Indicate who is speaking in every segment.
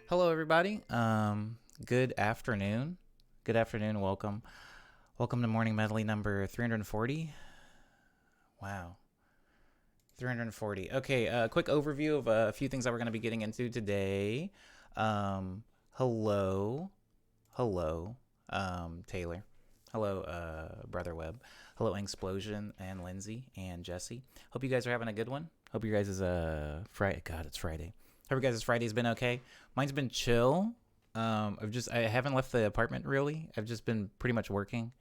Speaker 1: Hello, everybody. Good afternoon. Good afternoon. Welcome. Welcome to Morning Medley number 340. Wow. 340. Okay, quick overview of a few things that we're going to be getting into today. Hello. Hello, Taylor. Hello, Brother Webb. Hello, Explosion and Lindsay and Jesse. Hope you guys are having a good one. Hope you guys is Friday. God, it's Friday. Hope you guys' Friday's been okay. Mine's been chill. I haven't left the apartment really. I've just been pretty much working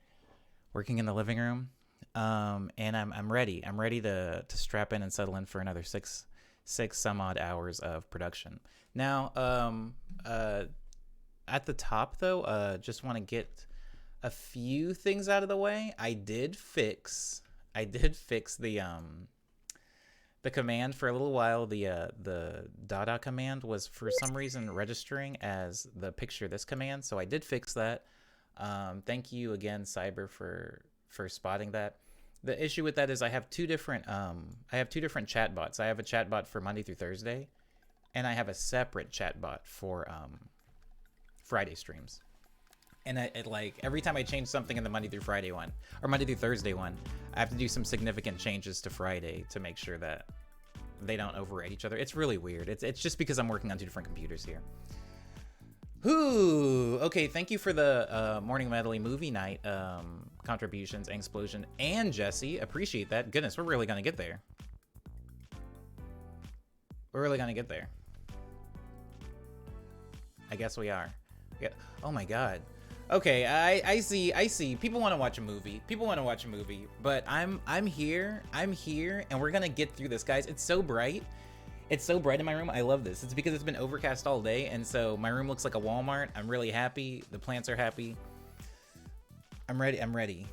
Speaker 1: in the living room. And I'm ready. I'm ready to strap in and settle in for another six some odd hours of production. Now, at the top though, just want to get a few things out of the way. I did fix the command for a little while. The Dada command was for some reason registering as the picture this command, so I did fix that. Thank you again, Cyber, for spotting that. The issue with that is I have two different chatbots. I have a chatbot for Monday through Thursday, and I have a separate chatbot for Friday streams. And every time I change something in the Monday through Friday one or Monday through Thursday one, I have to do some significant changes to Friday to make sure that they don't override each other. It's really weird. It's just because I'm working on two different computers here. Whoo! Okay, thank you for the Morning Medley movie night contributions, Explosion and Jesse. Appreciate that. Goodness, we're really gonna get there. We're really gonna get there. I guess we are. Yeah. Oh my God. Okay, I see. People want to watch a movie. But I'm here, and we're gonna get through this, guys. It's so bright. It's so bright in my room. I love this. It's because it's been overcast all day, and so my room looks like a Walmart. I'm really happy. The plants are happy. I'm ready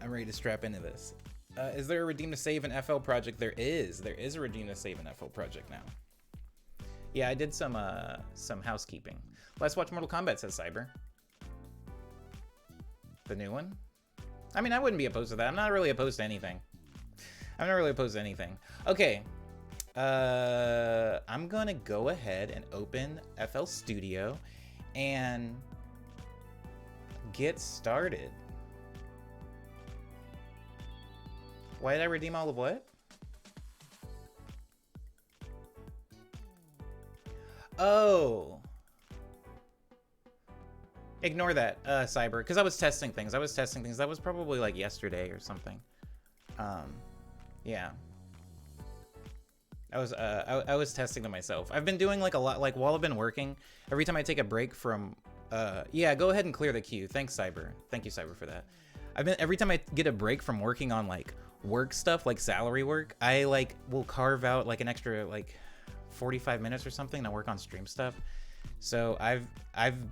Speaker 1: to strap into this. Is there a redeem to save an FL project? There is a redeem to save an FL project now. Yeah, I did some housekeeping. Let's watch Mortal Kombat, says Cyber. The new one? I mean, I wouldn't be opposed to that. I'm not really opposed to anything. Okay. I'm gonna go ahead and open FL Studio and get started. Why did I redeem all of what? Oh. Ignore that, Cyber, because I was testing things. That was probably like yesterday or something. Yeah. I was testing them myself. I've been doing like a lot, like while I've been working, every time I take a break from, yeah, go ahead and clear the queue. Thanks, Cyber. Thank you, Cyber, for that. Every time I get a break from working on like work stuff, like salary work, I like will carve out like an extra like 45 minutes or something to work on stream stuff. So I've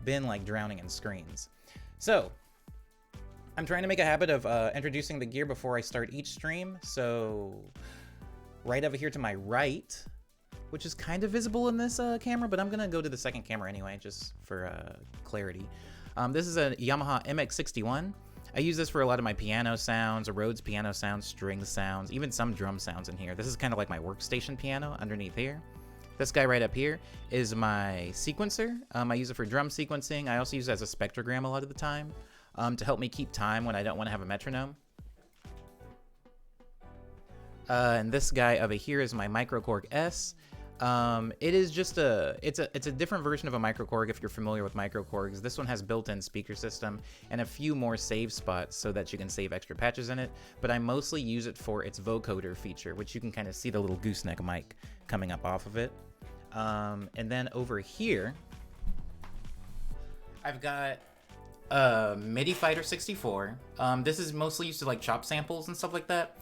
Speaker 1: been like drowning in screens. So I'm trying to make a habit of introducing the gear before I start each stream. So right over here to my right, which is kind of visible in this camera, but I'm gonna go to the second camera anyway, just for clarity. This is a Yamaha MX61. I use this for a lot of my piano sounds, Rhodes piano sounds, string sounds, even some drum sounds in here. This is kind of like my workstation piano underneath here. This guy right up here is my sequencer. I use it for drum sequencing. I also use it as a spectrogram a lot of the time to help me keep time when I don't want to have a metronome. And this guy over here is my Microkorg S. It is just it's a different version of a Microkorg if you're familiar with Microkorgs. This one has built-in speaker system and a few more save spots so that you can save extra patches in it, but I mostly use it for its vocoder feature, which you can kind of see the little gooseneck mic coming up off of it. And then over here, I've got MIDI Fighter 64. This is mostly used to like chop samples and stuff like that.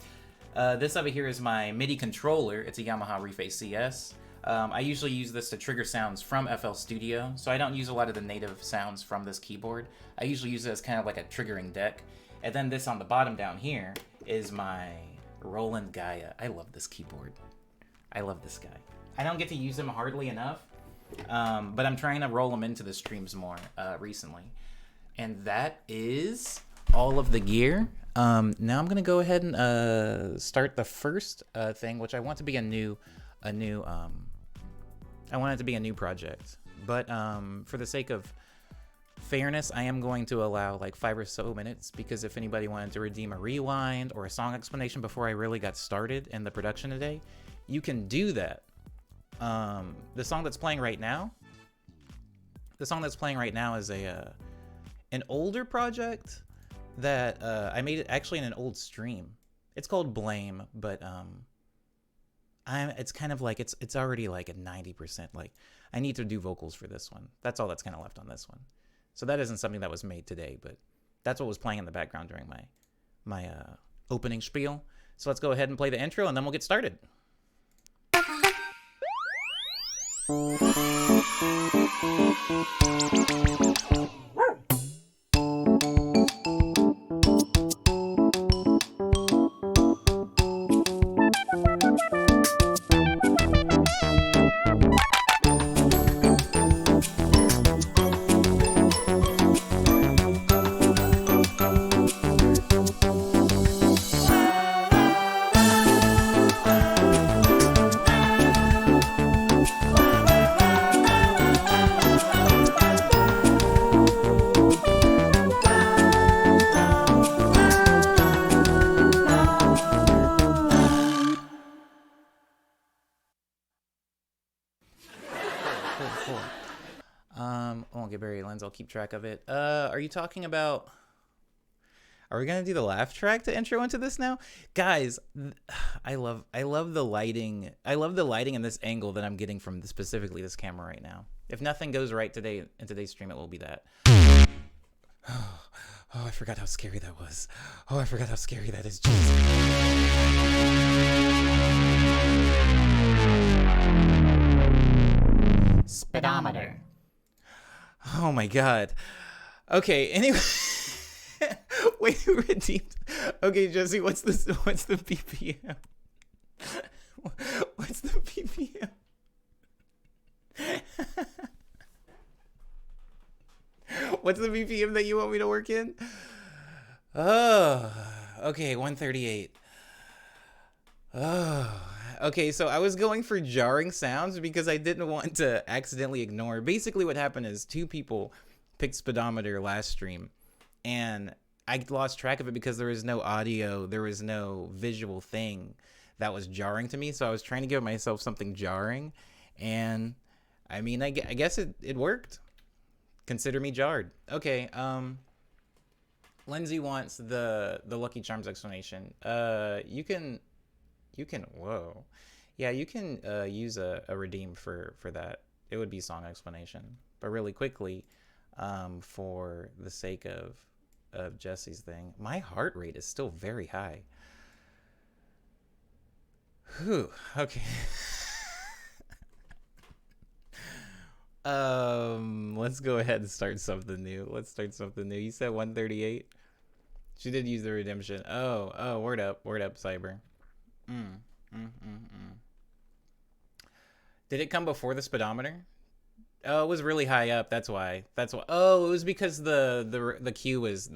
Speaker 1: This over here is my MIDI controller. It's a Yamaha Reface CS. I usually use this to trigger sounds from FL Studio, so I don't use a lot of the native sounds from this keyboard. I usually use it as kind of like a triggering deck. And then this on the bottom down here is my Roland Gaia. I love this keyboard. I love this guy. I don't get to use him hardly enough, but I'm trying to roll him into the streams more recently. And that is all of the gear. Now I'm gonna go ahead and start the first thing, which I want to be a new I want it to be a new project. But for the sake of fairness, I am going to allow like 5 or so minutes, because if anybody wanted to redeem a rewind or a song explanation before I really got started in the production today, you can do that. The song that's playing right now is an older project that I made it actually in an old stream. It's called Blame, but it's kind of like it's already like at 90%. Like I need to do vocals for this one. That's all that's kind of left on this one. So that isn't something that was made today, but that's what was playing in the background during my opening spiel. So let's go ahead and play the intro, and then we'll get started. I won't get buried, Lens. I'll keep track of it. Are you talking about... Are we gonna do the laugh track to intro into this now? Guys, I love the lighting. I love the lighting in this angle that I'm getting from specifically this camera right now. If nothing goes right today in today's stream, it will be that. Oh, I forgot how scary that was. Oh, I forgot how scary that is. Speedometer. Oh my god. Okay, anyway. Wait, redeemed. Okay, Jesse, what's the BPM? What's the BPM? What's the BPM that you want me to work in? Oh, okay, 138. Oh, okay, so I was going for jarring sounds because I didn't want to accidentally ignore. Basically what happened is 2 people picked Speedometer last stream, and I lost track of it because there was no audio, there was no visual thing that was jarring to me. So I was trying to give myself something jarring, and I mean, I guess it worked. Consider me jarred. Okay, Lindsay wants the Lucky Charms explanation. You can, whoa. Yeah, you can use a redeem for that. It would be song explanation. But really quickly, for the sake of Jesse's thing, my heart rate is still very high. Whew, okay. Let's go ahead and start something new. You said 138. She did use the redemption. Oh, word up, Cyber. Did it come before the speedometer? Oh, it was really high up. That's why. Oh, it was because the queue was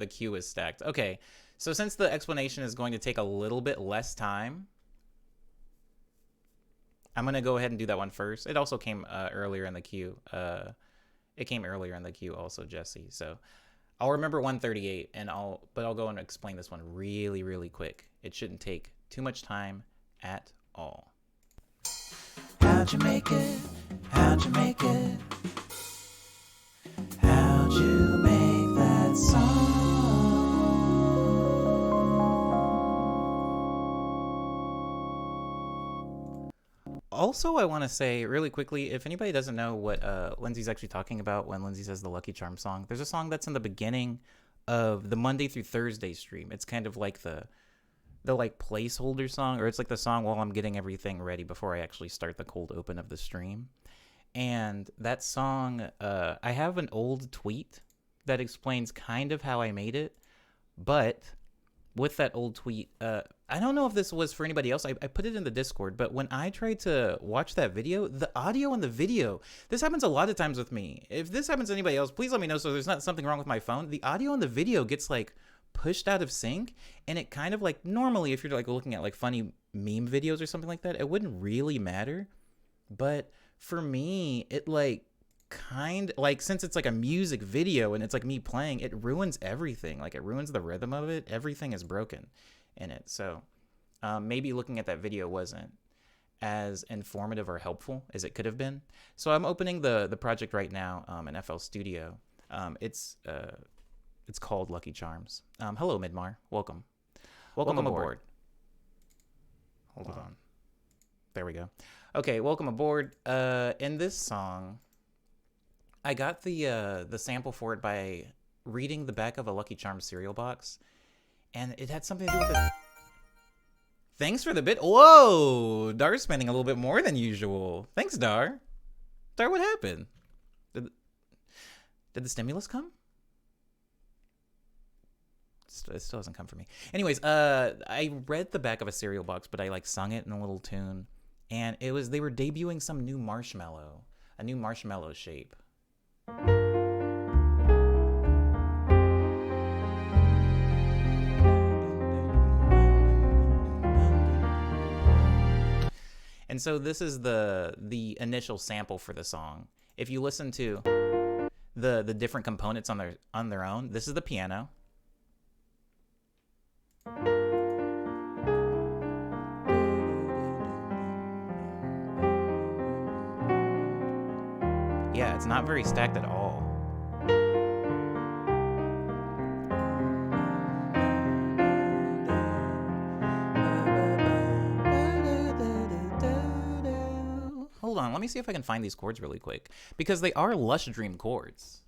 Speaker 1: stacked. Okay, so since the explanation is going to take a little bit less time, I'm gonna go ahead and do that one first. It also came earlier in the queue. It came earlier in the queue also, Jesse. So I'll remember 138, but I'll go and explain this one really, really quick. It shouldn't take too much time at all. How'd you make it? How'd you make it? How'd you make that song? Also, I want to say really quickly, if anybody doesn't know what Lindsay's actually talking about when Lindsay says the Lucky Charm song, there's a song that's in the beginning of the Monday through Thursday stream. It's kind of like the like placeholder song, or it's like the song while I'm getting everything ready before I actually start the cold open of the stream. And that song, I have an old tweet that explains kind of how I made it, but with that old tweet, I don't know if this was for anybody else. I put it in the Discord, but when I tried to watch that video, the audio and the video, this happens a lot of times with me. If this happens to anybody else, please let me know so there's not something wrong with my phone. The audio and the video gets like pushed out of sync, and it kind of like, normally if you're like looking at like funny meme videos or something like that, it wouldn't really matter. But for me, it like kind like since it's like a music video and it's like me playing, it ruins everything. Like it ruins the rhythm of it. Everything is broken in it. So maybe looking at that video wasn't as informative or helpful as it could have been. So I'm opening the project right now in FL Studio. It's called Lucky Charms. Hello, Midmar. Welcome aboard. Hold on. There we go. Okay, welcome aboard. In this song, I got the sample for it by reading the back of a Lucky Charms cereal box, and it had something to do with it. Thanks for the bit. Whoa, Dar's spending a little bit more than usual. Thanks, Dar. Dar, what happened? Did the stimulus come? It still hasn't come for me. Anyways, I read the back of a cereal box, but I like sung it in a little tune, and they were debuting some new marshmallow, a new marshmallow shape. And so this is the initial sample for the song. If you listen to the different components on their own, this is the piano. Yeah, it's not very stacked at all. Hold on, let me see if I can find these chords really quick, because they are Lush Dream chords.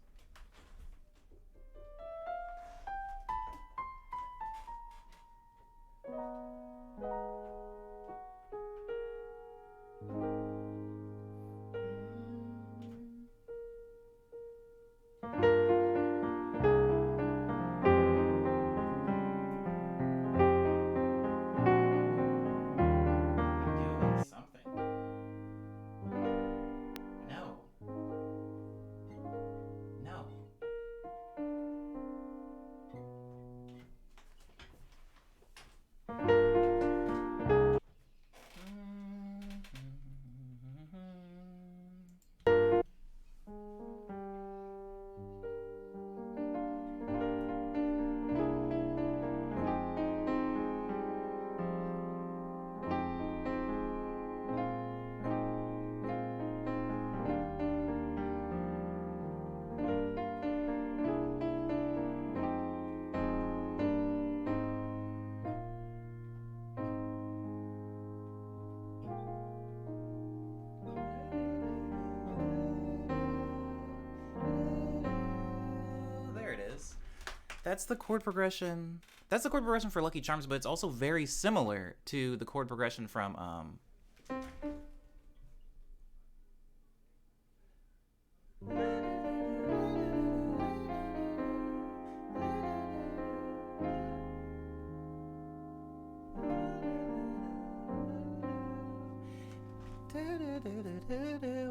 Speaker 1: That's the chord progression. That's the chord progression for Lucky Charms, but it's also very similar to the chord progression from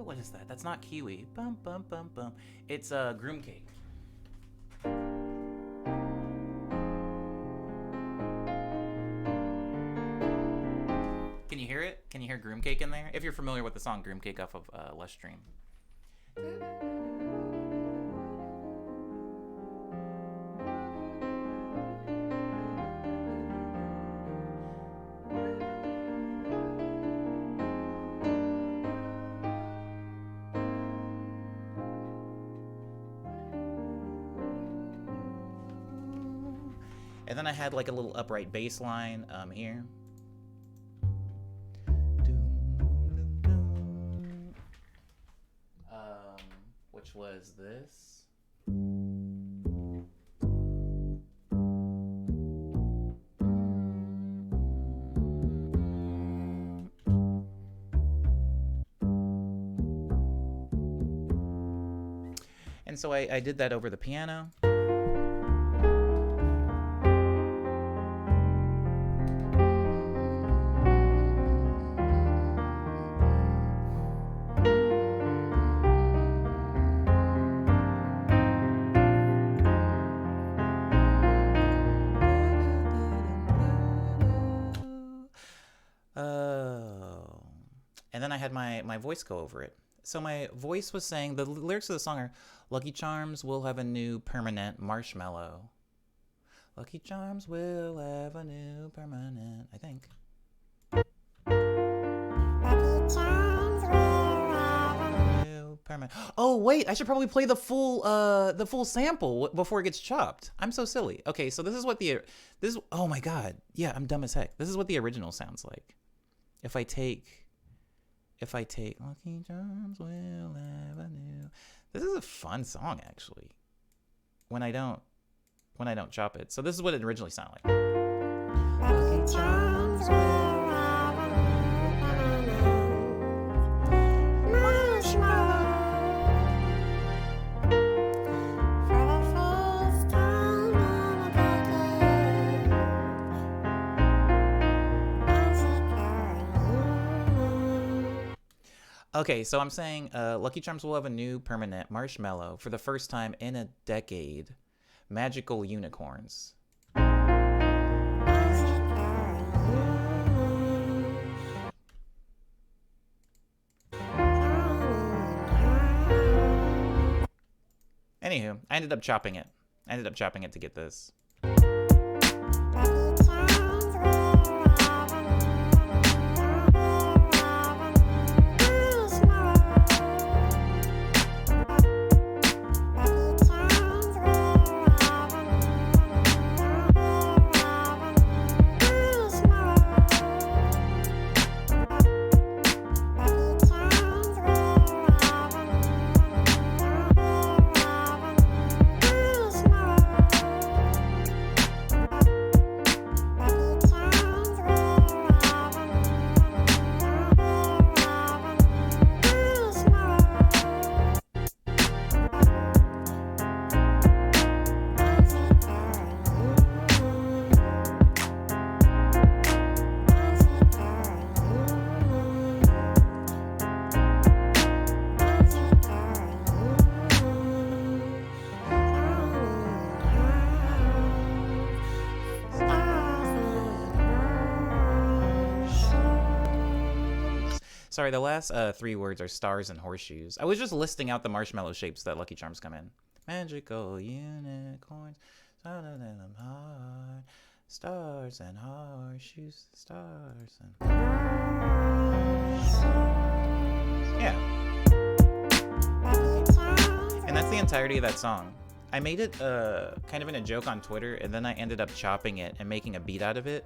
Speaker 1: what is that? That's not Kiwi. Bum bum bum bum. It's Groom Cake. Can you hear it? Can you hear Groom Cake in there? If you're familiar with the song Groom Cake off of Lush Dream. And then I had like a little upright bass line here. Which was this. And so I did that over the piano. And then I had my voice go over it. So my voice was saying the lyrics of the song are Lucky Charms will have a new permanent marshmallow. Lucky Charms will have a new permanent, I think. Lucky Charms will have a new permanent. Oh wait, I should probably play the full sample before it gets chopped. I'm so silly. Okay, so this is what oh my god. Yeah, I'm dumb as heck. This is what the original sounds like. If I take Lucky Charms will have a new. This is a fun song actually. When I don't chop it. So this is what it originally sounded like. Lucky Charms will have a new marshmallow. For the first time in a decade. Okay, so I'm saying Lucky Charms will have a new permanent marshmallow for the first time in a decade. Magical unicorns. Anywho, I ended up chopping it. To get this. Sorry, the last 3 words are stars and horseshoes. I was just listing out the marshmallow shapes that Lucky Charms come in. Magical unicorns, stars and horseshoes, stars and horseshoes. Yeah. And that's the entirety of that song. I made it kind of in a joke on Twitter, and then I ended up chopping it and making a beat out of it,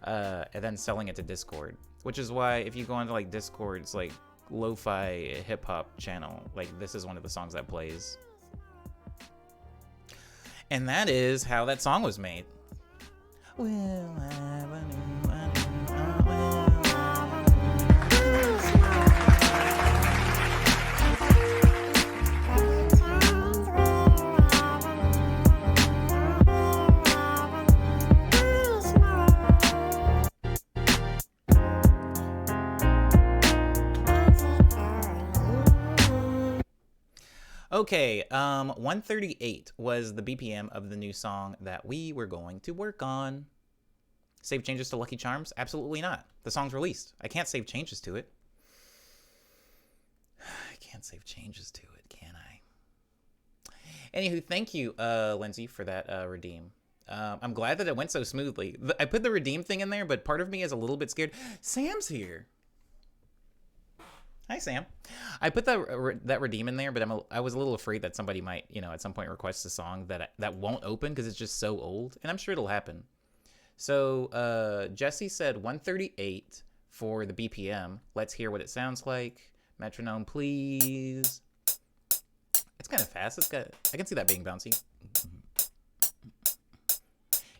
Speaker 1: and then selling it to Discord. Which is why if you go onto like Discord's like lo-fi hip-hop channel, like this is one of the songs that plays. And that is how that song was made. We'll have a new. Okay, 138 was the BPM of the new song that we were going to work on. Save changes to Lucky Charms? Absolutely not. The song's released. I can't save changes to it. I can't save changes to it, can I? Anywho, thank you, Lindsay, for that redeem. I'm glad that it went so smoothly. I put the redeem thing in there, but part of me is a little bit scared. Sam's here. Hi, Sam. I put that redeem in there, but I was a little afraid that somebody might, at some point request a song that won't open because it's just so old, and I'm sure it'll happen. So Jesse said 138 for the BPM. Let's hear what it sounds like. Metronome, please. It's kind of fast. I can see that being bouncy.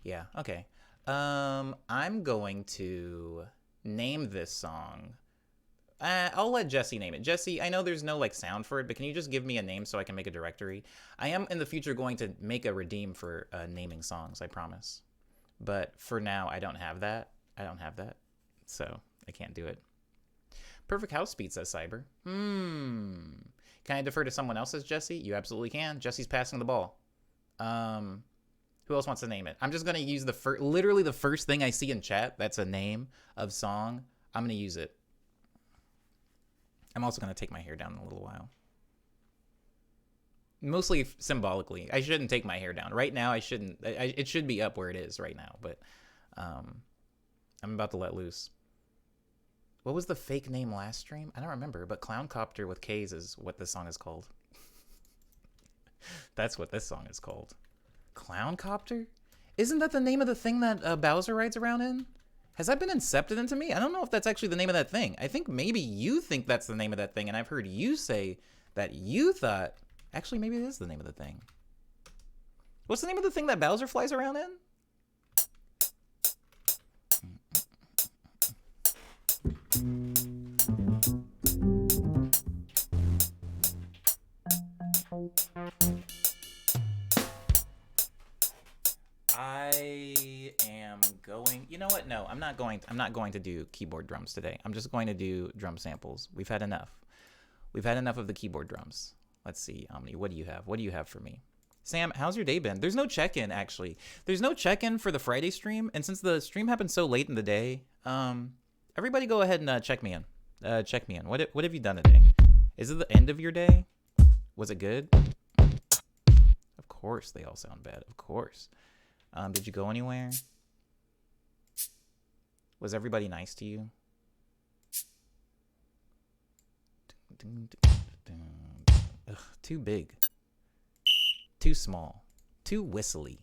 Speaker 1: Yeah. Okay. I'm going to name this song. I'll let Jesse name it. Jesse, I know there's no sound for it, but can you just give me a name so I can make a directory? I am in the future going to make a redeem for naming songs, I promise. But for now, I don't have that. So I can't do it. Perfect house beat, says Cyber. Can I defer to someone else, says Jesse? You absolutely can. Jesse's passing the ball. Who else wants to name it? I'm just going to use literally the first thing I see in chat. That's a name of song. I'm going to use it. I'm also going to take my hair down in a little while. Mostly symbolically. I shouldn't take my hair down. Right now, I shouldn't. It should be up where it is right now, but I'm about to let loose. What was the fake name last stream? I don't remember, but Clown Copter with K's is what this song is called. That's what this song is called. Clown Copter? Isn't that the name of the thing that Bowser rides around in? Has that been incepted into me? I don't know if that's actually the name of that thing. I think maybe you think that's the name of that thing, and I've heard you say that you thought... Actually, maybe it is the name of the thing. What's the name of the thing that Bowser flies around in? I am going... You know what? No, I'm not going to do keyboard drums today. I'm just going to do drum samples. We've had enough. We've had enough of the keyboard drums. Let's see, Omni, what do you have? What do you have for me? Sam, how's your day been? There's no check-in, actually. There's no check-in for the Friday stream, and since the stream happened so late in the day, everybody go ahead and check me in. Check me in. What have you done today? Is it the end of your day? Was it good? Of course they all sound bad. Of course. Did you go anywhere? Was everybody nice to you? Ugh, too big. Too small. Too whistly.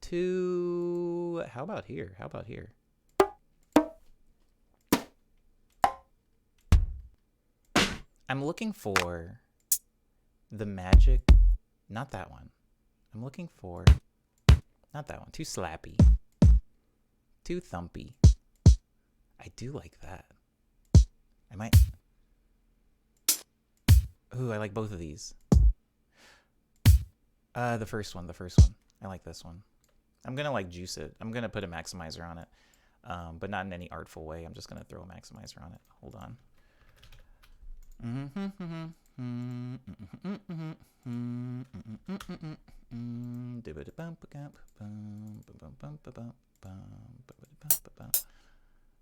Speaker 1: Too... How about here? How about here? I'm looking for the magic... Not that one. I'm looking for... Not that one. Too slappy. Too thumpy. I do like that. I might... Ooh, I like both of these. The first one. I like this one. I'm gonna like juice it. I'm gonna put a maximizer on it, but not in any artful way. I'm just gonna throw a maximizer on it. Hold on.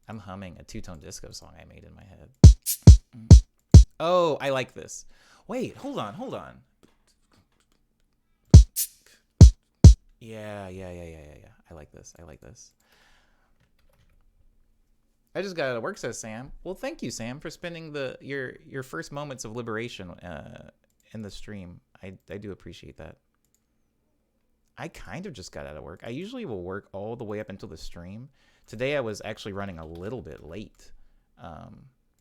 Speaker 1: I'm humming a two-tone disco song I made in my head. Oh, I like this. Wait, hold on. Yeah. I like this. I just got out of work, says Sam. Well, thank you, Sam, for spending your first moments of liberation in the stream. I do appreciate that. I kind of just got out of work. I usually will work all the way up until the stream. Today I was actually running a little bit late,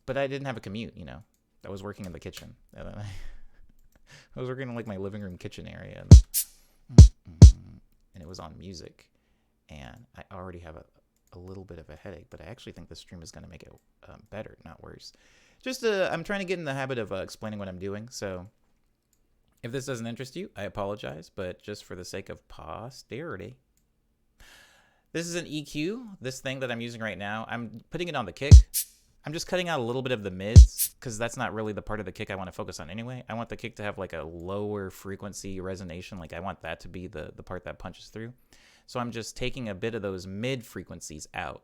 Speaker 1: but I didn't have a commute, you know. I was working in the kitchen. And then I was working in like my living room kitchen area, and it was on music, and I already have a little bit of a headache, but I actually think this stream is going to make it better, not worse. Just I'm trying to get in the habit of explaining what I'm doing, so if this doesn't interest you, I apologize, but just for the sake of posterity. This is an EQ, this thing that I'm using right now. I'm putting it on the kick. I'm just cutting out a little bit of the mids, because that's not really the part of the kick I want to focus on anyway. I want the kick to have like a lower frequency resonation. Like I want that to be the part that punches through. So I'm just taking a bit of those mid frequencies out.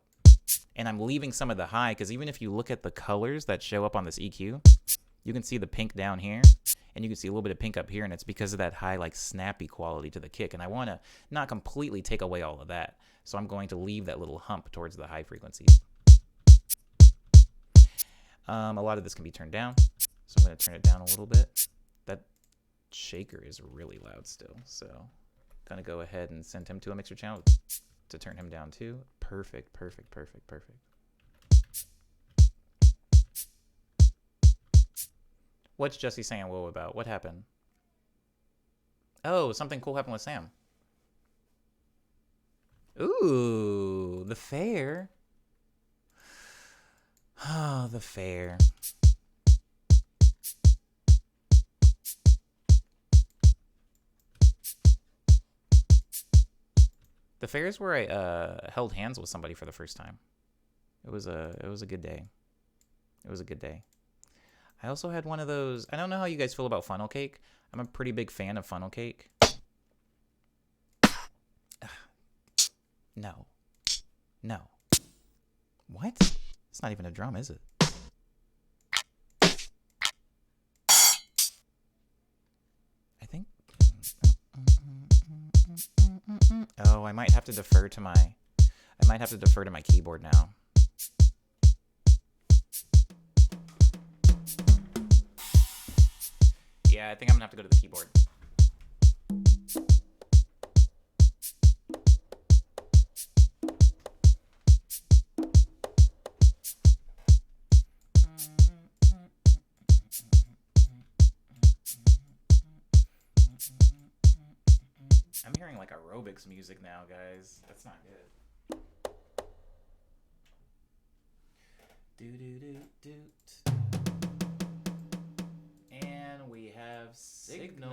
Speaker 1: And I'm leaving some of the high, because even if you look at the colors that show up on this EQ, you can see the pink down here, and you can see a little bit of pink up here, and it's because of that high, like, snappy quality to the kick. And I want to not completely take away all of that. So I'm going to leave that little hump towards the high frequencies. A lot of this can be turned down, so I'm going to turn it down a little bit. That shaker is really loud still, so I'm going to go ahead and send him to a mixer channel to turn him down too. Perfect. What's Jesse saying whoa about? What happened? Oh, something cool happened with Sam. Ooh, the fair. Oh, the fair. The fair is where I held hands with somebody for the first time. It was a good day. It was a good day. I also had one of those. I don't know how you guys feel about funnel cake. I'm a pretty big fan of funnel cake. No. What? It's not even a drum, is it? I might have to defer to my keyboard now. Yeah, I think I'm gonna have to go to the keyboard. I'm hearing like aerobics music now, guys. That's not good. And we have signal.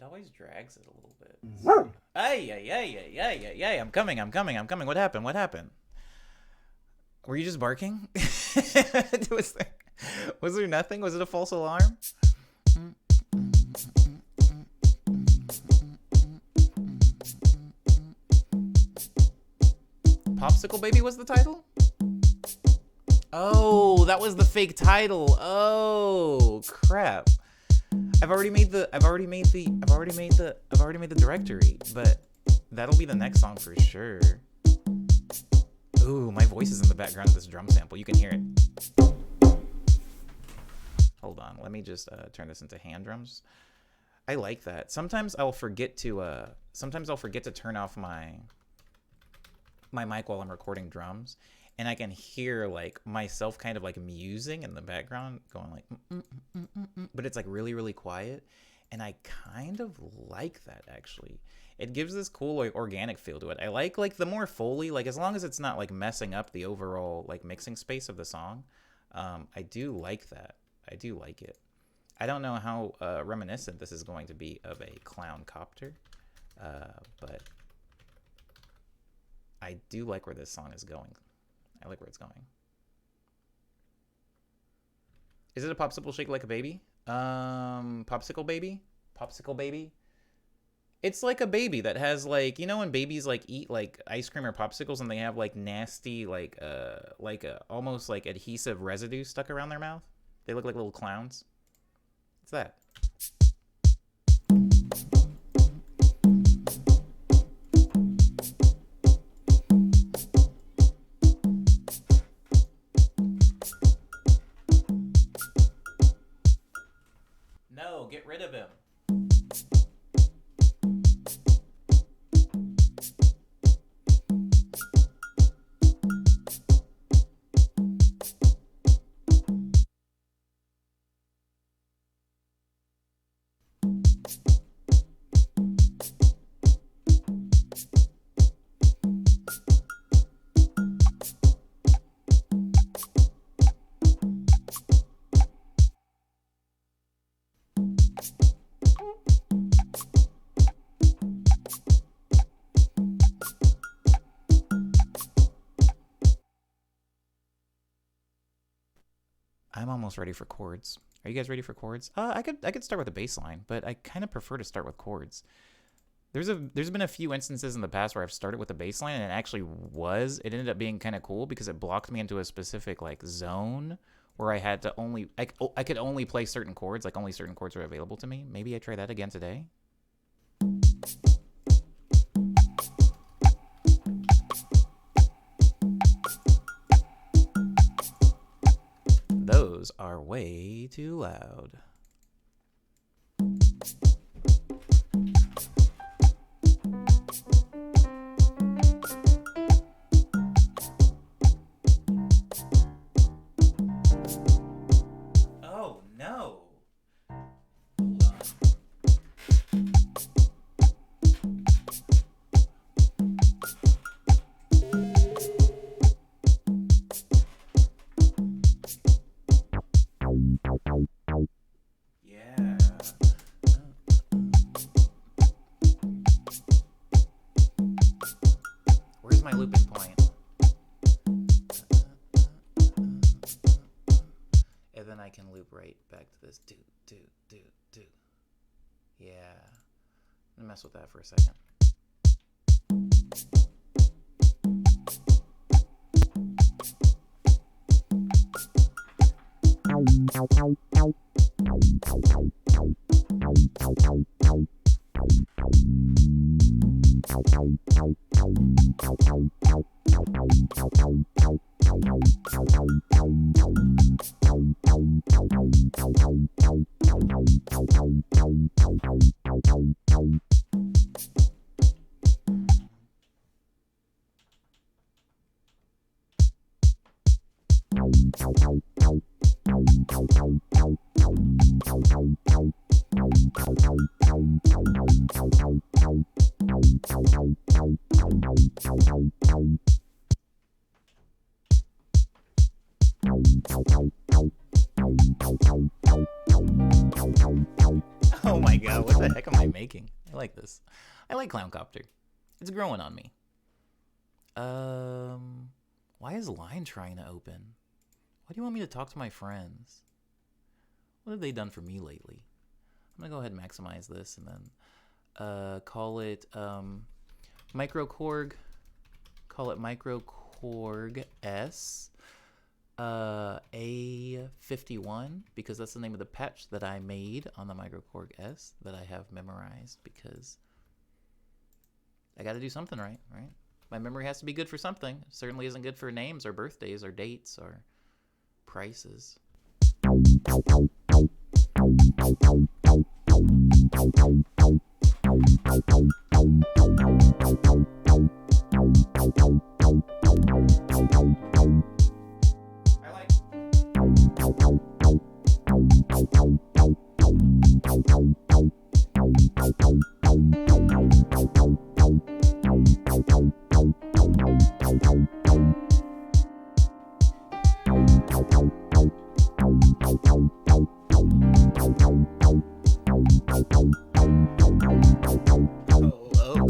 Speaker 1: Always drags it a little bit. Ay, I'm coming. What happened? Were you just barking? Was there nothing? Was it a false alarm? Popsicle Baby was the title? Oh, that was the fake title. Oh, crap. I've already made the directory, but that'll be the next song for sure. Ooh, my voice is in the background of this drum sample. You can hear it. Hold on, let me just turn this into hand drums. I like that. Sometimes I'll forget to turn off my mic while I'm recording drums, and I can hear like myself kind of like musing in the background, going like, but it's like really, really quiet. And I kind of like that, actually. It gives this cool like organic feel to it. I like the more Foley, like as long as it's not like messing up the overall like mixing space of the song. I do like that. I do like it. I don't know how reminiscent this is going to be of a clown copter, but I do like where this song is going. I like where it's going. Is it a popsicle shake like a baby? Popsicle baby? It's like a baby that has like, you know when babies like eat like ice cream or popsicles and they have like nasty like almost like adhesive residue stuck around their mouth? They look like little clowns. It's that. No, get rid of him. I'm almost ready for chords. Are you guys ready for chords? I could start with a bass line, but I kind of prefer to start with chords. There's been a few instances in the past where I've started with a bass line and it ended up being kind of cool because it blocked me into a specific like zone where I had to I could only play certain chords, like only certain chords were available to me. Maybe I try that again today. Those are way too loud. Oh no. Hold can loop right back to this. Do. Yeah. I'm gonna mess with that for a second. Oh my god, what the heck am I making? I like this. I like Clowncopter. It's growing on me. Why is Line trying to open? Why do you want me to talk to my friends? What have they done for me lately? I'm gonna go ahead and maximize this and then call it Microkorg. Call it Microkorg S A51 because that's the name of the patch that I made on the Microkorg S that I have memorized because I got to do something right? My memory has to be good for something. It certainly isn't good for names or birthdays or dates or prices. Oh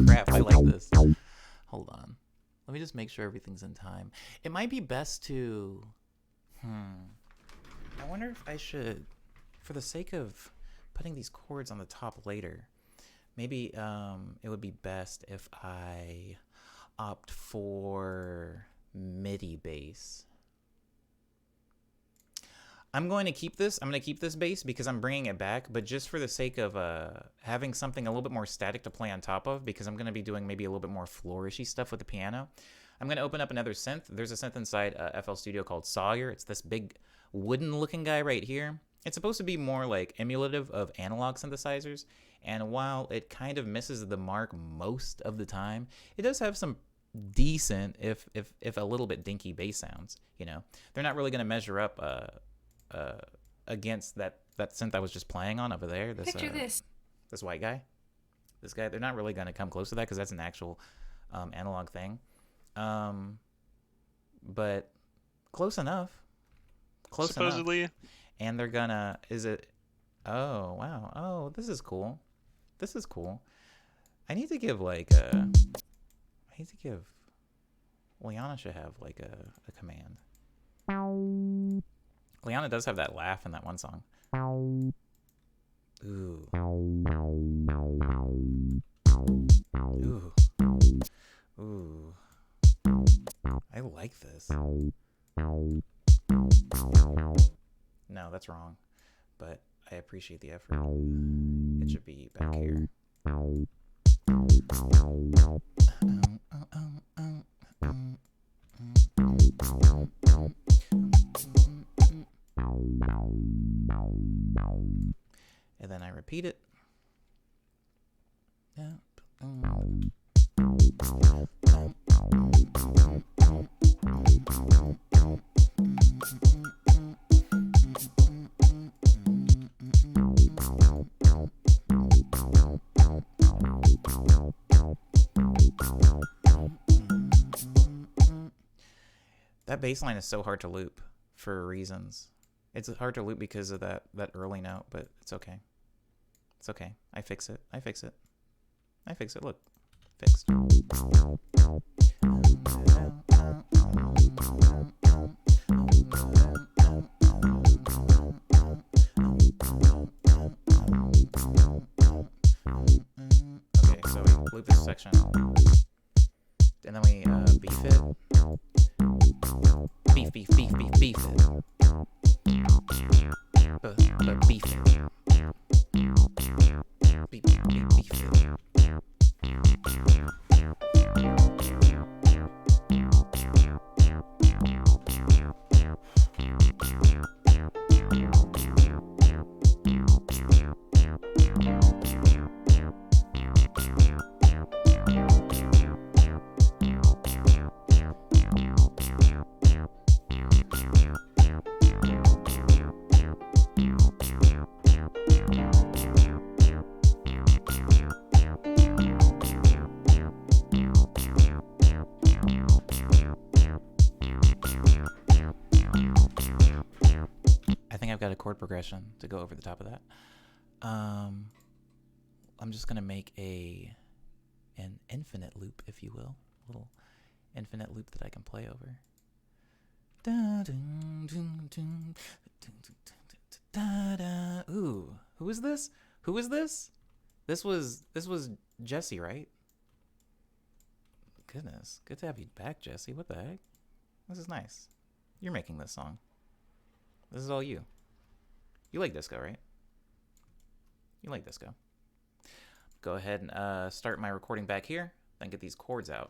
Speaker 1: crap, I like this. Hold on. Let me just make sure everything's in time. It might be best to... I wonder if I should, for the sake of putting these chords on the top later, maybe it would be best if I opt for MIDI bass. I'm going to keep this. I'm going to keep this bass because I'm bringing it back, but just for the sake of having something a little bit more static to play on top of, because I'm going to be doing maybe a little bit more flourishy stuff with the piano, I'm going to open up another synth. There's a synth inside FL Studio called Sawyer. It's this big wooden-looking guy right here. It's supposed to be more like emulative of analog synthesizers, and while it kind of misses the mark most of the time, it does have some decent, if a little bit dinky bass sounds. You know, they're not really going to measure up against that synth I was just playing on over there. Picture this white guy. This guy, they're not really going to come close to that because that's an actual analog thing. But close enough.
Speaker 2: Supposedly.
Speaker 1: Enough. And they're gonna, oh, wow. Oh, this is cool. I need to give Liana should have like a command. Liana does have that laugh in that one song. Ooh. Ooh. I like this. No, that's wrong. But I appreciate the effort. It should be back here. And then I repeat it. That bass line is so hard to loop for reasons. It's hard to loop because of that early note, but it's okay. It's okay. I fix it. Look. Fixed. beef it. Beef it. Beef it. Got a chord progression to go over the top of that. I'm just gonna make an infinite loop, if you will, a little infinite loop that I can play over. Ooh, who is this? Who is this? This was Jesse, right? Goodness, good to have you back, Jesse. What the heck? This is nice. You're making this song. This is all you. You like disco, right? You like disco. Go ahead and start my recording back here, then get these chords out.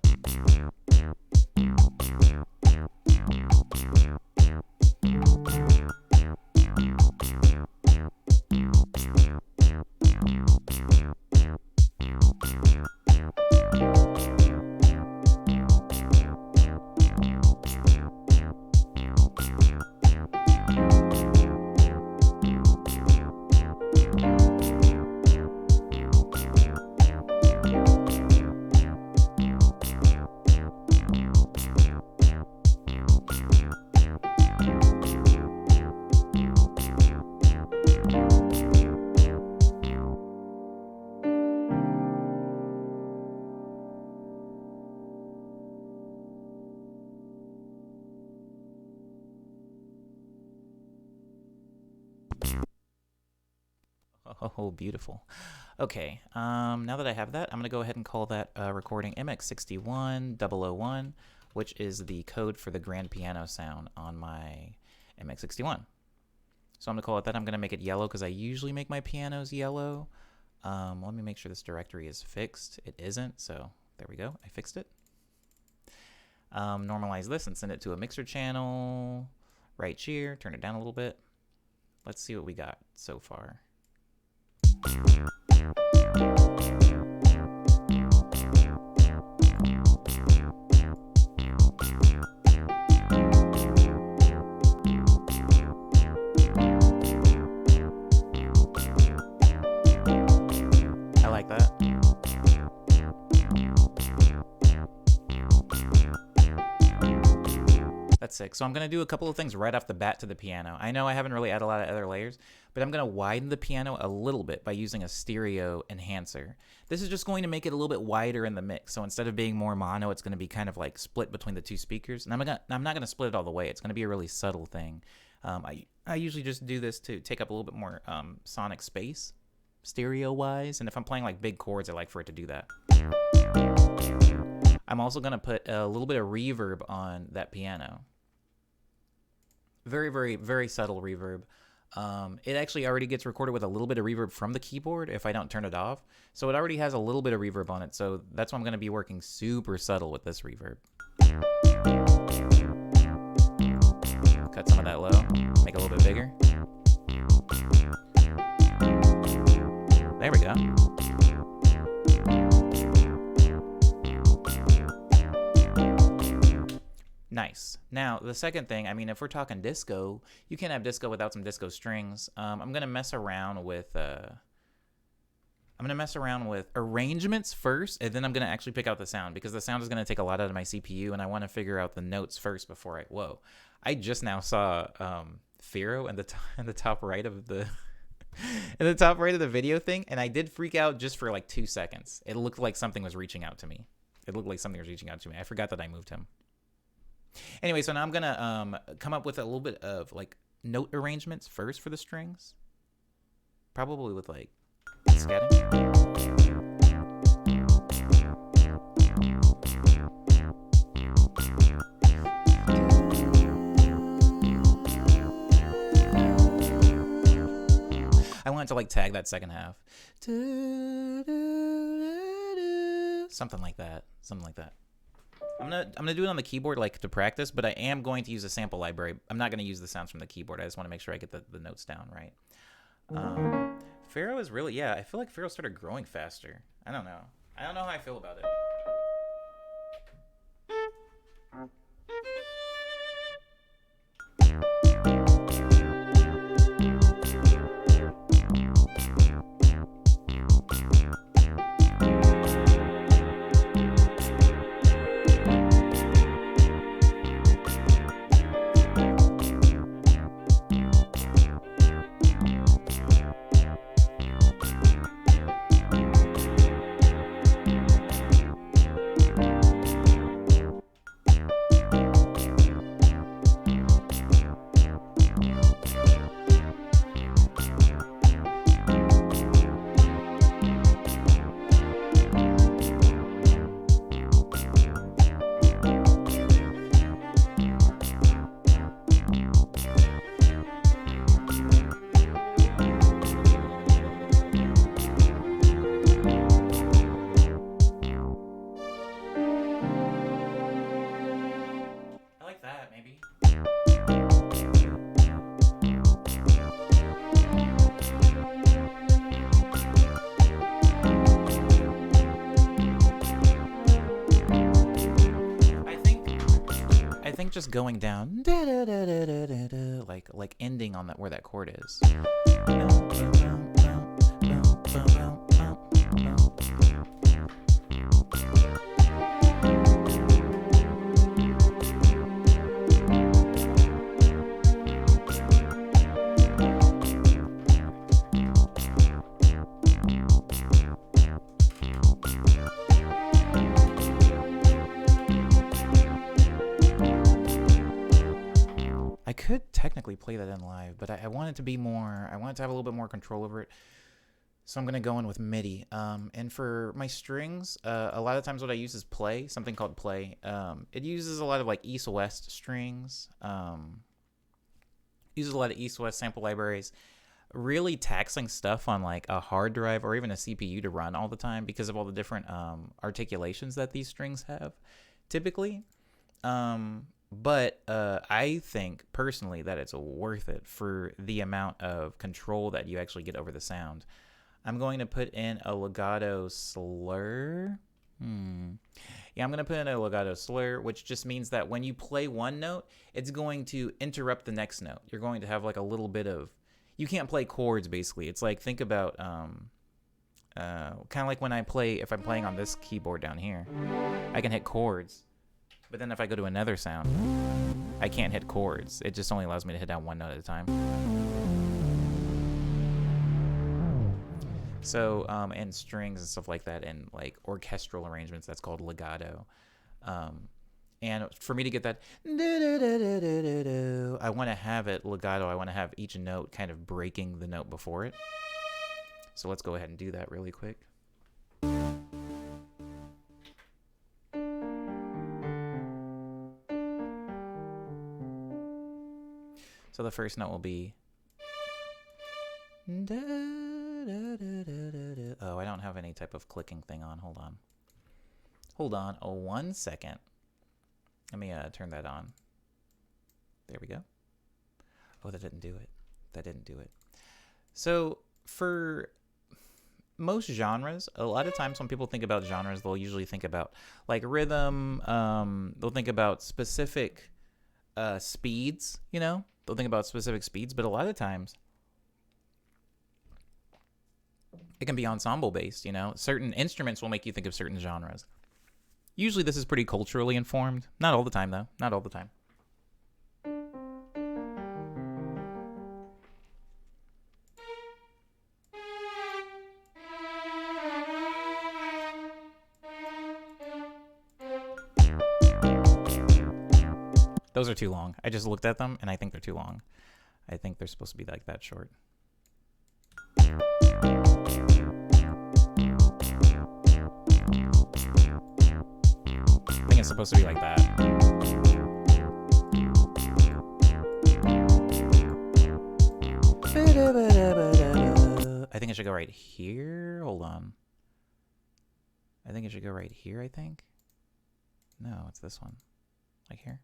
Speaker 1: Oh, beautiful. Okay, now that I have that, I'm going to go ahead and call that recording MX61001, which is the code for the grand piano sound on my MX61. So I'm going to call it that. I'm going to make it yellow because I usually make my pianos yellow. Let me make sure this directory is fixed. It isn't, so there we go. I fixed it. Normalize this and send it to a mixer channel right here. Turn it down a little bit. Let's see what we got so far. I like that. That's sick. So I'm going to do a couple of things right off the bat to the piano. I know I haven't really added a lot of other layers, but I'm going to widen the piano a little bit by using a stereo enhancer. This is just going to make it a little bit wider in the mix. So instead of being more mono, it's going to be kind of like split between the two speakers. And I'm not going to split it all the way. It's going to be a really subtle thing. I usually just do this to take up a little bit more sonic space, stereo-wise. And if I'm playing like big chords, I like for it to do that. I'm also going to put a little bit of reverb on that piano. Very, very, very subtle reverb. It actually already gets recorded with a little bit of reverb from the keyboard if I don't turn it off. So it already has a little bit of reverb on it. So that's why I'm going to be working super subtle with this reverb. Cut some of that low. Make it a little bit bigger. There we go. Nice. Now, the second thing, I mean, if we're talking disco, you can't have disco without some disco strings. I'm gonna mess around with arrangements first, and then I'm gonna actually pick out the sound because the sound is gonna take a lot out of my CPU, and I want to figure out the notes first before I. Whoa! I just now saw Firo in the top right of the in the top right of the video thing, and I did freak out just for like 2 seconds. It looked like something was reaching out to me. I forgot that I moved him. Anyway, so now I'm going to come up with a little bit of like note arrangements first for the strings. Probably with like scatting. want to like tag that second half. Something like that. Something like that. I'm gonna do it on the keyboard like to practice, but I am going to use a sample library. I'm not gonna use the sounds from the keyboard. I just want to make sure I get the notes down right. Pharaoh is really, yeah, I feel like Pharaoh started growing faster. I don't know how I feel about it. Just going down, like ending on that where that chord is. I could technically play that in live, but I want it to be more, I want it to have a little bit more control over it. So I'm going to go in with MIDI. And for my strings, a lot of times what I use is play, something called play. It uses a lot of like east-west strings. Uses a lot of east-west sample libraries. Really taxing stuff on like a hard drive or even a CPU to run all the time because of all the different articulations that these strings have typically. But I think personally that it's worth it for the amount of control that you actually get over the sound. I'm going to put in a legato slur. Yeah, I'm going to put in a legato slur, which just means that when you play one note, it's going to interrupt the next note. You're going to have like a little bit of, you can't play chords basically. It's like, think about kind of like when if I'm playing on this keyboard down here, I can hit chords. But then if I go to another sound, I can't hit chords. It just only allows me to hit down one note at a time. So, and strings and stuff like that, and like orchestral arrangements, that's called legato. And for me to get that, I want to have it legato. I want to have each note kind of breaking the note before it. So let's go ahead and do that really quick. So the first note will be. Oh, I don't have any type of clicking thing on. Hold on. Oh, 1 second. Let me turn that on. There we go. Oh, that didn't do it. So for most genres, a lot of times when people think about genres, they'll usually think about like rhythm. They'll think about specific speeds, you know? They'll think about specific speeds, but a lot of times it can be ensemble based, you know? Certain instruments will make you think of certain genres. Usually this is pretty culturally informed. Not all the time, though. Not all the time. Those are too long. I just looked at them, and I think they're too long. I think they're supposed to be like that short. I think it's supposed to be like that. it should go right here. Hold on. I think it should go right here, I think. No, it's this one. Like here.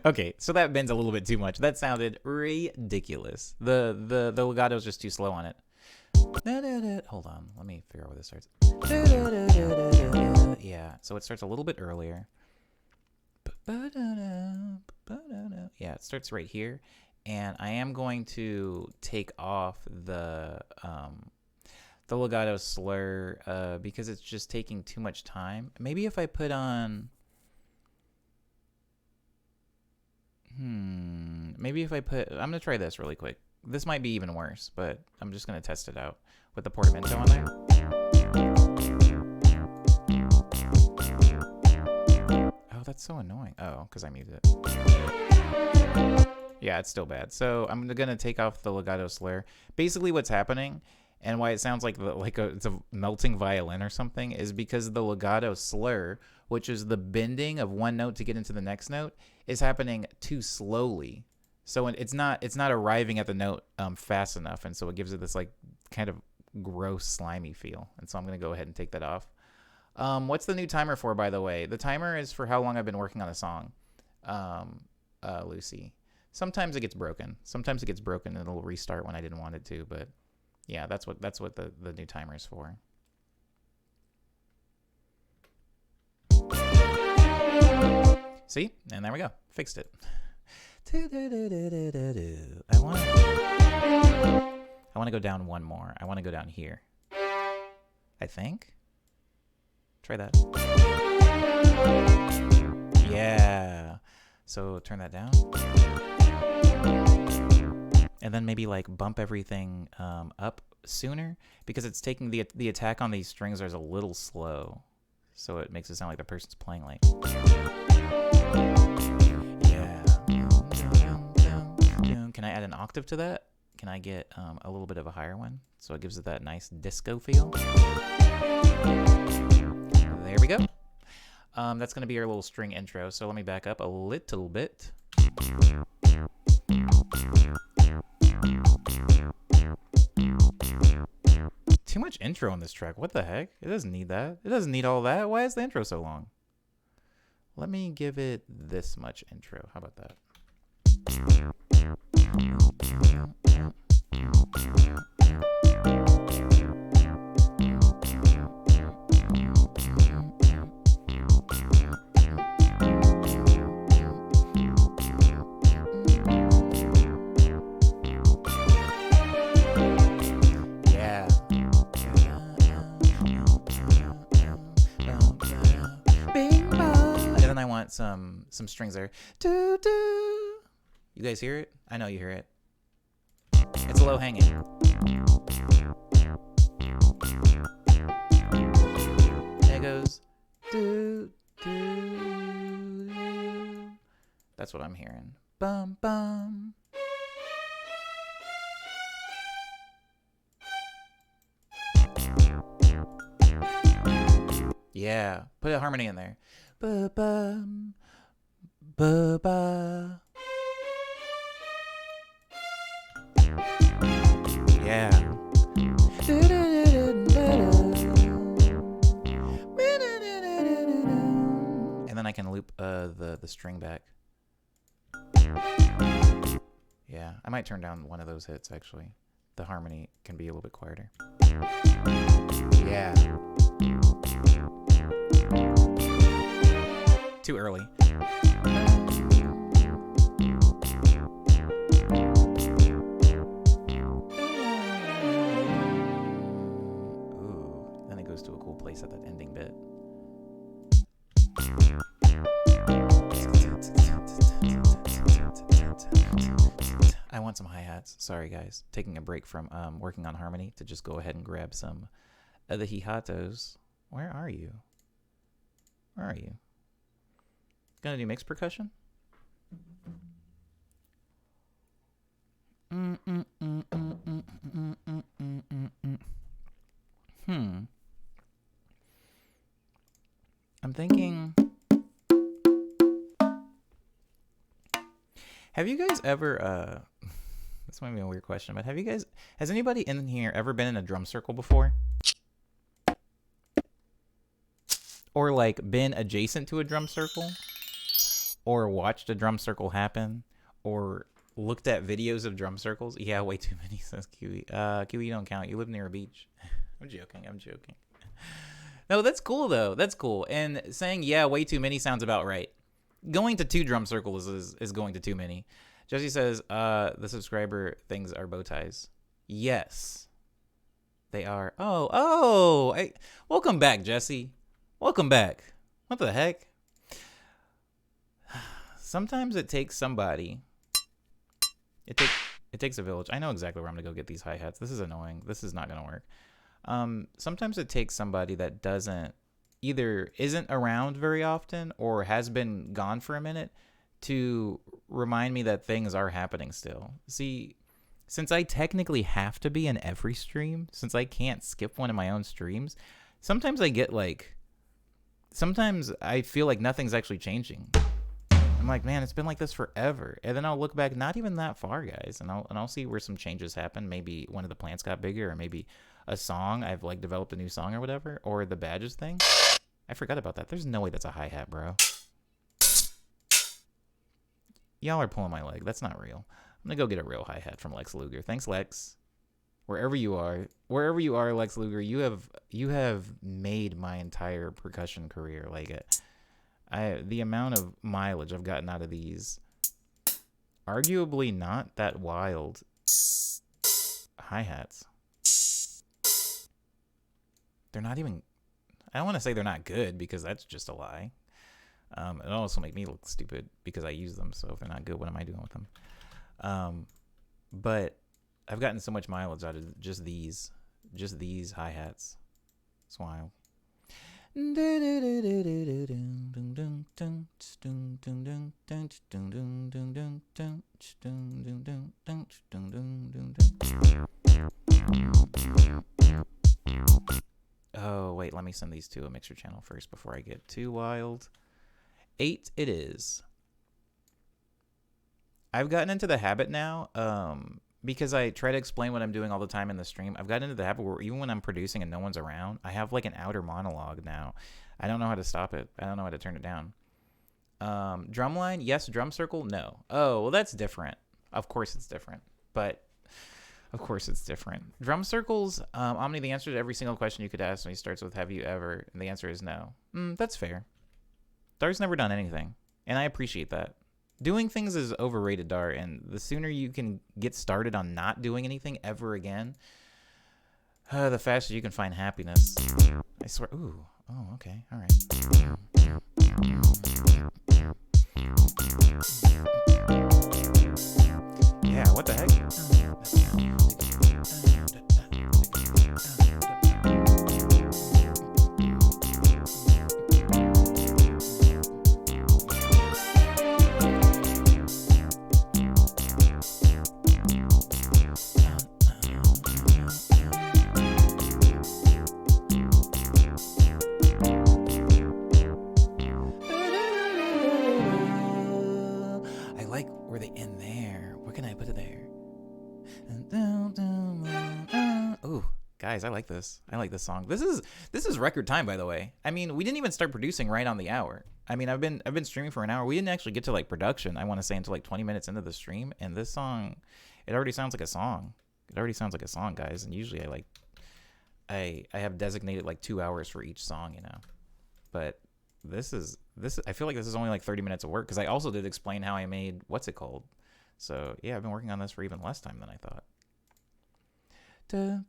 Speaker 1: Okay, so that bends a little bit too much. That sounded ridiculous. The legato is just too slow on it. Hold on, let me figure out where this starts. Yeah, so it starts a little bit earlier. Yeah, it starts right here, and I am going to take off the legato slur because it's just taking too much time. Maybe if I put on maybe if I put, I'm gonna try this really quick. This might be even worse, but I'm just gonna test it out with the portamento on there. Oh, that's so annoying. Oh, because I muted it. Yeah, it's still bad. So I'm gonna take off the legato slur. Basically, what's happening and why it sounds like it's a melting violin or something is because the legato slur, which is the bending of one note to get into the next note, is happening too slowly. So it's not arriving at the note fast enough, and so it gives it this like kind of gross slimy feel. And so I'm gonna go ahead and take that off. What's the new timer for, by the way? The timer is for how long I've been working on a song, Lucy. Sometimes it gets broken. Sometimes it gets broken and it'll restart when I didn't want it to. But yeah, that's what the new timer is for. See? And there we go. Fixed it. I want to go down one more. I want to go down here. I think. Try that. Yeah. So turn that down. And then maybe like bump everything up sooner because it's taking the attack on these strings is a little slow. So it makes it sound like the person's playing like. Yeah. Can I add an octave to that? Can I get a little bit of a higher one? So it gives it that nice disco feel. There we go. That's going to be our little string intro. So let me back up a little bit. Too much intro on this track. What the heck? It doesn't need that. It doesn't need all that. Why is the intro so long? Let me give it this much intro. How about that? Some strings there. Do do. You guys hear it? I know you hear it. It's low hanging. There it goes. Do do do. That's what I'm hearing. Bum bum. Yeah, put a harmony in there. Ba-bum, ba-ba. Yeah. And then I can loop the string back. Yeah, I might turn down one of those hits actually. The harmony can be a little bit quieter. Yeah. Too early. Ooh, then it goes to a cool place at that ending bit. I want some hi-hats. Sorry, guys. Taking a break from working on harmony to just go ahead and grab some of the hi-hatos. Where are you? Where are you? Gonna do mixed percussion? I'm thinking. Have you guys ever this might be a weird question, but has anybody in here ever been in a drum circle before? Or like been adjacent to a drum circle? Or watched a drum circle happen? Or looked at videos of drum circles? Yeah, way too many, says Kiwi. Kiwi, you don't count. You live near a beach. I'm joking. No, that's cool, though. That's cool. And saying, yeah, way too many sounds about right. Going to 2 drum circles is going to too many. Jesse says, the subscriber things are bow ties. Yes, they are. Welcome back, Jesse. Welcome back. What the heck? Sometimes it takes somebody. It takes a village. I know exactly where I'm going to go get these hi-hats. This is annoying. This is not going to work. Sometimes it takes somebody that either isn't around very often or has been gone for a minute to remind me that things are happening still. See, since I technically have to be in every stream, since I can't skip one of my own streams, sometimes I feel like nothing's actually changing. I'm like, man, it's been like this forever. And then I'll look back, not even that far, guys, and I'll see where some changes happen. Maybe one of the plants got bigger, or maybe a song, I've like developed a new song or whatever, or the badges thing. I forgot about that. There's no way that's a hi-hat, bro. Y'all are pulling my leg. That's not real. I'm gonna go get a real hi-hat from Lex Luger. Thanks, Lex. Wherever you are, Lex Luger, you have made my entire percussion career. Like, the amount of mileage I've gotten out of these, arguably not that wild hi-hats. They're not even, I don't want to say they're not good because that's just a lie. It also make me look stupid because I use them. So if they're not good, what am I doing with them? But I've gotten so much mileage out of just these hi-hats. It's wild. Oh, wait, let me send these to a mixer channel first before I get too wild. 8 it is. I've gotten into the habit now, because I try to explain what I'm doing all the time in the stream. I've gotten into the habit where even when I'm producing and no one's around, I have like an outer monologue now. I don't know how to stop it. I don't know how to turn it down. Drumline, yes. Drum circle, no. Oh, well, that's different. Of course it's different. Drum circles, Omni, the answer to every single question you could ask me starts with, have you ever? And the answer is no. That's fair. Dar's never done anything, and I appreciate that. Doing things is overrated, Dar, and the sooner you can get started on not doing anything ever again, the faster you can find happiness. I swear. Ooh. Oh, okay. All right. Yeah, what the heck? Guys, I like this. I like this song. This is record time, by the way. I mean, we didn't even start producing right on the hour. I mean, I've been streaming for an hour. We didn't actually get to like production, I want to say, until like 20 minutes into the stream. And this song, it already sounds like a song. Guys. And usually I have designated like 2 hours for each song, you know. But this I feel like this is only like 30 minutes of work, because I also did explain how I made what's it called. So yeah, I've been working on this for even less time than I thought. I'm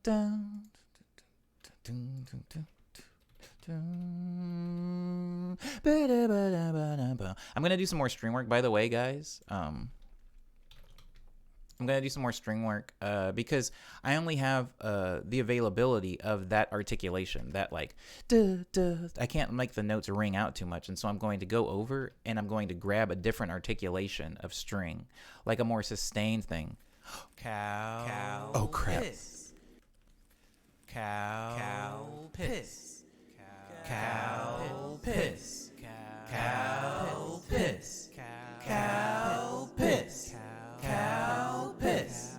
Speaker 1: gonna do some more string work, by the way, guys. I'm gonna do some more string work because I only have the availability of that articulation, that like I can't make the notes ring out too much, and so I'm going to go over and I'm going to grab a different articulation of string, like a more sustained thing. Cow. Oh crap. Piss. Cow piss. Cow piss. Cow piss. Cow piss. Cow piss.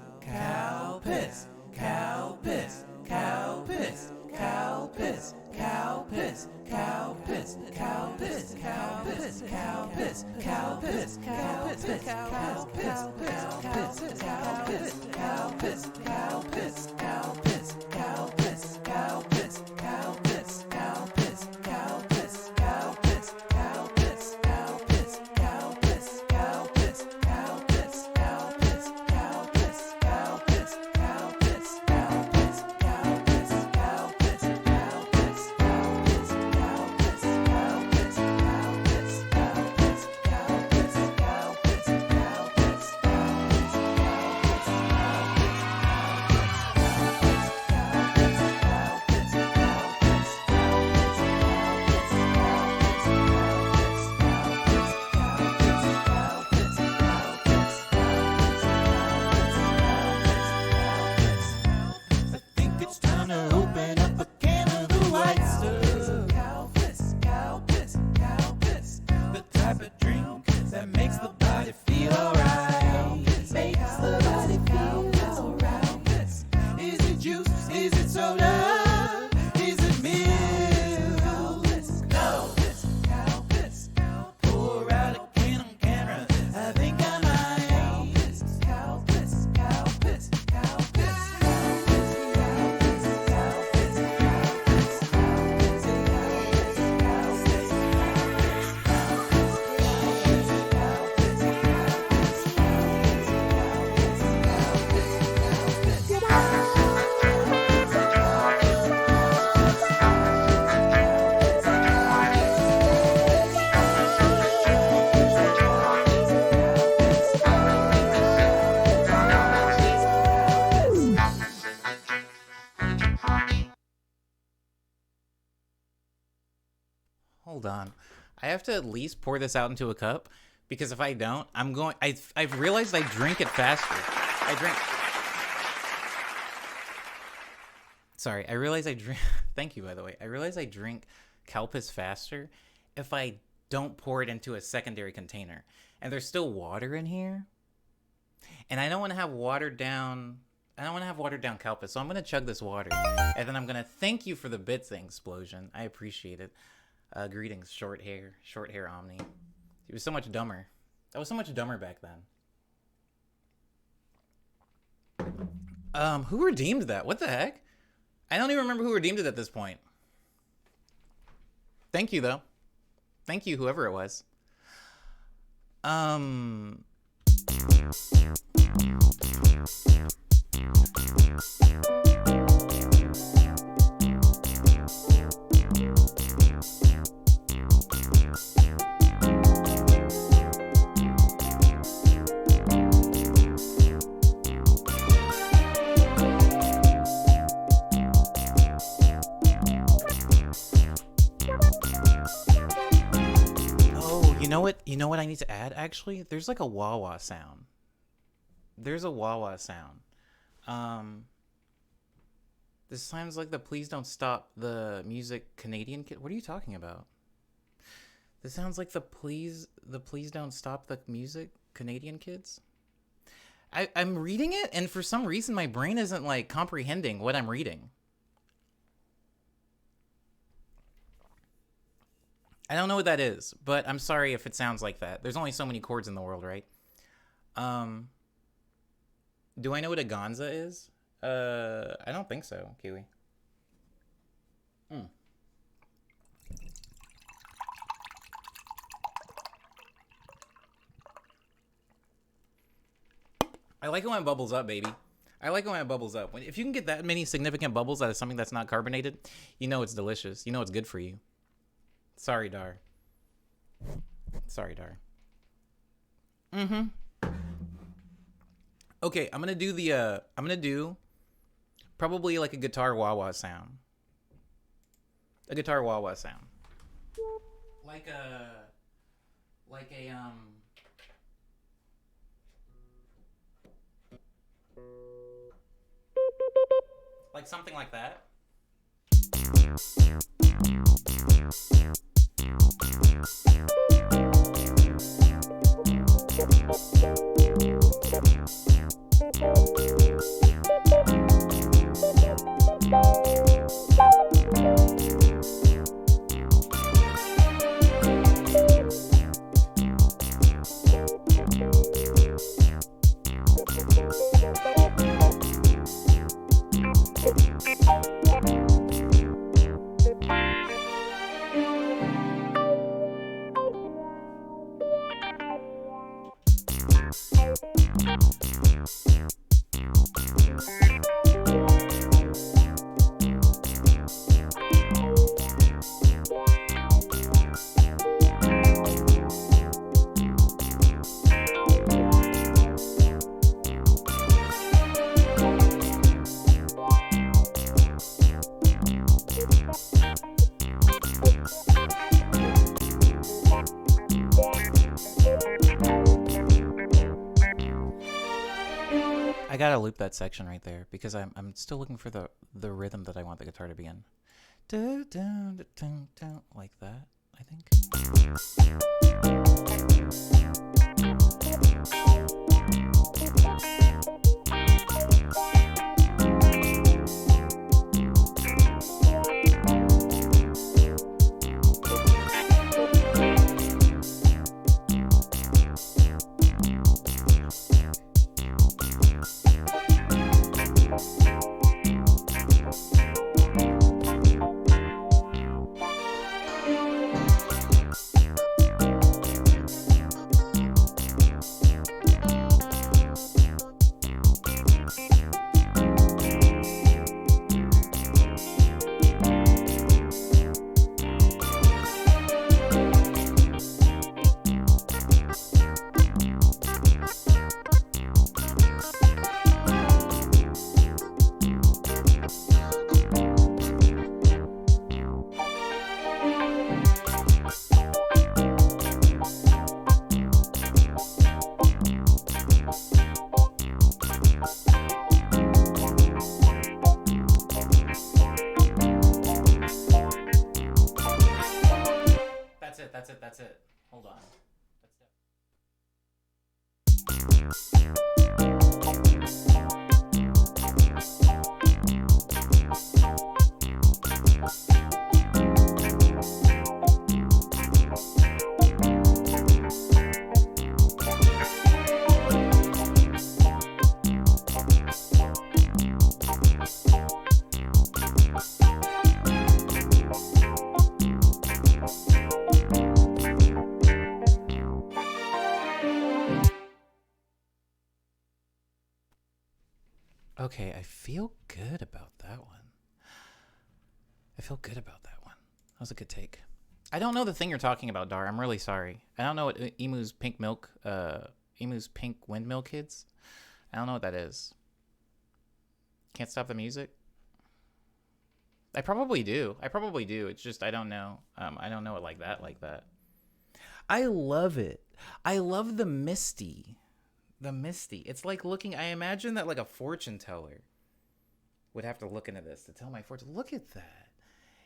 Speaker 1: Hold on. I have to at least pour this out into a cup because if I don't, I've realized I drink it faster. Sorry, I realize I drink. Thank you, by the way. I realize I drink Calpis faster if I don't pour it into a secondary container. And there's still water in here. And I don't want to have watered down. I don't want to have watered down Calpis, so I'm going to chug this water. And then I'm going to thank you for the bit thing, Explosion. I appreciate it. Greetings, short hair Omni. He was so much dumber. I was so much dumber back then. Who redeemed that? What the heck? I don't even remember who redeemed it at this point. Thank you, though. Thank you, whoever it was. You know what I need to add, actually? There's like a wah-wah sound. There's a wah-wah sound. This sounds like the Please Don't Stop the Music Canadian kid. What are you talking about? This sounds like the Please Don't Stop the Music Canadian kids. I'm reading it, and for some reason my brain isn't like comprehending what I'm reading. I don't know what that is, but I'm sorry if it sounds like that. There's only so many chords in the world, right? Do I know what a gonza is? I don't think so, Kiwi. I like it when it bubbles up, baby. I like it when it bubbles up. If you can get that many significant bubbles out of something that's not carbonated, you know it's delicious. You know it's good for you. Sorry, Dar. Okay, I'm gonna do probably like a guitar wah-wah sound. Like something like that. I gotta loop that section right there because I'm still looking for the rhythm that I want the guitar to be in. Like that, I think. That's it. Hold on. Okay, I feel good about that one. That was a good take. I don't know the thing you're talking about, Dar. I'm really sorry. I don't know what Emu's Pink Windmill Kids. I don't know what that is. Can't Stop the Music? I probably do. It's just I don't know. I don't know it like that. I love it. I love the Misty. It's like looking, I imagine that like a fortune teller would have to look into this to tell my fortune. Look at that.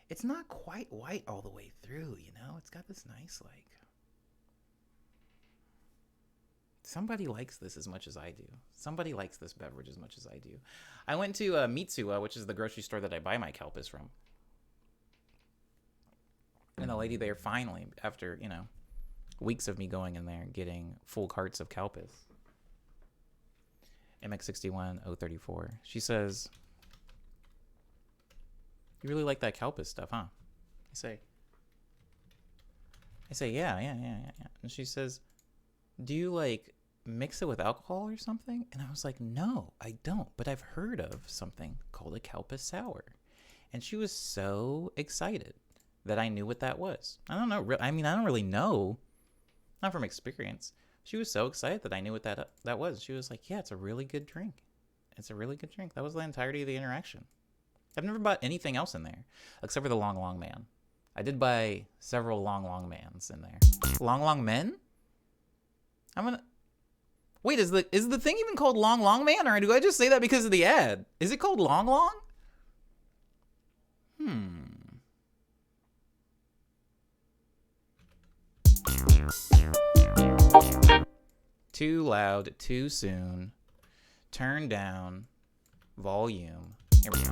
Speaker 1: It's not quite white all the way through, you know? It's got this nice, like, somebody likes this as much as I do. Somebody likes this beverage as much as I do. I went to Mitsuwa, which is the grocery store that I buy my Kelpis from. And the lady there finally, after, weeks of me going in there and getting full carts of Kelpis, MX61 034. She says, "You really like that Kelpis stuff, huh?" I say, yeah. And she says, "Do you like mix it with alcohol or something?" And I was like, "No, I don't. But I've heard of something called a Kelpis sour." And she was so excited that I knew what that was. I don't know. I mean, I don't really know. Not from experience. She was so excited that I knew what that was. She was like, "Yeah, it's a really good drink. It's a really good drink." That was the entirety of the interaction. I've never bought anything else in there except for the Long Long Man. I did buy several Long Long Mans in there. Long Long Men? Wait, is the thing even called Long Long Man, or do I just say that because of the ad? Is it called Long Long? Too loud, too soon. Turn down. Volume. Here we go.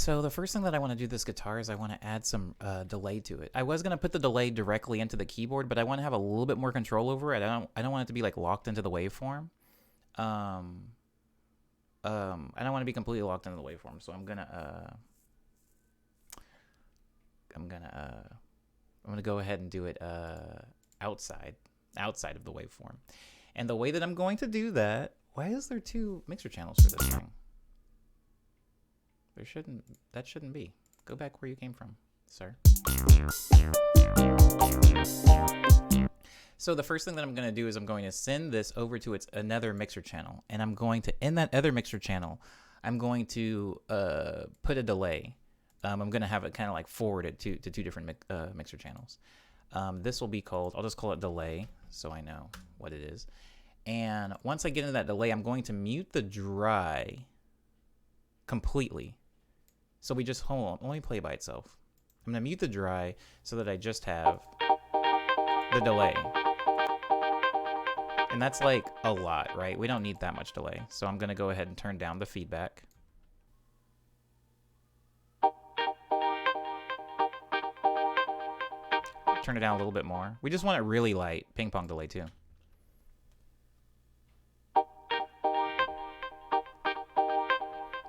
Speaker 1: So the first thing that I want to do this guitar is I want to add some delay to it. I was gonna put the delay directly into the keyboard, but I want to have a little bit more control over it. I don't want it to be like locked into the waveform. I don't want to be completely locked into the waveform, so I'm gonna go ahead and do it outside of the waveform. And the way that I'm going to do that, why is there 2 mixer channels for this thing? That shouldn't be. Go back where you came from, sir. So the first thing that I'm going to do is I'm going to send this over to another mixer channel, and I'm going to, in that other mixer channel, I'm going to put a delay. I'm going to have it kind of like forwarded to 2 different mixer channels. This will be called, I'll just call it delay so I know what it is. And once I get into that delay, I'm going to mute the dry completely. So we just, hold on, let me play by itself. I'm going to mute the dry so that I just have the delay. And that's like a lot, right? We don't need that much delay. So I'm going to go ahead and turn down the feedback. Turn it down a little bit more. We just want it really light. Ping pong delay too.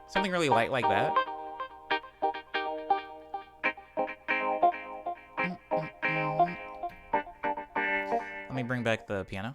Speaker 1: Something really light like that. Let me bring back the piano.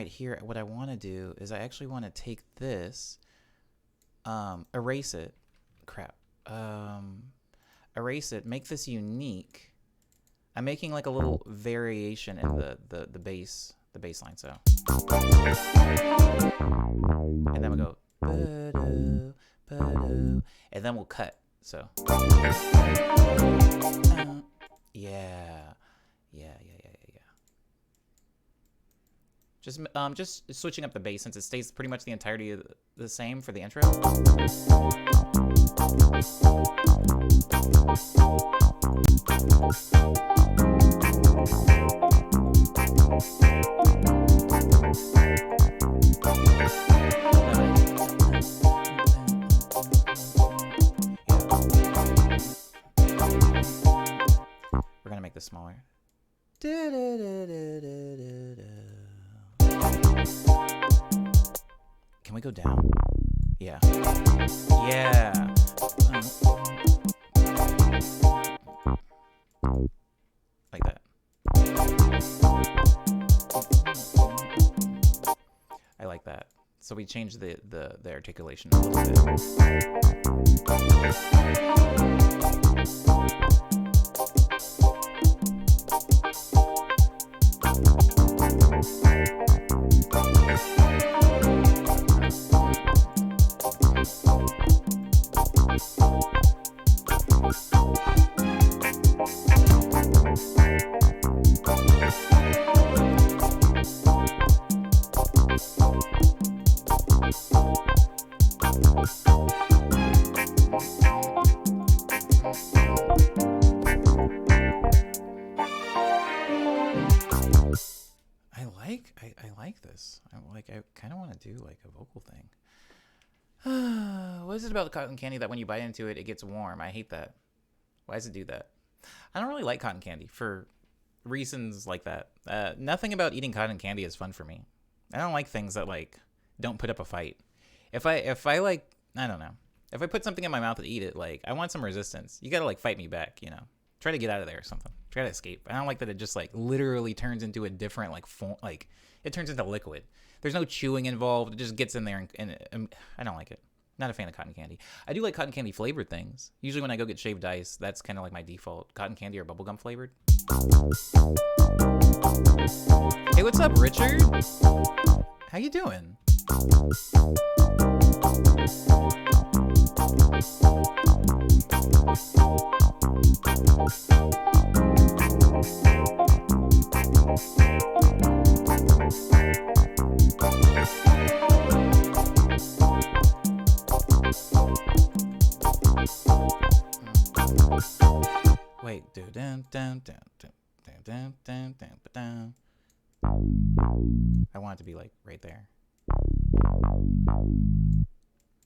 Speaker 1: Here, what I want to do is I actually want to take this, erase it, erase it, make this unique. I'm making like a little variation in the bass line, so. And then we go, ba-do, ba-do, and then we'll cut, so. Yeah. Just switching up the bass since it stays pretty much the entirety of the same for the intro. We're gonna make this smaller. Can we go down? Yeah. Yeah. Like that. I like that. So we changed the articulation a little bit. I kind of want to do like a vocal thing. What is it about the cotton candy that when you bite into it, it gets warm? I hate that. Why does it do that? I don't really like cotton candy for reasons like that. Nothing about eating cotton candy is fun for me. I don't like things that like don't put up a fight. If I like, I don't know. If I put something in my mouth and eat it, like I want some resistance. You gotta like fight me back, you know. Try to get out of there or something. Try to escape. I don't like that it just like literally turns into a different like form. Like it turns into liquid. There's no chewing involved. It just gets in there and I don't like it. Not a fan of cotton candy. I do like cotton candy flavored things. Usually when I go get shaved ice, that's kind of like my default. Cotton candy or bubblegum flavored. Hey, what's up, Richard? How you doing? Wait, I want it to be like right there.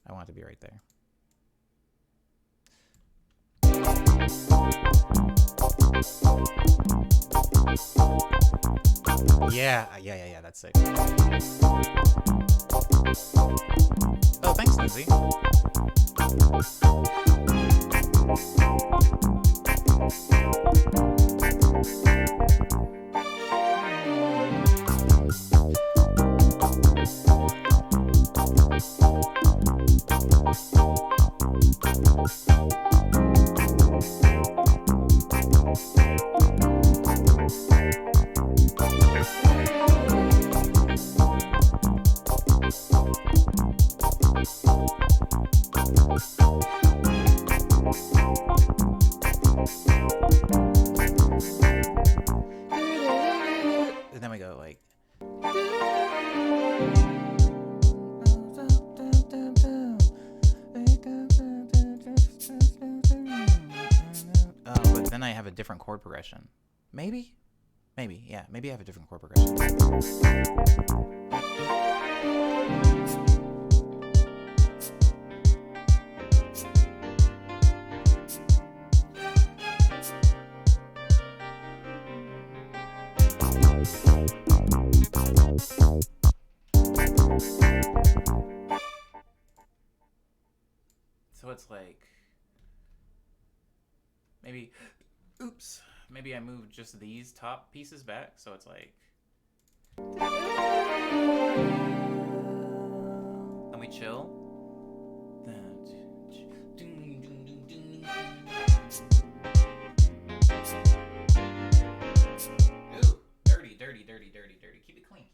Speaker 1: I want it to be right there. Yeah, that's sick. Oh, thanks, Lindsay. And then we go like. Oh, but then I have a different chord progression. Maybe, yeah. Maybe I have a different chord progression. So it's like maybe I move just these top pieces back, so it's like, and we chill. Ooh, dirty. Keep it clean.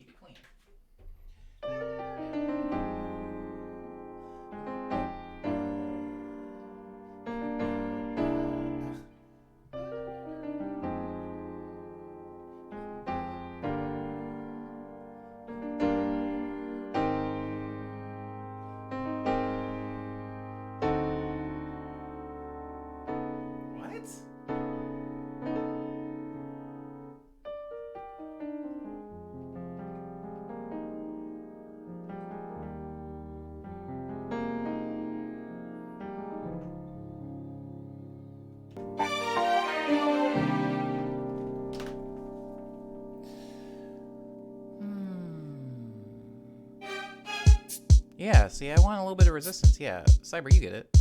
Speaker 1: Yeah, see, I want a little bit of resistance. Yeah, Cyber, you get it.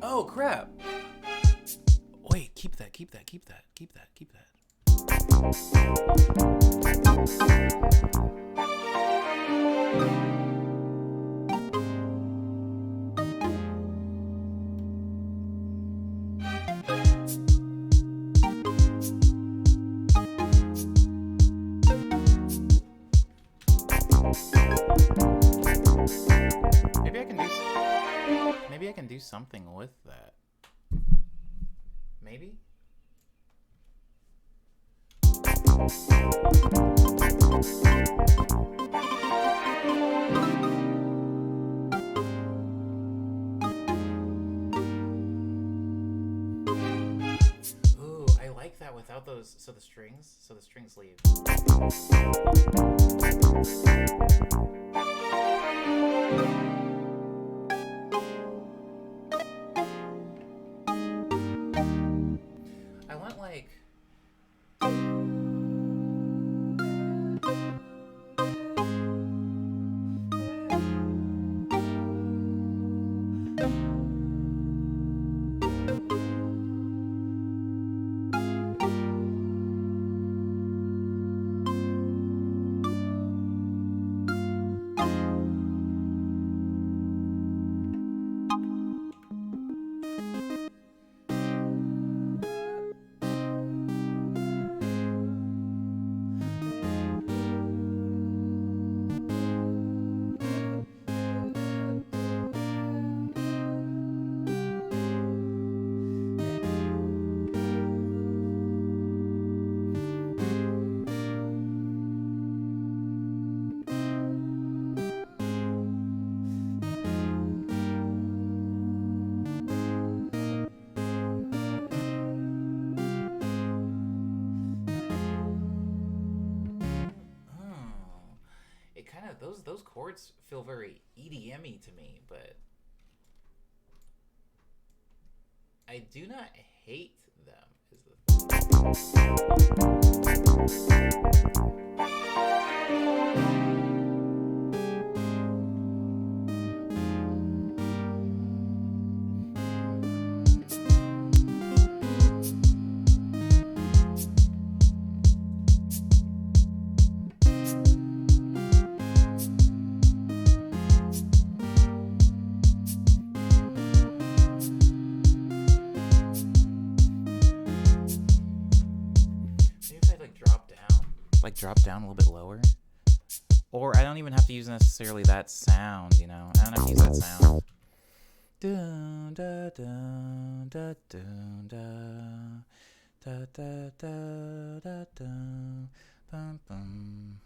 Speaker 1: Oh crap! Wait, keep that. do something with that. Maybe? Ooh, I like that without those, so the strings leave. I want like those chords feel very EDM-y to me, but I do not hate them. Is the drop down a little bit lower, or I don't even have to use necessarily that sound, you know. I don't have to use that sound. Dun, da, dun, da, dun, da, da, da, da, da, dun, bum, bum,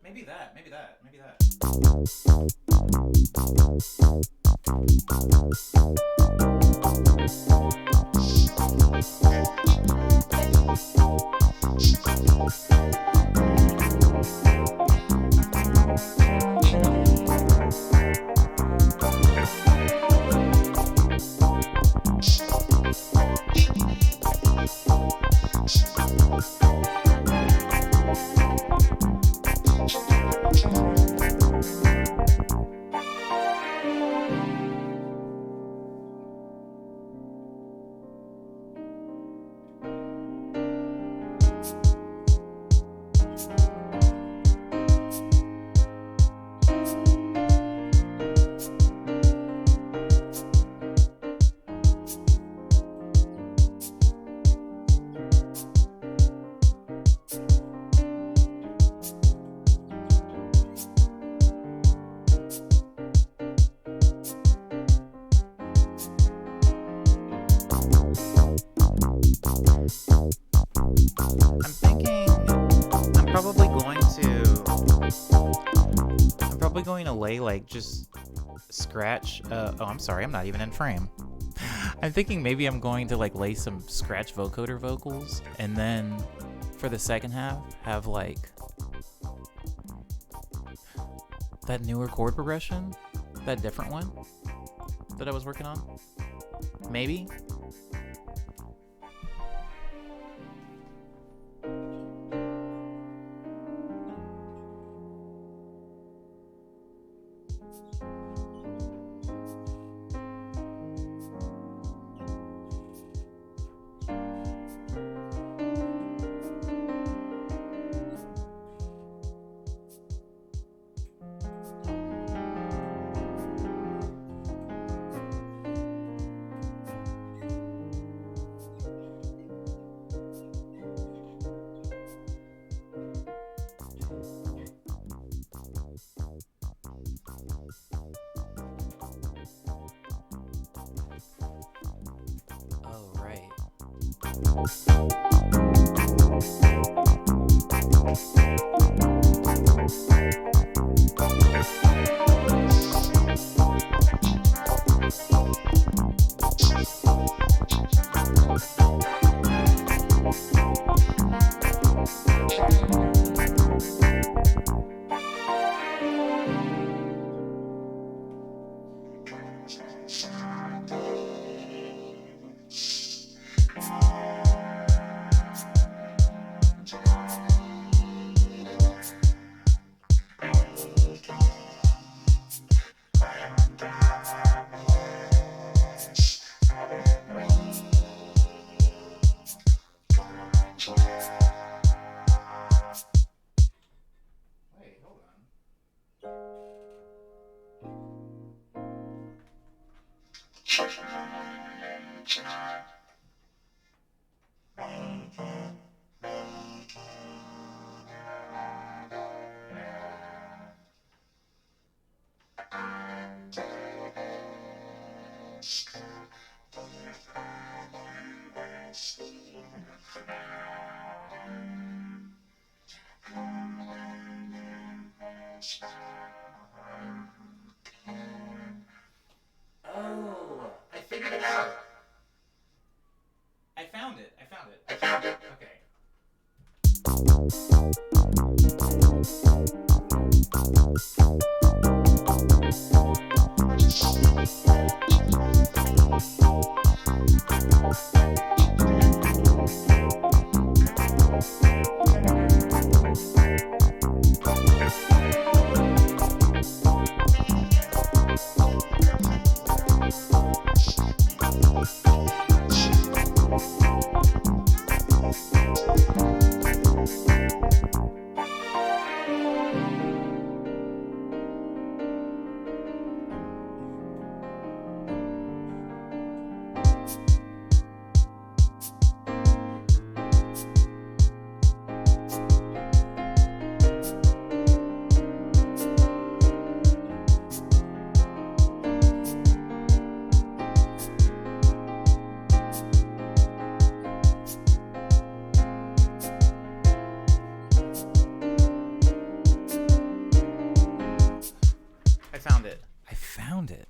Speaker 1: Maybe that. play like just scratch. Oh, I'm sorry, I'm not even in frame. I'm thinking maybe I'm going to like lay some scratch vocoder vocals, and then for the second half have like that newer chord progression, that different one that I was working on. Maybe. Oh, I figured it out. I found it. Okay. I found it.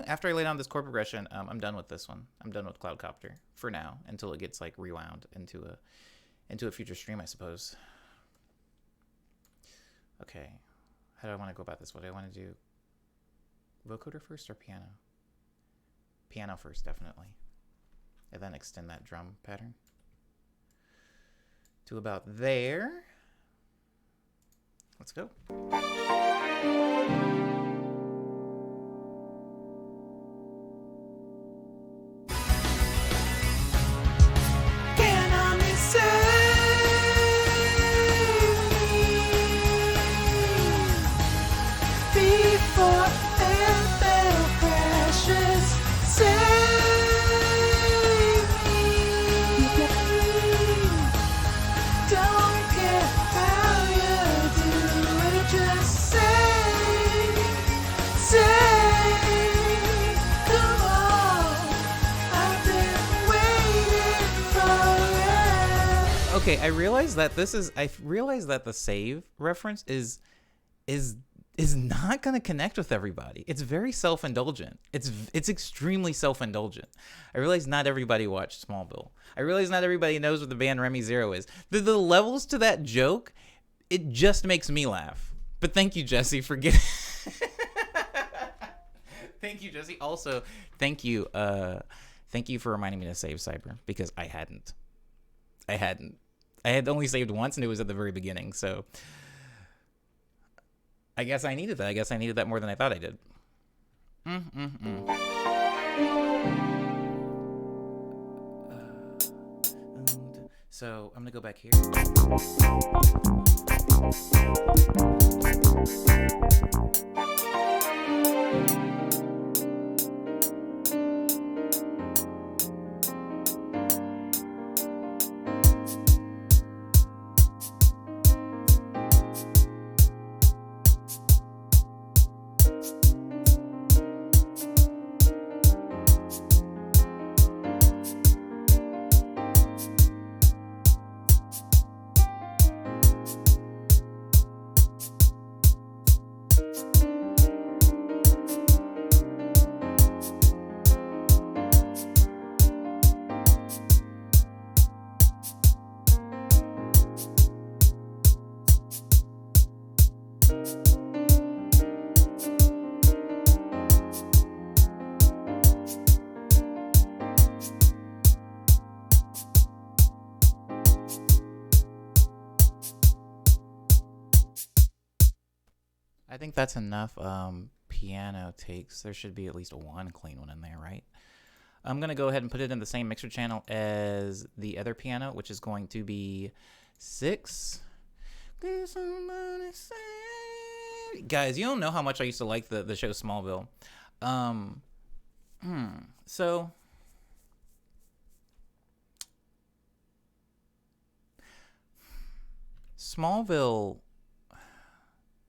Speaker 1: After I lay down this chord progression, I'm done with this one. I'm done with Cloudcopter for now, until it gets like rewound into a future stream, I suppose. Okay, how do I want to go about this? What do I want to do? Vocoder first or piano? Piano first, definitely. And then extend that drum pattern to about there. Let's go.
Speaker 3: Don't care how you do it, just
Speaker 1: Okay, I realize that the save reference is not going to connect with everybody. It's very self-indulgent. It's extremely self-indulgent. I realize not everybody watched Smallville. I realize not everybody knows what the band Remy Zero is. The levels to that joke, it just makes me laugh. But thank you, Jesse, for getting... Thank you, Jesse. Also, thank you for reminding me to save Cyber, because I hadn't. I had only saved once, and it was at the very beginning, so... I guess I needed that. I guess I needed that more than I thought I did. So I'm gonna go back here. I think that's enough piano takes. There should be at least one clean one in there, right? I'm going to go ahead and put it in the same mixer channel as the other piano, which is going to be 6. Guys, you don't know how much I used to like the show Smallville. So... Smallville...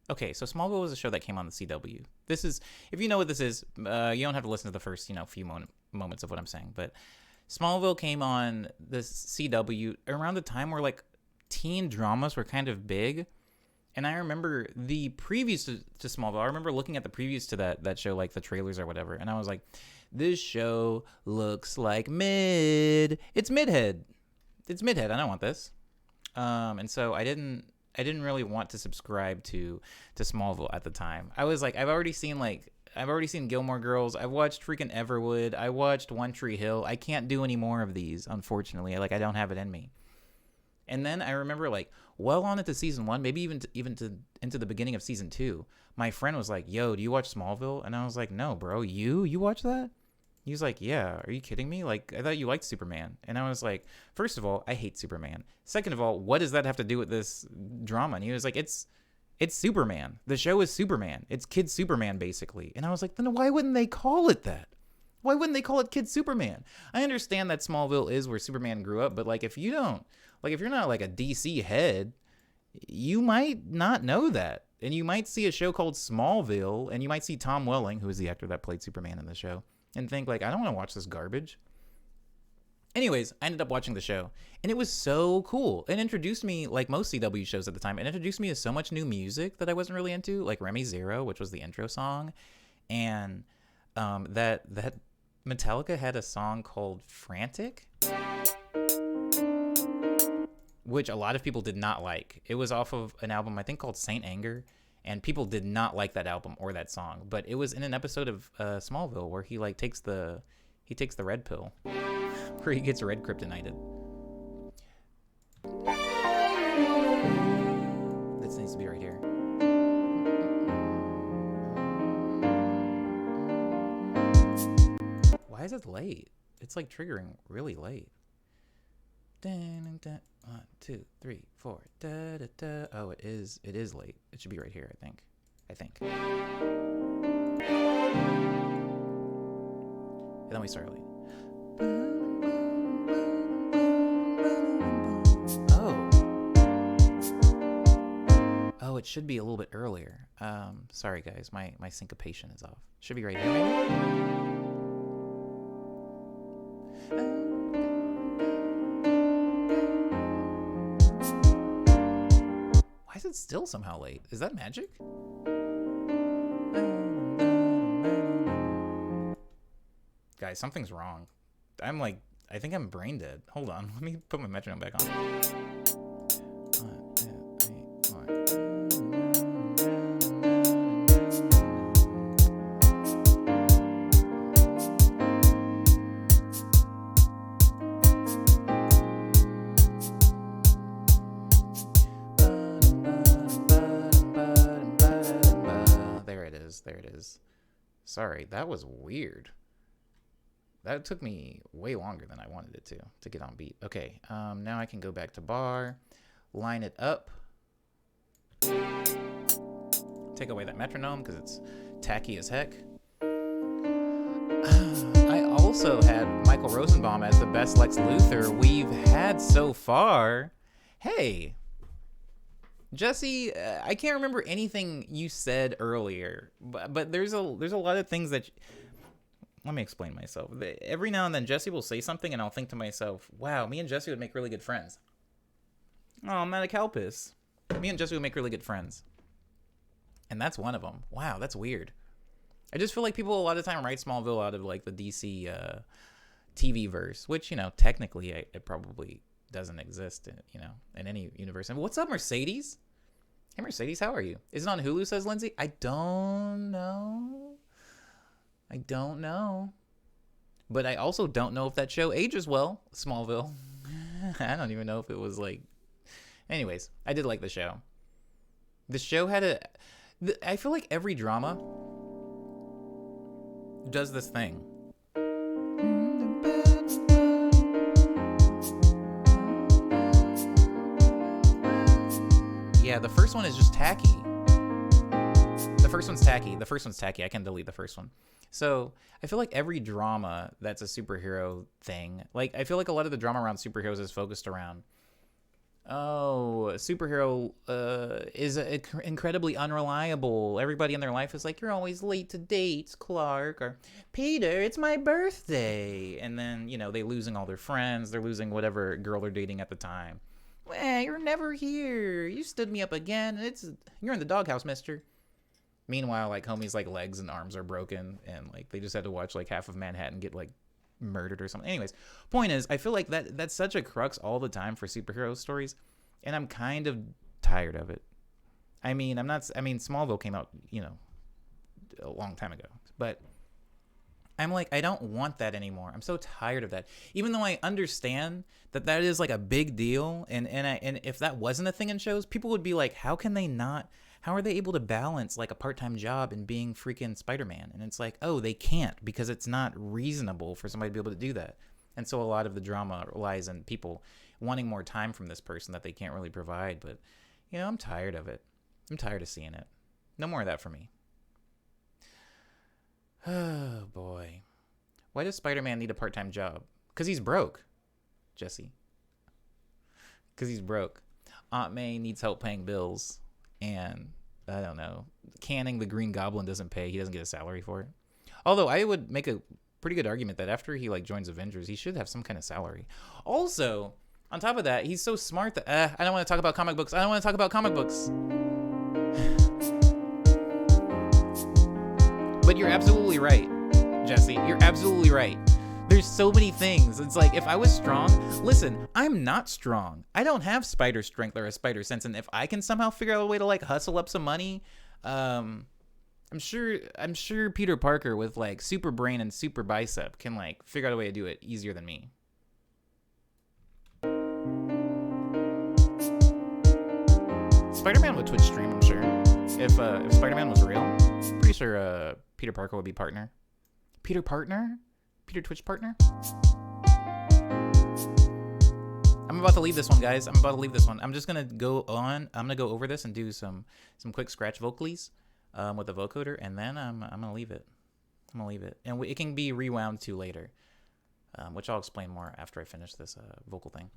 Speaker 1: Okay, so Smallville was a show that came on the CW. This is, if you know what this is, you don't have to listen to the first, few moments of what I'm saying. But Smallville came on the CW around the time where, like, teen dramas were kind of big. And I remember the previews to Smallville. I remember looking at the previews to that show, like the trailers or whatever. And I was like, this show looks like mid. It's midhead. It's midhead. I don't want this. And so I didn't really want to subscribe to Smallville at the time. I was like, I've already seen Gilmore Girls. I've watched freaking Everwood. I watched One Tree Hill. I can't do any more of these, unfortunately. Like, I don't have it in me. And then I remember, like, well on into season 1, maybe even into the beginning of season 2, my friend was like, yo, do you watch Smallville? And I was like, no, bro, you watch that? He was like, yeah, are you kidding me? Like, I thought you liked Superman. And I was like, first of all, I hate Superman. Second of all, what does that have to do with this drama? And he was like, it's Superman. The show is Superman. It's Kid Superman, basically. And I was like, then why wouldn't they call it that? Why wouldn't they call it Kid Superman? I understand that Smallville is where Superman grew up, but, like, if you're not, like, a DC head, you might not know that. And you might see a show called Smallville, and you might see Tom Welling, who is the actor that played Superman in the show, and think, like, I don't want to watch this garbage. Anyways, I ended up watching the show, and it was so cool. It introduced me, like most CW shows at the time, it introduced me to so much new music that I wasn't really into, like Remy Zero, which was the intro song, and that Metallica had a song called Frantic, which a lot of people did not like. It was off of an album, I think, called Saint Anger, and people did not like that album or that song. But it was in an episode of Smallville where he, like, takes the red pill, where he gets red kryptonited. This needs to be right here. Why is it late? It's, like, triggering really late. 1, 2, 3, 4. Da, da, da. Oh, it is late. It should be right here, I think. And then we start late. Oh, it should be a little bit earlier. Sorry guys, my syncopation is off. Should be right here, maybe? is it still somehow late? Is that magic? Guys, something's wrong. I think I'm brain dead. Hold on. Let me put my metronome back on. 1, 2, 3, 4. There it is. Sorry, that was weird. That took me way longer than I wanted it to get on beat. Okay, now I can go back to bar, line it up, take away that metronome because it's tacky as heck. I also had Michael Rosenbaum as the best Lex Luthor we've had so far. Hey, Jesse, I can't remember anything you said earlier, but there's a lot of things that. Let me explain myself. Every now and then, Jesse will say something, and I'll think to myself, "Wow, me and Jesse would make really good friends." Oh, Metakalpis. Me and Jesse would make really good friends, and that's one of them. Wow, that's weird. I just feel like people a lot of the time write Smallville out of like the DC TV verse, which technically it probably doesn't exist, in any universe. And what's up, Mercedes? Hey, Mercedes, how are you? Is it on Hulu, says Lindsay? I don't know. But I also don't know if that show ages well, Smallville. I don't even know if it was like... Anyways, I did like the show. The show had I feel like every drama does this thing. Yeah, the first one is just tacky. The first one's tacky. I can delete the first one. So I feel like every drama that's a superhero thing, like I feel like a lot of the drama around superheroes is focused around, a superhero is incredibly unreliable. Everybody in their life is like, you're always late to dates, Clark, or Peter, it's my birthday. And then, they losing all their friends. They're losing whatever girl they're dating at the time. Well, you're never here. You stood me up again. You're in the doghouse, mister. Meanwhile, like, homie's, like, legs and arms are broken, and, like, they just had to watch, like, half of Manhattan get, like, murdered or something. Anyways, point is, I feel like that's such a crux all the time for superhero stories, and I'm kind of tired of it. I mean, Smallville came out, a long time ago, but I'm like, I don't want that anymore. I'm so tired of that. Even though I understand that is, like, a big deal, and if that wasn't a thing in shows, people would be like, how are they able to balance like a part-time job and being freaking Spider-Man? And it's like, oh, they can't, because it's not reasonable for somebody to be able to do that. And so a lot of the drama lies in people wanting more time from this person that they can't really provide. But, I'm tired of it. I'm tired of seeing it. No more of that for me. Oh, boy. Why does Spider-Man need a part-time job? Because he's broke, Jesse. Because he's broke. Aunt May needs help paying bills. And I don't know, canning the Green Goblin doesn't pay. He doesn't get a salary for it. Although I would make a pretty good argument that after he like joins Avengers, he should have some kind of salary. Also, on top of that, he's so smart that I don't want to talk about comic books. But you're absolutely right, Jesse. You're absolutely right. There's so many things. It's like, if I was strong, listen, I'm not strong. I don't have spider strength or a spider sense. And if I can somehow figure out a way to like hustle up some money, I'm sure Peter Parker with like super brain and super bicep can like figure out a way to do it easier than me. Spider-Man would Twitch stream, I'm sure. If Spider-Man was real, pretty sure Peter Parker would be partner. Peter Twitch partner? I'm about to leave this one, guys. I'm just going to go on. I'm going to go over this and do some quick scratch vocalies with the vocoder, and then I'm going to leave it. And it can be rewound to later, which I'll explain more after I finish this vocal thing.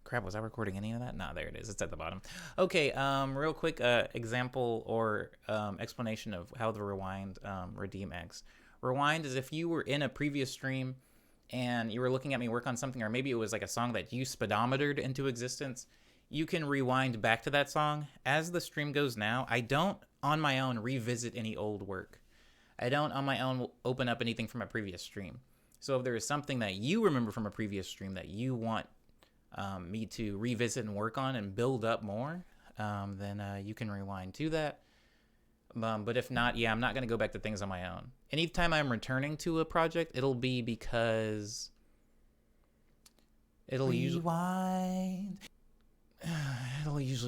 Speaker 1: Crap, was I recording any of that? Nah, there it is. It's at the bottom. Okay, real quick example or explanation of how the rewind redeem X. Rewind is if you were in a previous stream and you were looking at me work on something, or maybe it was like a song that you speedometered into existence, you can rewind back to that song. As the stream goes now, I don't on my own revisit any old work. I don't on my own open up anything from a previous stream. So if there is something that you remember from a previous stream that you want me to revisit and work on and build up more, then you can rewind to that. But if not, yeah, I'm not going to go back to things on my own. Anytime I'm returning to a project, it'll be because it'll usually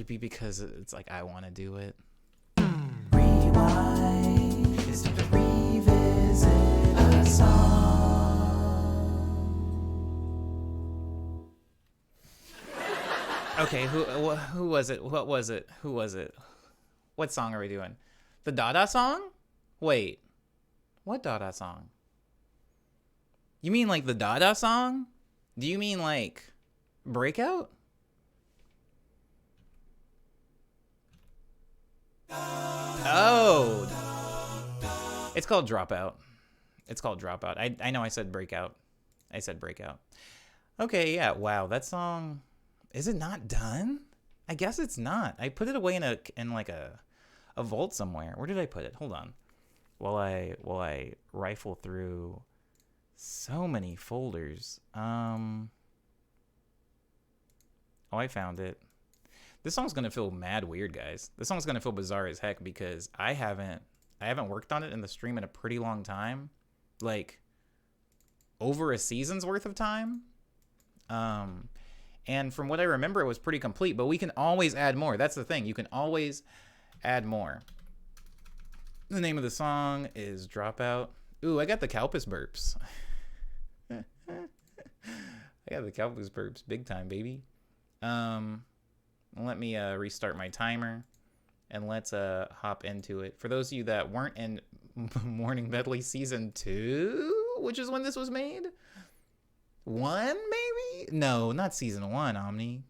Speaker 1: be because it's like I want to do it. Rewind is to revisit a song. Okay, who was it? What was it? Who was it? What song are we doing? The Dada song? Wait. What Dada song? You mean like the Dada song? Do you mean like Breakout? Oh. It's called Dropout. It's called Dropout. I know I said Breakout. I said Breakout. Okay, yeah. Wow, that song... Is it not done? I guess it's not. I put it away in like a vault somewhere. Where did I put it? Hold on. While I rifle through so many folders. Oh, I found it. This song's gonna feel mad weird, guys. This song's gonna feel bizarre as heck because I haven't worked on it in the stream in a pretty long time. Like over a season's worth of time. And from what I remember, it was pretty complete, but we can always add more. That's the thing. You can always add more. The name of the song is Dropout. Ooh, I got the Calpus burps. I got the Calpus burps. Big time, baby. Let me restart my timer, and let's hop into it. For those of you that weren't in Morning Medley Season 2, which is when this was made... 1 maybe? No, not season 1, Omni.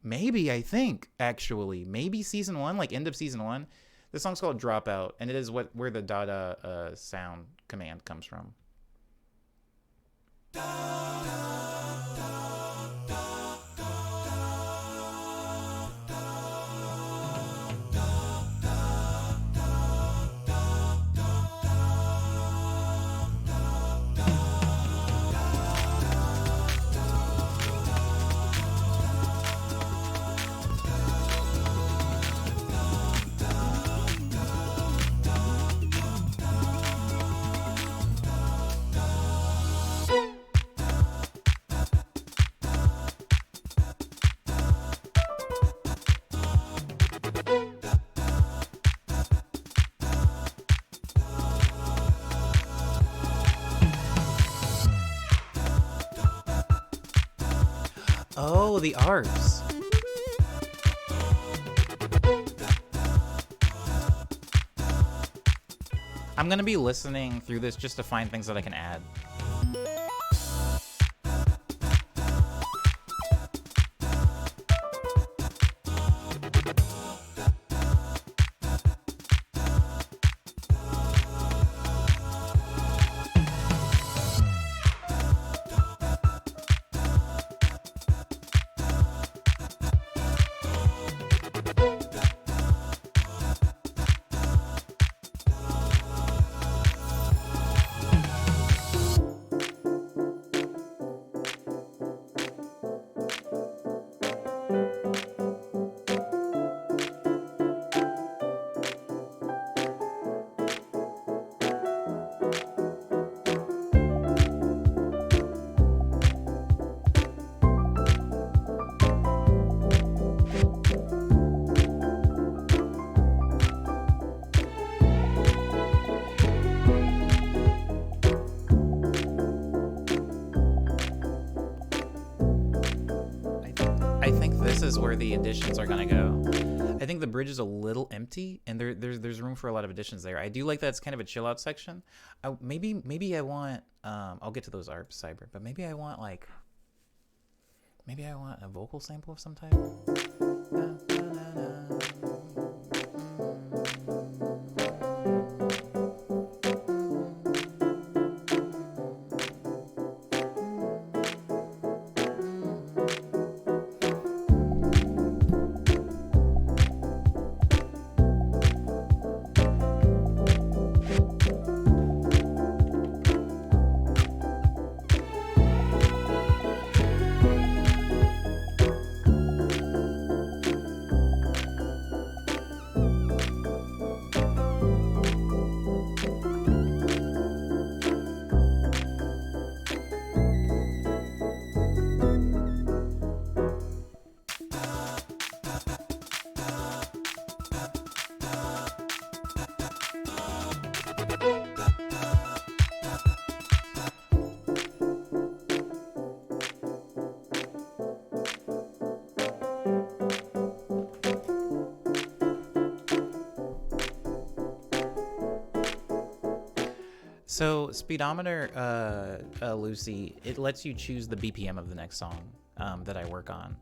Speaker 1: Maybe, I think, actually. Maybe season 1, like end of season 1. This song's called Dropout, and it is where the Dada sound command comes from. Oh, the arcs. I'm gonna be listening through this just to find things that I can add. think this is where the additions are gonna go. I think the bridge is a little empty, and there's room for a lot of additions there. I do like that it's kind of a chill out section. Maybe I want I'll get to those ARPs, Cyber, but maybe I want a vocal sample of some type. So speedometer, Lucy, it lets you choose the BPM of the next song that I work on.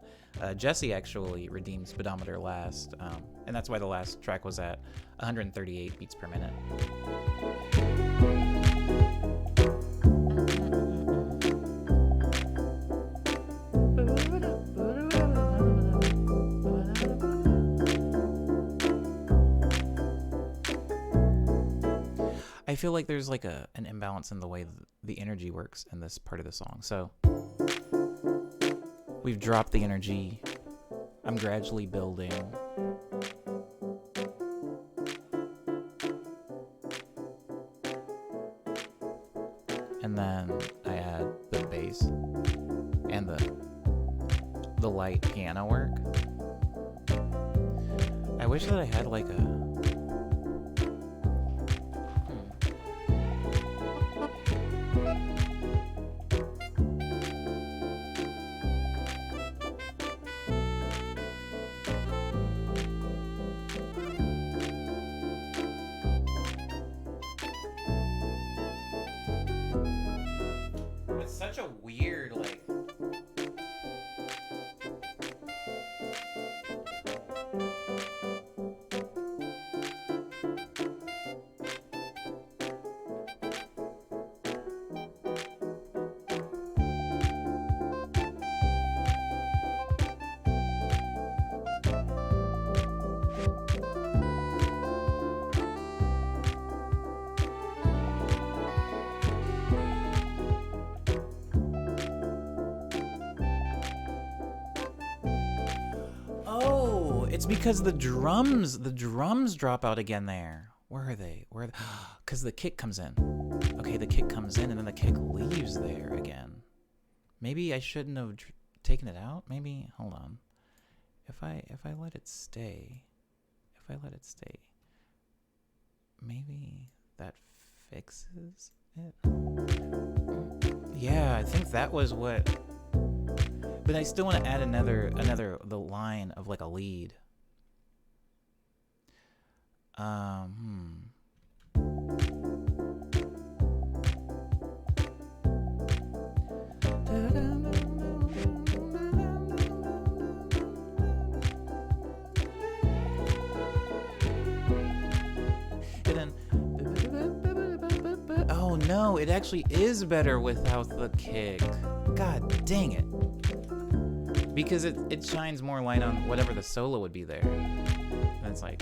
Speaker 1: Jesse actually redeemed speedometer last, and that's why the last track was at 138 beats per minute. I feel like there's like an imbalance in the way the energy works in this part of the song. So we've dropped the energy. I'm gradually building. And then I add the bass and the light piano work. I wish that I had like a such a weird, like... It's because the drums drop out again there. Where are they? Because the kick comes in. Okay, the kick comes in and then the kick leaves there again. Maybe I shouldn't have taken it out. Maybe, hold on. If I let it stay, maybe that fixes it. Yeah, I think that was what. But I still want to add the line of like a lead. Oh no, it actually is better without the kick. God dang it. Because it shines more light on whatever the solo would be there. And it's like...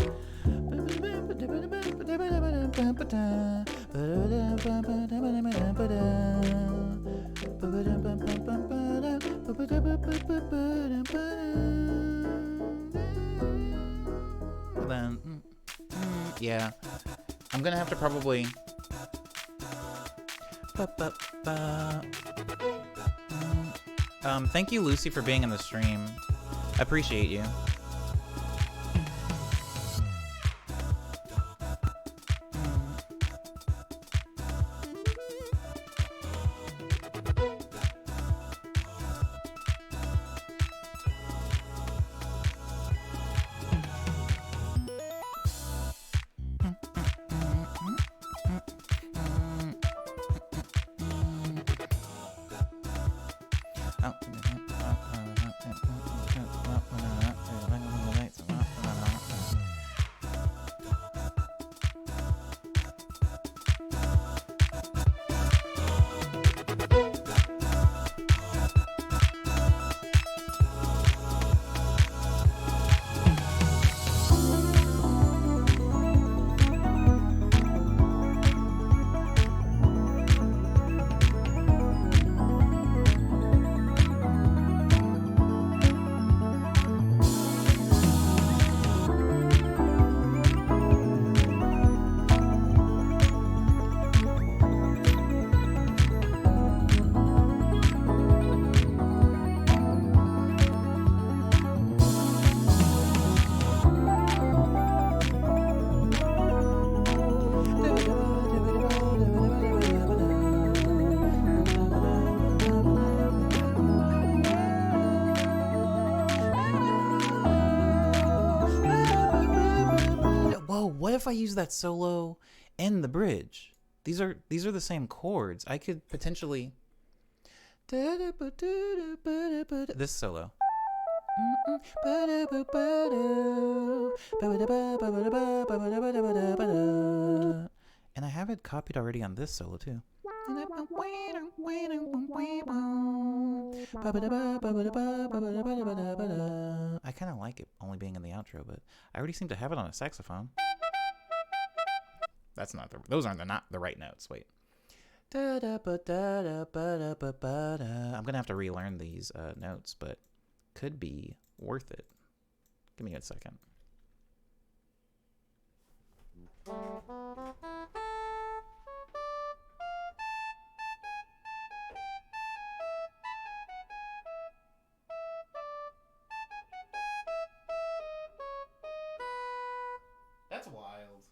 Speaker 1: Then, yeah. I'm gonna have to probably... Thank you, Lucy, for being in the stream. I appreciate you. if I use that solo and the bridge? These are the same chords. I could potentially this solo. And I have it copied already on this solo too. I kind of like it only being in the outro, but I already seem to have it on a saxophone. That's not those aren't not the right notes. Wait. I'm gonna have to relearn these notes, but could be worth it. Give me a second. That's wild.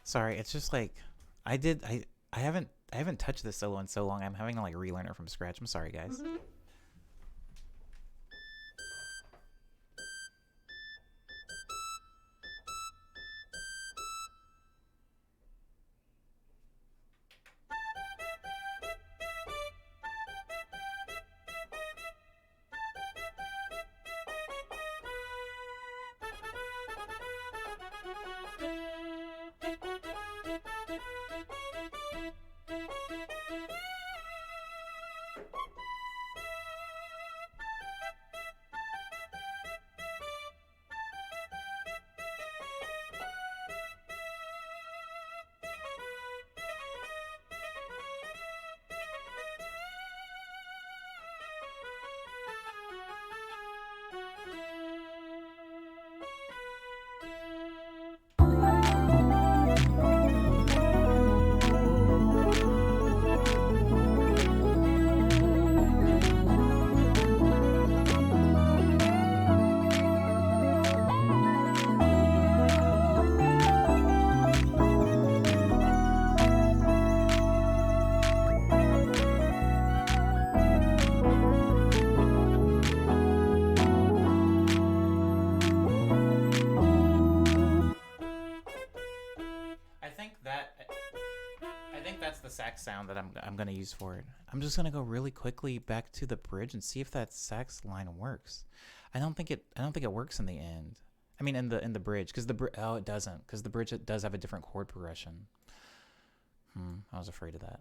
Speaker 1: Sorry, it's just like I haven't touched this solo in so long. I'm having to like relearn it from scratch. I'm sorry, guys. Sax sound that I'm gonna use for it. I'm just gonna go really quickly back to the bridge and see if that sax line works. I don't think it works in the end. I mean in the bridge, because it doesn't, because the bridge it does have a different chord progression. I was afraid of that.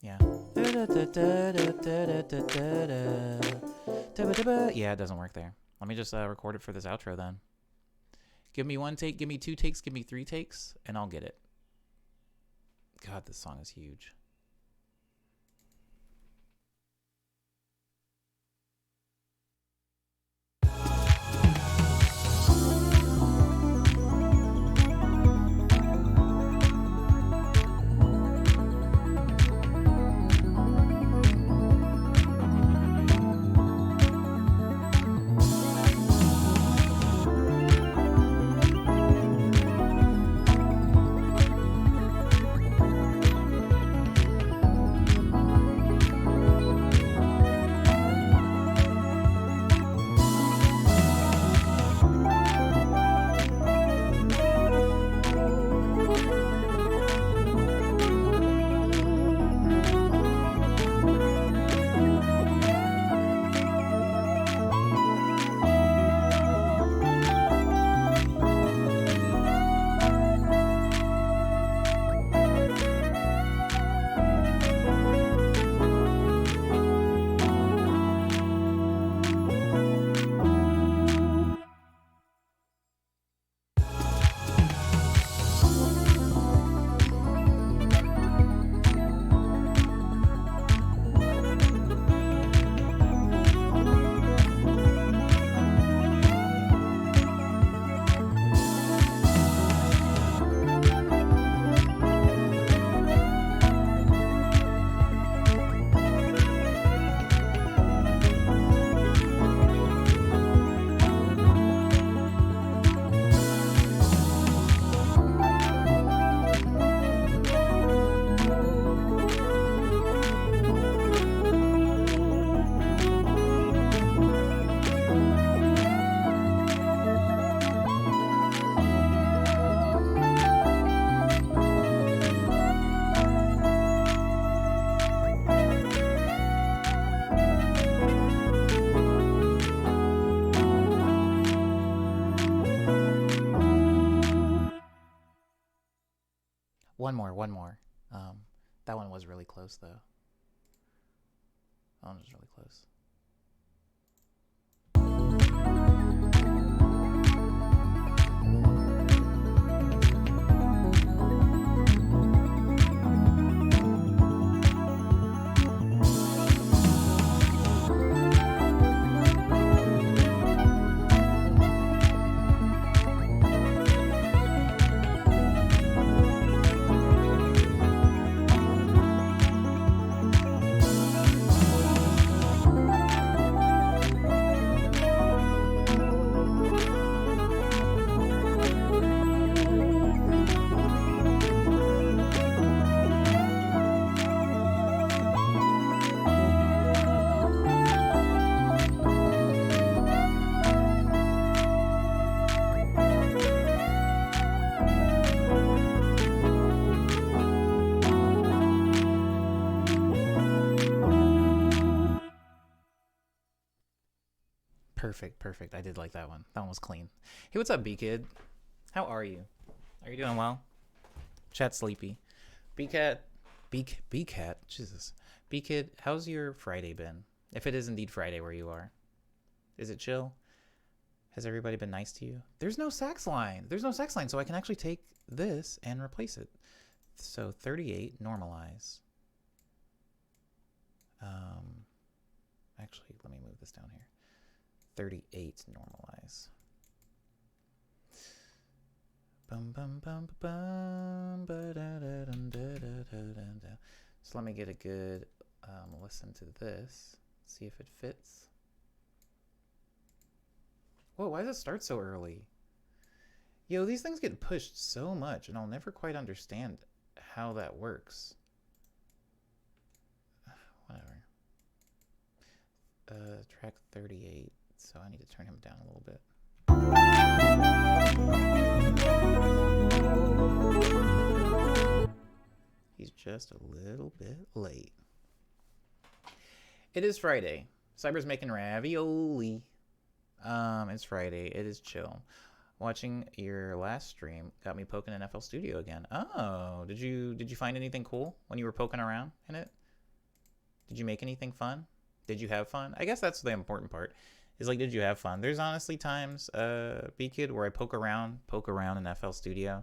Speaker 1: Yeah. Yeah, it doesn't work there. Let me just record it for this outro then. Give me one take, give me two takes, give me three takes, and I'll get it. God, this song is huge. One more. That one was really close though. That one was really close. Perfect. I did like that one. That one was clean. Hey, what's up, B-Kid? How are you? Are you doing well? Chat sleepy. B-Cat. B-Cat. Jesus. B-Kid, how's your Friday been? If it is indeed Friday where you are. Is it chill? Has everybody been nice to you? There's no sax line. So I can actually take this and replace it. So 38, normalize. Actually, let me move this down here. 38, normalize. Bum bum bum bum ba da da dum da da da da. So let me get a good listen to this. See if it fits. Whoa, why does it start so early? Yo, these things get pushed so much, and I'll never quite understand how that works. Whatever. Track 38. So I need to turn him down a little bit. He's just a little bit late. It is Friday. Cyber's making ravioli. It's Friday. It is chill. Watching your last stream got me poking in FL Studio again. Oh, did you find anything cool when you were poking around in it? Did you make anything fun? Did you have fun? I guess that's the important part. Is like, did you have fun? There's honestly times, B-Kid, where I poke around in FL Studio,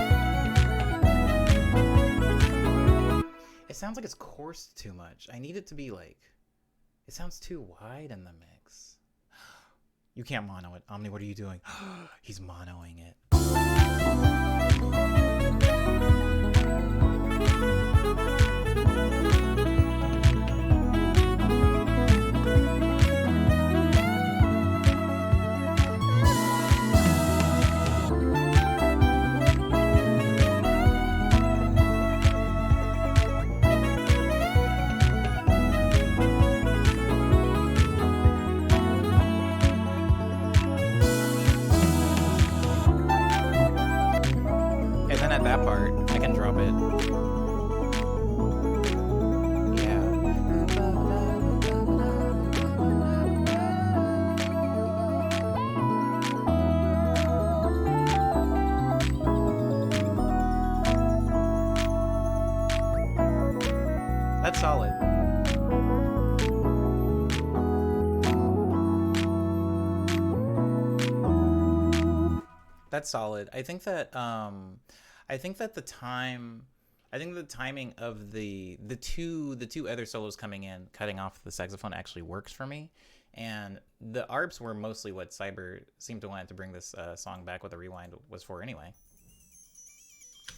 Speaker 1: sounds like it's coursed too much. I need it to be like, it sounds too wide in the mix. You can't mono it. Omni, what are you doing? He's monoing it. That part, I can drop it. Yeah. That's solid. That's solid. I think that the timing of the two other solos coming in, cutting off the saxophone, actually works for me. And the ARPs were mostly what Cyber seemed to want to bring this song back with a rewind was for anyway.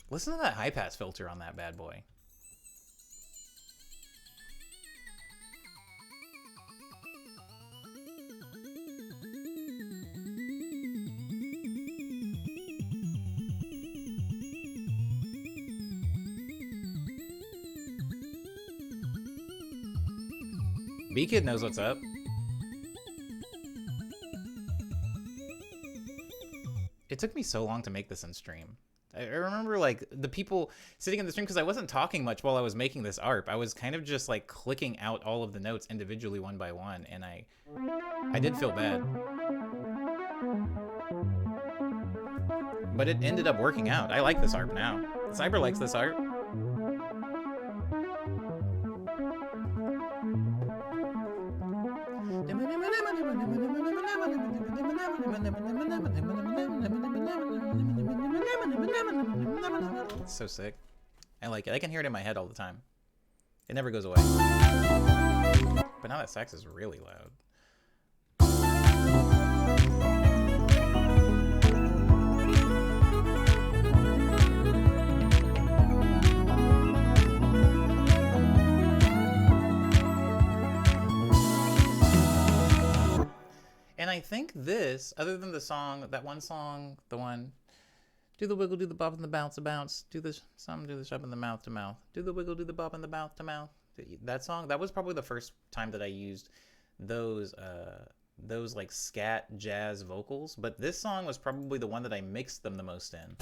Speaker 1: Listen to that high pass filter on that bad boy. B-Kid knows what's up. It took me so long to make this in stream. I remember like the people sitting in the stream because I wasn't talking much while I was making this ARP. I was kind of just like clicking out all of the notes individually one by one, and I did feel bad. But it ended up working out. I like this ARP now. Cyber likes this ARP. It's so sick. I like it. I can hear it in my head all the time. It never goes away. But now that sax is really loud. And I think this, other than the song, that one song, the one, do the wiggle, do the bop, and the bounce, do this, some, do the shove in the mouth to mouth, do the wiggle, do the bop, and the mouth to mouth. That song, that was probably the first time that I used those like scat jazz vocals. But this song was probably the one that I mixed them the most in.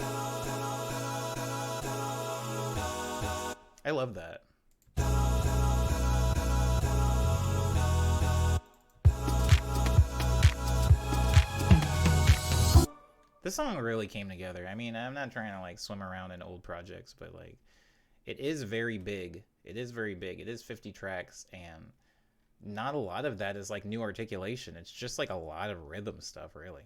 Speaker 1: I love that. This song really came together. I mean, I'm not trying to like swim around in old projects, but like it is very big. It is very big. It is 50 tracks, and not a lot of that is like new articulation. It's just like a lot of rhythm stuff, really.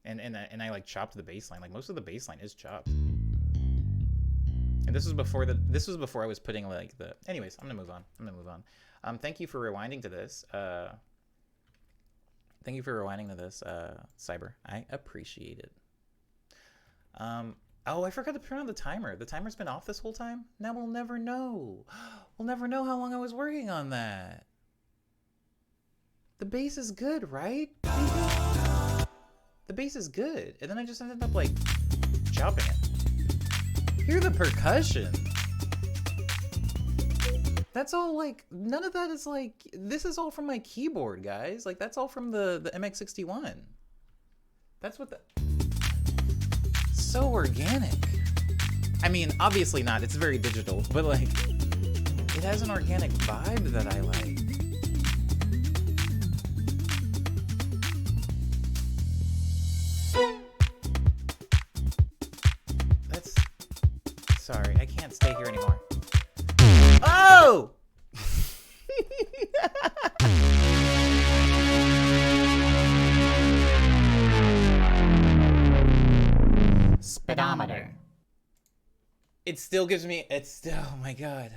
Speaker 1: And I like chopped the bass line. Like most of the bass line is chopped. And this was before I was putting like the. Anyways, I'm gonna move on. Thank you for rewinding to this. Thank you for rewinding to this, Cyber. I appreciate it. Oh, I forgot to turn on the timer. The timer's been off this whole time? Now we'll never know. We'll never know how long I was working on that. The bass is good, right? The bass is good. And then I just ended up, like, chopping it. Hear the percussion. That's all, like, none of that is, like, this is all from my keyboard, guys. Like, that's all from the MX61. That's what the... So organic. I mean, obviously not. It's very digital. But, like, it has an organic vibe that I like. That's... Sorry, I can't stay here anymore. Oh!
Speaker 3: Speedometer.
Speaker 1: It still gives me, oh my god.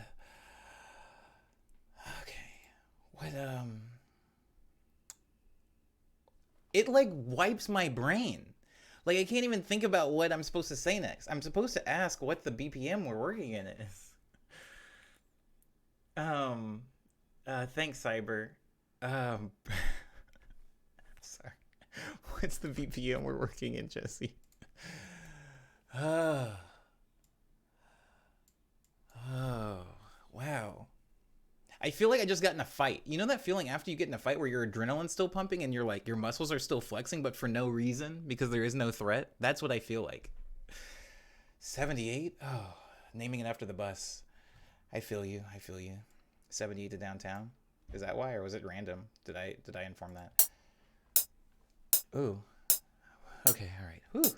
Speaker 1: What, it like wipes my brain. Like I can't even think about what I'm supposed to say next. I'm supposed to ask what the BPM we're working in is. Thanks, Cyber. Sorry. What's the BPM we're working in, Jesse? Oh, wow. I feel like I just got in a fight. You know that feeling after you get in a fight where your adrenaline's still pumping and you're like, your muscles are still flexing, but for no reason because there is no threat? That's what I feel like. 78? Oh, naming it after the bus. I feel you. 78 to downtown. Is that why, or was it random? Did I inform that? Ooh. Okay, all right. Whew.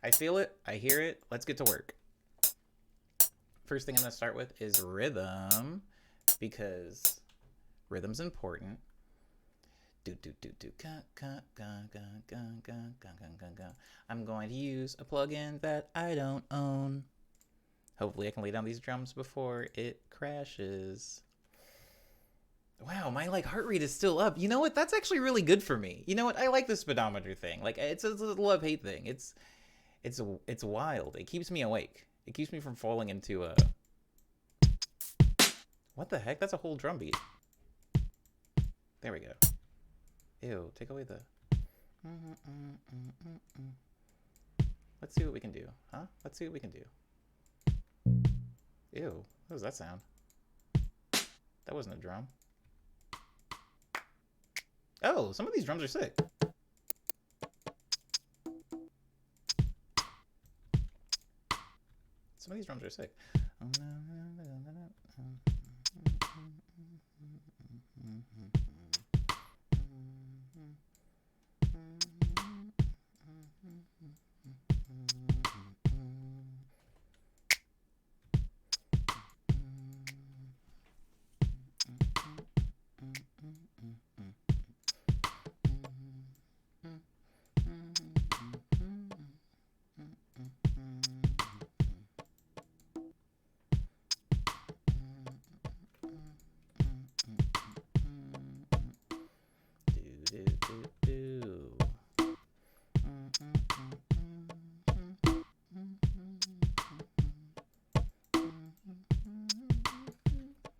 Speaker 1: I feel it. I hear it. Let's get to work. First thing I'm going to start with is rhythm, because rhythm's important. I'm going to use a plugin that I don't own. Hopefully I can lay down these drums before it crashes. Wow, my like heart rate is still up. You know what? That's actually really good for me. You know what? I like the speedometer thing. Like it's a love-hate thing. It's wild. It keeps me awake. It keeps me from falling into a... What the heck? That's a whole drum beat. There we go. Ew, take away the... Let's see what we can do. Huh? Let's see what we can do. Ew, what was that sound? That wasn't a drum. Oh, some of these drums are sick. Some of these drums are sick.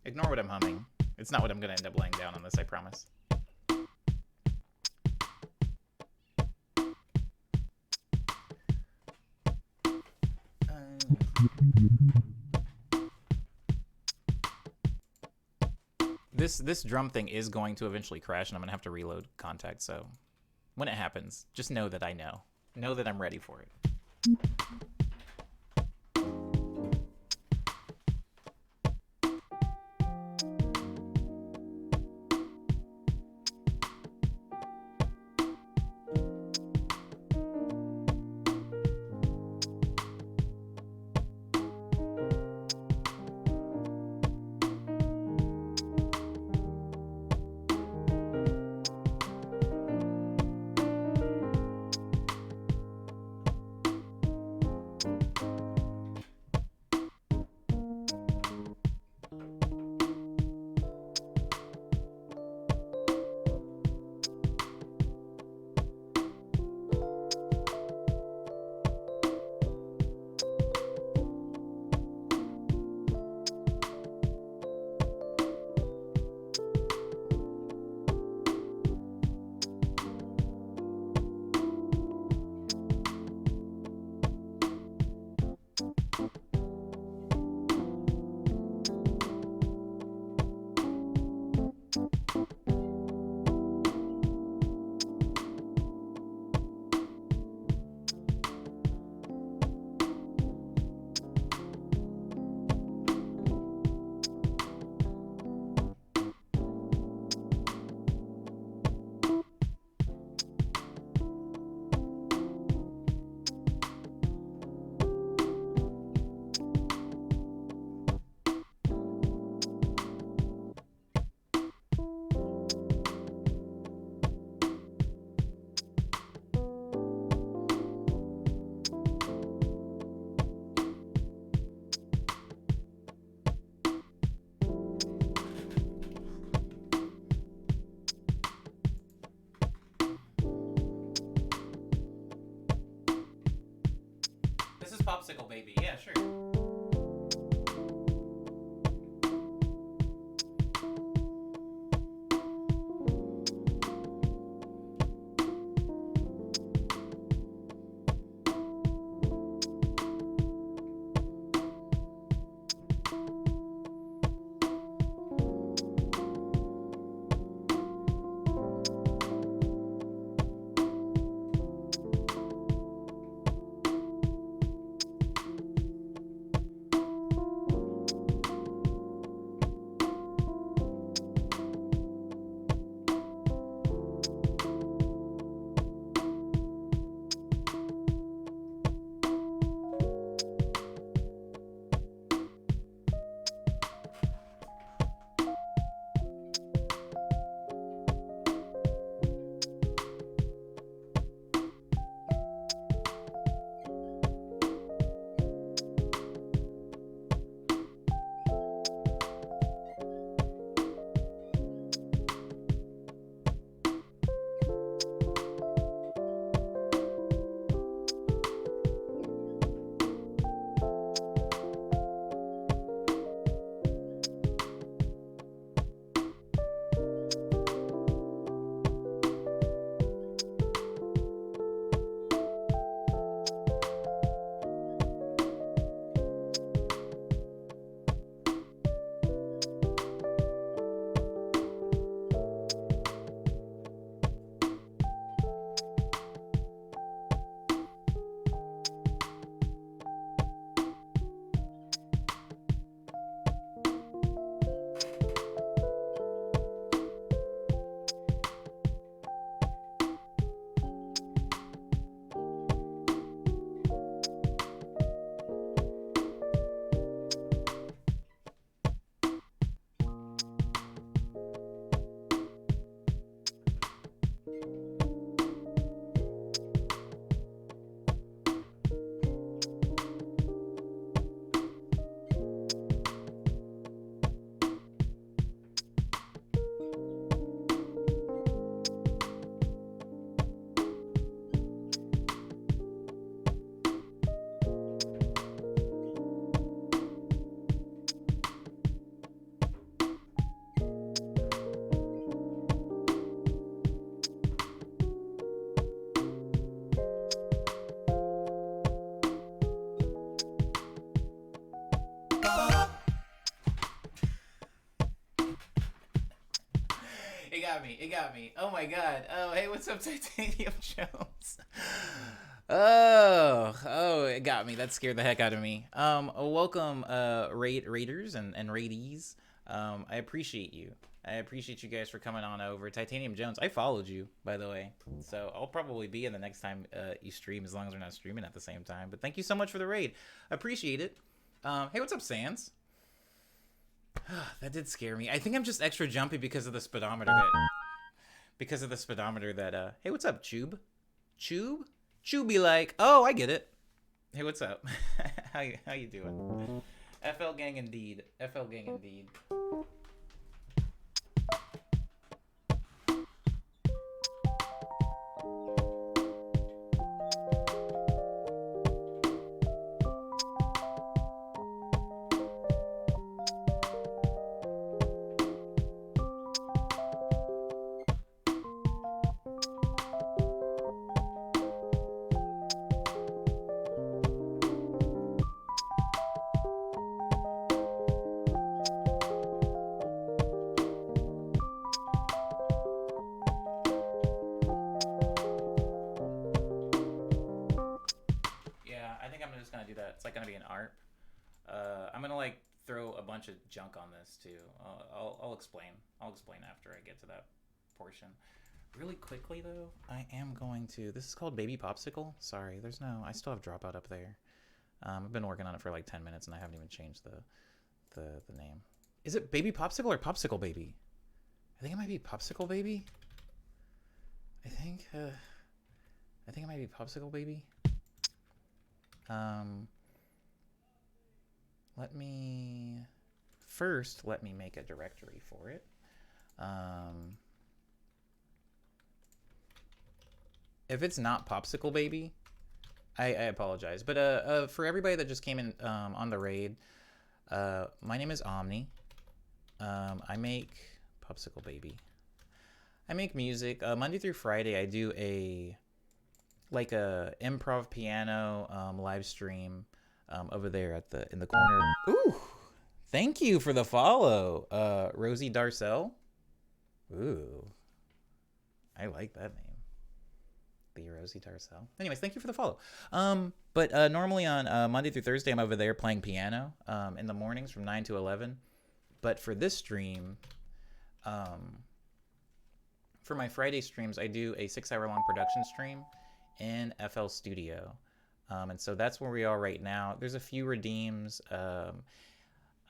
Speaker 1: Ignore what I'm humming. It's not what I'm going to end up laying down on this, I promise. This drum thing is going to eventually crash, and I'm going to have to reload Contact, so when it happens, just know that I know. Know that I'm ready for it. popsicle baby. Yeah, sure. It got me. It got me. Oh my god. Oh, hey, what's up, Titanium Jones? Oh, it got me. That scared the heck out of me. Welcome, raiders and raidees. I appreciate you. I appreciate you guys for coming on over. Titanium Jones, I followed you, by the way. So I'll probably be in the next time you stream, as long as we're not streaming at the same time. But thank you so much for the raid. I appreciate it. Hey, what's up, Sans? That did scare me. I think I'm just extra jumpy because of the speedometer that hey, what's up, Chube? Chube be like, oh, I get it. Hey, what's up? how you doing? FL gang indeed. FL gang indeed. Junk on this too. I'll explain. I'll explain after I get to that portion. Really quickly though, I am going to. This is called Baby Popsicle. Sorry, there's no. I still have Dropout up there. I've been working on it for like 10 minutes and I haven't even changed the name. Is it Baby Popsicle or Popsicle Baby? I think it might be Popsicle Baby. I think it might be Popsicle Baby. Let me make a directory for it. If it's not Popsicle Baby, I apologize. But for everybody that just came in on the raid, my name is Omni. I make Popsicle Baby. I make music Monday through Friday. I do a improv piano live stream over there in the corner. Ooh, thank you for the follow, Rosie Darcel. Ooh, I like that name. The Rosie Darcel. Anyways, thank you for the follow. But normally on Monday through Thursday, I'm over there playing piano in the mornings from 9 to 11. But for this stream, for my Friday streams, I do a 6-hour-long production stream in FL Studio. And so that's where we are right now. There's a few redeems, and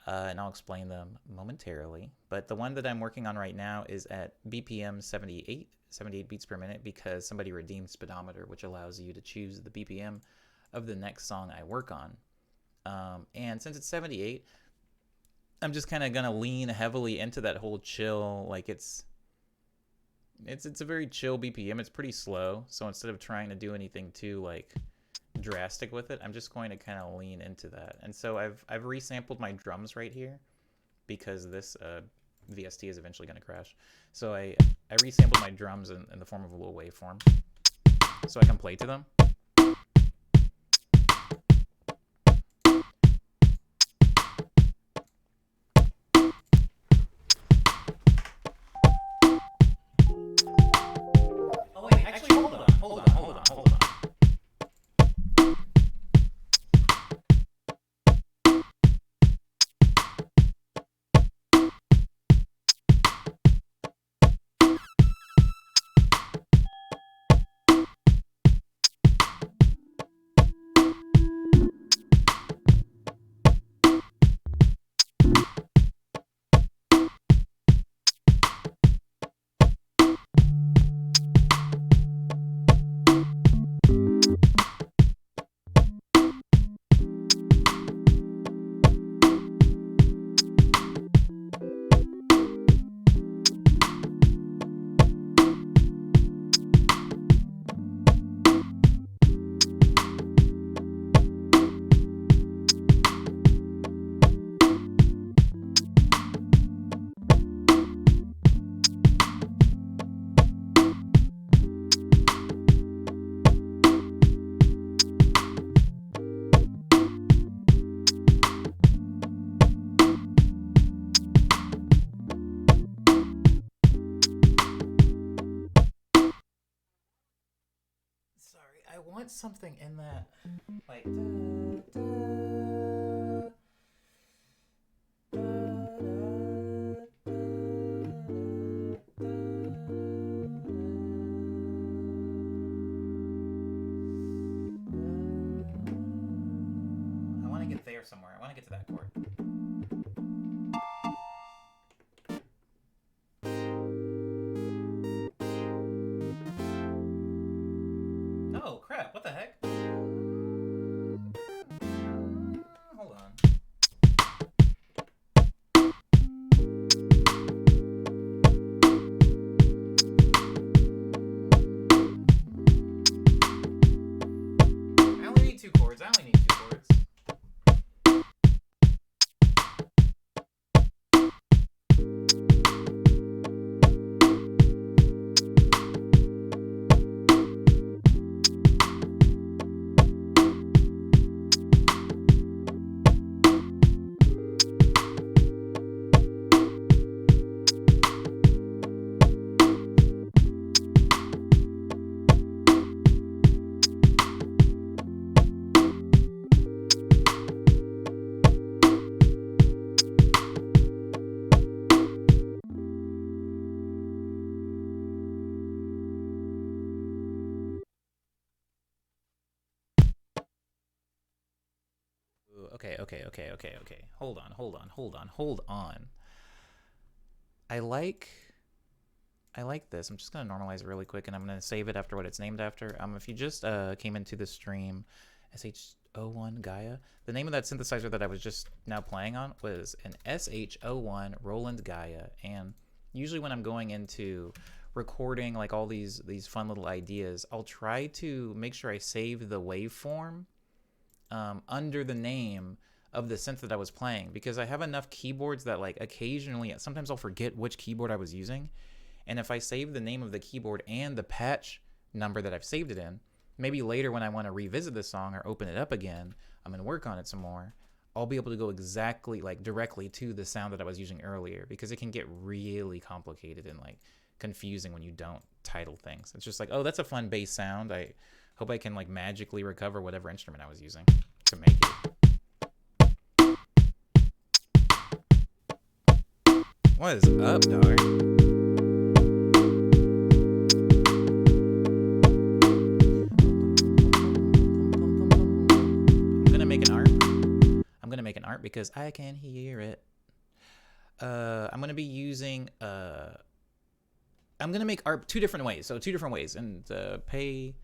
Speaker 1: I'll explain them momentarily. But the one that I'm working on right now is at BPM 78 beats per minute, because somebody redeemed Speedometer, which allows you to choose the BPM of the next song I work on. And since it's 78, I'm just kind of gonna lean heavily into that whole chill. Like it's a very chill BPM. It's pretty slow, so instead of trying to do anything too like drastic with it, I'm just going to kind of lean into that. And so I've resampled my drums right here, because this VST is eventually going to crash. So I resampled my drums in the form of a little waveform, so I can play to them. Oh wait, actually, hold on. I want something in that, like, I want to get there somewhere. I want to get to that chord. Oh, crap. What the heck? Hold on. I only need two chords. Okay. Hold on. I like this. I'm just gonna normalize it really quick, and I'm gonna save it after what it's named after. If you just came into the stream, SH01 Gaia. The name of that synthesizer that I was just now playing on was an SH01 Roland Gaia, and usually when I'm going into recording like all these fun little ideas, I'll try to make sure I save the waveform under the name of the synth that I was playing, because I have enough keyboards that like occasionally, sometimes I'll forget which keyboard I was using. And if I save the name of the keyboard and the patch number that I've saved it in, maybe later when I want to revisit this song or open it up again, I'm going to work on it some more, I'll be able to go exactly like directly to the sound that I was using earlier, because it can get really complicated and like confusing when you don't title things. It's just like, oh, that's a fun bass sound. I hope I can like magically recover whatever instrument I was using to make it. What is up, dog? I'm gonna make an art because I can hear it. I'm gonna be using I'm gonna make art two different ways, and pay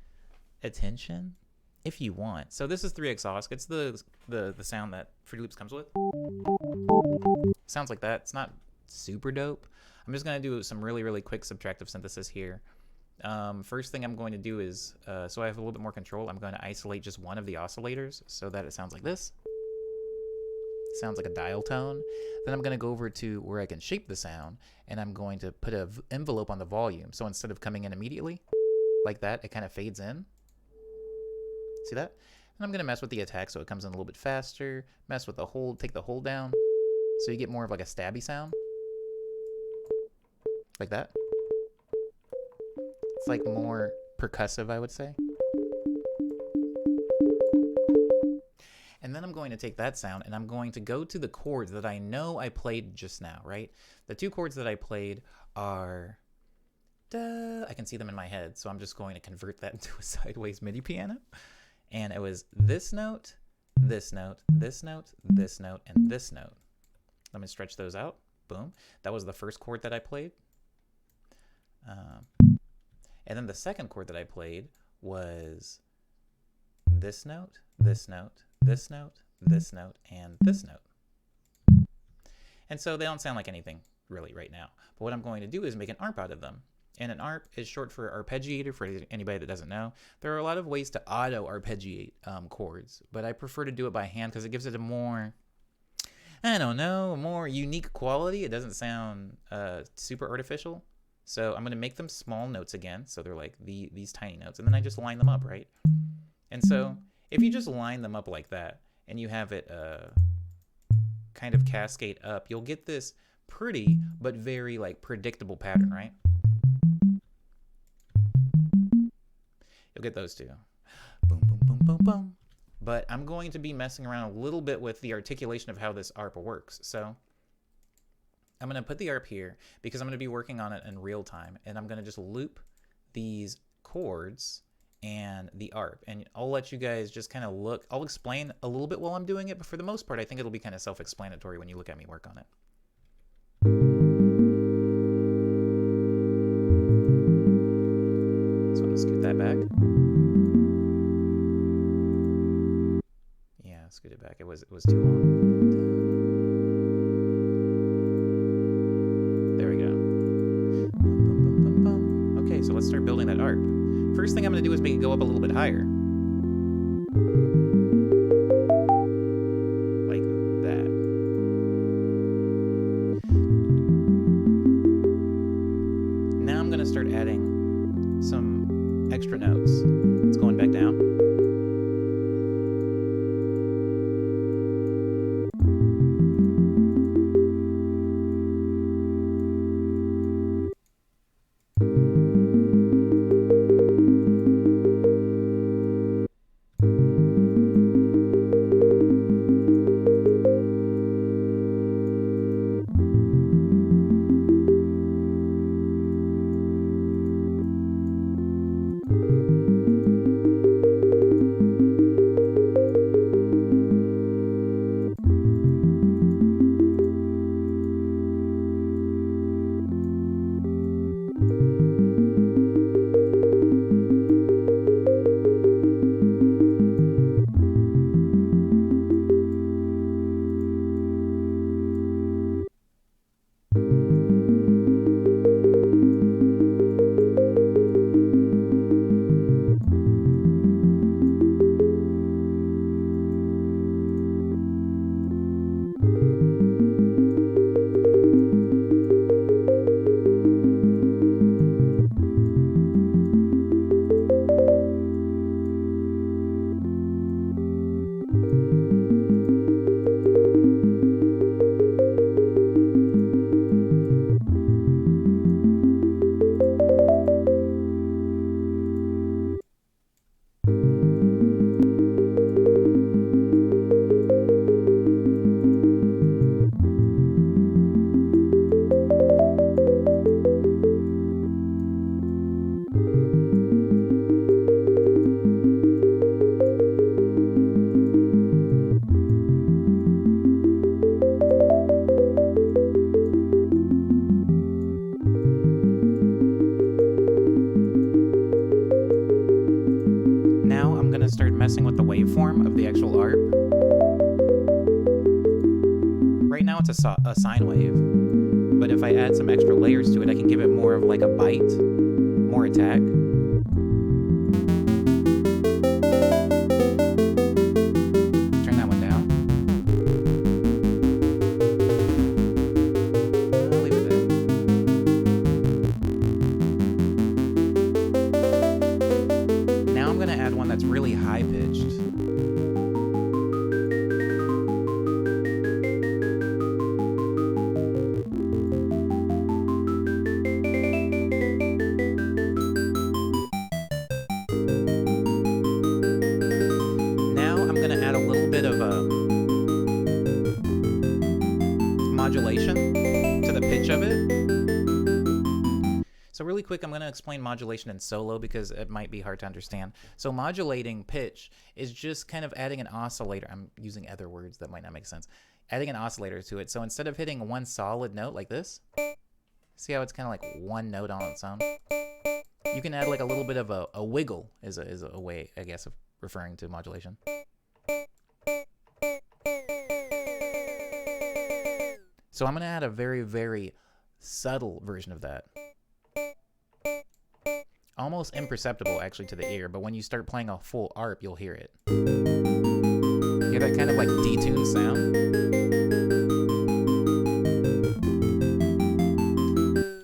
Speaker 1: attention if you want. So this is 3x Osc. It's the sound that Fruity Loops comes with. Sounds like that. It's not super dope. I'm just gonna do some really quick subtractive synthesis here. First thing I'm going to do is so I have a little bit more control, I'm going to isolate just one of the oscillators so that it sounds like this. Sounds like a dial tone. Then I'm going to go over to where I can shape the sound, and I'm going to put an envelope on the volume. So instead of coming in immediately like that, it kind of fades in. See that? And I'm going to mess with the attack so it comes in a little bit faster. Mess with the hold, take the hold down so you get more of like a stabby sound. Like that. It's like more percussive, I would say. And then I'm going to take that sound and I'm going to go to the chords that I know I played just now, right? The two chords that I played are, I can see them in my head, so I'm just going to convert that into a sideways MIDI piano. And it was this note, this note, this note, this note, and this note. Let me stretch those out. Boom. That was the first chord that I played. And then the second chord that I played was this note, this note, this note, this note, and this note. And so they don't sound like anything really right now. But what I'm going to do is make an ARP out of them. And an ARP is short for arpeggiator, for anybody that doesn't know. There are a lot of ways to auto arpeggiate chords, but I prefer to do it by hand because it gives it a more, I don't know, a more unique quality. It doesn't sound super artificial. So I'm going to make them small notes again. So they're like these tiny notes. And then I just line them up, right? And so if you just line them up like that and you have it kind of cascade up, you'll get this pretty but very like predictable pattern, right? You'll get those two. Boom, boom, boom, boom, boom. But I'm going to be messing around a little bit with the articulation of how this ARP works. So I'm going to put the ARP here because I'm going to be working on it in real time. And I'm going to just loop these chords and the ARP. And I'll let you guys just kind of look. I'll explain a little bit while I'm doing it. But for the most part, I think it'll be kind of self-explanatory when you look at me work on it. So I'm going to scoot that back. Yeah, scoot it back. It was too long. There we go. Okay, so let's start building that ARP. First thing I'm going to do is make it go up a little bit higher. Like that. Now I'm going to start adding some extra notes. It's going back down. right now it's a sine wave. But if I add some extra layers to it, I can give it more of like a bite, more attack. Turn that one down. I'll leave it there. Now I'm going to add one that's really high pitched. Modulation to the pitch of it. So really quick, I'm going to explain modulation in solo because it might be hard to understand. So modulating pitch is just kind of adding an oscillator. I'm using other words that might not make sense. Adding an oscillator to it. So instead of hitting one solid note like this, see how it's kind of like one note on its own? You can add like a little bit of a wiggle is a way, I guess, of referring to modulation. So I'm going to add a very, very subtle version of that. Almost imperceptible, actually, to the ear, but when you start playing a full ARP, you'll hear it. Hear that kind of like detuned sound?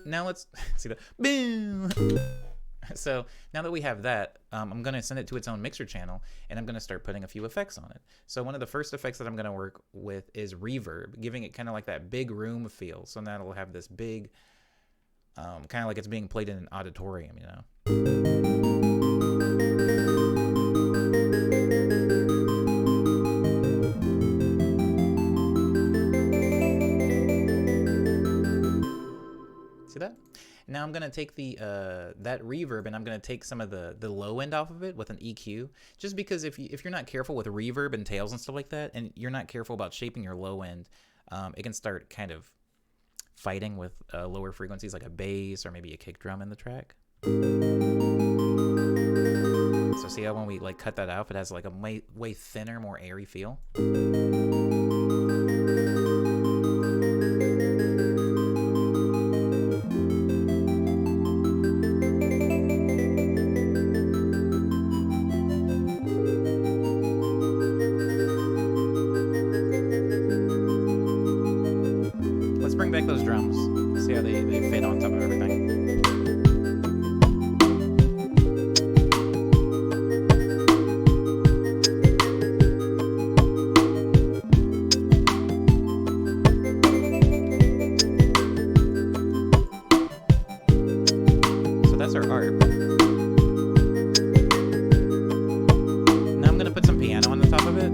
Speaker 1: Now let's see the boom. So now that we have that, I'm going to send it to its own mixer channel, and I'm going to start putting a few effects on it. So one of the first effects that I'm going to work with is reverb, giving it kind of like that big room feel. So now it'll have this big, kind of like it's being played in an auditorium, you know? See that? Now I'm gonna take the that reverb and I'm gonna take some of the low end off of it with an EQ. Just because if you're not careful with reverb and tails and stuff like that, and you're not careful about shaping your low end, it can start kind of fighting with lower frequencies like a bass or maybe a kick drum in the track. So see how when we like cut that off, it has like a way thinner, more airy feel. Bring back those drums. See how they fit on top of everything. So that's our ARP. Now I'm going to put some piano on the top of it.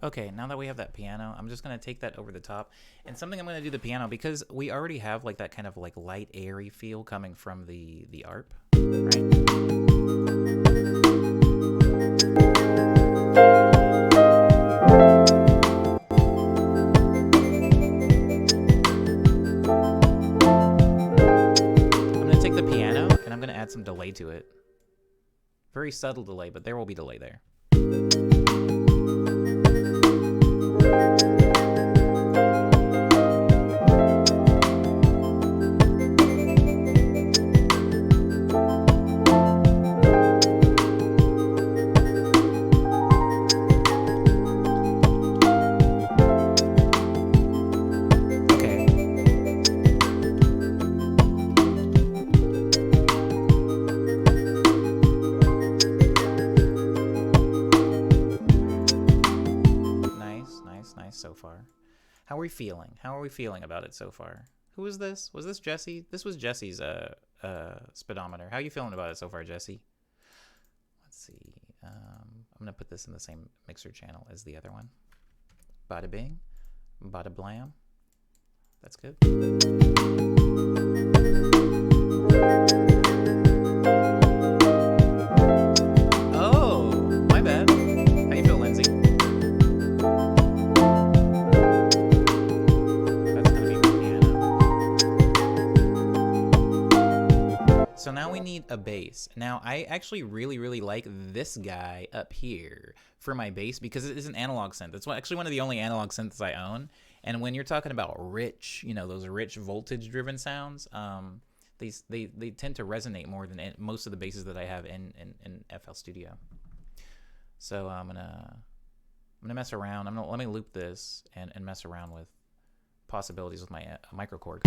Speaker 1: Okay, now that we have that piano, I'm just going to take that over the top. And something I'm going to do the piano, because we already have like that kind of like light, airy feel coming from the ARP, right? I'm going to take the piano and I'm going to add some delay to it. Very subtle delay, but there will be delay there. How are we feeling? How are we feeling about it so far? Who was this? Was this Jesse? This was Jesse's speedometer. How are you feeling about it so far, Jesse? Let's see. I'm gonna put this in the same mixer channel as the other one. Bada bing, bada blam. That's good. Oh, my bad. How you feel, Lindsay? That's gonna be my piano. So now we need a bass. Now, I actually really like this guy up here for my bass because it is an analog synth. It's actually one of the only analog synths I own. And when you're talking about rich, those rich voltage-driven sounds, they tend to resonate more than most of the basses that I have in FL Studio. So I'm gonna mess around. Let me loop this and mess around with possibilities with my microKORG.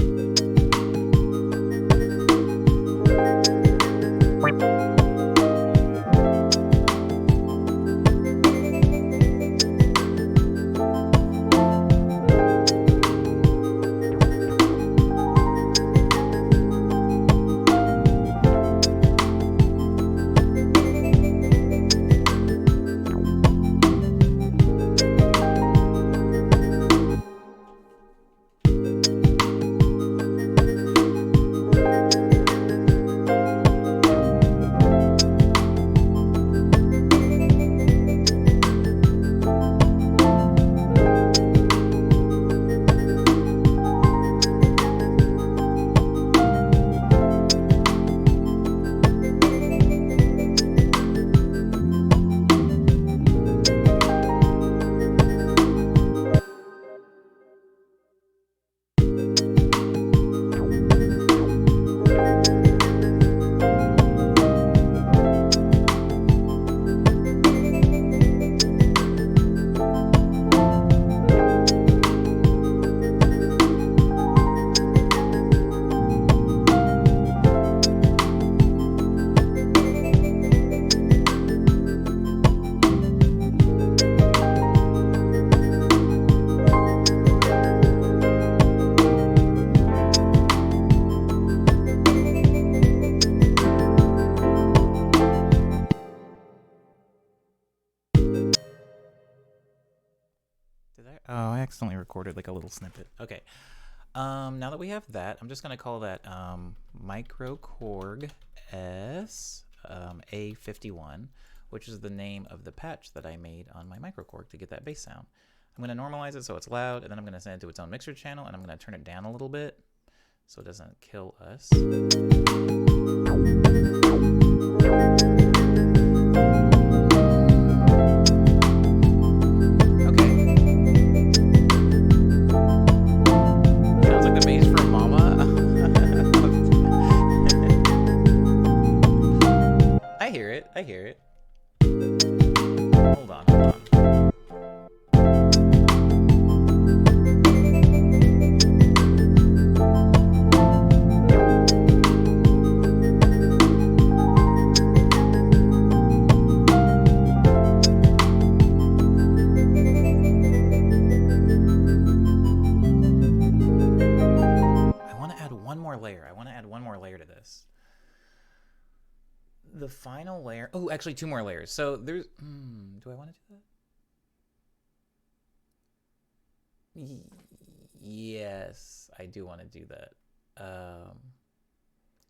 Speaker 1: Oh, I accidentally recorded like a little snippet. Okay. Now that we have that, I'm just gonna call that microKORG S A51, which is the name of the patch that I made on my microKORG to get that bass sound. I'm gonna normalize it so it's loud, and then I'm gonna send it to its own mixer channel, and I'm gonna turn it down a little bit so it doesn't kill us. I hear it. Hold on. I want to add one more layer to this. The final layer. Oh, actually 2 more layers. So there's do I want to do that? Yes, I do want to do that.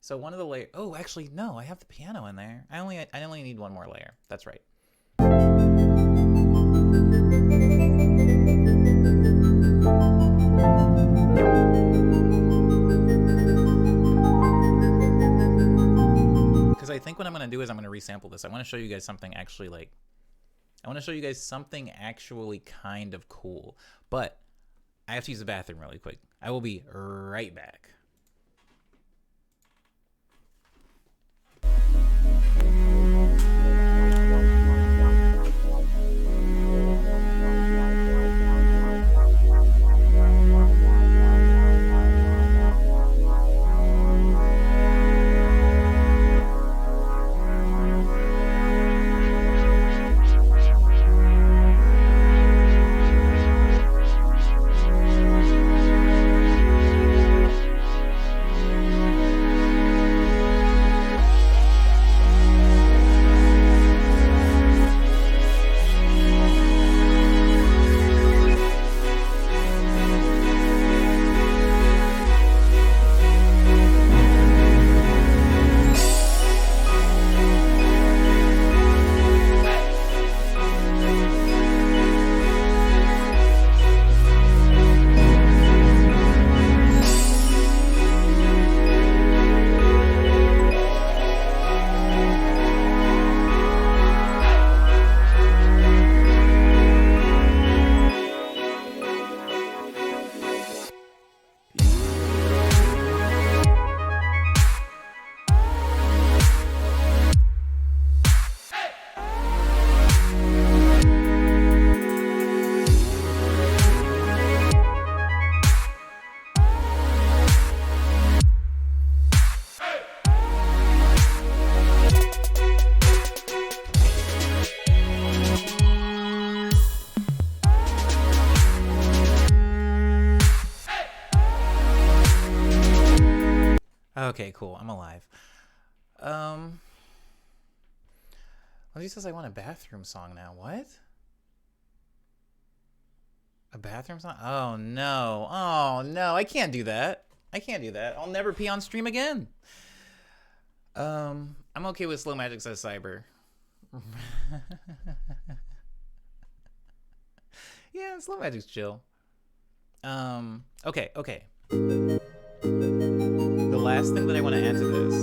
Speaker 1: So one of the layers. Oh, actually no, I have the piano in there. I only need one more layer. That's right. I think what I'm going to do is I'm going to resample this. I want to show you guys something actually kind of cool. But I have to use the bathroom really quick. I will be right back. Okay, cool. I'm alive. Lindsay says I want a bathroom song now. What? A bathroom song? Oh no. Oh no. I can't do that. I can't do that. I'll never pee on stream again. I'm okay with Slow Magic, says Cyber. Yeah, Slow Magic's chill. Okay. The last thing that I want to add to this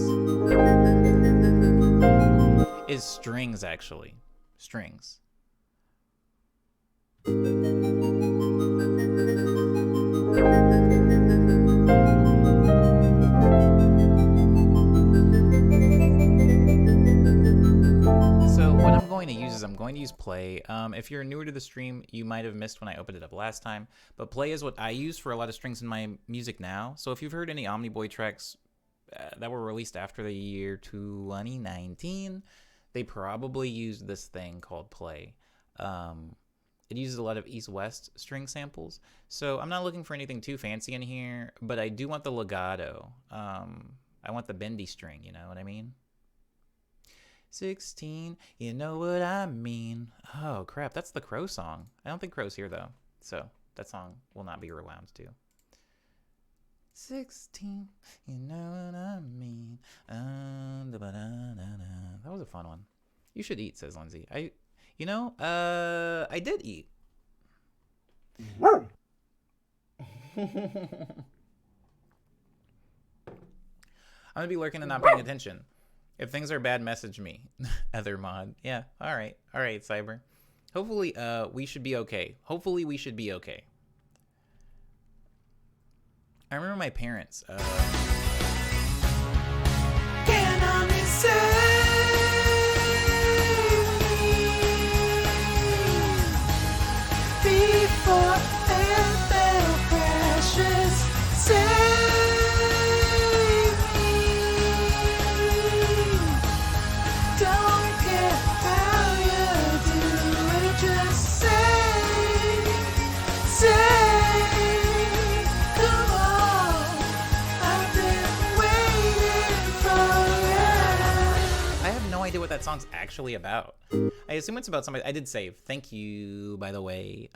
Speaker 1: is strings, actually. Strings. I'm going to use Play. If you're newer to the stream, you might have missed when I opened it up last time, but Play is what I use for a lot of strings in my music now. So if you've heard any Omniboy tracks that were released after the year 2019, they probably used this thing called Play. It uses a lot of East-West string samples, so I'm not looking for anything too fancy in here, but I do want the legato. I want the bendy string, you know what I mean? 16, you know what I mean. Oh crap, that's the Crow song. I don't think Crow's here though, so that song will not be rewound to. 16, you know what I mean. That was a fun one. You should eat, says Lindsay. I did eat. I'm gonna be lurking and not paying attention. If things are bad, message me. Other mod. Yeah. All right, Cyber. Hopefully, we should be okay. I remember my parents.
Speaker 3: Can only save me before and crashes. Save me. Don't care how you do it, just say. Come on, I've been waiting for you.
Speaker 1: I have no idea what that song's actually about. I assume it's about somebody. I did save. Thank you, by the way,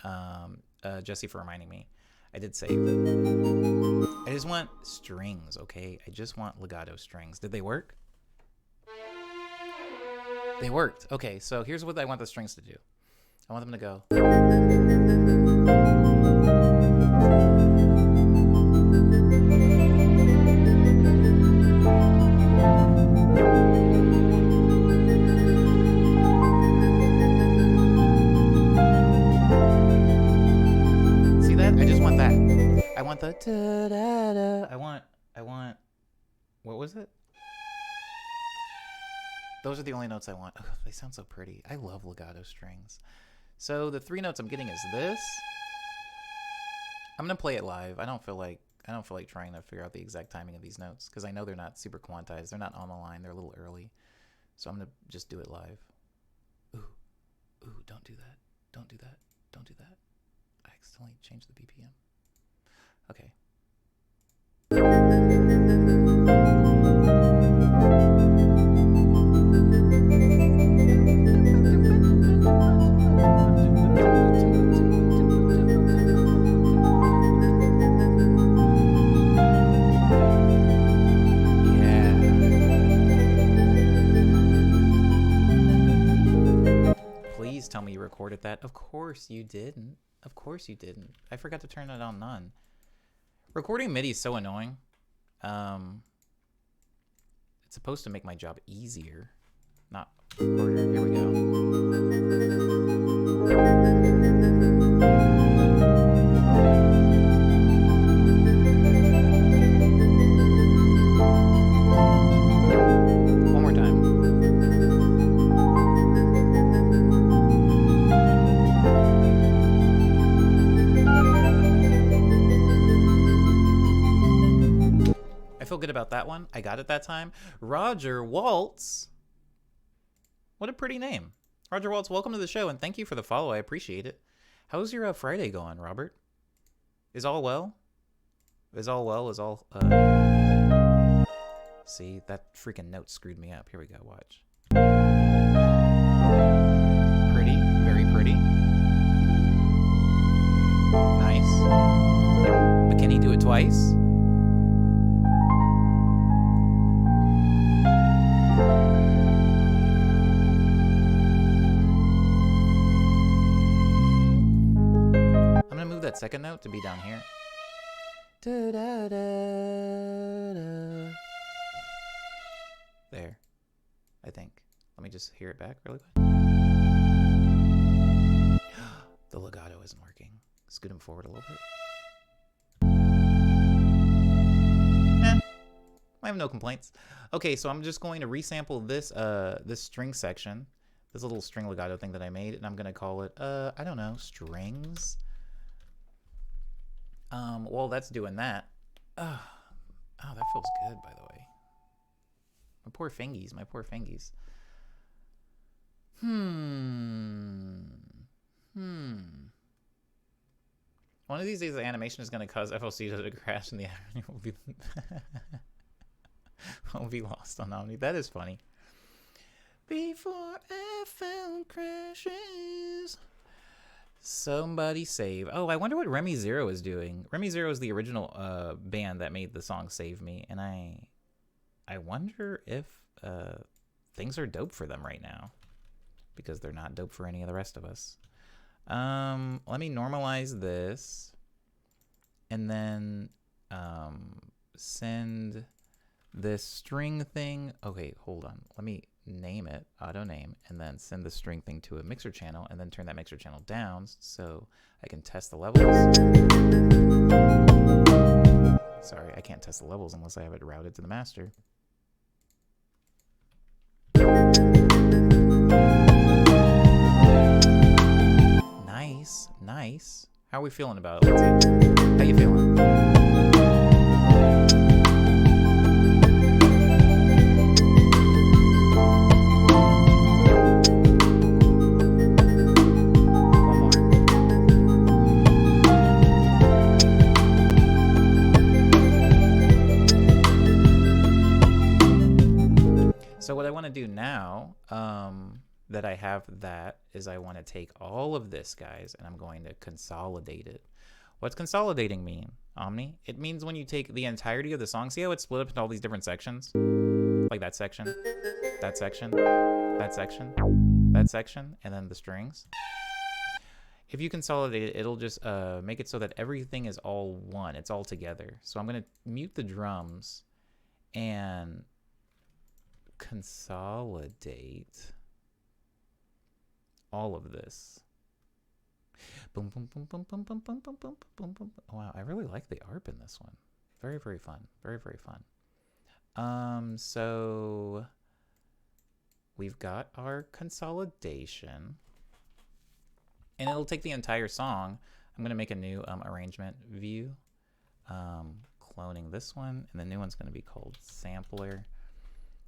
Speaker 1: Jesse, for reminding me. I did save. I just want strings, okay? I just want legato strings. Did they work? They worked. Okay, so here's what I want the strings to do. I want them to go. See that? I just want that. I want the da-da-da. I want, what was it? Those are the only notes I want. Ugh, they sound so pretty. I love legato strings. So the three notes I'm getting is this. I'm gonna play it live. I don't feel like trying to figure out the exact timing of these notes because I know they're not super quantized. They're not on the line. They're a little early. So I'm gonna just do it live. Ooh, don't do that. Don't do that. Don't do that. I accidentally changed the BPM. Okay. Please tell me you recorded that. Of course you didn't. Of course you didn't. I forgot to turn it on none. Recording MIDI is so annoying. It's supposed to make my job easier, not harder. Here we go. One more time. I feel good about that one. I got it that time. Roger Waltz. What a pretty name. Roger Waltz, welcome to the show, and thank you for the follow. I appreciate it. How's your Friday going, Robert? Is all well? Is all well? Is all... See, that freaking note screwed me up. Here we go, watch. Pretty, very pretty. Nice. But can he do it twice? I'm gonna move that second note to be down here. Da, da, da, da. There, I think. Let me just hear it back really quick. The legato isn't working. Scoot him forward a little bit. I have no complaints. Okay, so I'm just going to resample this this string section, this little string legato thing that I made, and I'm gonna call it I don't know, strings. While that's doing that, oh, that feels good, by the way. My poor fingies, my pour fingies. One of these days, the animation is going to cause FLC to crash, and the irony will be lost on Omni. That is funny. Before FL crashes, somebody save. Oh, I wonder what Remy Zero is doing. Remy Zero is the original band that made the song "Save Me," and I wonder if things are dope for them right now, because they're not dope for any of the rest of us. Let me normalize this, and then send this string thing. Okay, hold on. Let me name it, auto name, and then send the string thing to a mixer channel, and then turn that mixer channel down so I can test the levels. Sorry, I can't test the levels unless I have it routed to the master. Nice, nice. How are we feeling about it? Let's see. How you feeling? One more. So what I want to do now, that I have that, is I want to take all of this, guys, and I'm going to consolidate it. What's consolidating mean, Omni? It means when you take the entirety of the song, see how it's split up into all these different sections? Like that section, that section, that section, that section, and then the strings. If you consolidate it, it'll just make it so that everything is all one. It's all together. So I'm going to mute the drums and consolidate all of this. Boom, boom, boom, boom, boom, boom, boom, boom, boom, boom, boom. Wow, I really like the ARP in this one. Very, very fun. Very, very fun. So we've got our consolidation, and it'll take the entire song. I'm gonna make a new arrangement view, cloning this one, and the new one's gonna be called sampler.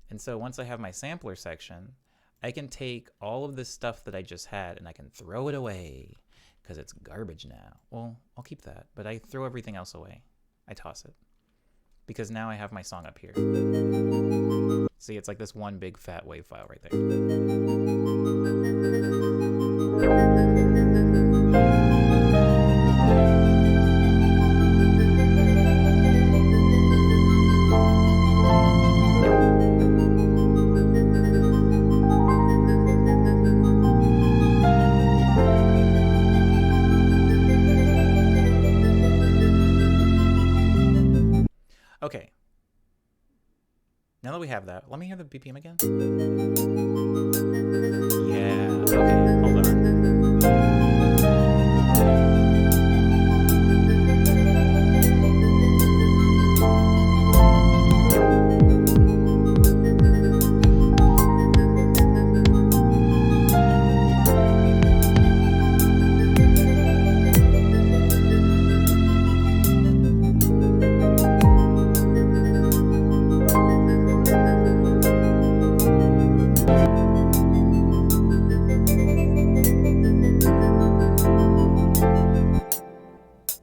Speaker 1: And so once I have my sampler section, I can take all of this stuff that I just had and I can throw it away because it's garbage now. Well, I'll keep that, but I throw everything else away. I toss it because now I have my song up here. See, it's like this one big fat WAV file right there. Okay. Now that we have that, let me hear the BPM again. Yeah, okay, hold on.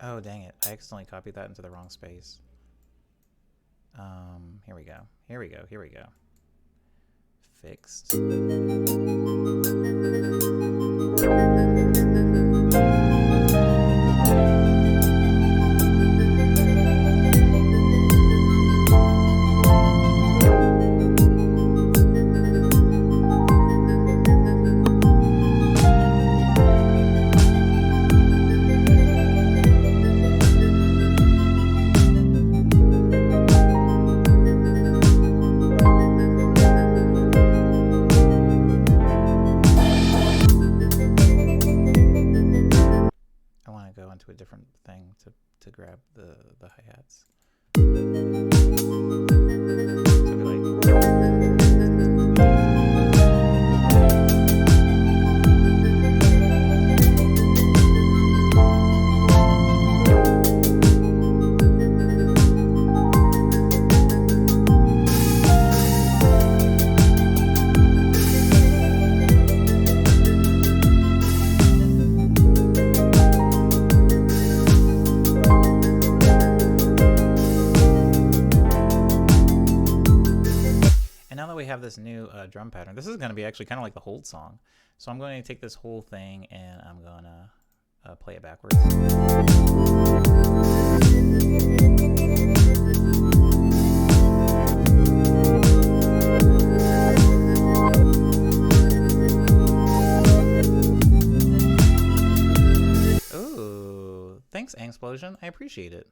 Speaker 1: Oh, dang it. I accidentally copied that into the wrong space. Here we go. Here we go. Here we go. Fixed. A different thing to grab the hi-hats. Have this new drum pattern. This is going to be actually kind of like the Hold song. So I'm going to take this whole thing and I'm going to play it backwards. Ooh, thanks, Angsplosion. I appreciate it.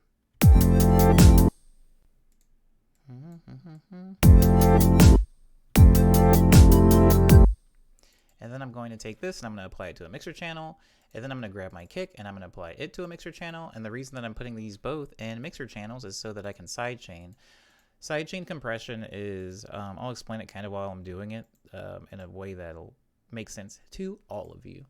Speaker 1: And then I'm going to take this and I'm going to apply it to a mixer channel. And then I'm going to grab my kick and I'm going to apply it to a mixer channel. And the reason that I'm putting these both in mixer channels is so that I can sidechain. Sidechain compression is, I'll explain it kind of while I'm doing it in a way that'll make sense to all of you.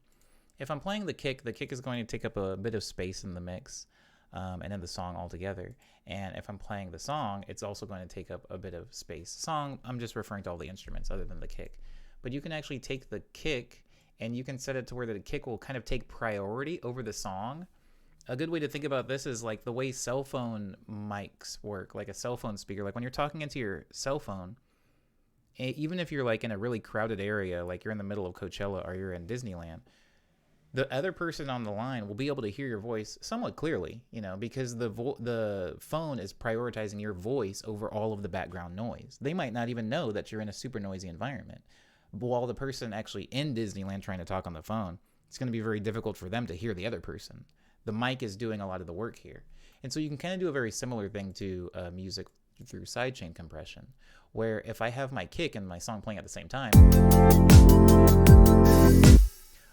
Speaker 1: If I'm playing the kick is going to take up a bit of space in the mix and in the song altogether. And if I'm playing the song, it's also going to take up a bit of space. Song, I'm just referring to all the instruments other than the kick. But you can actually take the kick and you can set it to where the kick will kind of take priority over the song. A good way to think about this is like the way cell phone mics work, like a cell phone speaker. Like when you're talking into your cell phone, even if you're like in a really crowded area, like you're in the middle of Coachella or you're in Disneyland, the other person on the line will be able to hear your voice somewhat clearly, you know, because the phone is prioritizing your voice over all of the background noise. They might not even know that you're in a super noisy environment. But while the person actually in Disneyland trying to talk on the phone, it's going to be very difficult for them to hear the other person. The mic is doing a lot of the work here. And so you can kind of do a very similar thing to music through sidechain compression, where if I have my kick and my song playing at the same time,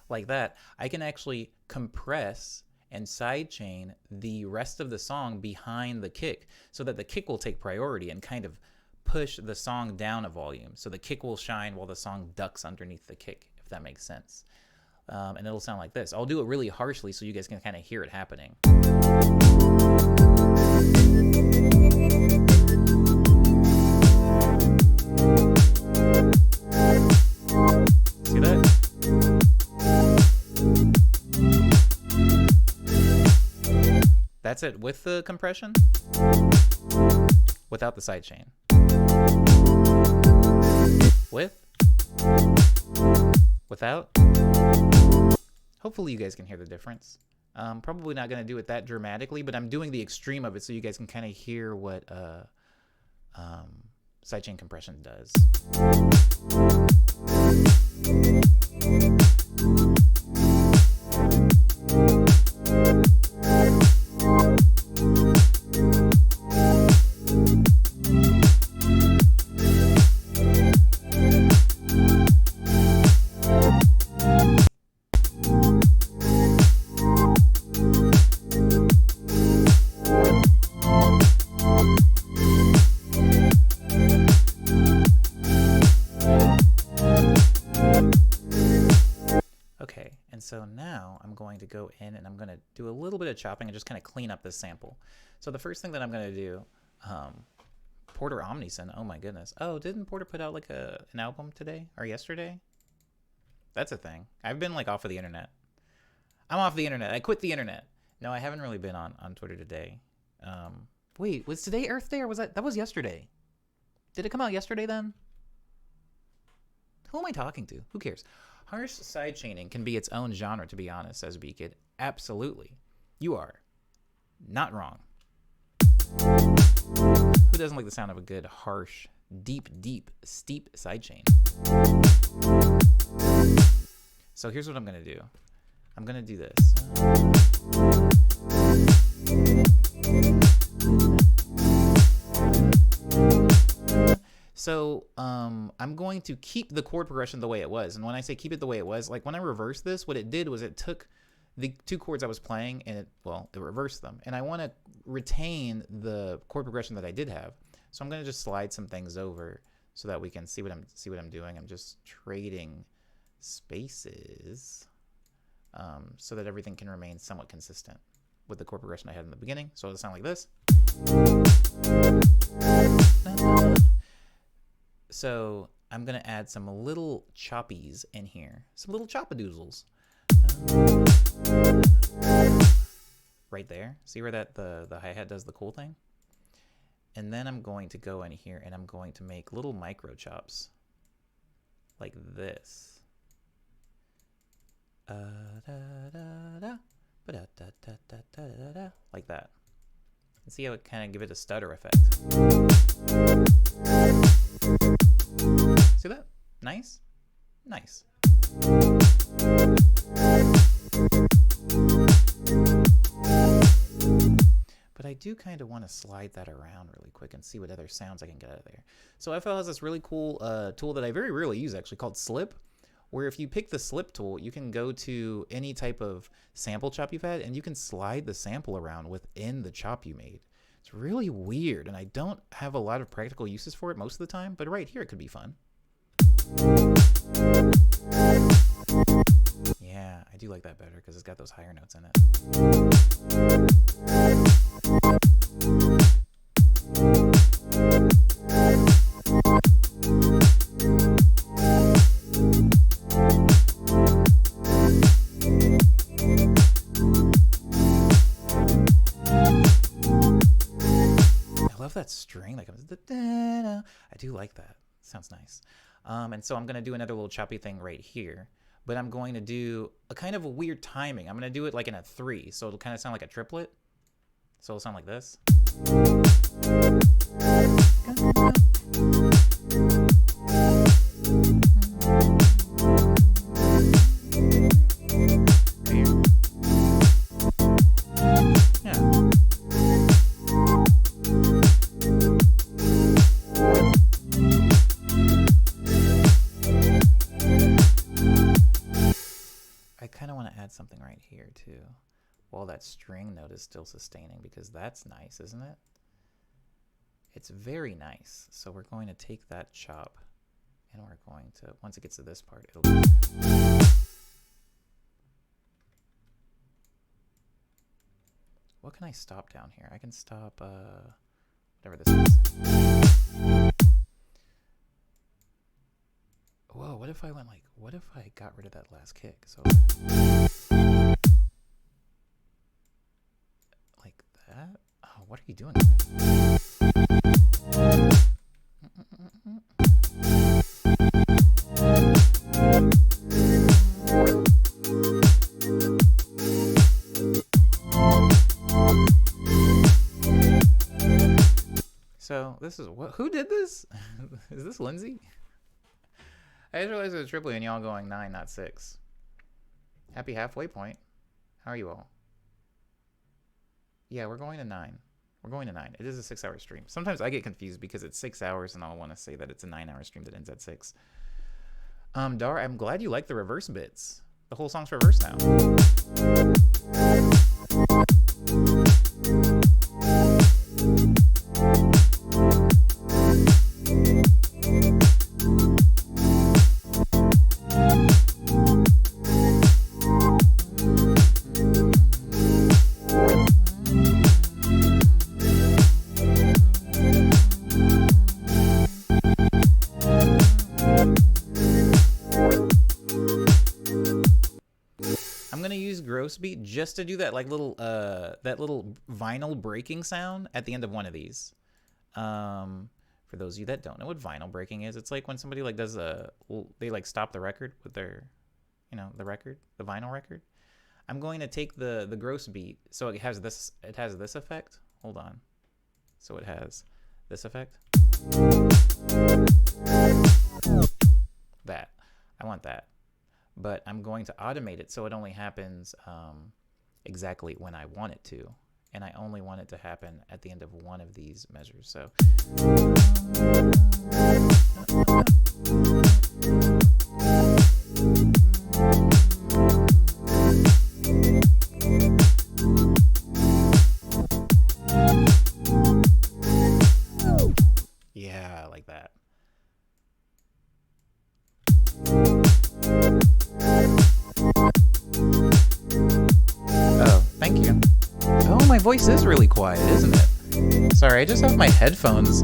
Speaker 1: like that, I can actually compress and sidechain the rest of the song behind the kick so that the kick will take priority and kind of push the song down a volume. So the kick will shine while the song ducks underneath the kick, if that makes sense. And it'll sound like this. I'll do it really harshly so you guys can kind of hear it happening. See that? That's it with the compression, without the sidechain. Without. Hopefully you guys can hear the difference. Probably not going to do it that dramatically, but I'm doing the extreme of it so you guys can kind of hear what sidechain compression does. So now I'm going to go in and I'm going to do a little bit of chopping and just kind of clean up this sample. So the first thing that I'm going to do, Porter Omnison, oh my goodness. Oh, didn't Porter put out like an album today or yesterday? That's a thing. I've been like off of the internet. I'm off the internet. I quit the internet. No, I haven't really been on Twitter today. Wait, was today Earth Day or was that was yesterday? Did it come out yesterday then? Who am I talking to? Who cares? Harsh sidechaining can be its own genre, to be honest, says Beakid. Absolutely. You are not wrong. Who doesn't like the sound of a good, harsh, deep, steep sidechain? So here's what I'm going to do. I'm going to do this. So I'm going to keep the chord progression the way it was. And when I say keep it the way it was, like when I reversed this, what it did was it took the two chords I was playing and it reversed them. And I want to retain the chord progression that I did have. So I'm going to just slide some things over so that we can see what I'm doing. I'm just trading spaces so that everything can remain somewhat consistent with the chord progression I had in the beginning. So it'll sound like this. So I'm going to add some little choppies in here. Some little choppadoozles. Right there. See where the hi-hat does the cool thing? And then I'm going to go in here and I'm going to make little micro chops. Like this. Like that. And see how it kind of give it a stutter effect. See that? Nice? Nice. But I do kind of want to slide that around really quick and see what other sounds I can get out of there. So FL has this really cool tool that I very rarely use actually called Slip, where if you pick the Slip tool, you can go to any type of sample chop you've had and you can slide the sample around within the chop you made. It's really weird and I don't have a lot of practical uses for it most of the time, but right here it could be fun. Yeah, I do like that better because it's got those higher notes in it. I love that string that comes. I do like that. Sounds nice. And so I'm going to do another little choppy thing right here. But I'm going to do a kind of a weird timing. I'm going to do it like in a 3. So it'll kind of sound like a triplet. So it'll sound like this. Something right here too while that string note is still sustaining because that's nice, isn't it? It's very nice. So we're going to take that chop and we're going to, once it gets to this part, it'll be... What can I stop down here? I can stop whatever this is. Whoa, what if I went like, what if I got rid of that last kick? So like that? Oh, what are you doing? So this is what? Who did this? Is this Lindsay? I just realized it was triplet and y'all going 9, not 6. Happy halfway point. How are you all? Yeah, we're going to 9. We're going to 9. It is a 6-hour stream. Sometimes I get confused because it's 6 hours and I'll want to say that it's a 9-hour stream that ends at 6. Dar, I'm glad you like the reverse bits. The whole song's reversed now. gross beat just to do that like little vinyl breaking sound at the end of one of these. For those of you that don't know what vinyl breaking is, it's like when somebody like does they like stop the record with their, the vinyl record. I'm going to take the gross beat, so it has this effect. Hold on. So it has this effect. That. I want that. But I'm going to automate it so it only happens exactly when I want it to. And I only want it to happen at the end of one of these measures. So yeah, like that. Oh, thank you. Oh, my voice is really quiet, isn't it? Sorry, I just have my headphones.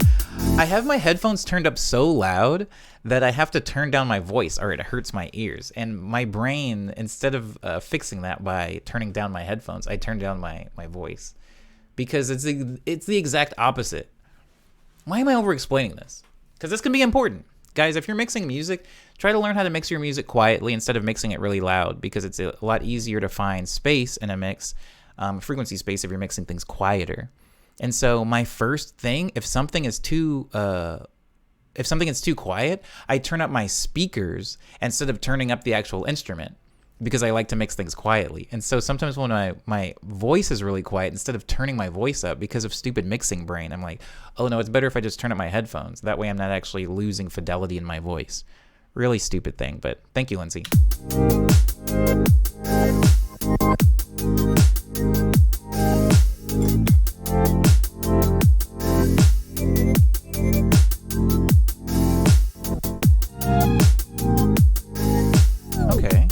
Speaker 1: I have my headphones turned up so loud that I have to turn down my voice or it hurts my ears. And my brain, instead of fixing that by turning down my headphones, I turn down my voice. Because it's the exact opposite. Why am I over-explaining this? Because this can be important. Guys, if you're mixing music, try to learn how to mix your music quietly instead of mixing it really loud, because it's a lot easier to find space in a mix, frequency space, if you're mixing things quieter. And so my first thing, if something is too quiet, I turn up my speakers instead of turning up the actual instrument, because I like to mix things quietly. And so sometimes when my voice is really quiet, instead of turning my voice up because of stupid mixing brain, I'm like, oh no, it's better if I just turn up my headphones. That way I'm not actually losing fidelity in my voice. Really stupid thing, but thank you, Lindsay. Okay.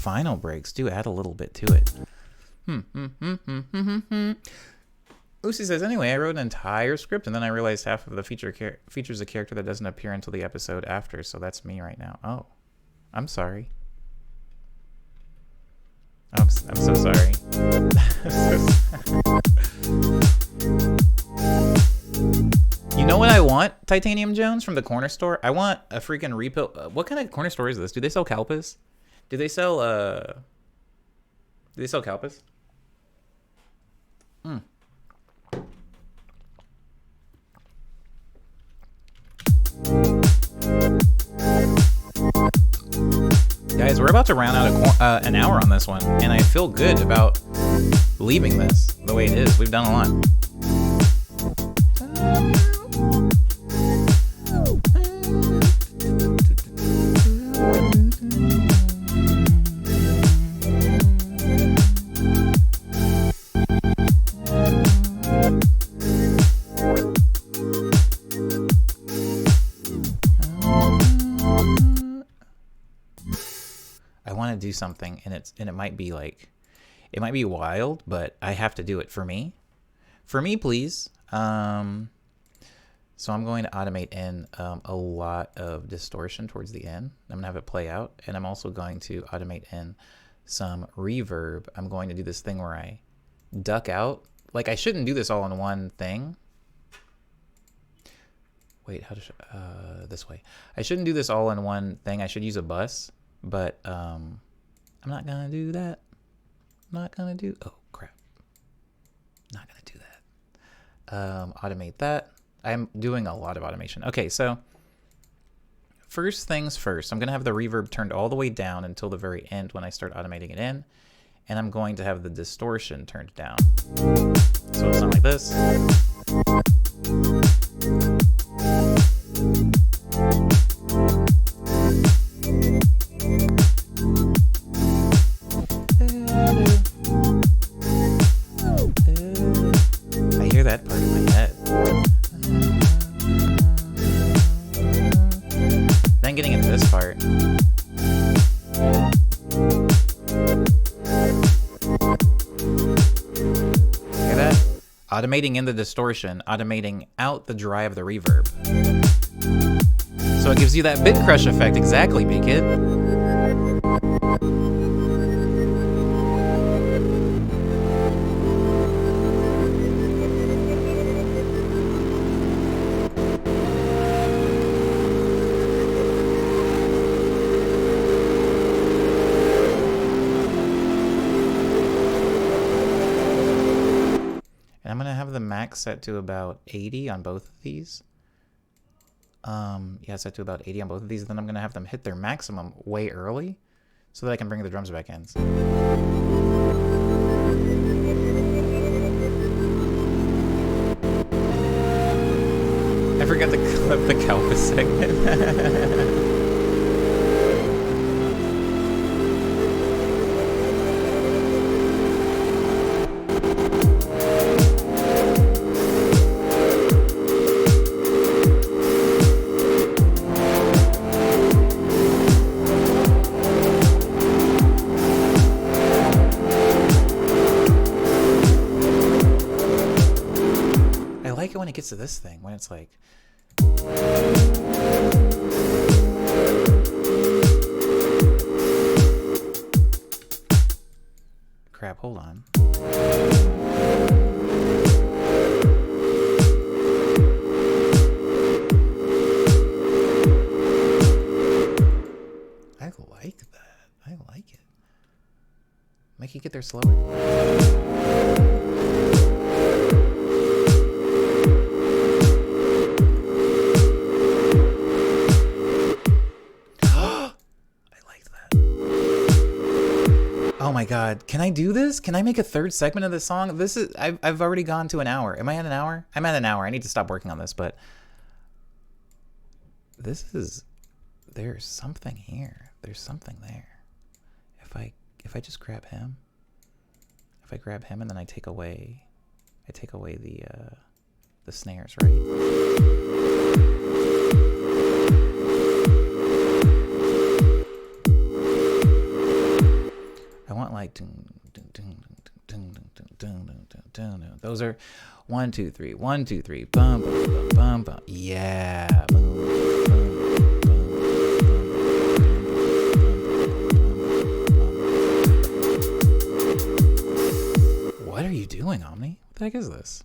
Speaker 1: Vinyl breaks do add a little bit to it. Lucy says, anyway, I wrote an entire script and then I realized half of the features a character that doesn't appear until the episode after, so that's me right now. Oh, I'm sorry. I'm so sorry. You know what I want, Titanium Jones, from the corner store? I want a freaking refill. What kind of corner store is this? Do they sell Calpis? Do they sell Calpis? Guys, we're about to round out an hour on this one, and I feel good about leaving this the way it is. We've done a lot. Do something, and it might be wild, but I have to do it for me please. So I'm going to automate in a lot of distortion towards the end. I'm gonna have it play out, and I'm also going to automate in some reverb. I'm going to do this thing where I duck out. Like, I shouldn't do this all in one thing. Wait, how does this way? I shouldn't do this all in one thing. I should use a bus, but I'm not gonna do that. Oh crap. Not gonna do that. Automate that. I'm doing a lot of automation. Okay, so first things first, I'm gonna have the reverb turned all the way down until the very end when I start automating it in, and I'm going to have the distortion turned down. So it's not like this. I hear that part in my head. automating in the distortion, automating out the dry of the reverb. So it gives you that bit crush effect. Exactly, B-Kid. And I'm gonna have the max set to about 80 on both of these. Yeah, set to about 80 on both of these. Then I'm gonna have them hit their maximum way early, so that I can bring the drums back in. I forgot to clip the Calpus segment. When it gets to this thing, when it's like crap, hold on. I like that. I like it. Make it get there slower. Oh my god, can I do this? Can I make a third segment of this song? This is I've already gone to an hour. Am I at an hour? I'm at an hour. I need to stop working on this, but this is, there's something here. There's something there. If I just grab him, if I grab him and then I take away the snares, right? I want like those are 1 2 3 1 2 3 bum bum bum bum bum. Yeah. Boom, boom, boom, boom. What are you doing, Omni? What the heck is this?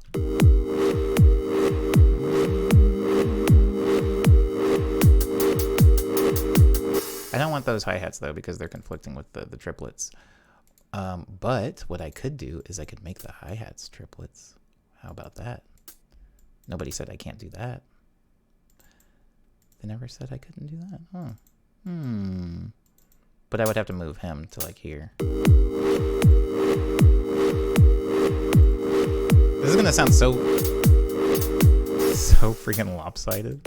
Speaker 1: I don't want those hi-hats though because they're conflicting with the triplets. But what I could do is I could make the hi-hats triplets. How about that? Nobody said I can't do that. They never said I couldn't do that. Huh. But I would have to move him to like here. This is gonna sound so freaking lopsided.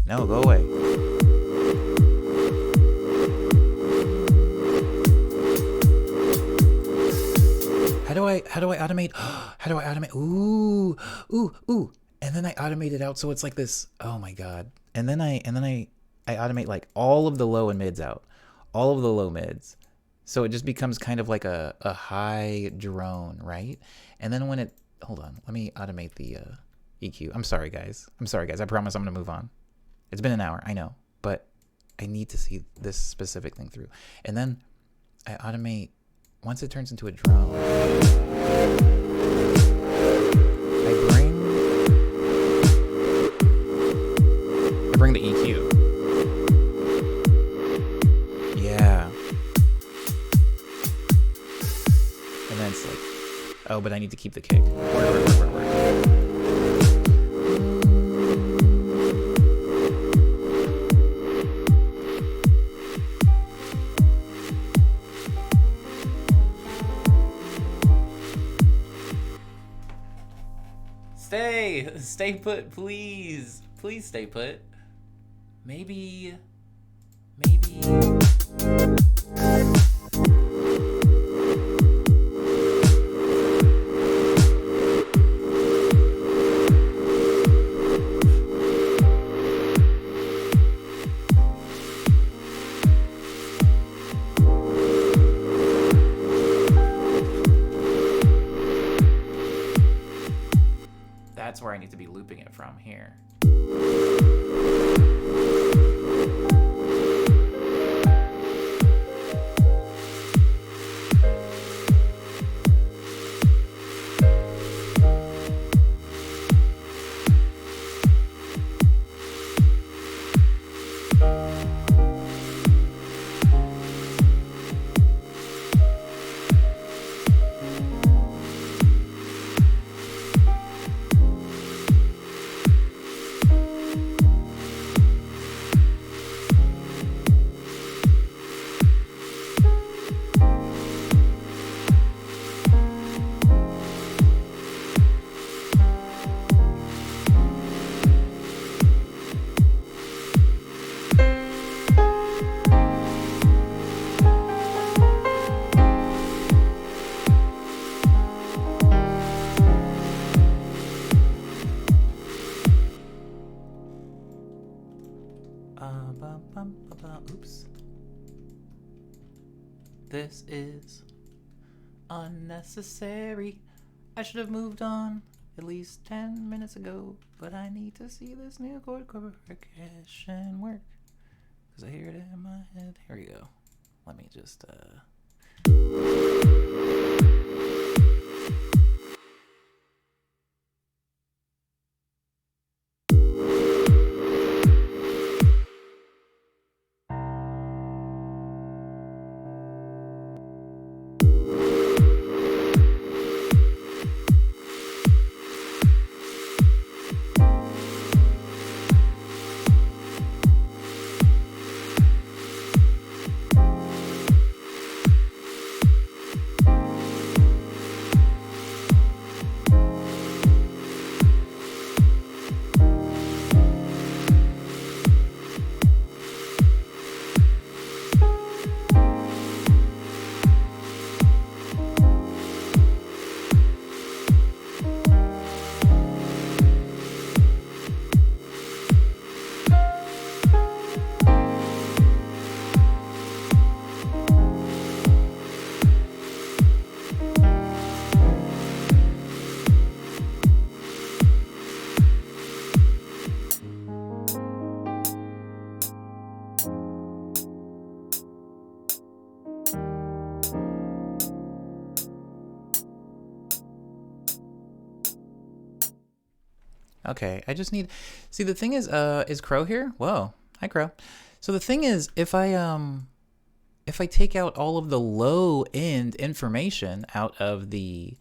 Speaker 1: No, go away. How do I automate? How do I automate? Ooh. And then I automate it out so it's like this. Oh my god. And then I automate like all of the low and mids out. All of the low mids. So it just becomes kind of like a high drone, right? And then when it, hold on, let me automate the EQ. I'm sorry guys. I promise I'm gonna move on. It's been an hour, I know, but I need to see this specific thing through. And then I automate, once it turns into a drone, I bring the EQ. Yeah. And then it's like, oh, but I need to keep the kick. Work. Stay put, please. Please stay put. Maybe. that's where I need to be looping it from here. Oops. This is unnecessary. I should have moved on at least 10 minutes ago, but I need to see this new chord progression work, because I hear it in my head. Here we go. Let me just okay, I just need... See, the thing is Crow here? Whoa. Hi, Crow. So the thing is, if I take out all of the low-end information out of this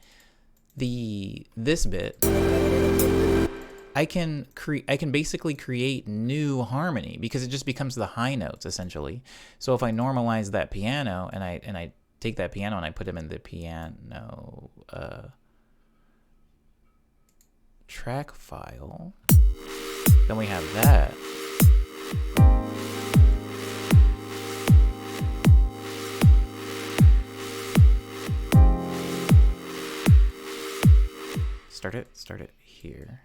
Speaker 1: bit, I can basically create new harmony, because it just becomes the high notes, essentially. So if I normalize that piano, and I take that piano and I put them in the piano... track file, then we have that. Start it here.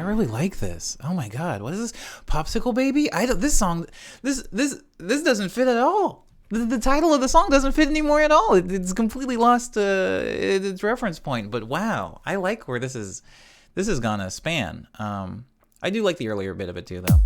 Speaker 1: Really like this. Oh my god, what is this? Popsicle Baby? This song, this doesn't fit at all. The title of the song doesn't fit anymore at all. It's completely lost its reference point. But wow, I like where this is gonna span. I do like the earlier bit of it too, though.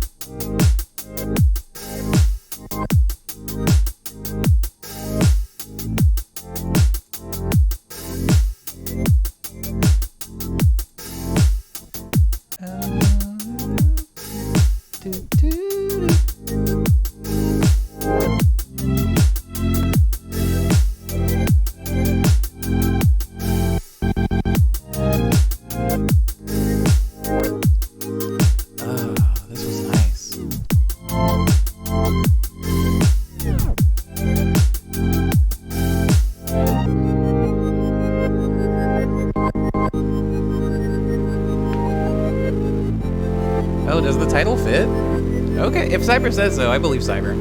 Speaker 1: Oh, does the title fit? Okay, if Cyber says so, I believe Cyber.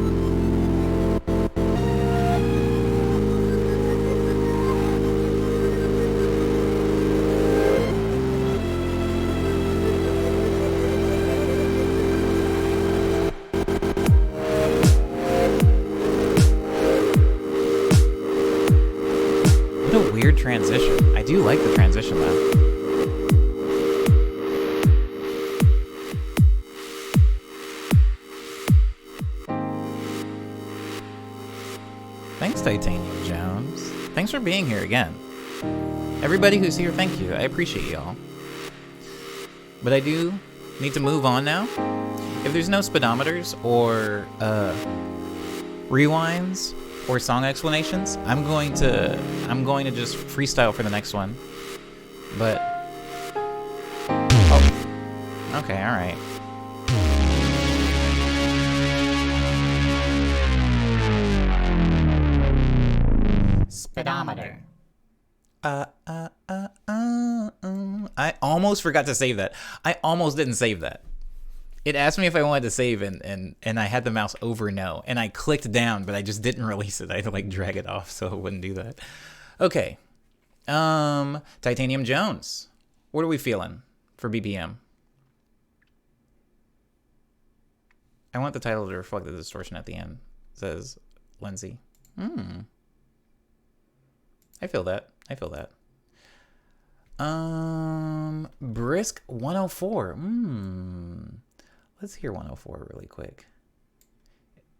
Speaker 1: What a weird transition. I do like the transition though. Thanks, Titanium Jones. Thanks for being here again. Everybody who's here, thank you. I appreciate y'all. But I do need to move on now. If there's no speedometers or rewinds or song explanations, I'm going to just freestyle for the next one. But oh, okay, all right.
Speaker 3: Speedometer.
Speaker 1: I almost forgot to save that. I almost didn't save that. It asked me if I wanted to save and I had the mouse over no, and I clicked down, but I just didn't release it. I had to like drag it off so it wouldn't do that. Okay. Titanium Jones. What are we feeling for BBM? I want the title to reflect the distortion at the end. It says Lindsay. I feel that. I feel that. Brisk 104. Let's hear 104 really quick.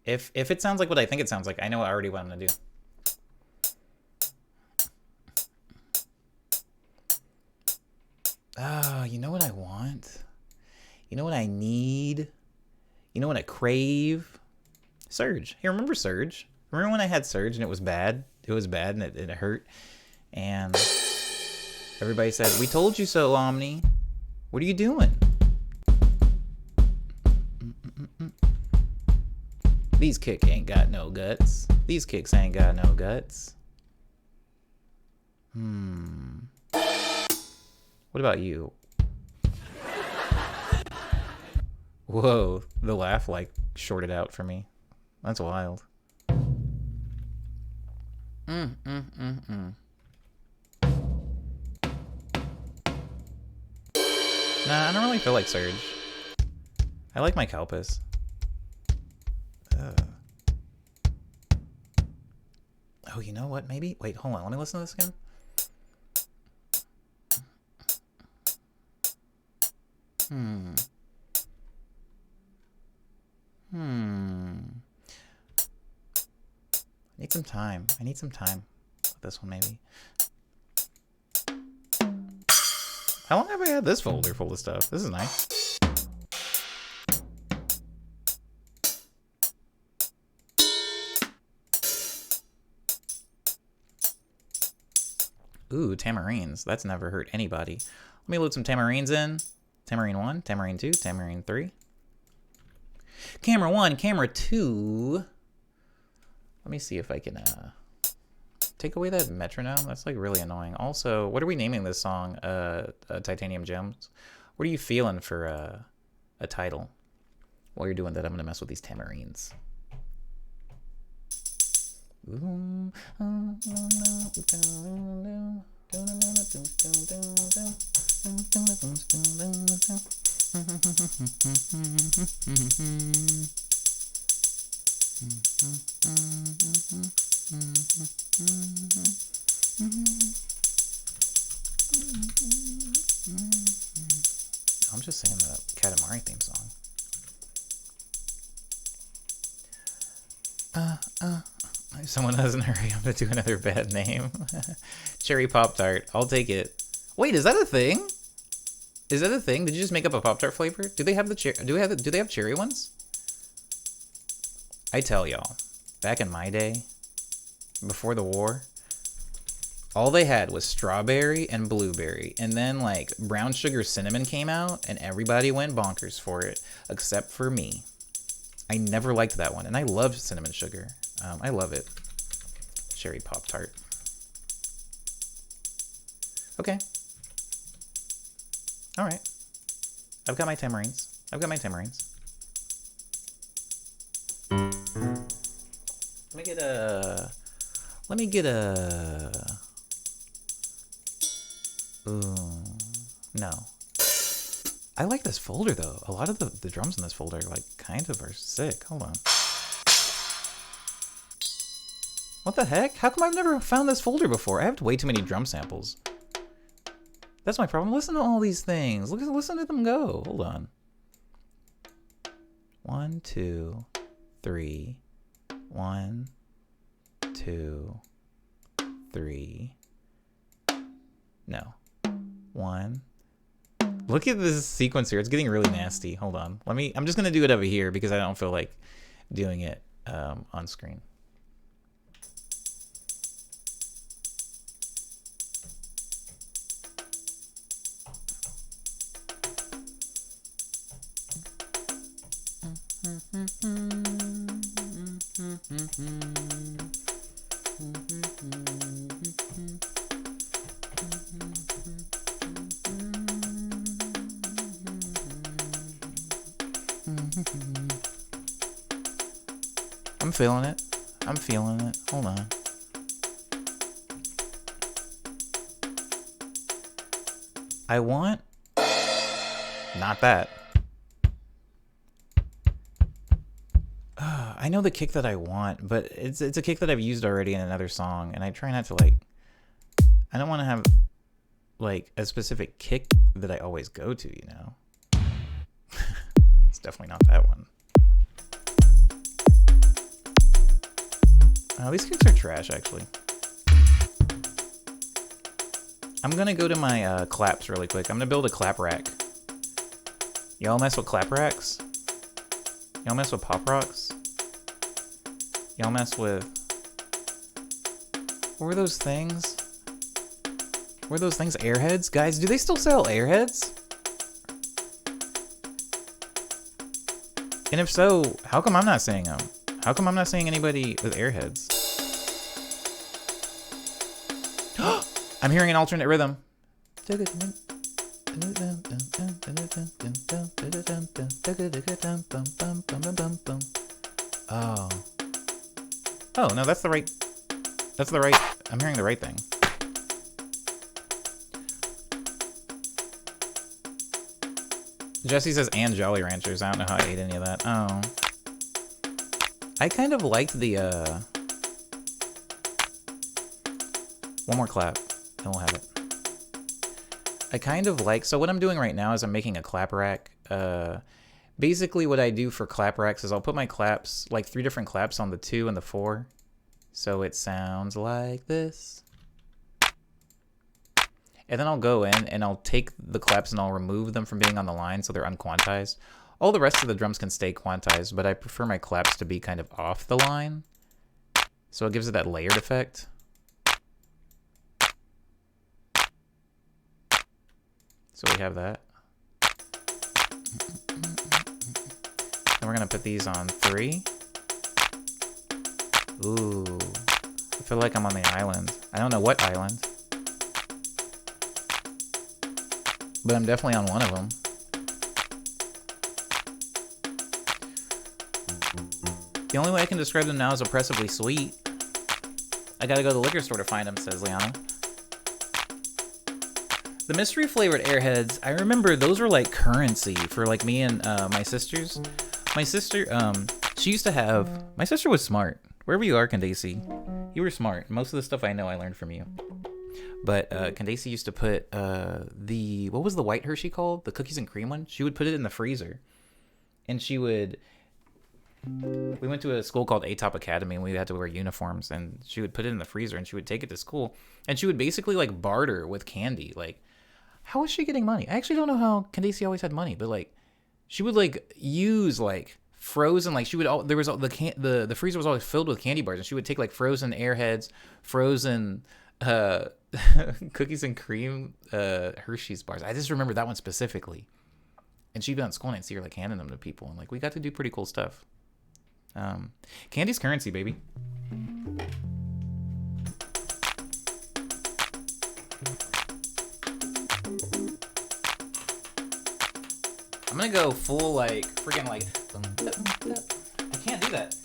Speaker 1: If it sounds like what I think it sounds like, I know already what I'm gonna do. Oh, you know what I want? You know what I need? You know what I crave? Surge. Hey, remember Surge? Remember when I had Surge and it was bad? It was bad and it hurt. And everybody said, "We told you so, Omni. What are you doing?" These kicks ain't got no guts. These kicks ain't got no guts. What about you? Whoa, the laugh like shorted out for me. That's wild. Nah, I don't really feel like Surge. I like my Calpus. Oh, you know what? Maybe? Wait, hold on. Let me listen to this again. I need some time. I need some time with this one, maybe. How long have I had this folder full of stuff? This is nice. Ooh, tamarines. That's never hurt anybody. Let me load some tamarines in. Tamarine 1, tamarine 2, tamarine 3. Camera 1, camera 2. Let me see if I can take away that metronome. That's like really annoying. Also, what are we naming this song? Titanium Gems. What are you feeling for a title? While you're doing that, I'm gonna mess with these tamarines. I'm just saying the Katamari theme song. Someone doesn't hurry up to do another bad name. Cherry Pop-Tart. I'll take it. Wait, is that a thing? Is that a thing? Did you just make up a Pop-Tart flavor? Do they have the do they have cherry ones? I tell y'all, back in my day, before the war, all they had was strawberry and blueberry, and then like brown sugar cinnamon came out, and everybody went bonkers for it, except for me. I never liked that one, and I love cinnamon sugar. I love it. Cherry Pop-Tart. Okay. All right. I've got my tamarines. I've got my tamarines. Let me get a. Ooh, no. I like this folder though. A lot of the drums in this folder like kind of are sick. Hold on. What the heck? How come I've never found this folder before? I have way too many drum samples. That's my problem. Listen to all these things. Listen to them go. Hold on. 1, 2, 3. 1, 2, 3. No. 1. Look at this sequence here. It's getting really nasty. Hold on. I'm just gonna do it over here because I don't feel like doing it on screen. I'm feeling it. I'm feeling it. Hold on. I want... Not that. I know the kick that I want, but it's a kick that I've used already in another song, and I try not to, like... I don't want to have, like, a specific kick that I always go to, you know? It's definitely not that one. These kicks are trash, actually. I'm gonna go to my claps really quick. I'm gonna build a clap rack. Y'all mess with clap racks? Y'all mess with pop rocks? Y'all mess with... What were those things? Were those things Airheads? Guys, do they still sell Airheads? And if so, how come I'm not seeing them? How come I'm not seeing anybody with Airheads? I'm hearing an alternate rhythm. Oh. Oh, no, that's the right... That's the right... I'm hearing the right thing. Jesse says, and Jolly Ranchers. I don't know how I ate any of that. Oh. I kind of liked the, One more clap, and we'll have it. I kind of like... So what I'm doing right now is I'm making a clap rack. Basically what I do for clap racks is I'll put my claps, like 3 different claps on the 2 and the 4. So it sounds like this. And then I'll go in and I'll take the claps and I'll remove them from being on the line so they're unquantized. All the rest of the drums can stay quantized, but I prefer my claps to be kind of off the line. So it gives it that layered effect. So we have that. And we're gonna put these on 3. Ooh, I feel like I'm on the island. I don't know what island, but I'm definitely on one of them. The only way I can describe them now is oppressively sweet. I gotta go to the liquor store to find them, says Liana. The mystery flavored Airheads, I remember those were like currency for like me and my sisters. My sister, she used to have, my sister was smart. Wherever you are, Candace, you were smart. Most of the stuff I know I learned from you. But Candace used to put what was the white Hershey called? The cookies and cream one? She would put it in the freezer. And she would, we went to a school called A-Top Academy and we had to wear uniforms. And she would put it in the freezer and she would take it to school. And she would basically like barter with candy. Like, how was she getting money? I actually don't know how Candace always had money. But like, she would like use like frozen, like she would, there was the freezer was always filled with candy bars. And she would take like frozen Airheads, frozen cookies and cream Hershey's bars. I just remember that one specifically. And she'd be on school and I'd see her like handing them to people. And like, we got to do pretty cool stuff. Candy's currency, baby. I'm gonna go full like freaking like. I can't do that.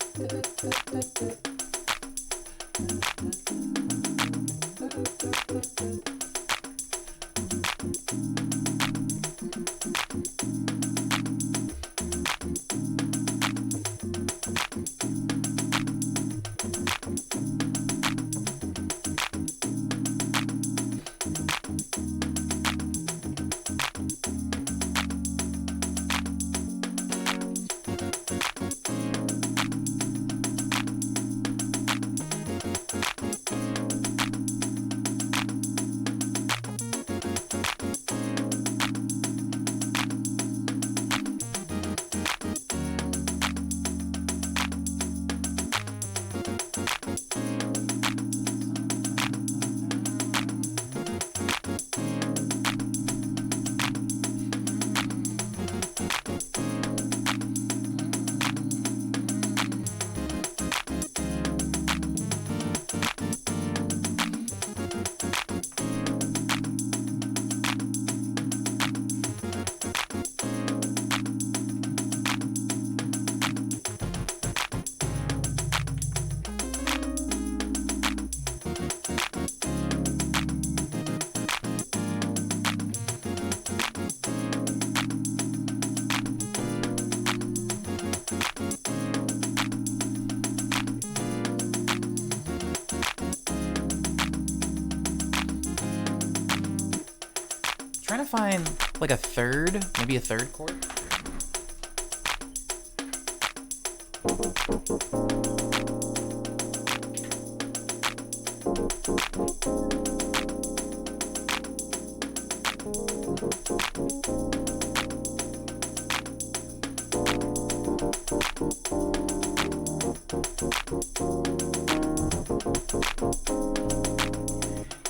Speaker 1: Trying to find like a third, maybe a third chord.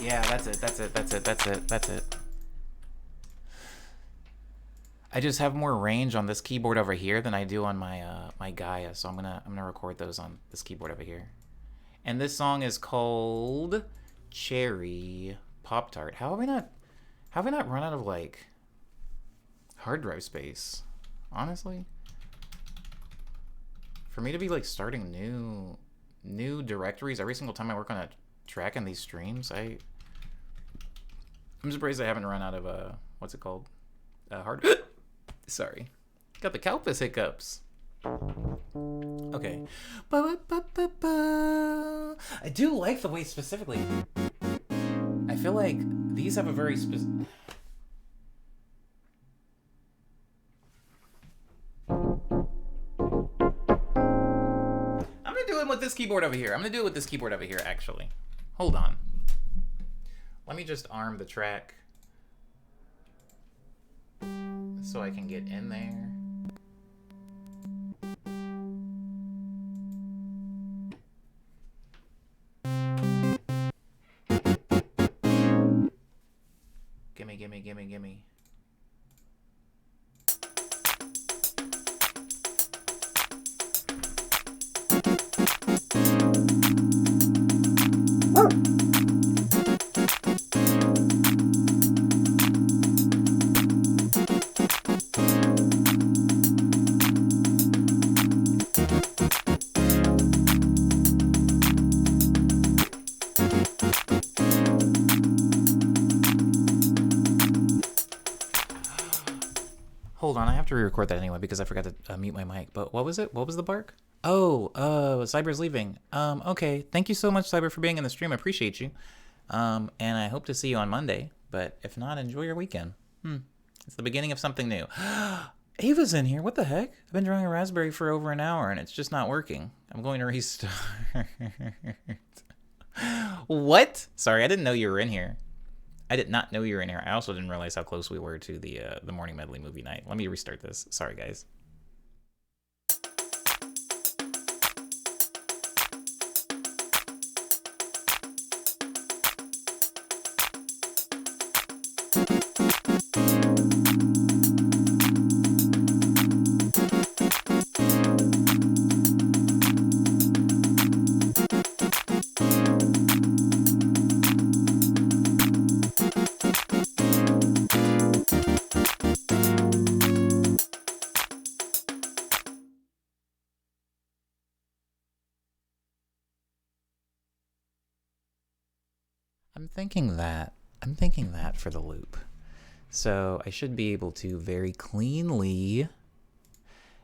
Speaker 1: Yeah, that's it. I just have more range on this keyboard over here than I do on my my Gaia, so I'm gonna record those on this keyboard over here. And this song is called Cherry Pop Tart. How have I not run out of like hard drive space? Honestly, for me to be like starting new directories every single time I work on a track in these streams, I'm surprised I haven't run out of what's it called? Hard. Sorry. Got the Calpis hiccups. Okay. I do like the way specifically. I feel like these have a very specific. I'm gonna do it with this keyboard over here. Actually. Hold on. Let me just arm the track so I can get in there. Gimme. Hold on, I have to re-record that anyway because I forgot to mute my mic. But what was it? What was the bark? Oh, Cyber's leaving. Okay. Thank you so much, Cyber, for being in the stream. I appreciate you. And I hope to see you on Monday. But if not, enjoy your weekend. It's the beginning of something new. Ava's in here. What the heck? I've been drawing a raspberry for over an hour and it's just not working. I'm going to restart. What? Sorry, I didn't know you were in here. I did not know you were in here. I also didn't realize how close we were to the morning medley movie night. Let me restart this. Sorry, guys. I'm thinking that for the loop. So I should be able to very cleanly,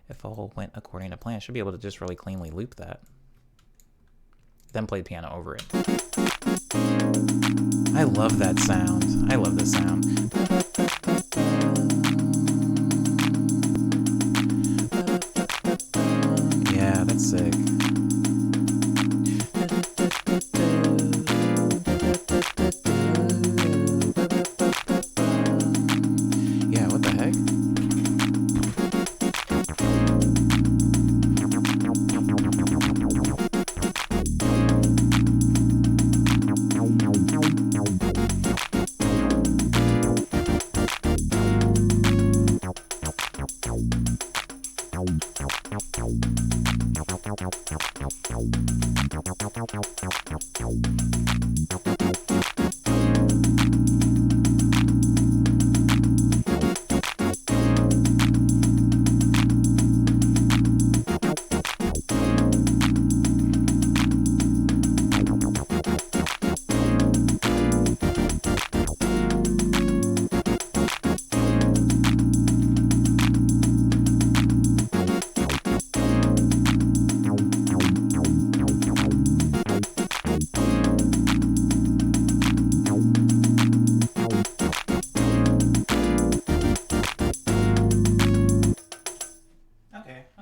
Speaker 1: if all went according to plan, I should be able to just really cleanly loop that. Then play the piano over it. I love that sound. I love this sound. Yeah, that's sick. Yeah, what the heck?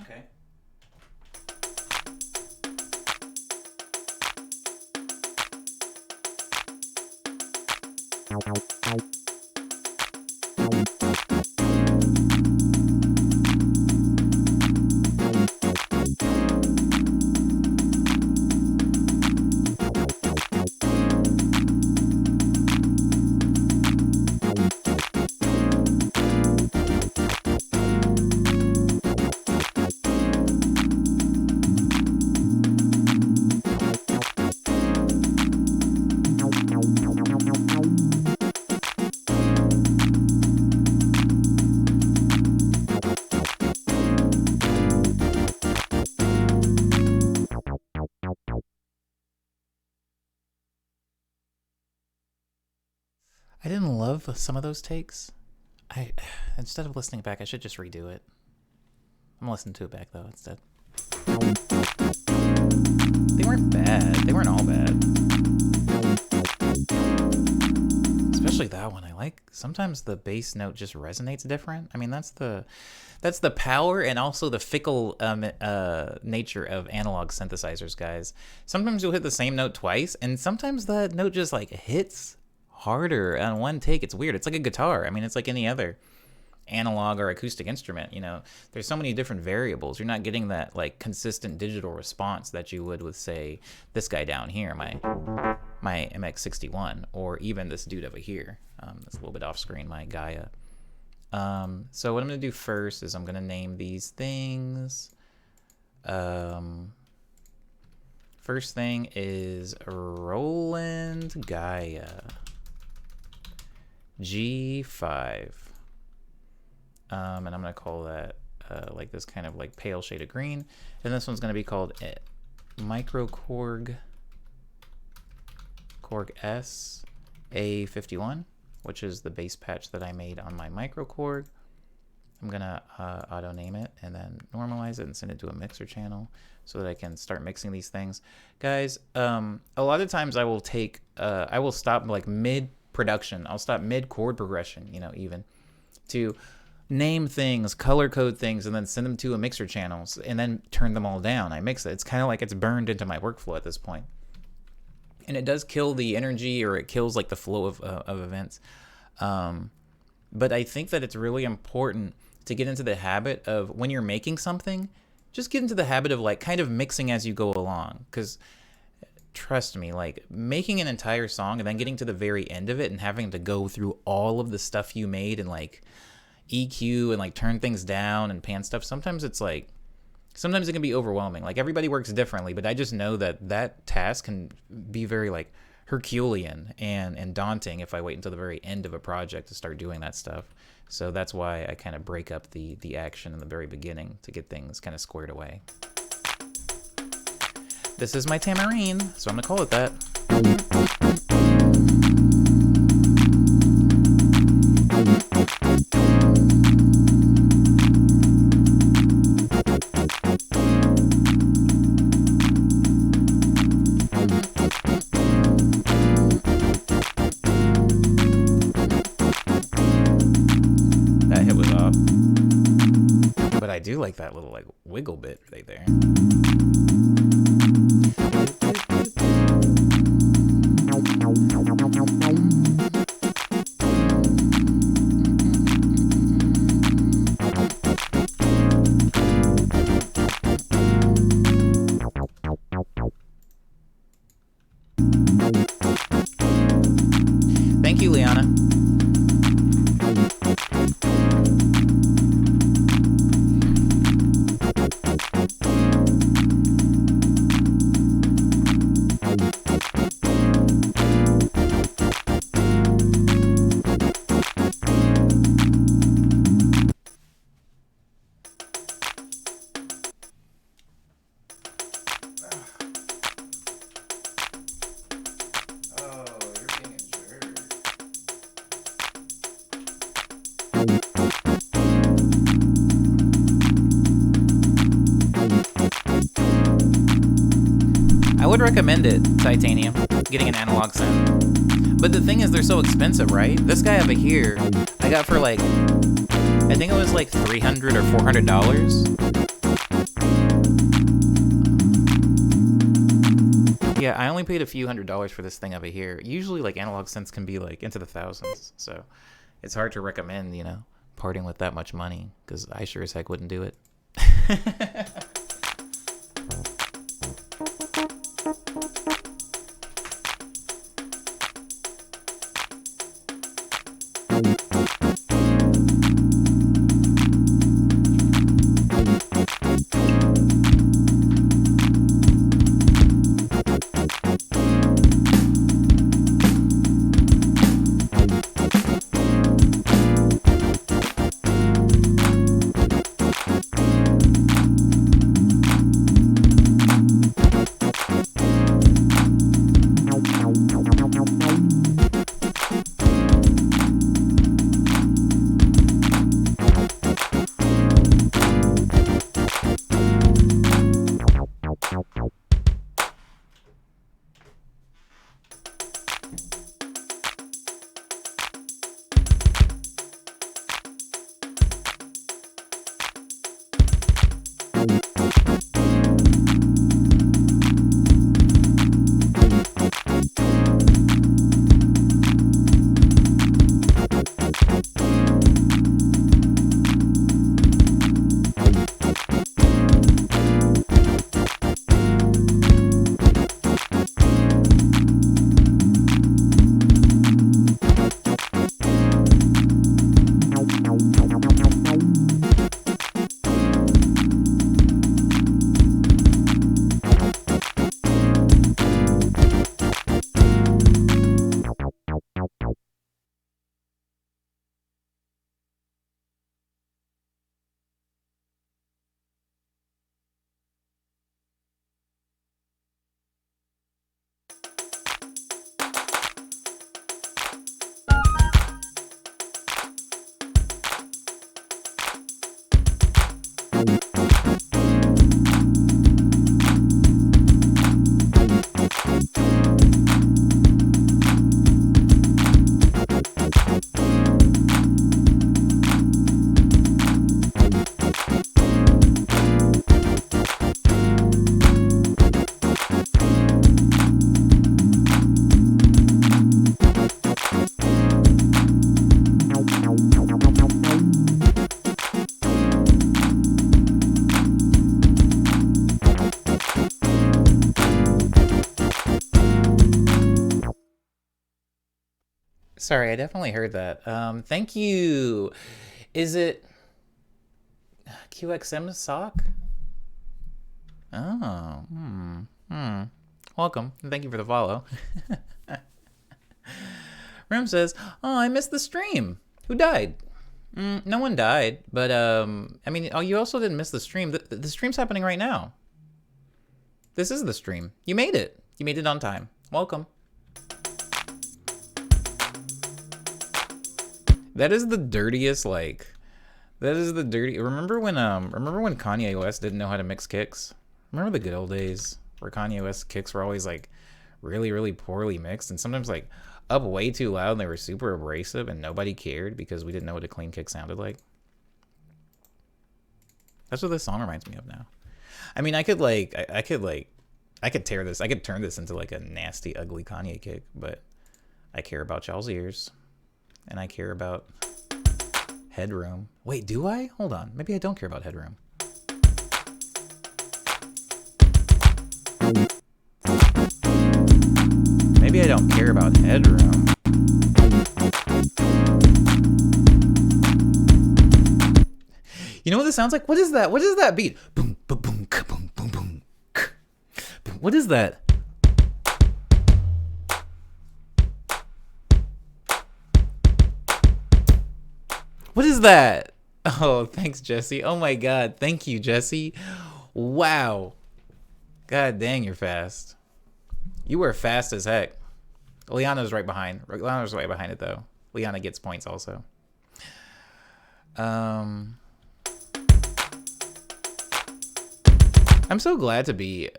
Speaker 1: Okay. I didn't love some of those takes. Instead of listening back, I should just redo it. I'm gonna listen to it back though instead. They weren't bad. They weren't all bad. Especially that one. I like sometimes the bass note just resonates different. I mean, that's the power and also the fickle nature of analog synthesizers, guys. Sometimes you'll hit the same note twice, and sometimes that note just like hits harder on one take. It's weird. It's like a guitar. I mean, it's like any other analog or acoustic instrument. You know, there's so many different variables. You're not getting that like consistent digital response that you would with, say, this guy down here, my MX61, or even this dude over here. That's a little bit off screen, my Gaia. So what I'm gonna do first is I'm gonna name these things. First thing is Roland Gaia G5. And I'm gonna call that like this kind of like pale shade of green. And this one's gonna be called Micro Korg S A51, which is the bass patch that I made on my Micro Korg. I'm gonna auto name it and then normalize it and send it to a mixer channel so that I can start mixing these things. Guys, a lot of times I will take, I will stop like mid production. I'll stop mid chord progression, you know, even to name things, color code things, and then send them to a mixer channels and then turn them all down. I mix it. It's kind of like it's burned into my workflow at this point. And it does kill the energy, or it kills like the flow of events. But I think that it's really important to get into the habit of, when you're making something, just get into the habit of like kind of mixing as you go along. Because trust me, like making an entire song and then getting to the very end of it and having to go through all of the stuff you made and like EQ and like turn things down and pan stuff, sometimes it's like, sometimes it can be overwhelming. Like everybody works differently, but I just know that task can be very like Herculean and daunting if I wait until the very end of a project to start doing that stuff. So that's why I kind of break up the action in the very beginning to get things kind of squared away. This is my tambourine, so I'm gonna call it that. do like that little like wiggle bit right there. Thank you, Liana. I would recommend it, Titanium, getting an analog synth. But the thing is, they're so expensive, right? This guy over here, I got for like, I think it was like $300 or $400. Yeah, I only paid a few $100s for this thing over here. Usually, like, analog synths can be like into the thousands, so it's hard to recommend, you know, parting with that much money, because I sure as heck wouldn't do it. Sorry, I definitely heard that. Thank you. Is it QXM sock? Oh, Welcome. Thank you for the follow. Rim says, "Oh, I missed the stream. Who died?" No one died, but I mean, oh, you also didn't miss the stream. The stream's happening right now. This is the stream. You made it. You made it on time. Welcome. That is the dirtiest, like, that is the dirty. Remember when Kanye West didn't know how to mix kicks? Remember the good old days where Kanye West kicks were always like really, really poorly mixed and sometimes like up way too loud and they were super abrasive and nobody cared because we didn't know what a clean kick sounded like. That's what this song reminds me of now. I mean, I could tear this. I could turn this into like a nasty, ugly Kanye kick, but I care about y'all's ears, and I care about Headroom. Wait, do I? Hold on. Maybe I don't care about Headroom. Maybe I don't care about Headroom. You know what this sounds like? What is that? What is that beat? Boom, boom, boom, boom, boom, boom. What is that? What is that? Oh, thanks, Jesse. Oh my God. Thank you, Jesse. Wow. God dang, you're fast. You were fast as heck. Liana's right behind. Liana's right behind it, though. Liana gets points also. I'm so glad to be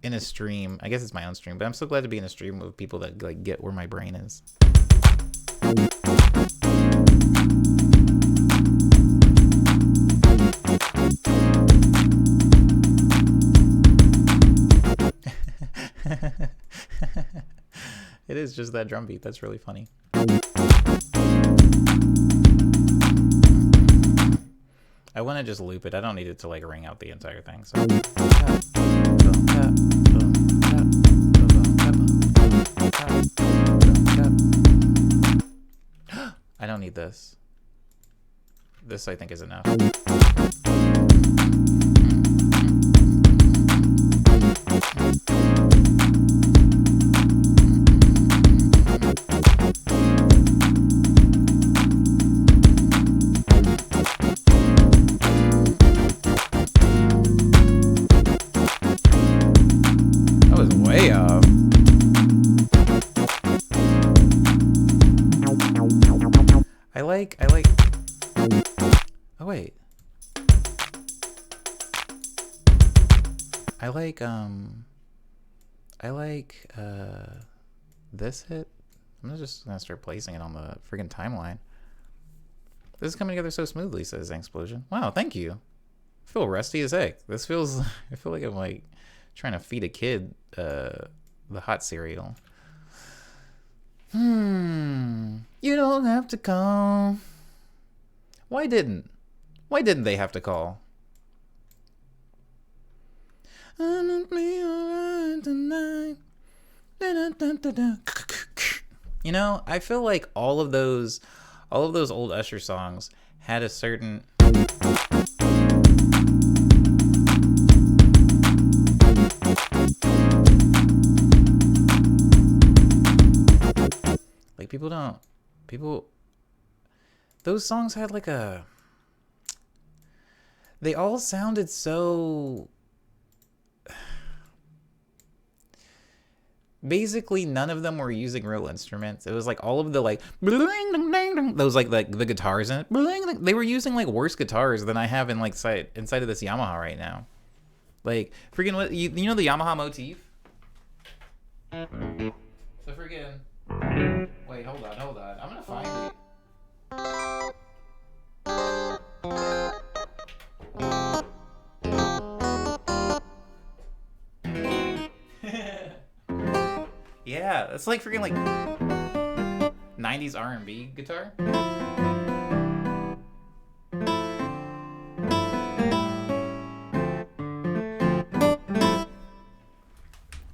Speaker 1: in a stream. I guess it's my own stream, but I'm so glad to be in a stream with people that like get where my brain is. It is just that drum beat. That's really funny. I want to just loop it. I don't need it to like ring out the entire thing. So I don't need this. This I think is enough. I like. Oh wait. I like this hit. I'm just gonna start placing it on the friggin' timeline. This is coming together so smoothly, says Explosion. Wow, thank you. I feel rusty as heck. This feels. I feel like I'm like trying to feed a kid the hot cereal. You don't have to call. Why didn't they have to call? You know, I feel like all of those old Usher songs had a certain like those songs had like they all sounded so basically none of them were using real instruments. It was like all of the like those like the guitars in it. They were using like worse guitars than I have in like inside of this Yamaha right now. Like freaking what you know the Yamaha motif? The freaking wait, hold on. I'm gonna find it. Yeah, it's like freaking like 90s R&B guitar.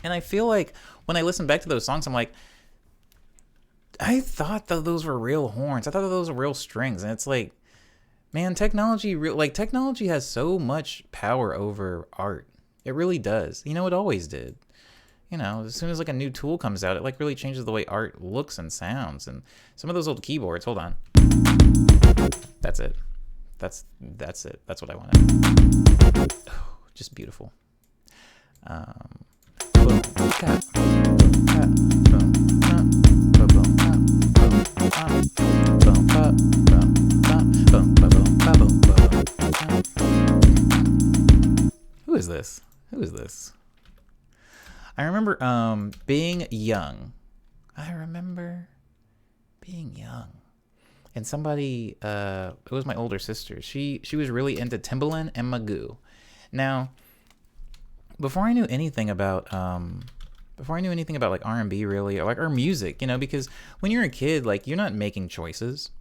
Speaker 1: And I feel like when I listen back to those songs, I'm like, I thought that those were real horns. I thought that those were real strings. And it's like, man, technology has so much power over art. It really does. You know, it always did. You know, as soon as like a new tool comes out, it like really changes the way art looks and sounds. And some of those old keyboards, hold on. That's it. That's it. That's what I wanted. Oh, just beautiful. Boom, cat, boom, cat, boom, boom, boom, boom. Who is this? Who is this? I remember being young. and somebody, it was my older sister. She was really into Timbaland and Magoo. Now, before I knew anything about like R&B really, or like our music, because when you're a kid, like you're not making choices.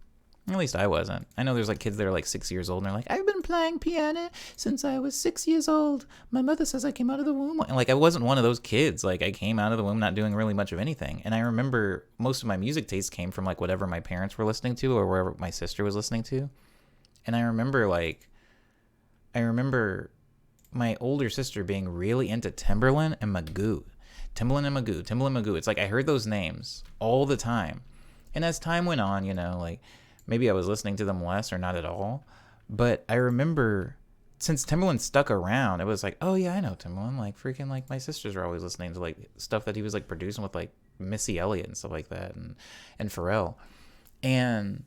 Speaker 1: At least I wasn't. I know there's like kids that are like 6 years old and they're like, I've been playing piano since I was 6 years old. My mother says I came out of the womb. And like I wasn't one of those kids. Like I came out of the womb not doing really much of anything. And I remember most of my music taste came from like whatever my parents were listening to or wherever my sister was listening to. And I remember my older sister being really into Timbaland and Magoo. It's like I heard those names all the time. And as time went on, like maybe I was listening to them less or not at all. But I remember since Timbaland stuck around, it was like, oh yeah, I know Timbaland. Like freaking like my sisters are always listening to like stuff that he was like producing with like Missy Elliott and stuff like that and Pharrell. And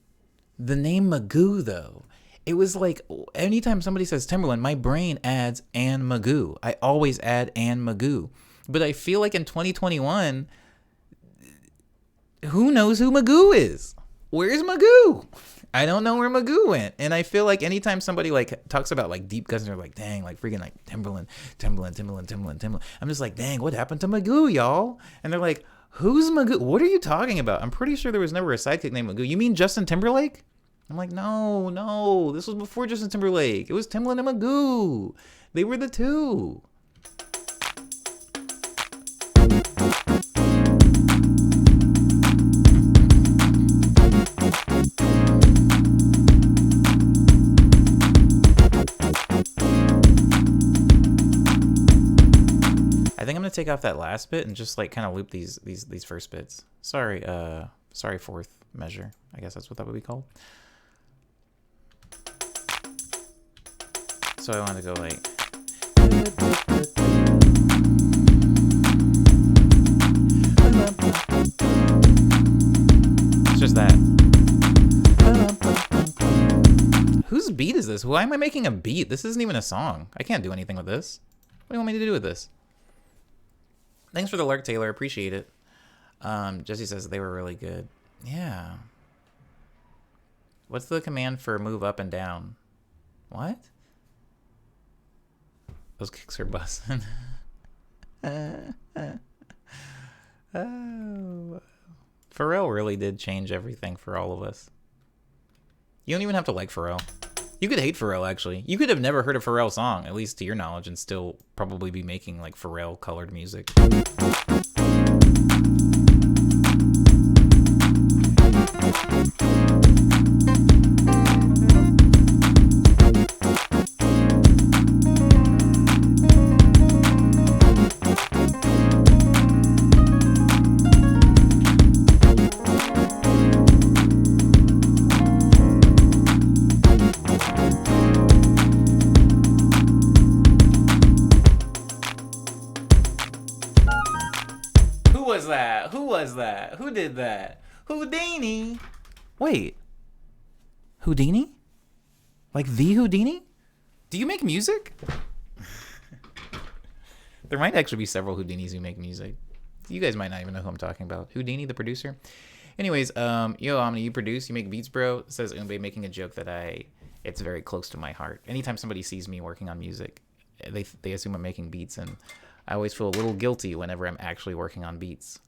Speaker 1: the name Magoo though, it was like anytime somebody says Timbaland, my brain adds and Magoo. I always add and Magoo. But I feel like in 2021, who knows who Magoo is? Where's Magoo? I don't know where Magoo went. And I feel like anytime somebody like talks about like deep cuts and they're like, dang, like freaking like Timbaland. I'm just like, dang, what happened to Magoo, y'all? And they're like, who's Magoo? What are you talking about? I'm pretty sure there was never a sidekick named Magoo. You mean Justin Timberlake? I'm like, no, this was before Justin Timberlake. It was Timbaland and Magoo. They were the two. I think I'm gonna take off that last bit and just like kind of loop these first bits. Sorry, fourth measure. I guess that's what that would be called. So I want to go like. It's just that. Whose beat is this? Why am I making a beat? This isn't even a song. I can't do anything with this. What do you want me to do with this? Thanks for the lurk, Taylor. Appreciate it. Jesse says they were really good. Yeah. What's the command for move up and down? What? Those kicks are busting. Oh. Pharrell really did change everything for all of us. You don't even have to like Pharrell. You could hate Pharrell, actually. You could have never heard a Pharrell song, at least to your knowledge, and still probably be making like Pharrell-colored music. Who did that? Houdini. Wait. Houdini? Like the Houdini? Do you make music? There might actually be several Houdinis who make music. You guys might not even know who I'm talking about. Houdini, the producer. Anyways, yo, Omni, you produce, you make beats, bro. It says Umbe making a joke that it's very close to my heart. Anytime somebody sees me working on music, they assume I'm making beats, and I always feel a little guilty whenever I'm actually working on beats.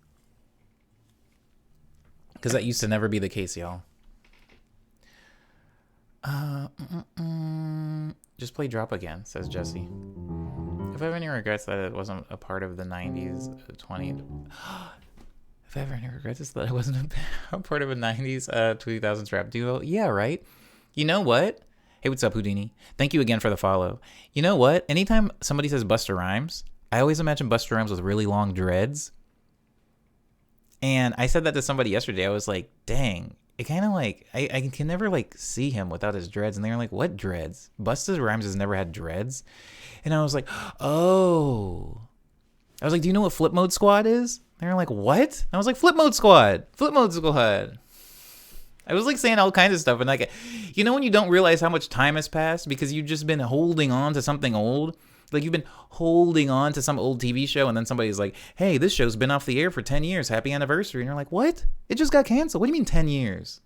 Speaker 1: Because that used to never be the case, y'all. Just play Drop again, says Jesse. If I have any regrets that it wasn't a part of the 90s, 20s... If I have any regrets, it's that I wasn't a part of a 90s, 2000s rap duo. Yeah, right? You know what? Hey, what's up, Houdini? Thank you again for the follow. You know what? Anytime somebody says Busta Rhymes, I always imagine Busta Rhymes with really long dreads. And I said that to somebody yesterday. I was like, dang, it kind of like, I can never like see him without his dreads. And they were like, what dreads? Busta Rhymes has never had dreads. And I was like, oh. I was like, do you know what Flip Mode Squad is? They were like, what? And I was like, Flip Mode Squad. Flip Mode Squad. I was like saying all kinds of stuff. And like, you know when you don't realize how much time has passed because you've just been holding on to something old? Like you've been holding on to some old TV show and then somebody's like, hey, this show's been off the air for 10 years. Happy anniversary. And you're like, what? It just got canceled. What do you mean 10 years?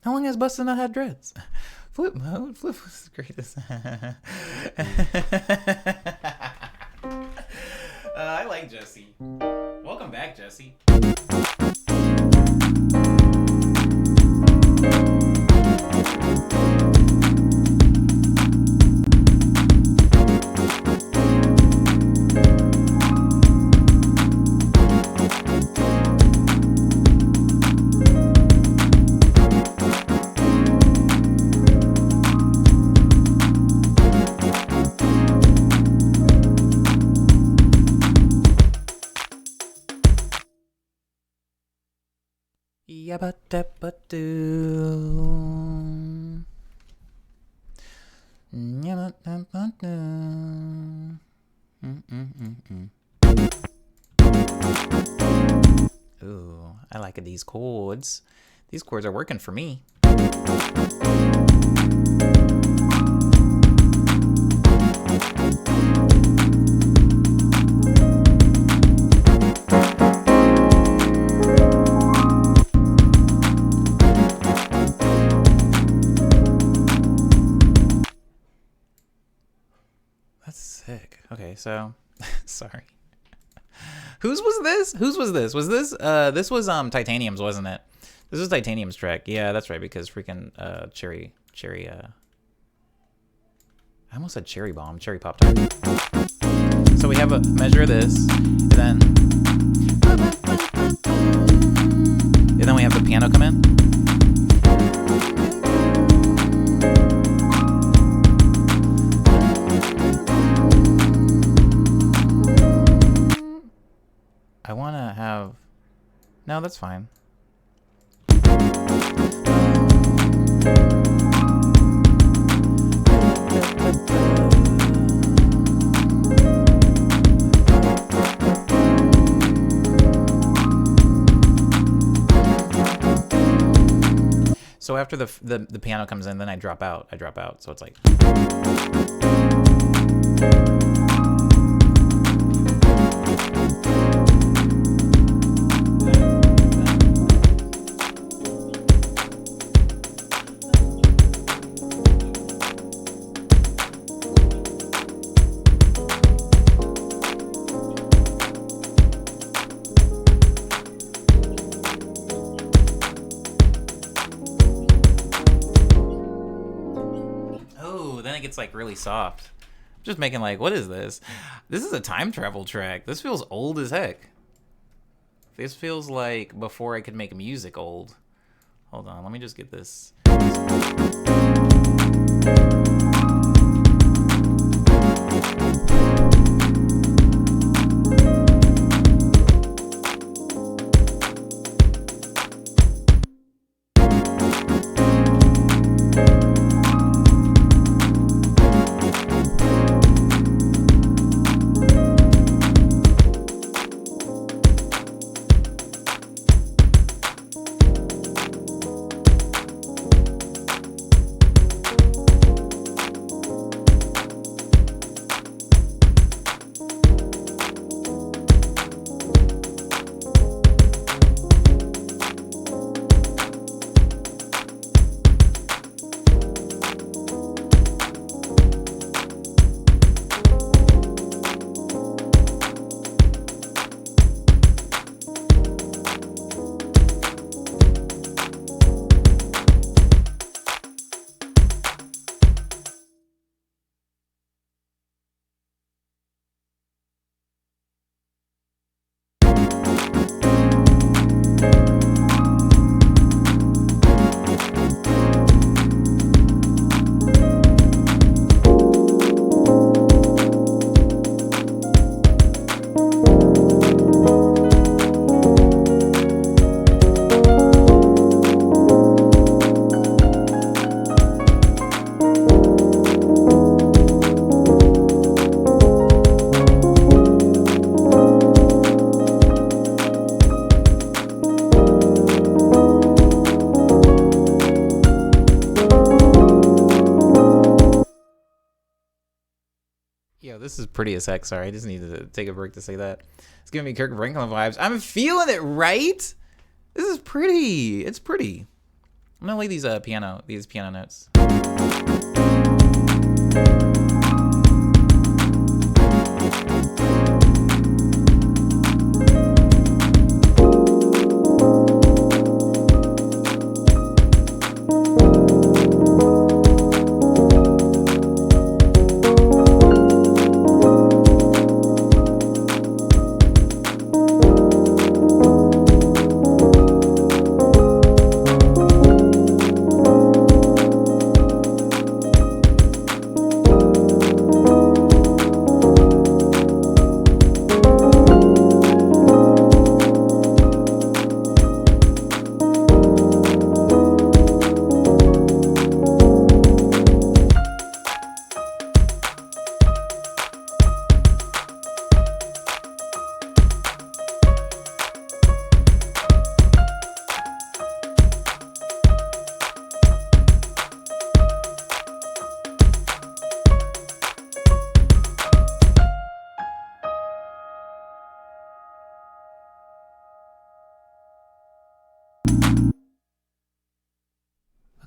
Speaker 1: How long has Busta not had dreads? Flip mode. Flip was the greatest. I like Jesse. Welcome back, Jesse. Yabba-dabba-doo. Yabba-dabba-doo. Ooh, I like these chords. These chords are working for me. That's sick. Okay, so sorry. Whose was this? Whose was this? Was this this was Titanium's, wasn't it? This was Titanium's track. Yeah, that's right, because freaking cherry I almost said cherry bomb, cherry pop tart. So we have a measure of this, and then we have the piano come in. I want to have... No, that's fine. So after the piano comes in, then I drop out. So it's like... It's like really soft. I'm just making like, what is this? This is a time travel track. This feels old as heck. This feels like before I could make music old. Hold on, let me just get this. Yo, this is pretty as heck. Sorry, I just needed to take a break to say that. It's giving me Kirk Franklin vibes. I'm feeling it, right? This is pretty. It's pretty. I'm gonna lay these piano notes.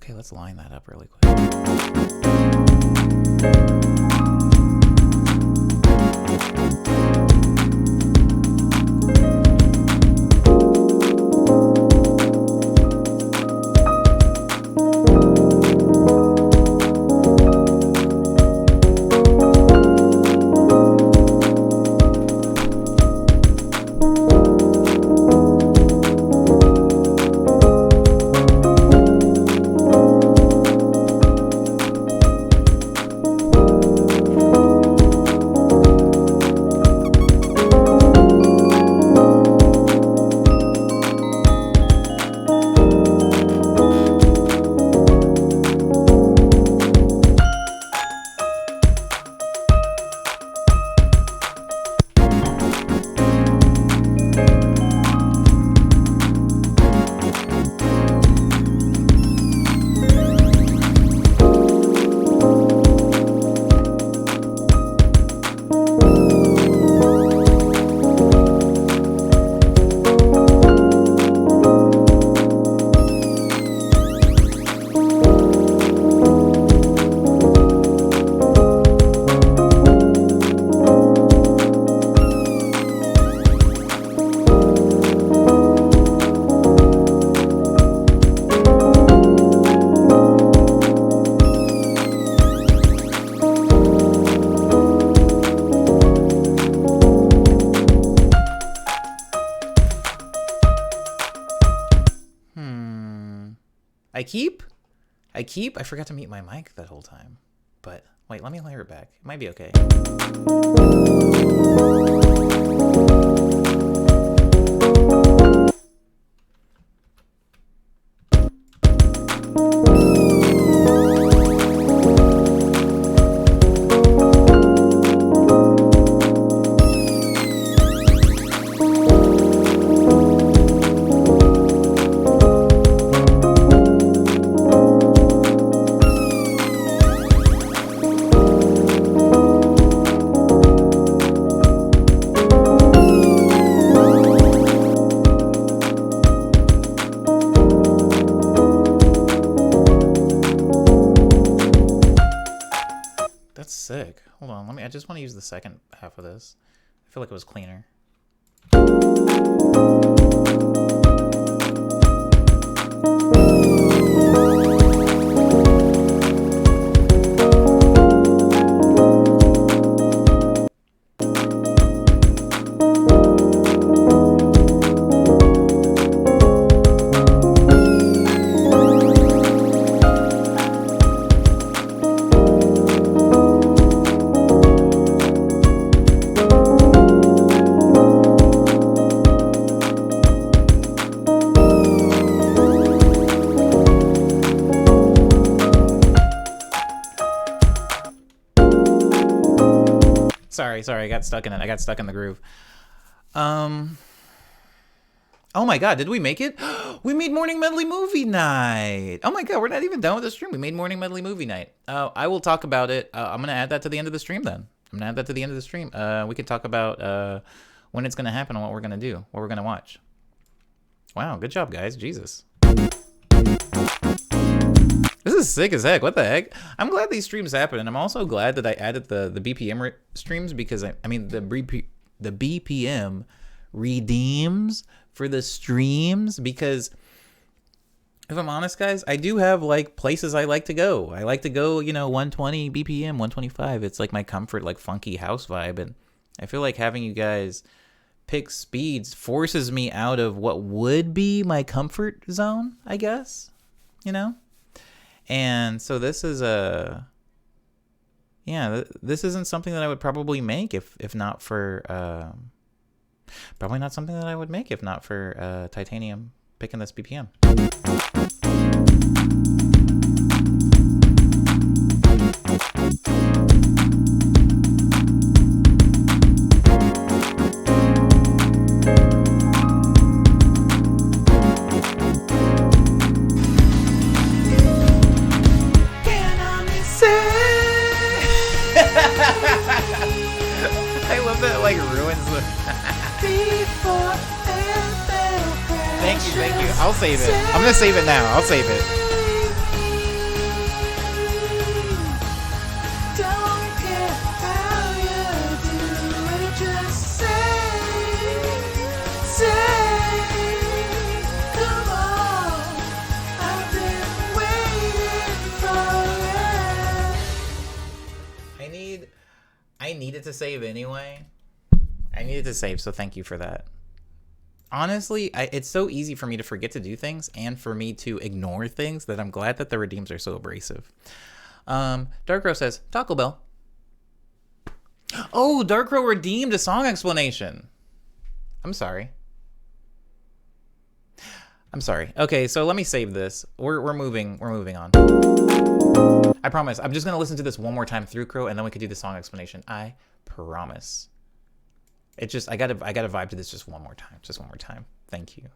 Speaker 1: Okay, let's line that up really quick. I forgot to mute my mic that whole time. But wait, let me layer it back. It might be okay. Sick. Hold on, I just want to use the second half of this. I feel like it was cleaner. Sorry, I got stuck in it. I got stuck in the groove. Oh my god, did we make it? We made Morning Medley movie night. Oh my god, we're not even done with the stream. We made Morning Medley movie night. I will talk about it. I'm gonna add that to the end of the stream then. I'm gonna add that to the end of the stream. We can talk about when it's gonna happen and what we're gonna do, what we're gonna watch. Wow, good job, guys. Jesus. This is sick as heck. What the heck? I'm glad these streams happen, and I'm also glad that I added the BPM streams because I mean the BPM redeems for the streams because if I'm honest, guys, I do have like places I like to go. I like to go, 120 BPM, 125. It's like my comfort, like funky house vibe, and I feel like having you guys pick speeds forces me out of what would be my comfort zone, I guess, And so this is this isn't something that I would probably make if not for, probably not something that I would make if not for Titanium picking this BPM. I love that it like ruins the Thank you. I'll save it. I'm gonna save it now. I'll save it. I needed to save anyway. I needed to save, so thank you for that. Honestly, it's so easy for me to forget to do things and for me to ignore things that I'm glad that the redeems are so abrasive. Darkrow says, Taco Bell. Oh, Darkrow redeemed a song explanation. I'm sorry. Okay, so let me save this. We're moving on. I promise. I'm just gonna listen to this one more time through, Crow, and then we could do the song explanation. I promise. It just I gotta vibe to this just one more time. Just one more time. Thank you.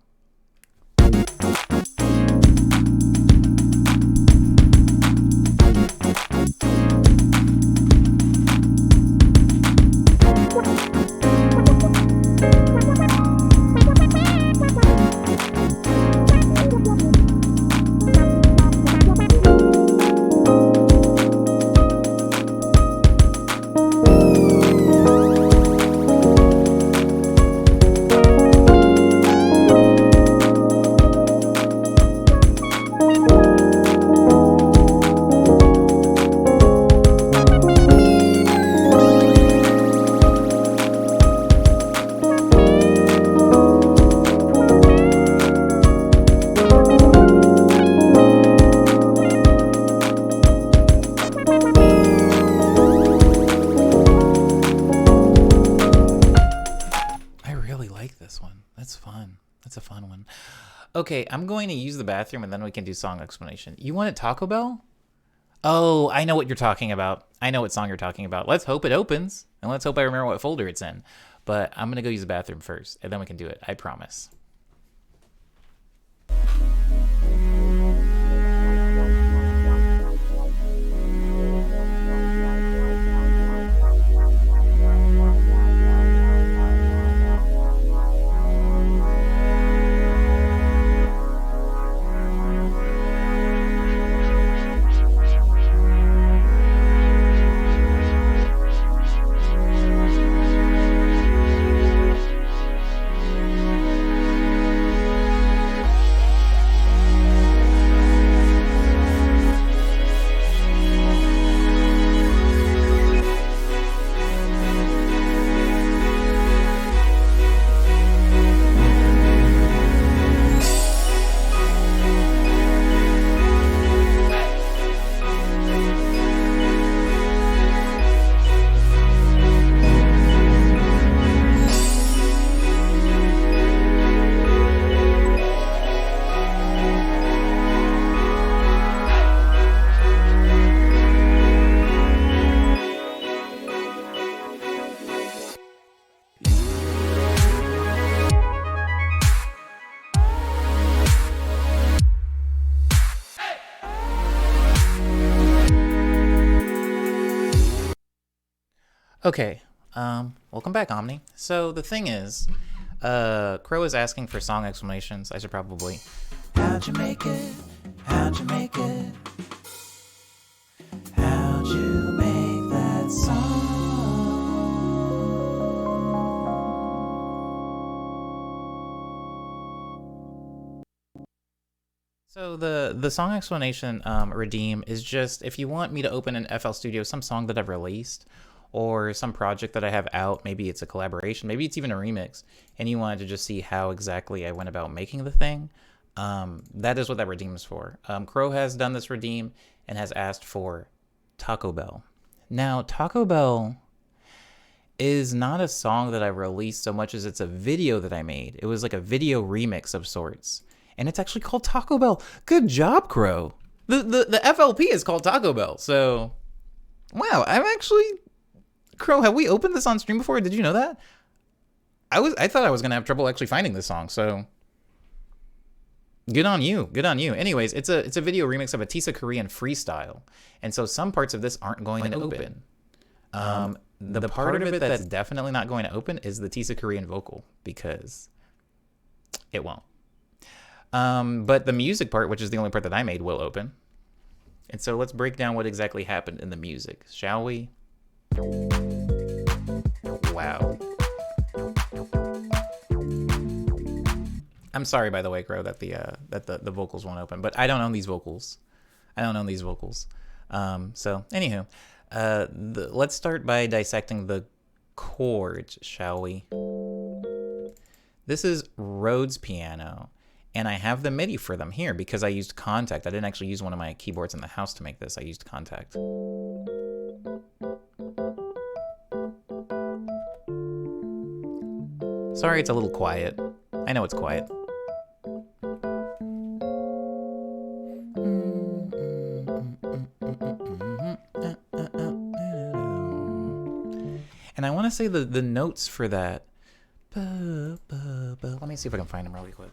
Speaker 1: Okay, I'm going to use the bathroom and then we can do song explanation. You want it Taco Bell? Oh, I know what you're talking about. I know what song you're talking about. Let's hope it opens, and let's hope I remember what folder it's in. But I'm going to go use the bathroom first, and then we can do it. I promise. Okay, welcome back, Omni. So the thing is, Crow is asking for song explanations. I should probably... How'd you make it? How'd you make it? So the song explanation, Redeem, is just if you want me to open in FL Studio some song that I've released or some project that I have out, maybe it's a collaboration, maybe it's even a remix, and you wanted to just see how exactly I went about making the thing, that is what that Redeem is for. Crow has done this Redeem and has asked for Taco Bell. Now, Taco Bell is not a song that I released so much as it's a video that I made. It was like a video remix of sorts. And it's actually called Taco Bell. Good job, Crow. The FLP is called Taco Bell. So, wow, Crow, have we opened this on stream before? Did you know that? I thought I was gonna have trouble actually finding this song. So, good on you. Good on you. Anyways, it's a video remix of a Tisa Korean freestyle, and so some parts of this aren't going to open. The part of it that's definitely not going to open is the Tisa Korean vocal because it won't. But the music part, which is the only part that I made, will open. And so let's break down what exactly happened in the music, shall we? Wow. I'm sorry, by the way, Crow, that the vocals won't open, but I don't own these vocals. So, anywho, let's start by dissecting the chords, shall we? This is Rhodes piano. And I have the MIDI for them here because I used Contact. I didn't actually use one of my keyboards in the house to make this. I used Contact. Sorry, it's a little quiet. I know it's quiet. And I want to say the notes for that. Let me see if I can find them really quick.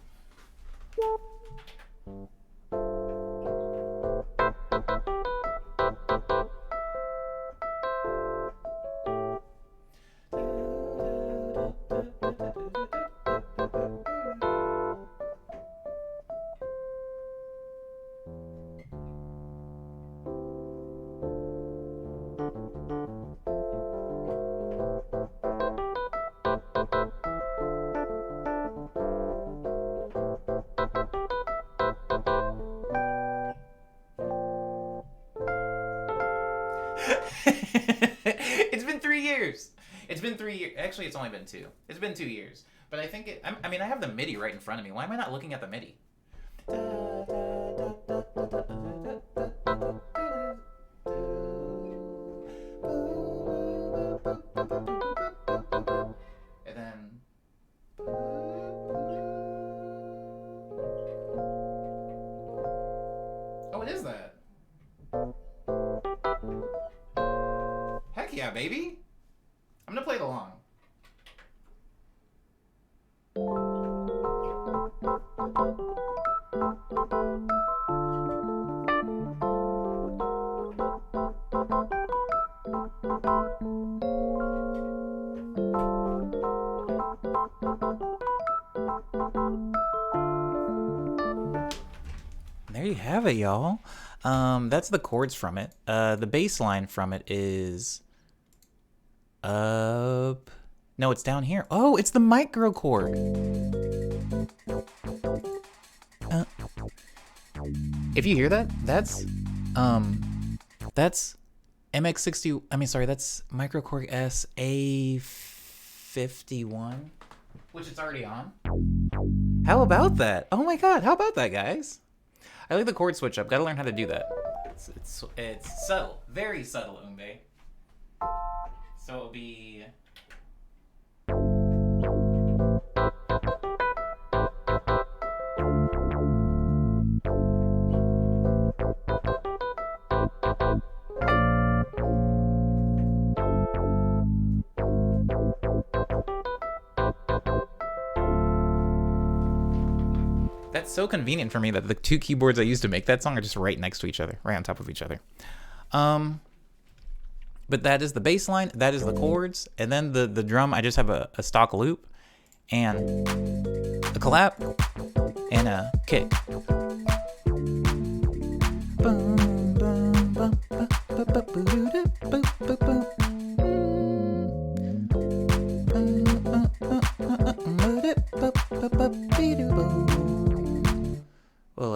Speaker 1: It's been 3 years. It's been 3 years. Actually, it's only been 2. It's been 2 years. But I think I mean, I have the MIDI right in front of me. Why am I not looking at the MIDI? And then. Oh, what is that? Heck yeah, baby. I'm gonna play it along. There you have it, y'all. That's the chords from it. The bass line from it is up. No, it's down here. Oh, it's the micro chord. If you hear that, that's MX60. I mean, sorry, that's micro chord SA51, which it's already on. How about that? Oh my God, how about that, guys? I like the chord switch up. Gotta learn how to do that. It's subtle, very subtle, Umbe. So it'll be. That's so convenient for me that the two keyboards I used to make that song are just right next to each other, right on top of each other. But that is the bass line, that is the chords, and then the drum, I just have a stock loop, and a clap, and a kick. We'll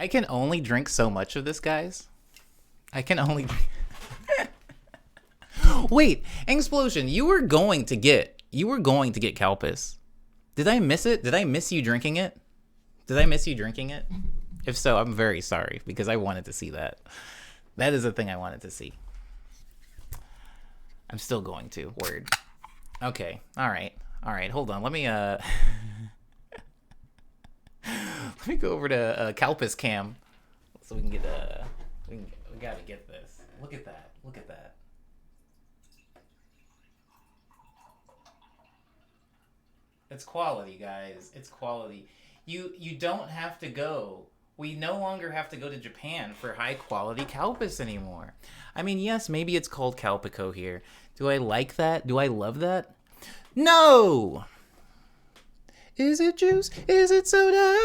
Speaker 1: I can only drink so much of this, guys. I can only... Wait, Explosion, you were going to get Calpis. Did I miss it? Did I miss you drinking it? Did I miss you drinking it? If so, I'm very sorry because I wanted to see that. That is a thing I wanted to see. I'm still going to. Word. Okay. All right. Hold on. Let me let me go over to Calpis Cam so we can get we gotta get this. Look at that. Look at that. It's quality, guys. It's quality. You don't have to go. We no longer have to go to Japan for high quality Calpis anymore. I mean, yes, maybe it's called Calpico here. Do I like that? Do I love that? No! Is it juice? Is it soda?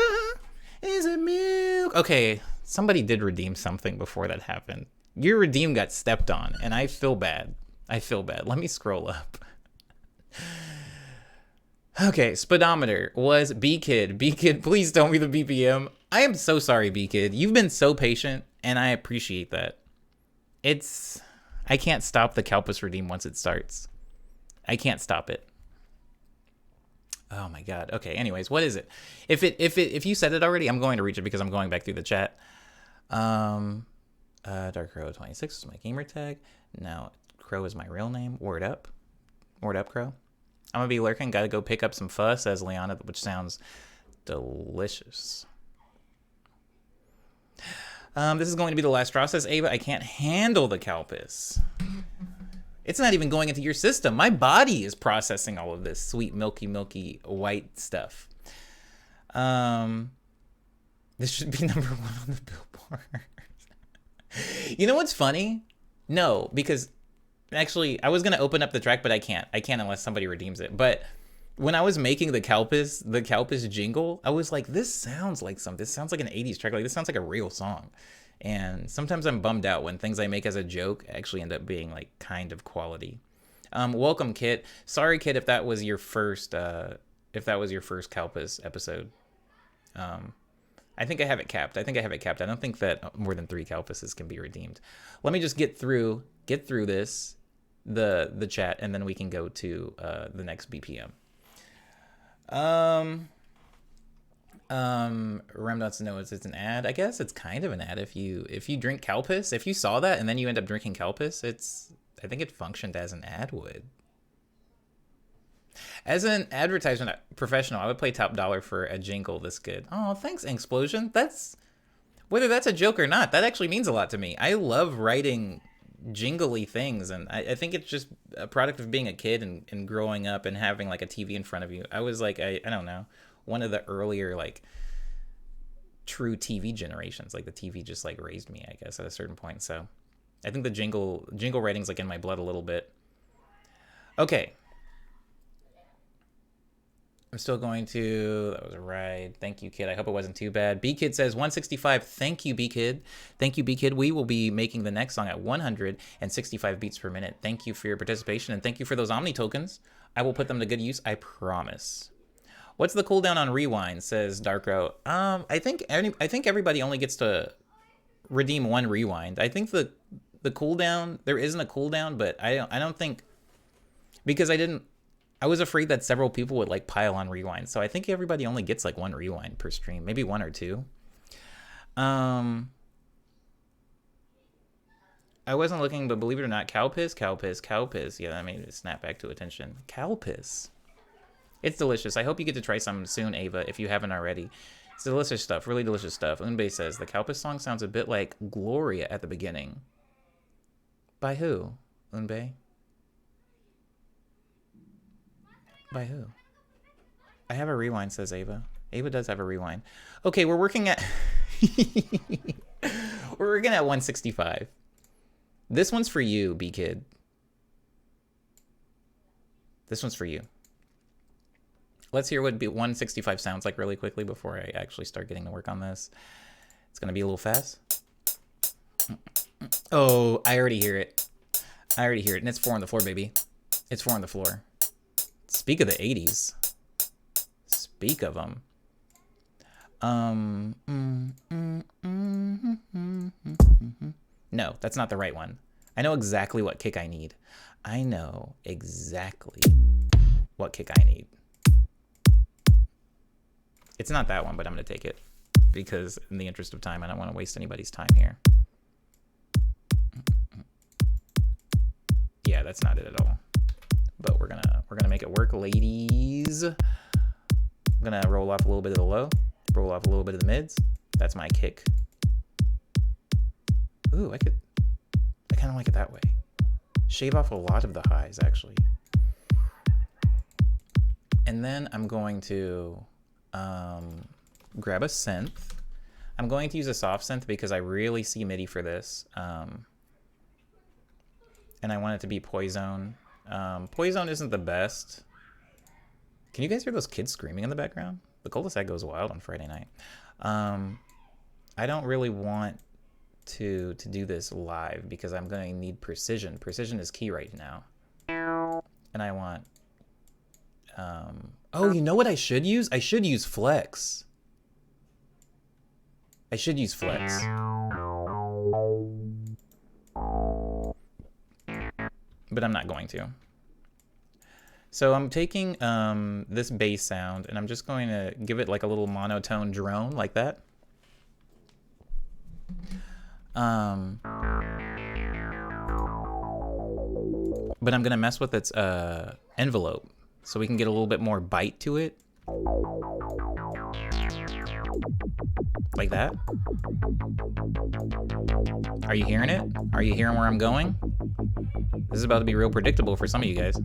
Speaker 1: Is it milk? Okay, somebody did redeem something before that happened. Your redeem got stepped on, and I feel bad. I feel bad. Let me scroll up. Okay, speedometer was B-Kid. B-Kid, please tell me the BPM. I am so sorry, B-Kid. You've been so patient, and I appreciate that. I can't stop the Calpis redeem once it starts. I can't stop it. Oh my god. Okay, anyways, what is it? If you said it already, I'm going to reach it because I'm going back through the chat. Dark Crow 26 is my gamer tag. Now, Crow is my real name. Word up. Word up, Crow. I'm gonna be lurking. Gotta go pick up some pho, says Liana, which sounds delicious. This is going to be the last straw, says Ava. I can't handle the Calpis. It's not even going into your system. My body is processing all of this sweet, milky white stuff. This should be number 1 on the Billboard. You know what's funny? No, because actually, I was gonna open up the track, but I can't. I can't unless somebody redeems it. But when I was making the Calpis jingle, I was like, this sounds like something. This sounds like an 80s track. Like, this sounds like a real song. And sometimes I'm bummed out when things I make as a joke actually end up being like kind of quality. Welcome, Kit. Sorry, Kit, if that was your first Calpis episode. I think I have it capped. I don't think that more than 3 Calpises can be redeemed. Let me just get through this, the chat, and then we can go to the next BPM. Rem wants to know if it's an ad. I guess it's kind of an ad if you drink Calpis. If you saw that and then you end up drinking Calpis, I think it functioned as an ad would. As an advertisement professional, I would pay top dollar for a jingle this good. Oh, thanks, Explosion. Whether that's a joke or not, that actually means a lot to me. I love writing jingly things, and I think it's just a product of being a kid and growing up and having like a TV in front of you. I was like, I don't know, one of the earlier like true TV generations. Like the TV just like raised me, I guess, at a certain point. So I think the jingle writing's like in my blood a little bit. Okay. I'm still going to... That was a ride. Thank you, Kid. I hope it wasn't too bad. B-Kid says 165. Thank you, B-Kid. Thank you, B-Kid. We will be making the next song at 165 beats per minute. Thank you for your participation, and thank you for those Omni tokens. I will put them to good use. I promise. What's the cooldown on rewind, says Darkro. I think everybody only gets to redeem 1 rewind. I think the cooldown... There isn't a cooldown, but I don't think... Because I was afraid that several people would like pile on rewind, so I think everybody only gets like 1 rewind per stream, maybe 1 or 2. I wasn't looking, but believe it or not, Calpis. Yeah, that made it snap back to attention. Calpis. It's delicious. I hope you get to try some soon, Ava, if you haven't already. It's delicious stuff, really delicious stuff. Unbei says the Calpis song sounds a bit like Gloria at the beginning. By who, Unbei? By who? I have a rewind, says Ava. Ava does have a rewind. Okay, we're working at... We're working at 165. This one's for you, B-Kid. This one's for you. Let's hear what 165 sounds like really quickly before I actually start getting to work on this. It's going to be a little fast. Oh, I already hear it. And it's 4 on the floor, baby. It's 4 on the floor. Speak of the 80s. Speak of them. No, that's not the right one. I know exactly what kick I need. I know exactly what kick I need. It's not that one, but I'm going to take it because in the interest of time, I don't want to waste anybody's time here. Yeah, that's not it at all. But we're gonna make it work, ladies. I'm gonna roll off a little bit of the low, roll off a little bit of the mids. That's my kick. Ooh, I kind of like it that way. Shave off a lot of the highs, actually. And then I'm going to grab a synth. I'm going to use a soft synth because I really see MIDI for this. And I want it to be Poison. Poison isn't the best. Can you guys hear those kids screaming in the background? The cul-de-sac goes wild on Friday night. I don't really want to do this live because I'm going to need precision. Precision is key right now. And I want... oh, you know what I should use? I should use Flex. I should use Flex. But I'm not going to. So I'm taking this bass sound and I'm just going to give it like a little monotone drone like that. But I'm going to mess with its envelope so we can get a little bit more bite to it. Like that. Are you hearing it? Are you hearing where I'm going? This is about to be real predictable for some of you guys.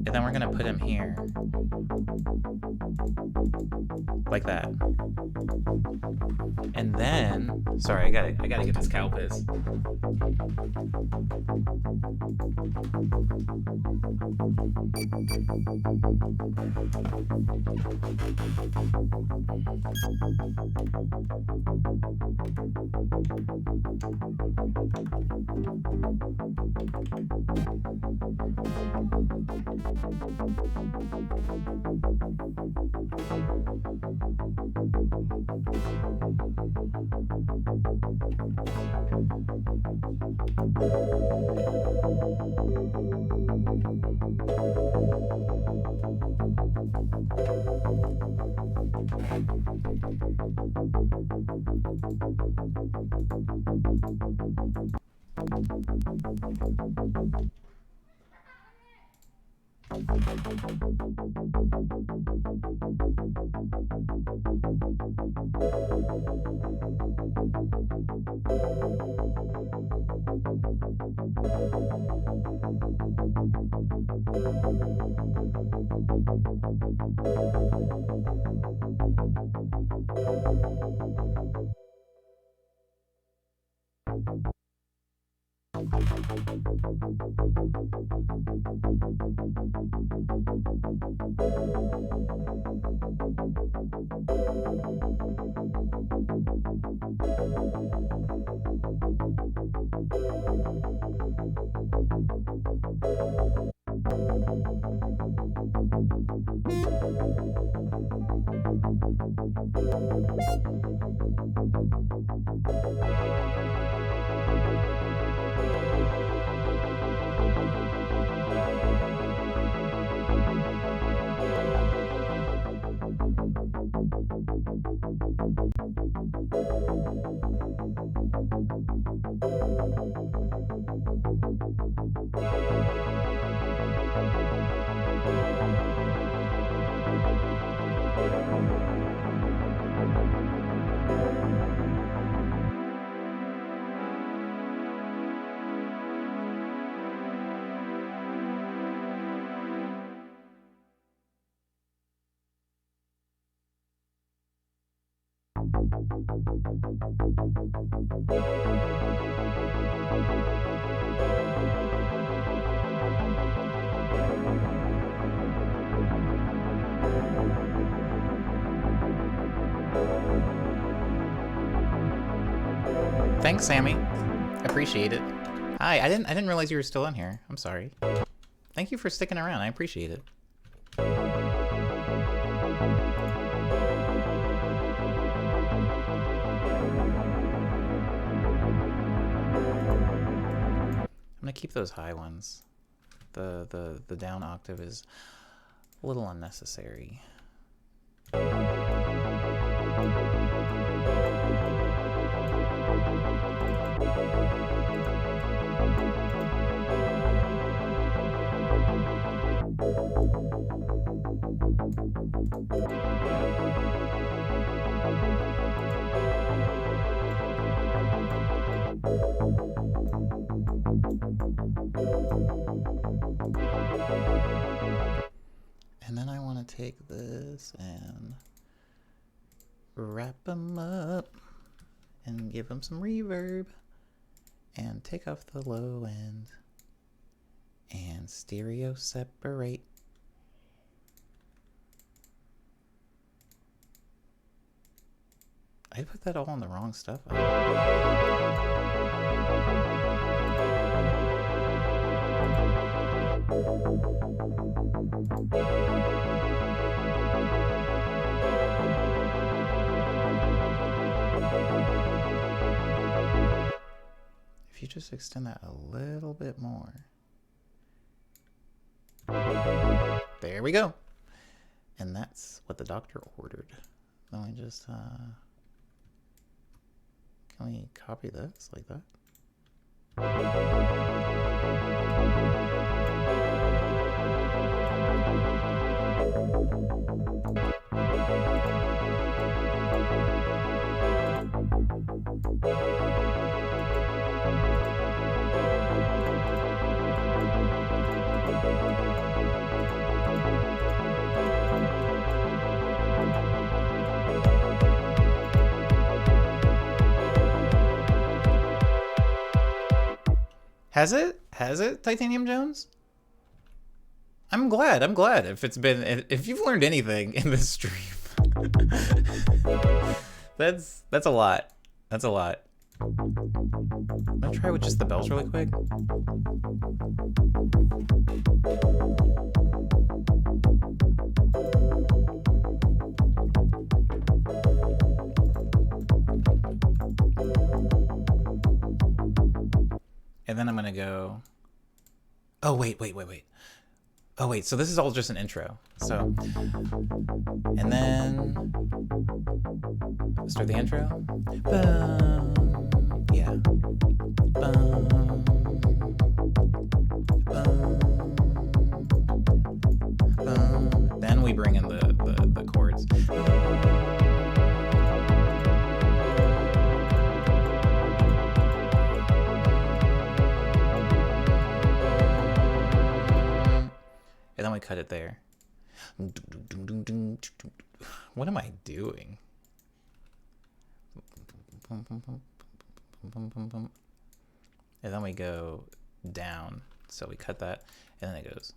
Speaker 1: And then we're gonna put him here. Like that. And then, sorry, I gotta get this cow piss. Thanks, Sammy. Appreciate it. Hi, I didn't realize you were still in here. I'm sorry. Thank you for sticking around. I appreciate it. I'm gonna keep those high ones. The down octave is a little unnecessary. And then I want to take this and wrap them up and give them some reverb and take off the low end and stereo separate. I put that all on the wrong stuff. If you just extend that a little bit more. There we go. And that's what the doctor ordered. Let me just, can we copy this like that? Has it? Has it, Titanium Jones? I'm glad. If you've learned anything in this stream, that's a lot. That's a lot. I'm gonna try with just the bells really quick. And then I'm gonna go, oh, wait. Oh, wait, so this is all just an intro. So, and then, start the intro. Boom, yeah. Boom, boom, boom. Then we bring in the chords. And then we cut it there. What am I doing? And then we go down. So we cut that, and then it goes.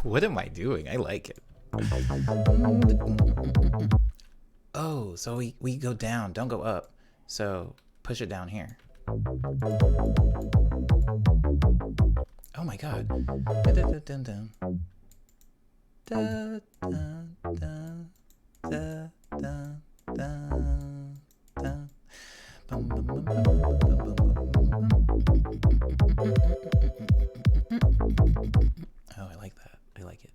Speaker 1: What am I doing? I like it. Oh, so we go down, don't go up. So push it down here. Oh my god. Oh, I like that. I like it.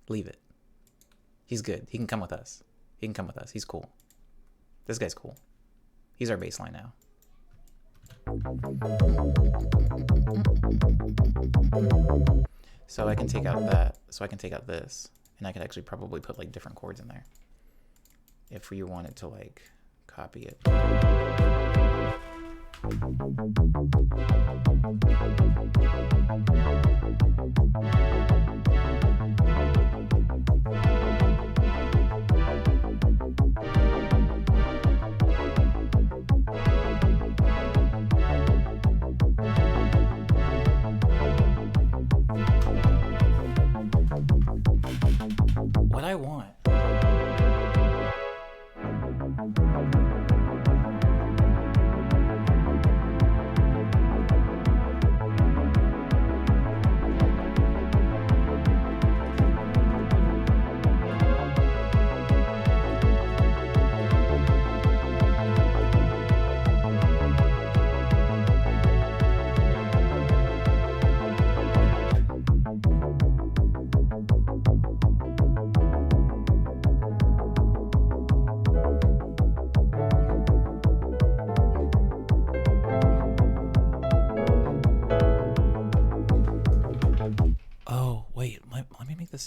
Speaker 1: Leave it. He's good. He can come with us. He's cool. This guy's cool. He's our bass line now. So I can take out that. So I can take out this. And I could actually probably put like different chords in there. If we wanted to like copy it. What I want.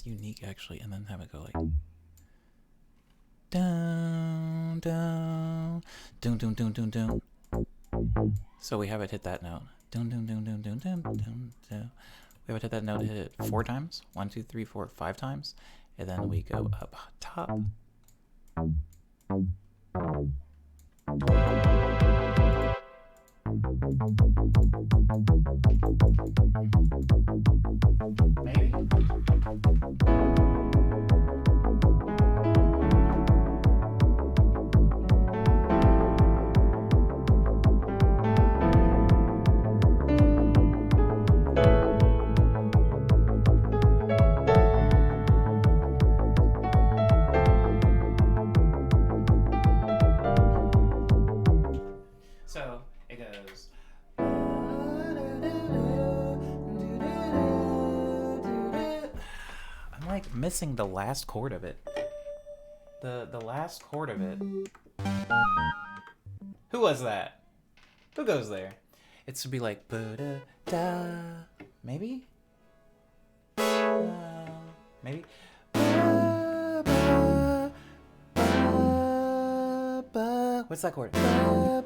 Speaker 1: Unique actually, and then have it go like down, down, doom, doom, doom, doom, doom. So we have it hit that note. Doom, doom, doom, doom, doom, doom, doom, doom. We have it hit that note, hit it 4 times. 1, 2, 3, 4, 5 times, and then we go up top. Maybe. So it goes. I'm like missing the last chord of it. The last chord of it. Who was that? Who goes there? It should be like ba-da-da. Maybe? Maybe? What's that chord? No.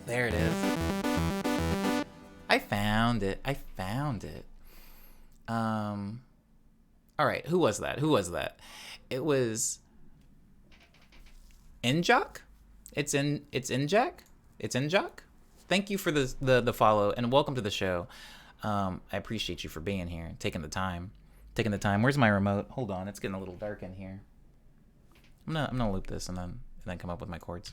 Speaker 1: There it is. I found it. All right. Who was that? It was Injok. It's Injok. Thank you for the follow and welcome to the show. I appreciate you for being here, taking the time. Where's my remote? Hold on, it's getting a little dark in here. I'm gonna loop this and then come up with my chords.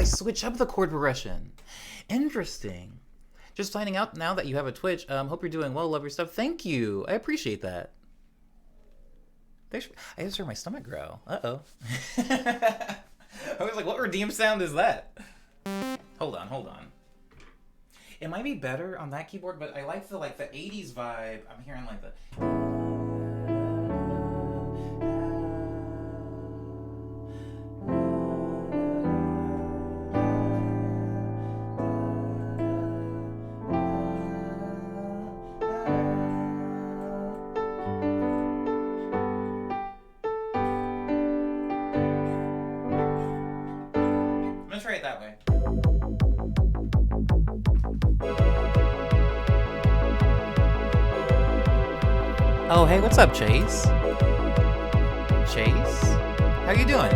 Speaker 1: Switch up the chord progression. Interesting. Just finding out now that you have a Twitch. Hope you're doing well. Love your stuff. Thank you. I appreciate that. I just heard my stomach growl. Uh-oh. I was like, what redeem sound is that? Hold on. It might be better on that keyboard, but I like the 80s vibe. I'm hearing like the... try it that way. Oh, hey, what's up, Chase? Chase? How you doing?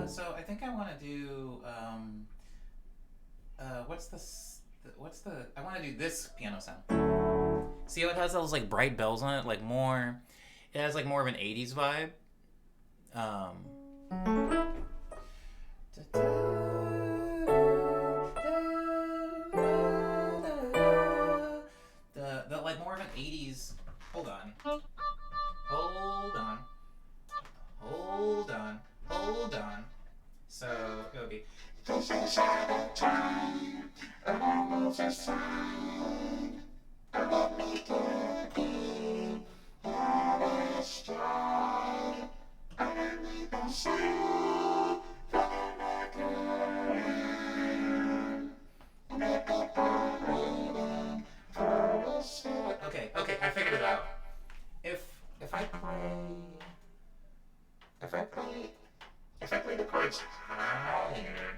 Speaker 1: So I think I want to do I want to do this piano sound. See how it has those like bright bells on it, like more. It has like more of an '80s vibe. The like more of an '80s. Hold on. So it would be. This is our time, and I move aside. And let me be on a stride. And let me go see the again. Make people waiting for a second. Okay, I figured it out. If I play the chords higher.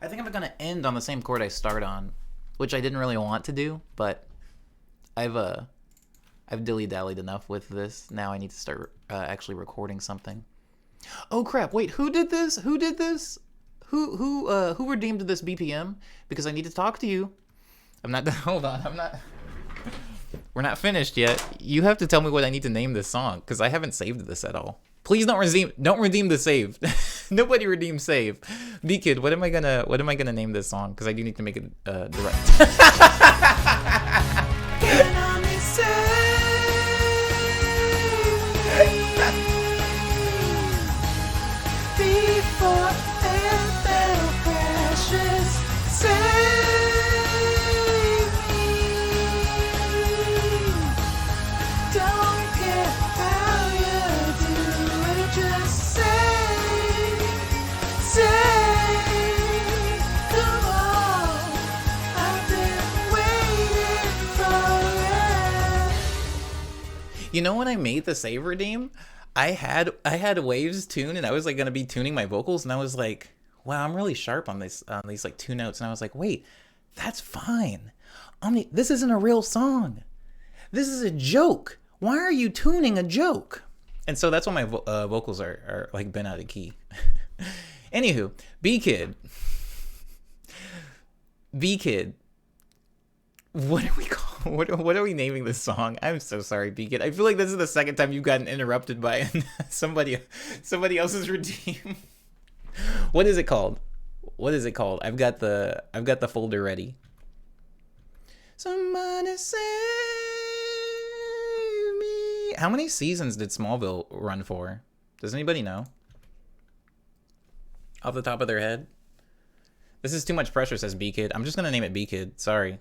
Speaker 1: I think I'm gonna end on the same chord I start on, which I didn't really want to do, but I've dilly-dallied enough with this. Now I need to start actually recording something. Oh crap! Wait, who did this? Who did this? Who redeemed this BPM? Because I need to talk to you. I'm not. Hold on. I'm not. We're not finished yet. You have to tell me what I need to name this song, because I haven't saved this at all. Please don't redeem the save. Nobody redeem save. B-Kid, what am I gonna name this song? Because I do need to make it direct.
Speaker 3: Can only save before and crashes. Save me. Don't care how you do it, just
Speaker 1: You know when I made the save redeem, I had waves tuned, and I was like gonna be tuning my vocals, and I was like, wow, I'm really sharp on these like 2 notes, and I was like, wait, that's fine. This isn't a real song. This is a joke. Why are you tuning a joke? And so that's why my vocals are like bent out of key. Anywho, B Kid. What are we call? What are we naming this song? I'm so sorry, B Kid. I feel like this is the second time you've gotten interrupted by somebody else's redeem. What is it called? I've got the folder ready. Somebody save me. How many seasons did Smallville run for? Does anybody know? Off the top of their head? This is too much pressure, says B Kid. I'm just gonna name it B Kid. Sorry.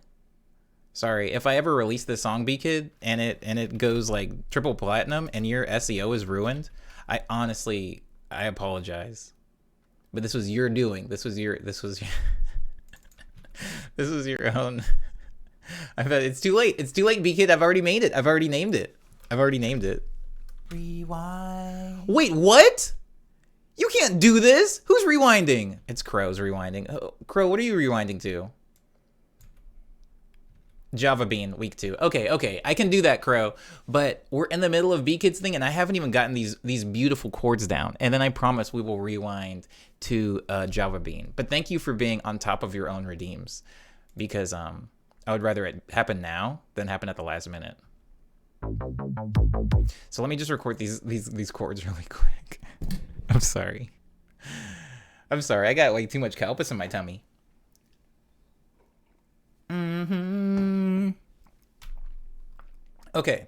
Speaker 1: If I ever release this song, B Kid, and it goes like triple platinum and your SEO is ruined, I apologize. But this was your doing. This was your this was your own. I bet it's too late. It's too late, B Kid. I've already made it. I've already named it.
Speaker 3: Rewind.
Speaker 1: Wait, what? You can't do this. Who's rewinding? It's Crow's rewinding. Oh, Crow, what are you rewinding to? Java Bean, week 2. Okay, I can do that, Crow. But we're in the middle of B Kid's thing, and I haven't even gotten these beautiful chords down. And then I promise we will rewind to Java Bean. But thank you for being on top of your own redeems, because I would rather it happen now than happen at the last minute. So let me just record these chords really quick. I'm sorry. I got way too much Calpis in my tummy. Okay,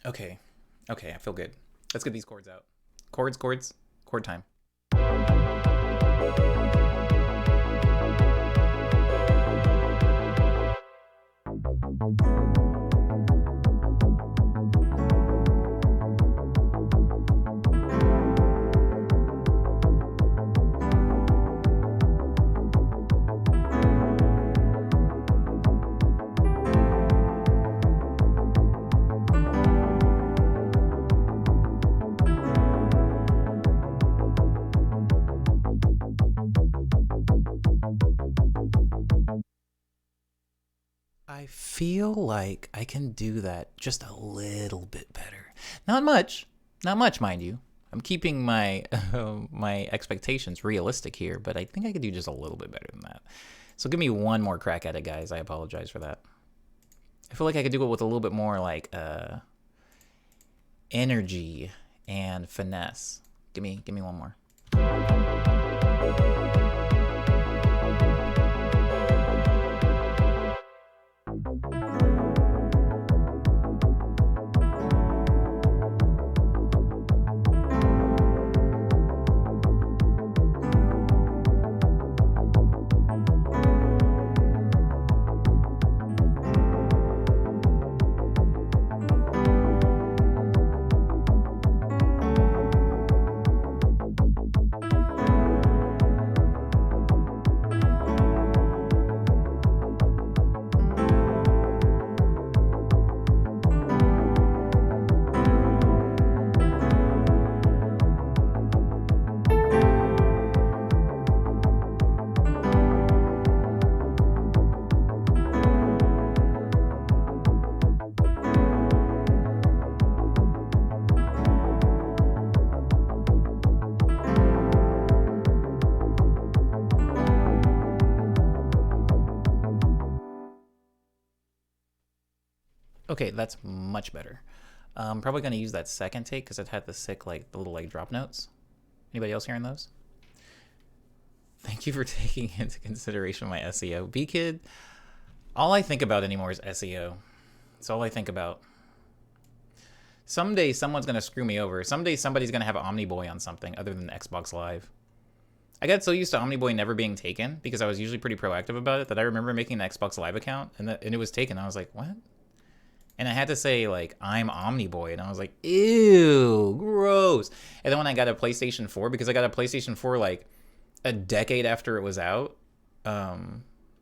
Speaker 1: I feel good. Let's get these chords out. Chord time. I feel like I can do that just a little bit better. Not much, mind you. I'm keeping my my expectations realistic here, but I think I could do just a little bit better than that. So give me one more crack at it, guys. I apologize for that. I feel like I could do it with a little bit more like energy and finesse. Give me one more. Okay, that's much better. I'm probably going to use that second take because it had the sick, like, the little, like, drop notes. Anybody else hearing those? Thank you for taking into consideration my SEO. B-Kid, all I think about anymore is SEO. It's all I think about. Someday someone's going to screw me over. Someday somebody's going to have Omniboy on something other than Xbox Live. I got so used to Omniboy never being taken because I was usually pretty proactive about it that I remember making an Xbox Live account and it was taken. I was like, what? And I had to say, like, I'm Omniboy. And I was like, ew, gross. And then when I got a PlayStation 4, because I got a PlayStation 4, like, a decade after it was out,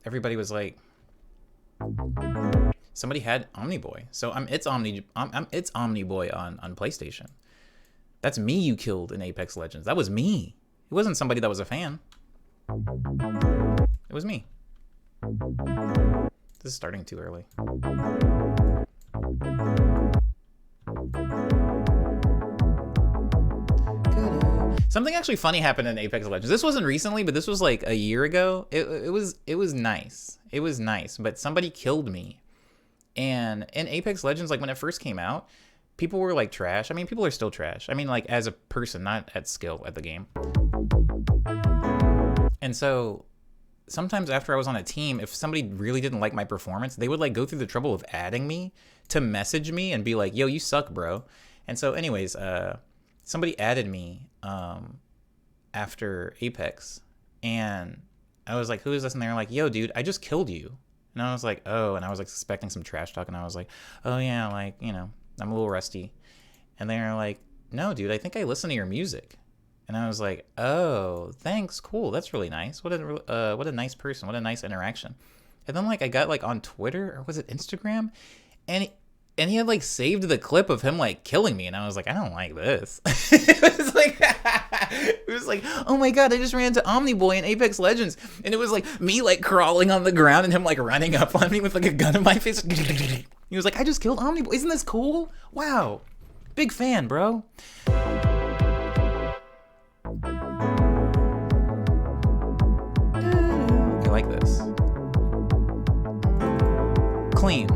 Speaker 1: everybody was like, somebody had Omniboy. So it's Omniboy on PlayStation. That's me you killed in Apex Legends. That was me. It wasn't somebody that was a fan. It was me. This is starting too early. Something actually funny happened in Apex Legends. This wasn't recently, but this was like a year ago. It was nice. It was nice, but somebody killed me. And in Apex Legends, like when it first came out, people were like trash. I mean, people are still trash. I mean, like as a person, not at skill at the game. And so sometimes after I was on a team, if somebody really didn't like my performance, they would like go through the trouble of adding me to message me and be like, yo, you suck, bro. And so anyways, somebody added me after Apex, and I was like, who is this? And they were like, yo, dude, I just killed you. And I was like, oh, and I was like expecting some trash talk, and I was like, oh yeah, like, you know, I'm a little rusty. And they were like, no, dude, I think I listen to your music. And I was like, oh, thanks, cool, that's really nice. What a nice person, what a nice interaction. And then like I got like on Twitter, or was it Instagram, and he had like saved the clip of him like killing me, and I was like, I don't like this. it was like, oh my god, I just ran into Omniboy in Apex Legends, and it was like me like crawling on the ground and him like running up on me with like a gun in my face. He was like, I just killed Omniboy. Isn't this cool? Wow, big fan, bro. I like this. Clean.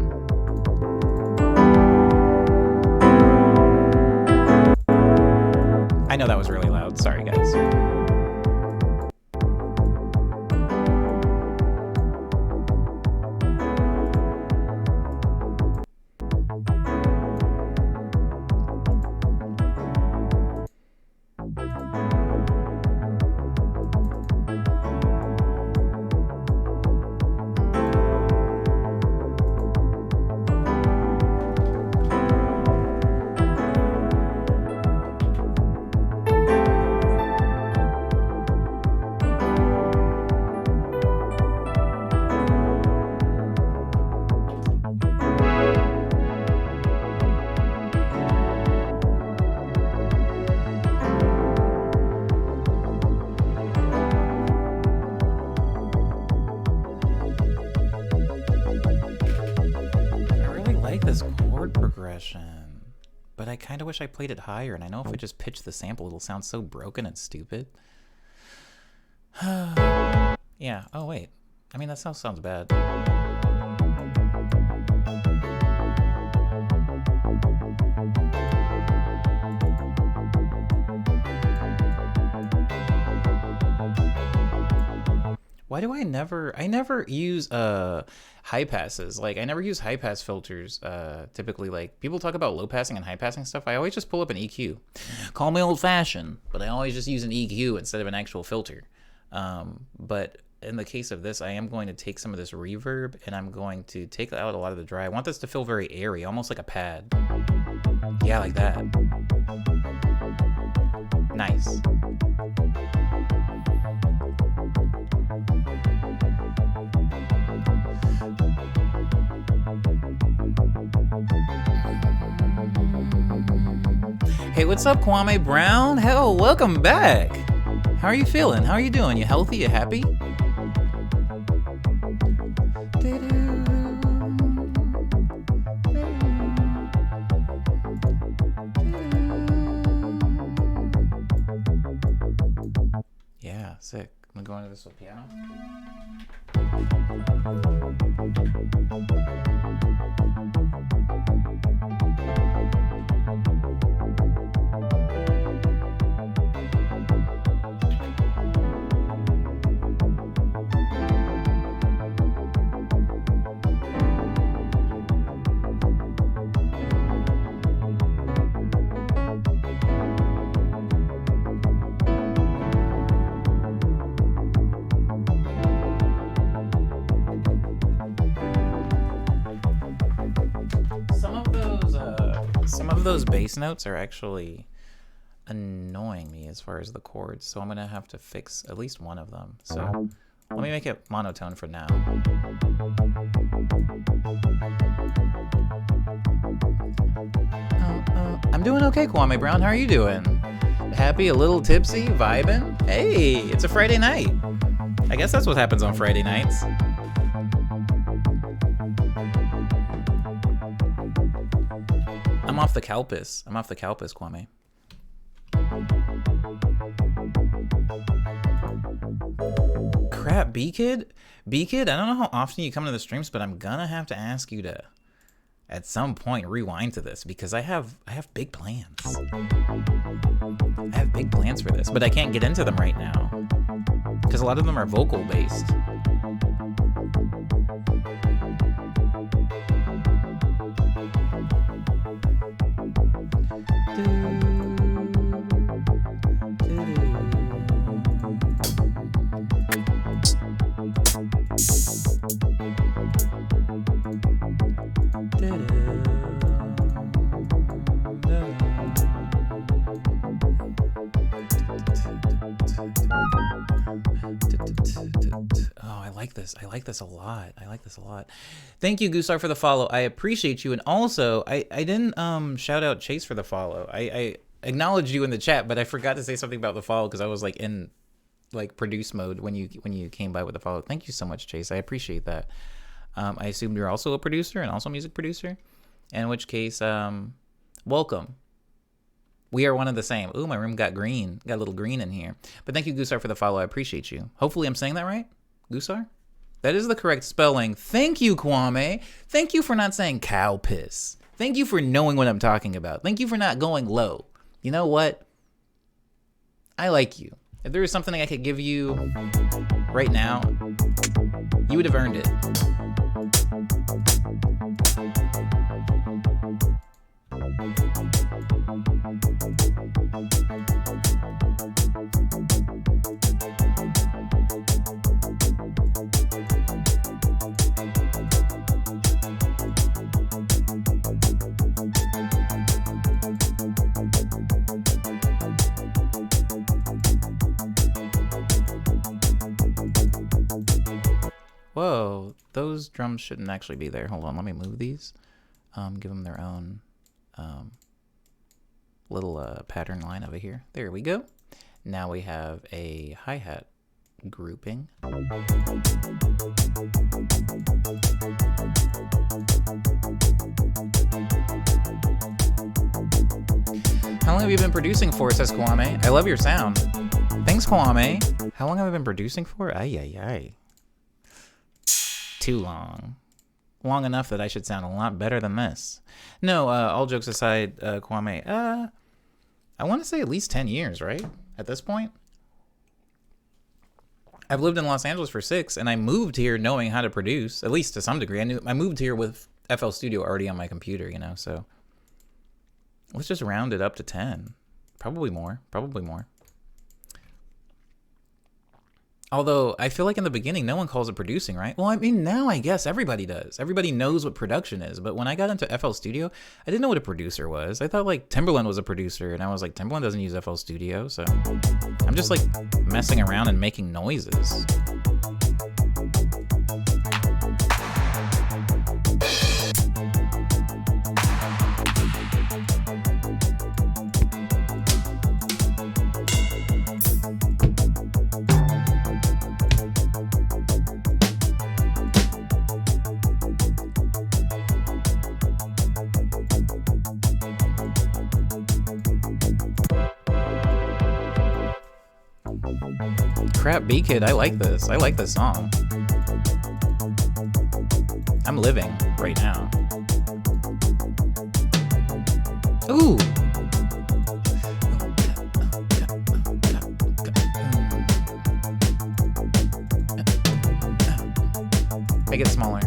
Speaker 1: I know that was really loud. Sorry, guys. But I kind of wish I played it higher, and I know if I just pitch the sample, it'll sound so broken and stupid. Yeah, oh wait. I mean, that sounds bad. Why do I never use high passes? Like I never use high pass filters typically. Like people talk about low passing and high passing stuff. I always just pull up an EQ. Call me old fashioned, but I always just use an EQ instead of an actual filter. But in the case of this, I am going to take some of this reverb and I'm going to take out a lot of the dry. I want this to feel very airy, almost like a pad. Yeah, like that. Nice. Hey, what's up, Kwame Brown? Hell, welcome back. How are you feeling? How are you doing? You healthy? You happy? Yeah, sick. I'm gonna go into this with piano. Those bass notes are actually annoying me as far as the chords, so I'm gonna have to fix at least one of them. So let me make it monotone for now. doing okay, Kwame Brown. How are you doing? Happy, a little tipsy, vibing? Hey, it's a Friday night. I guess that's what happens on Friday nights. I'm off the Calpis. Kwame. Crap, B-Kid? B-Kid, I don't know how often you come to the streams, but I'm gonna have to ask you to, at some point, rewind to this, because I have big plans. I have big plans for this, but I can't get into them right now, because a lot of them are vocal-based. I like this a lot. Thank you, Gusar, for the follow. I appreciate you. And also, I didn't shout out Chase for the follow. I acknowledged you in the chat, but I forgot to say something about the follow because I was like in like produce mode when you came by with the follow. Thank you so much, Chase. I appreciate that. I assumed you're also a producer and also a music producer, in which case, welcome. We are one and the same. Ooh, my room got green. Got a little green in here. But thank you, Gusar, for the follow. I appreciate you. Hopefully I'm saying that right, Gusar? That is the correct spelling. Thank you, Kwame. Thank you for not saying cow piss. Thank you for knowing what I'm talking about. Thank you for not going low. You know what? I like you. If there was something I could give you right now, you would have earned it. Whoa, those drums shouldn't actually be there. Hold on, let me move these. Give them their own little pattern line over here. There we go. Now we have a hi-hat grouping. How long have you been producing for, says Kwame? I love your sound. Thanks, Kwame. How long have I been producing for? Ay. Too long. Long enough that I should sound a lot better than this. No, all jokes aside, Kwame, I want to say at least 10 years, right? At this point? I've lived in Los Angeles for 6, and I moved here knowing how to produce, at least to some degree. I moved here with FL Studio already on my computer, you know, so let's just round it up to 10. Probably more. Although, I feel like in the beginning, no one calls it producing, right? Well, I mean, now I guess everybody does. Everybody knows what production is. But when I got into FL Studio, I didn't know what a producer was. I thought, like, Timberland was a producer. And I was like, Timberland doesn't use FL Studio. So I'm just, like, messing around and making noises. Crap, B-Kid, I like this. I like this song. I'm living right now. Ooh! Make it smaller.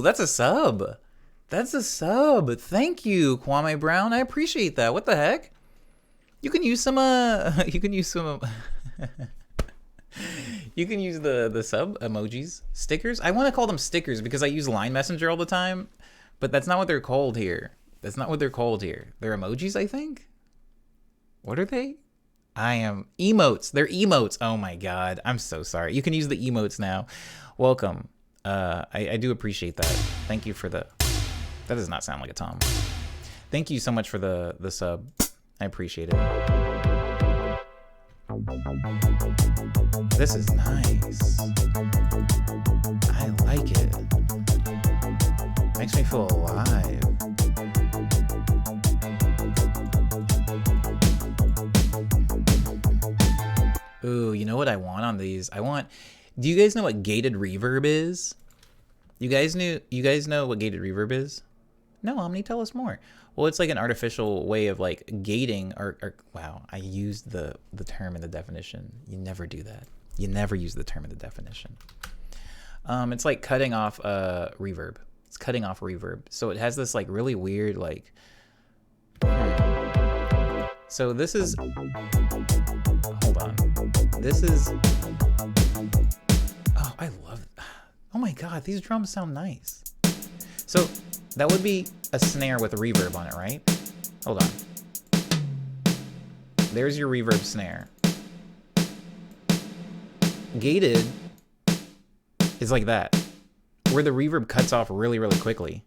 Speaker 1: That's a sub. That's a sub. Thank you, Kwame Brown. I appreciate that. What the heck? You can use some you can use some you can use the sub emojis, stickers. I want to call them stickers because I use Line Messenger all the time, but that's not what they're called here. That's not what they're called here. They're emojis, I think. What are they? I am emotes. They're emotes. Oh my god. I'm so sorry. You can use the emotes now. Welcome. I do appreciate that. Thank you for the... That does not sound like a Tom. Thank you so much for the sub. I appreciate it. This is nice. I like it. Makes me feel alive. Ooh, you know what I want on these? Do you guys know what gated reverb is? You guys know what gated reverb is? No, Omni, tell us more. Well, it's like an artificial way of like gating or wow, I used the term in the definition. You never do that. You never use the term in the definition. It's like cutting off reverb. It's cutting off reverb. So it has this like really weird like So this is hold on. This is oh, I love it. Oh my god, these drums sound nice. So that would be a snare with a reverb on it, right? Hold on. There's your reverb snare. Gated is like that, where the reverb cuts off really, really quickly.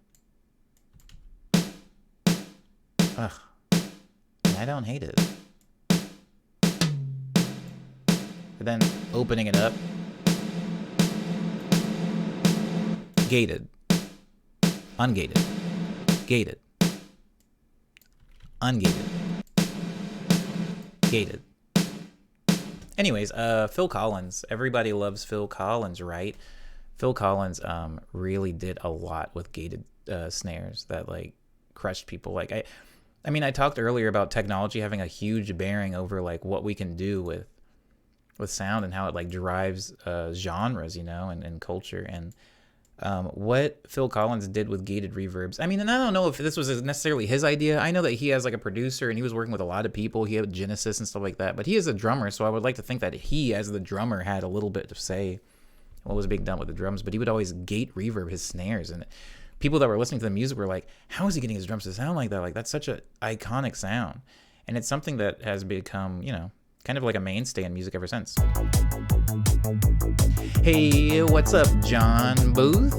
Speaker 1: Ugh. And I don't hate it. But then opening it up. Gated. Ungated. Gated. Ungated. Gated. Anyways, Phil Collins. Everybody loves Phil Collins, right? Phil Collins really did a lot with gated snares that like crushed people. Like I mean, I talked earlier about technology having a huge bearing over like what we can do with sound and how it like drives genres, you know, and culture. And what Phil Collins did with gated reverbs. I mean, and I don't know if this was necessarily his idea. I know that he has like a producer and he was working with a lot of people. He had Genesis and stuff like that, but he is a drummer. So I would like to think that he, as the drummer, had a little bit to say in what was being done with the drums, but he would always gate reverb his snares. And people that were listening to the music were like, how is he getting his drums to sound like that? Like, that's such an iconic sound. And it's something that has become, you know, kind of like a mainstay in music ever since. Hey, what's up, John Booth?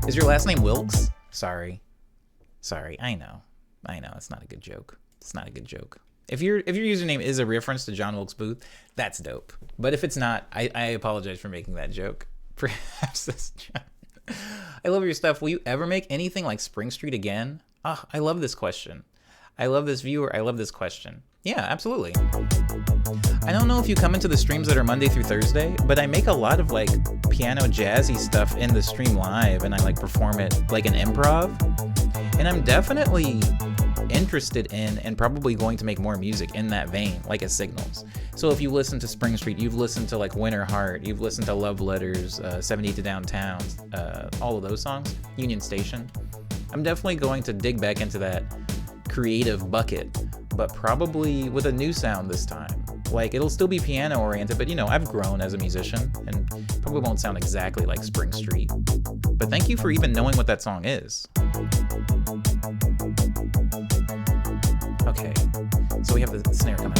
Speaker 1: Is your last name Wilkes? Sorry, I know. It's not a good joke. It's not a good joke. If your username is a reference to John Wilkes Booth, that's dope. But if it's not, I apologize for making that joke. Perhaps that's John. I love your stuff. Will you ever make anything like Spring Street again? Ah, I love this question. I love this viewer. I love this question. Yeah, absolutely. I don't know if you come into the streams that are Monday through Thursday, but I make a lot of like piano jazzy stuff in the stream live, and I like perform it like an improv. And I'm definitely interested in and probably going to make more music in that vein, like as Signals. So if you listen to Spring Street, you've listened to like Winter Heart, you've listened to Love Letters, 78 to Downtown, all of those songs, Union Station. I'm definitely going to dig back into that creative bucket, but probably with a new sound this time. Like, it'll still be piano oriented, but you know, I've grown as a musician and probably won't sound exactly like Spring Street. But thank you for even knowing what that song is. Okay, so we have the snare coming.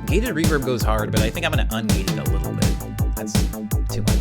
Speaker 1: Gated reverb goes hard, but I think I'm gonna ungate it a little bit. That's too much.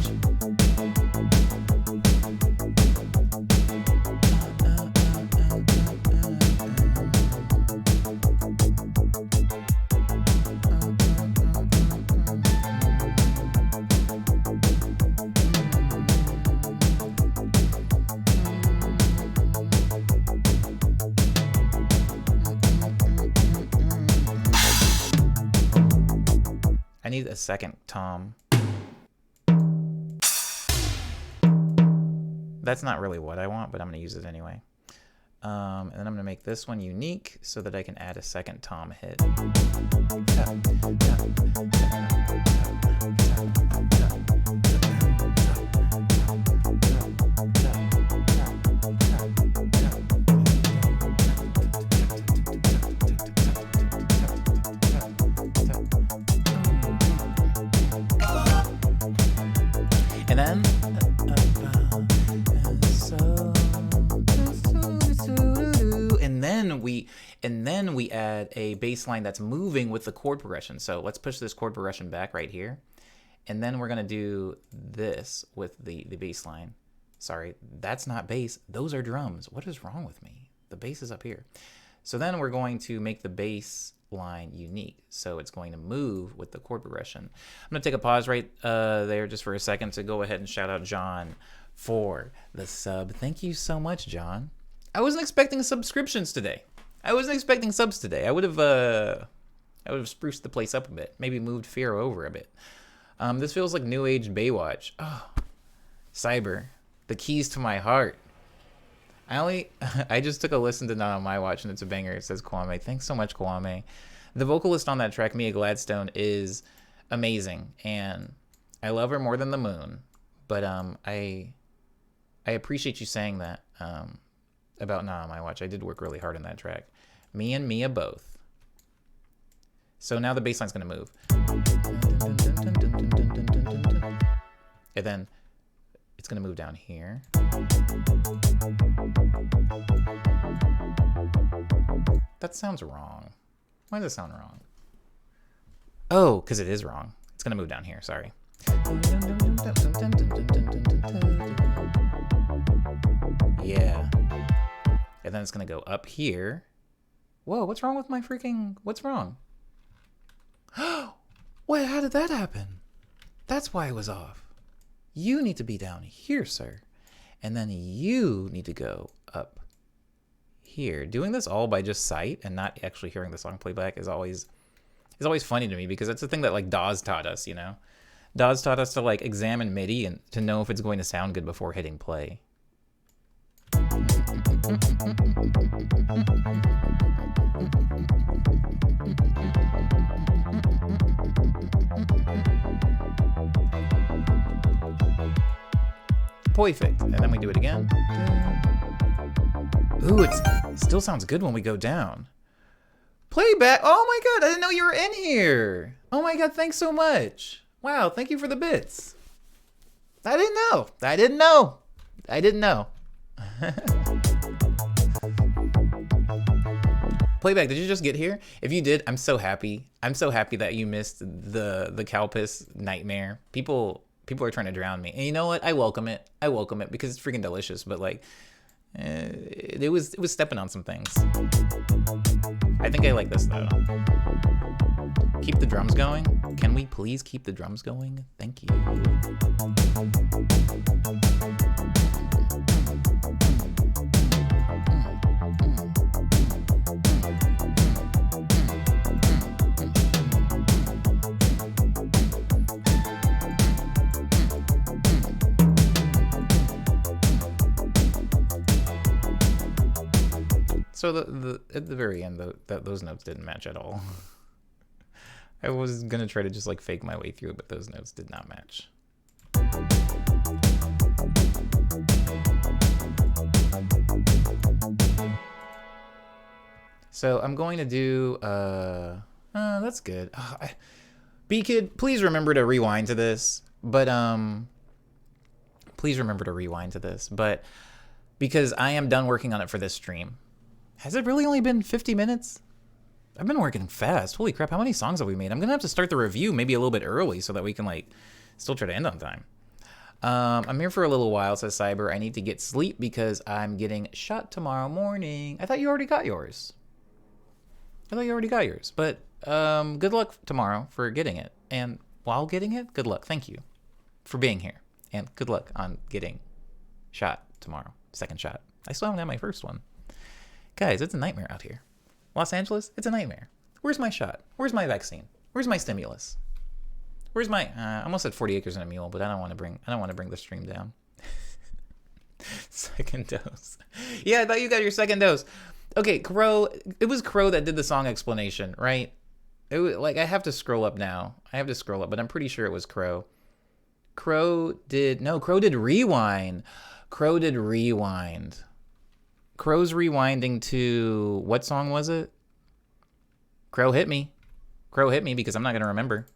Speaker 1: I need a second tom. That's not really what I want, but I'm going to use it anyway. And then I'm going to make this one unique so that I can add a second tom hit. Tap, tap, tap, tap, tap. And then we add a bass line that's moving with the chord progression. So let's push this chord progression back right here. And then we're going to do this with the bass line. Sorry, that's not bass. Those are drums. What is wrong with me? The bass is up here. So then we're going to make the bass line unique. So it's going to move with the chord progression. I'm going to take a pause right there just for a second to go ahead and shout out John for the sub. Thank you so much, John. I wasn't expecting subscriptions today. I wasn't expecting subs today. I would have spruced the place up a bit. Maybe moved fear over a bit. This feels like New Age Baywatch. Oh, Cyber, the keys to my heart. I just took a listen to Not On My Watch, and it's a banger. It says Kwame. Thanks so much, Kwame. The vocalist on that track, Mia Gladstone, is amazing, and I love her more than the moon. But I appreciate you saying that about Not On My Watch. I did work really hard on that track. Me and Mia both. So now the bass line's going to move. And then it's going to move down here. That sounds wrong. Why does it sound wrong? Oh, because it is wrong. It's going to move down here. Sorry. Yeah. And then it's going to go up here. Whoa, what's wrong with my freaking... What's wrong? Wait, how did that happen? That's why it was off. You need to be down here, sir. And then you need to go up here. Doing this all by just sight and not actually hearing the song playback is always funny to me, because that's the thing that like Dawes taught us, you know? Dawes taught us to like examine MIDI and to know if it's going to sound good before hitting play. Perfect. And then we do it again. Ooh, it still sounds good when we go down. Playback. Oh my god, I didn't know you were in here. Oh my god, thanks so much. Wow, thank you for the bits. I didn't know. I didn't know. I didn't know. Playback, did you just get here? If you did, I'm so happy. I'm so happy that you missed the cow piss nightmare. People are trying to drown me. And you know what? I welcome it. I welcome it because it's freaking delicious, but like it was stepping on some things. I think I like this though. Keep the drums going. Can we please keep the drums going? Thank you. So at the very end, those notes didn't match at all. I was gonna try to just like fake my way through it, but those notes did not match. So I'm going to do that's good. B-Kid, please remember to rewind to this. But please remember to rewind to this. But because I am done working on it for this stream. Has it really only been 50 minutes? I've been working fast. Holy crap, how many songs have we made? I'm gonna have to start the review maybe a little bit early so that we can like still try to end on time. I'm here for a little while, says Cyber. I need to get sleep because I'm getting shot tomorrow morning. I thought you already got yours. But good luck tomorrow for getting it. And while getting it, good luck. Thank you for being here. And good luck on getting shot tomorrow. Second shot. I still haven't had my first one. Guys, it's a nightmare out here. Los Angeles, it's a nightmare. Where's my shot? Where's my vaccine? Where's my stimulus? Where's my? I almost said 40 acres and a mule, but I don't want to bring the stream down. Second dose. Yeah, I thought you got your second dose. Okay, Crow. It was Crow that did the song explanation, right? It was like I have to scroll up now. But I'm pretty sure it was Crow. Crow did rewind. Crow's rewinding to, what song was it? Crow hit me because I'm not going to remember.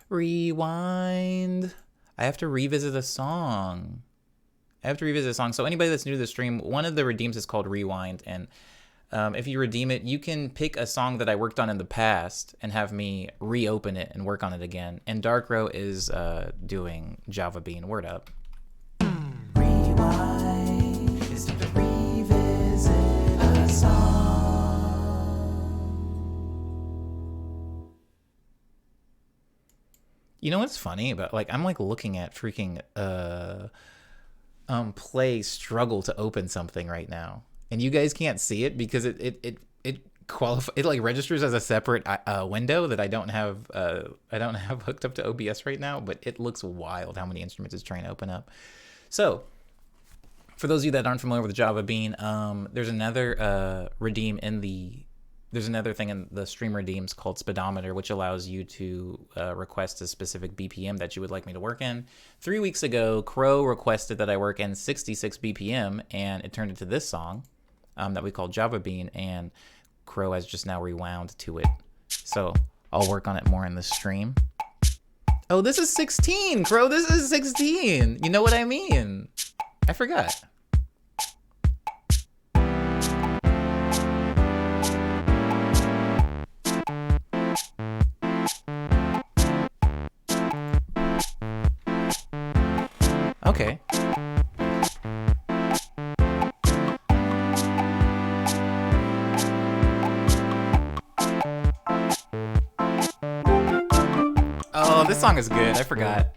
Speaker 1: Rewind. I have to revisit a song. I have to revisit a song. So anybody that's new to the stream, one of the redeems is called Rewind, and if you redeem it, you can pick a song that I worked on in the past and have me reopen it and work on it again. And Dark Row is doing Java Bean. Word up.
Speaker 3: Rewind is to revisit a song.
Speaker 1: You know what's funny about, like, I'm like looking at freaking Play struggle to open something right now, and you guys can't see it because it like registers as a separate window that I don't have hooked up to OBS right now, but it looks wild how many instruments it's trying to open up. So for those of you that aren't familiar with Java Bean, there's another there's another thing in the stream redeems called Speedometer, which allows you to request a specific BPM that you would like me to work in. 3 weeks ago, Crow requested that I work in 66 BPM, and it turned into this song that we call Java Bean, and Crow has just now rewound to it. So I'll work on it more in the stream. Oh, this is 16, Crow. This is 16. You know what I mean? I forgot. Okay. Oh, this song is good. I forgot.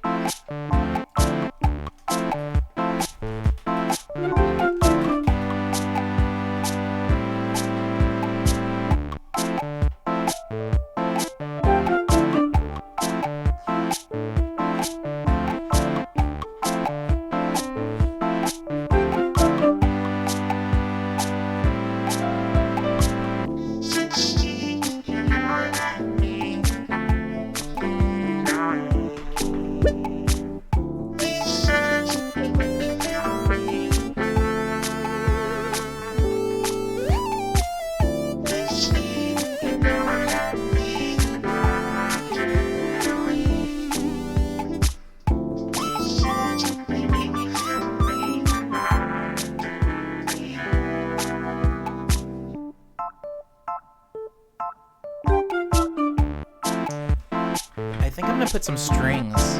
Speaker 1: I think I'm gonna put some strings.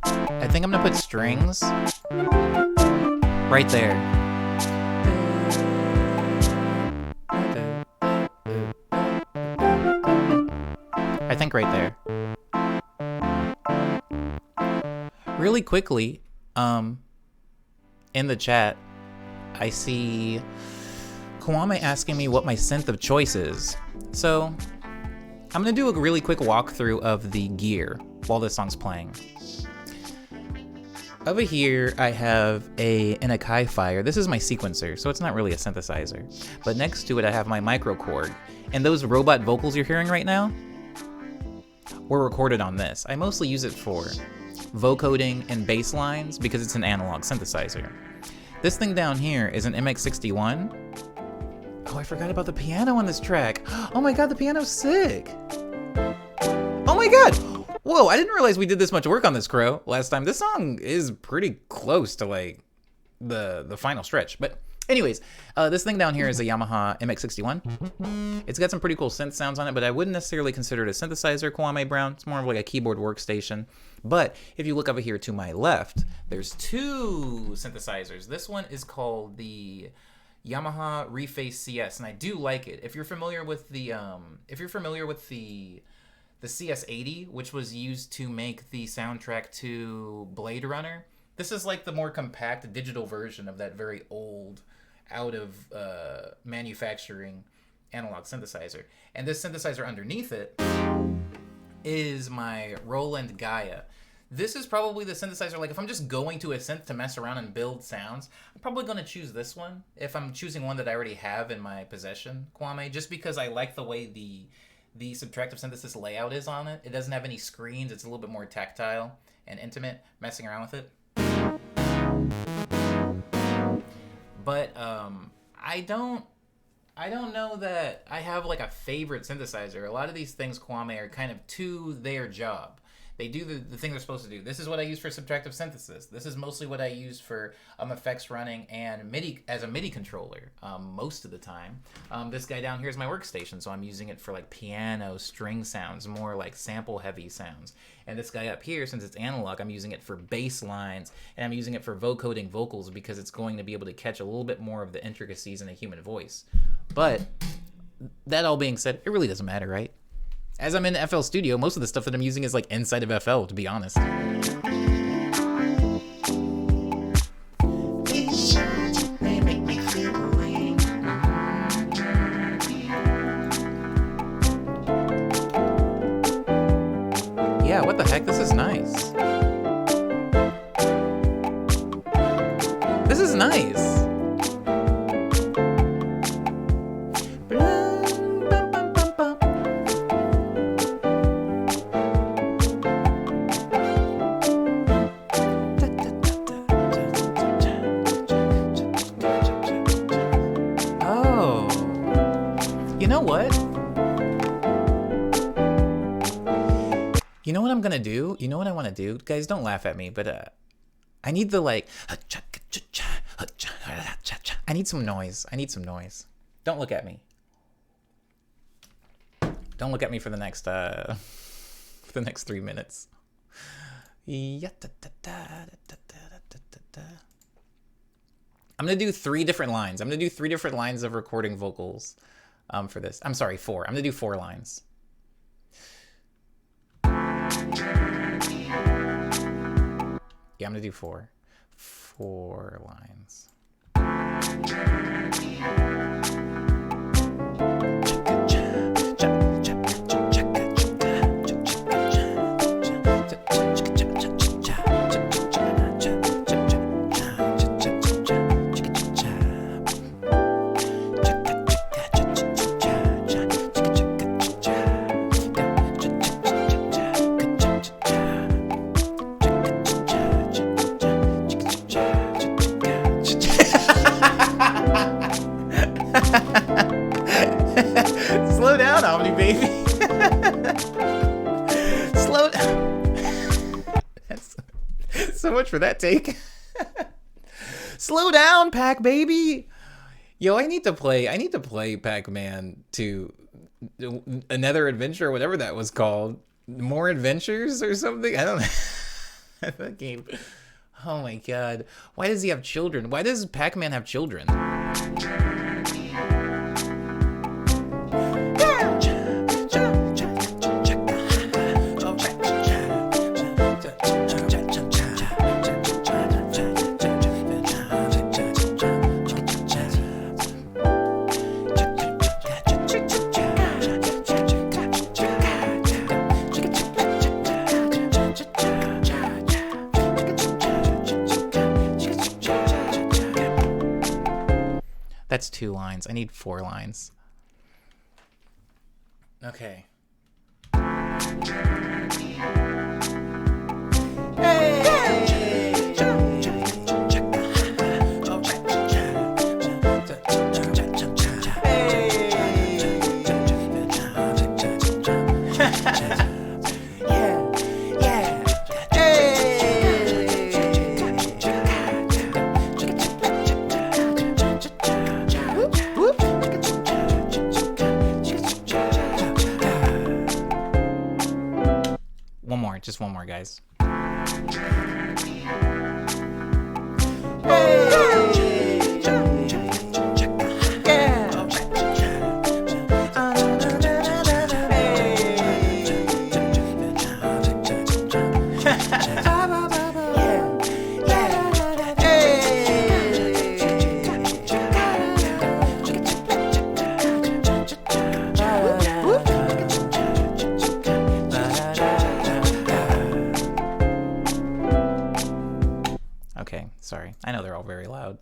Speaker 1: I think I'm gonna put strings right there. I think right there. Really quickly, in the chat, I see Kwame asking me what my synth of choice is. So I'm gonna do a really quick walkthrough of the gear while this song's playing. Over here, I have an Akai Fire. This is my sequencer, so it's not really a synthesizer. But next to it, I have my microKORG. And those robot vocals you're hearing right now were recorded on this. I mostly use it for vocoding and bass lines because it's an analog synthesizer. This thing down here is an MX61. Oh, I forgot about the piano on this track. Oh my god, the piano's sick. Oh my god! Whoa, I didn't realize we did this much work on this, Crow, last time. This song is pretty close to, like, the final stretch. But anyways, this thing down here is a Yamaha MX61. It's got some pretty cool synth sounds on it, but I wouldn't necessarily consider it a synthesizer, Kwame Brown. It's more of like a keyboard workstation. But if you look over here to my left, there's two synthesizers. This one is called the Yamaha Reface CS, and I do like it. If you're familiar with the CS80, which was used to make the soundtrack to Blade Runner, this is like the more compact digital version of that very old, out of manufacturing analog synthesizer. And this synthesizer underneath it is my Roland Gaia. This is probably the synthesizer, like if I'm just going to a synth to mess around and build sounds, I'm probably going to choose this one if I'm choosing one that I already have in my possession, Kwame, just because I like the way the subtractive synthesis layout is on it. It doesn't have any screens. It's a little bit more tactile and intimate, messing around with it. But I don't know that I have like a favorite synthesizer. A lot of these things, Kwame, are kind of to their job. They do the thing they're supposed to do. This is what I use for subtractive synthesis. This is mostly what I use for effects running and MIDI as a MIDI controller most of the time. This guy down here is my workstation, so I'm using it for like piano, string sounds, more like sample heavy sounds. And this guy up here, since it's analog, I'm using it for bass lines, and I'm using it for vocoding vocals because it's going to be able to catch a little bit more of the intricacies in a human voice. But that all being said, it really doesn't matter, right? As I'm in FL Studio, most of the stuff that I'm using is like inside of FL, to be honest. Yeah, what the heck? This is nice. This is nice. You know what? You know what I'm gonna do? You know what I want to do? Guys, don't laugh at me, but I need the like... I need some noise. I need some noise. Don't look at me. Don't look at me for the next 3 minutes. I'm gonna do 3 different lines. I'm gonna do 3 different lines of recording vocals for this. I'm sorry, 4. I'm gonna do 4 lines. Yeah, I'm gonna do 4. 4 lines. Slow down, Omni baby. Slow down. That's so much for that take. Slow down, Pac baby. Yo, I need to play Pac-Man to Another Adventure, or whatever that was called. More Adventures or something? I don't know. That game. Oh my god. Why does he have children? Why does Pac-Man have children? That's 2 lines. I need 4 lines. Okay. Just one more, guys. Sorry, I know they're all very loud.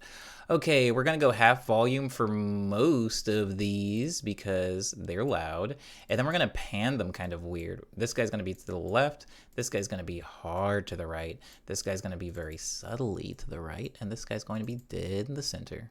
Speaker 1: Okay, we're gonna go half volume for most of these because they're loud, and then we're gonna pan them kind of weird. This guy's gonna be to the left, this guy's gonna be hard to the right, this guy's gonna be very subtly to the right, and this guy's going to be dead in the center.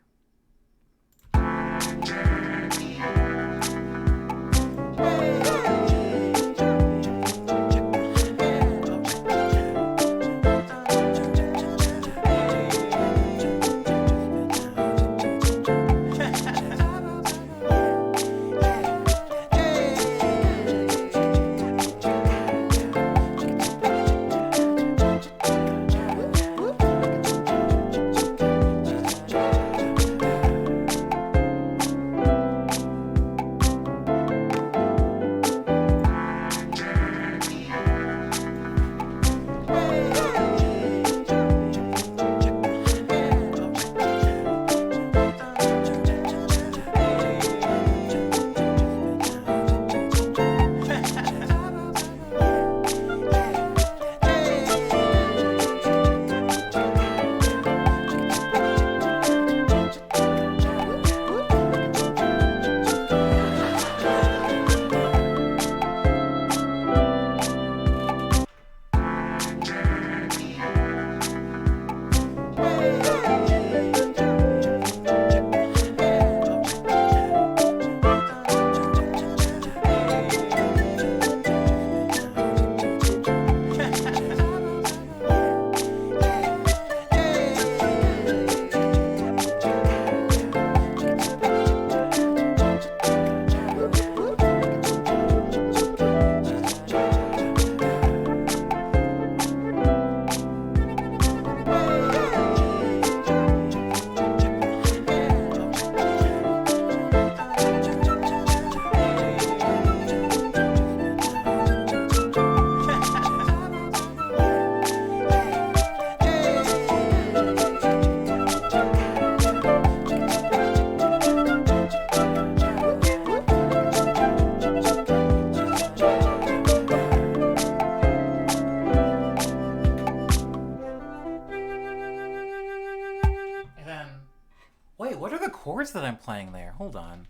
Speaker 1: chords that I'm playing there. Hold on.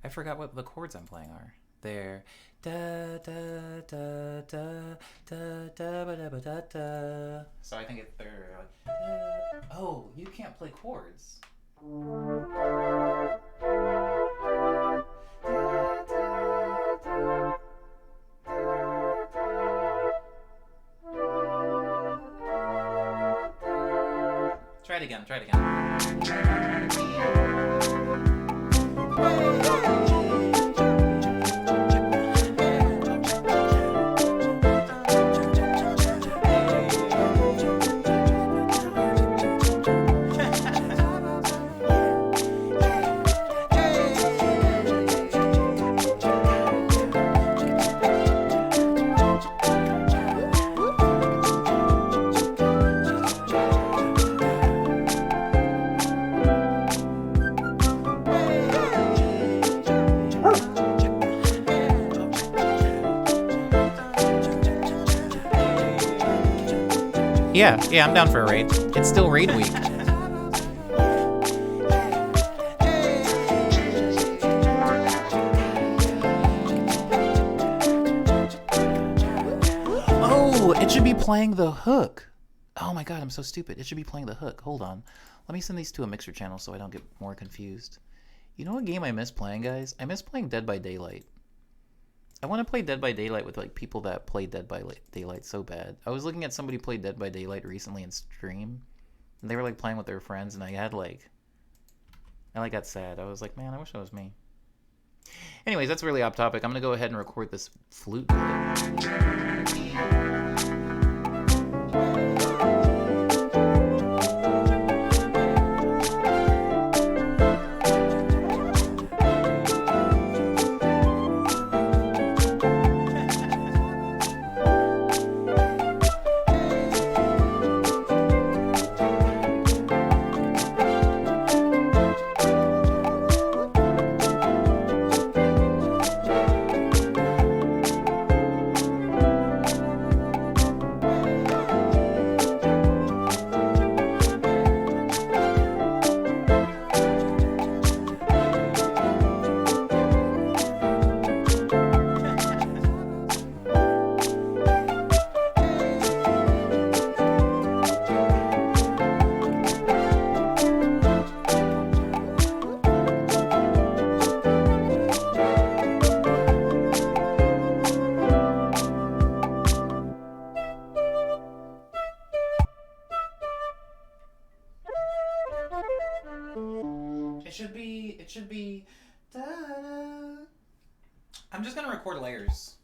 Speaker 1: I forgot what the chords I'm playing are. There. Da da da da da da ba da ba da da. So I think they're like, oh, you can't play chords. Try it again, try it again. Yeah, I'm down for a raid. It's still raid week. Oh, it should be playing the hook. Oh my god, I'm so stupid. It should be playing the hook. Hold on. Let me send these to a mixer channel so I don't get more confused. You know what game I miss playing, guys? I miss playing Dead by Daylight. I want to play Dead by Daylight with like people that play Dead by Daylight so bad. I was looking at somebody play Dead by Daylight recently in stream, and they were like playing with their friends, and I got sad. I was like, man, I wish that was me. Anyways, that's really off topic. I'm gonna go ahead and record this flute bit. It should be da-da. I'm just gonna record layers.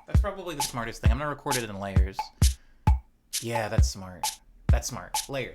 Speaker 1: That's probably the smartest thing. I'm gonna record it in layers. Yeah, that's smart. That's smart. Layers.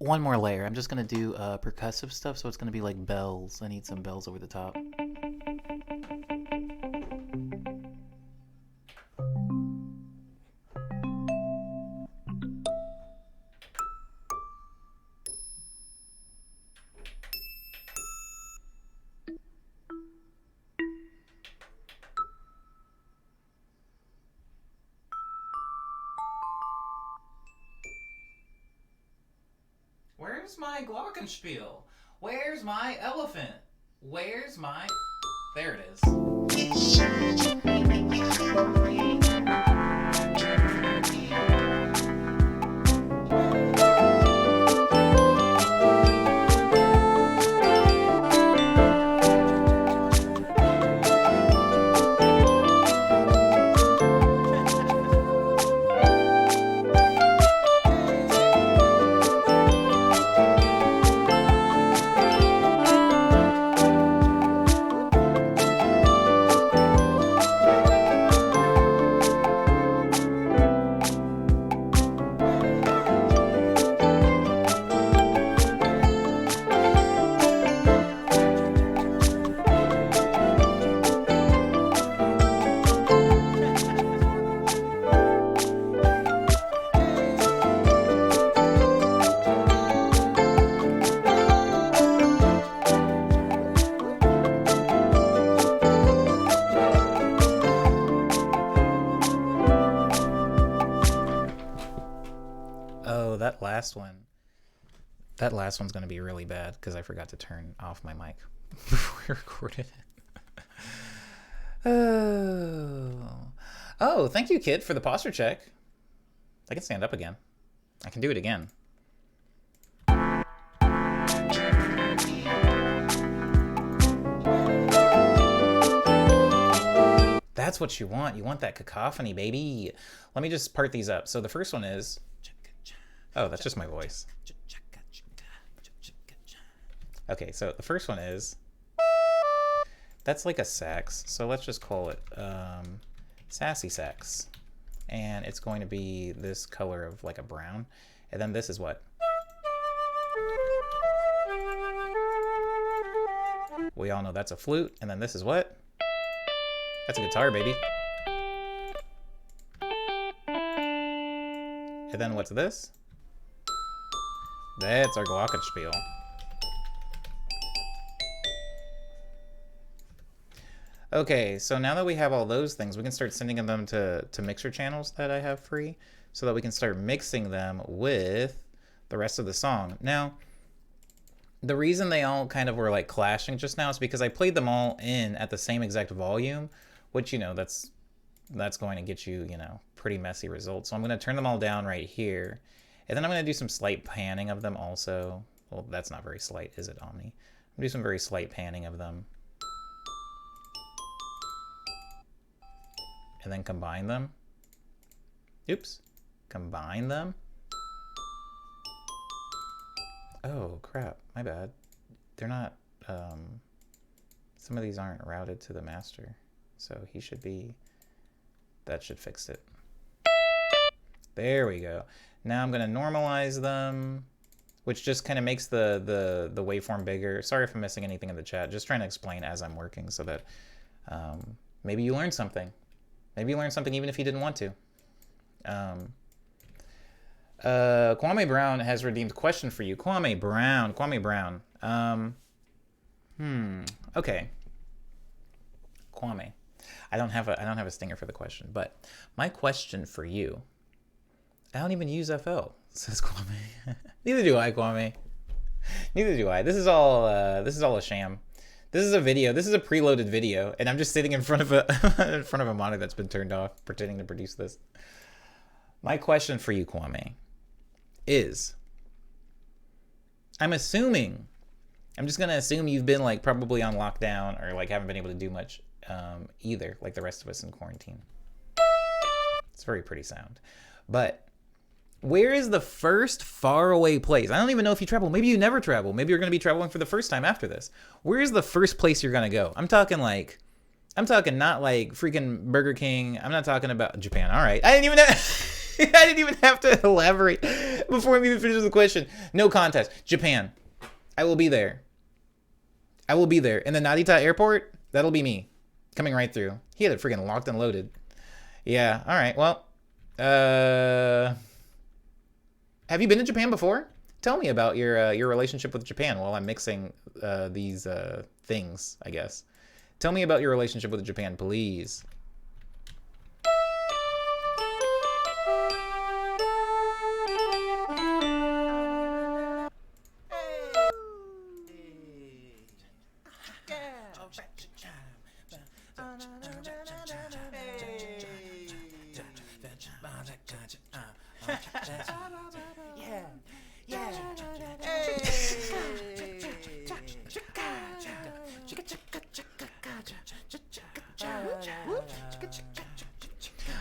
Speaker 1: one more layer. I'm just gonna do percussive stuff, so it's gonna be like bells. I need some bells over the top. Where's my glockenspiel? Where's my elephant? Where's my... There it is. Oh, that last one's gonna be really bad because I forgot to turn off my mic before I recorded it. Oh, thank you, kid, for the posture check. I can stand up again. I can do it again. That's what you want. You want that cacophony, baby. Let me just part these up. So the first one is... Oh, that's just my voice. Okay, so the first one is... That's like a sax, so let's just call it sassy sax. And it's going to be this color of like a brown. And then this is what? We all know that's a flute. And then this is what? That's a guitar, baby. And then what's this? That's our glockenspiel. Okay, so now that we have all those things, we can start sending them to mixer channels that I have free so that we can start mixing them with the rest of the song. Now, the reason they all kind of were like clashing just now is because I played them all in at the same exact volume, which, you know, that's going to get you, you know, pretty messy results. So I'm going to turn them all down right here. And then I'm going to do some slight panning of them also. Well, that's not very slight, is it, Omni? I'm going to do some very slight panning of them. And then combine them. Oops. Combine them. Oh, crap. My bad. They're not... some of these aren't routed to the master. So he should be... That should fix it. There we go. Now I'm going to normalize them, which just kind of makes the waveform bigger. Sorry if I'm missing anything in the chat. Just trying to explain as I'm working so that maybe you learned something. Maybe you learned something even if you didn't want to. Kwame Brown has redeemed question for you. Kwame Brown. Okay. Kwame. I don't have a stinger for the question, but my question for you. I don't even use FL, says Kwame. Neither do I, Kwame. Neither do I. This is all a sham. This is a video. This is a preloaded video, and I'm just sitting in front of a monitor that's been turned off, pretending to produce this. My question for you, Kwame, is I'm just gonna assume you've been like probably on lockdown or like haven't been able to do much either, like the rest of us in quarantine. It's very pretty sound, but where is the first faraway place? I don't even know if you travel. Maybe you never travel. Maybe you're going to be traveling for the first time after this. Where is the first place you're going to go? I'm talking not like freaking Burger King. I'm not talking about Japan. All right. I didn't even know. I didn't even have to elaborate before we even finished the question. No contest. Japan. I will be there. I will be there. In the Narita airport, that'll be me. Coming right through. He had it freaking locked and loaded. Yeah, alright, well. Have you been to Japan before? Tell me about your relationship with Japan while I'm mixing these things, I guess. Tell me about your relationship with Japan, please.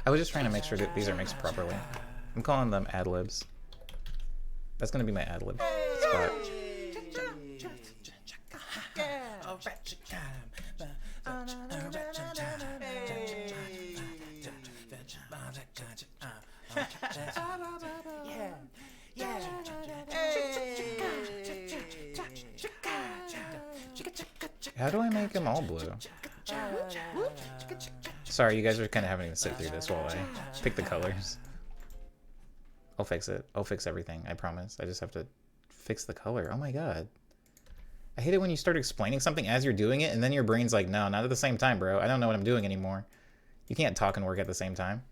Speaker 1: I was just trying to make sure that these are mixed properly. I'm calling them ad-libs. That's gonna be my ad-lib spot. How do I make them all blue? Sorry, you guys are kind of having to sit through this while I pick the colors. I'll fix it. I'll fix everything. I promise. I just have to fix the color. Oh my god. I hate it when you start explaining something as you're doing it, and then your brain's like, no, not at the same time, bro. I don't know what I'm doing anymore. You can't talk and work at the same time.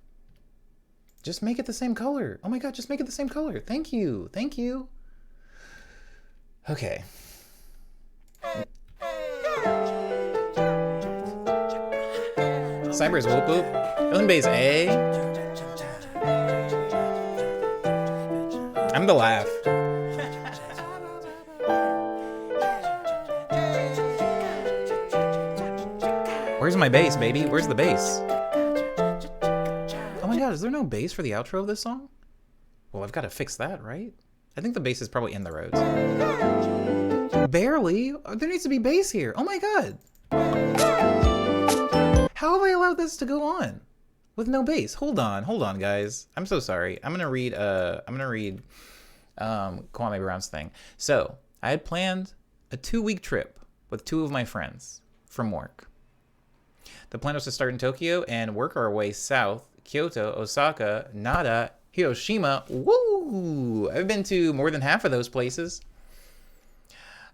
Speaker 1: Just make it the same color. Oh my god, just make it the same color. Thank you. Thank you. Okay. Cyber's whoop whoop. Alien Base A. I'm the laugh. Where's my bass, baby? Where's the bass? Oh my god, is there no bass for the outro of this song? Well, I've got to fix that, right? I think the bass is probably in the roads. Barely? There needs to be bass here. Oh my god. How have I allowed this to go on with no bass? Hold on, guys. I'm so sorry. I'm gonna read Kwame Brown's thing. So I had planned a 2-week trip with 2 of my friends from work. The plan was to start in Tokyo and work our way south: Kyoto, Osaka, Nara, Hiroshima. Woo! I've been to more than half of those places.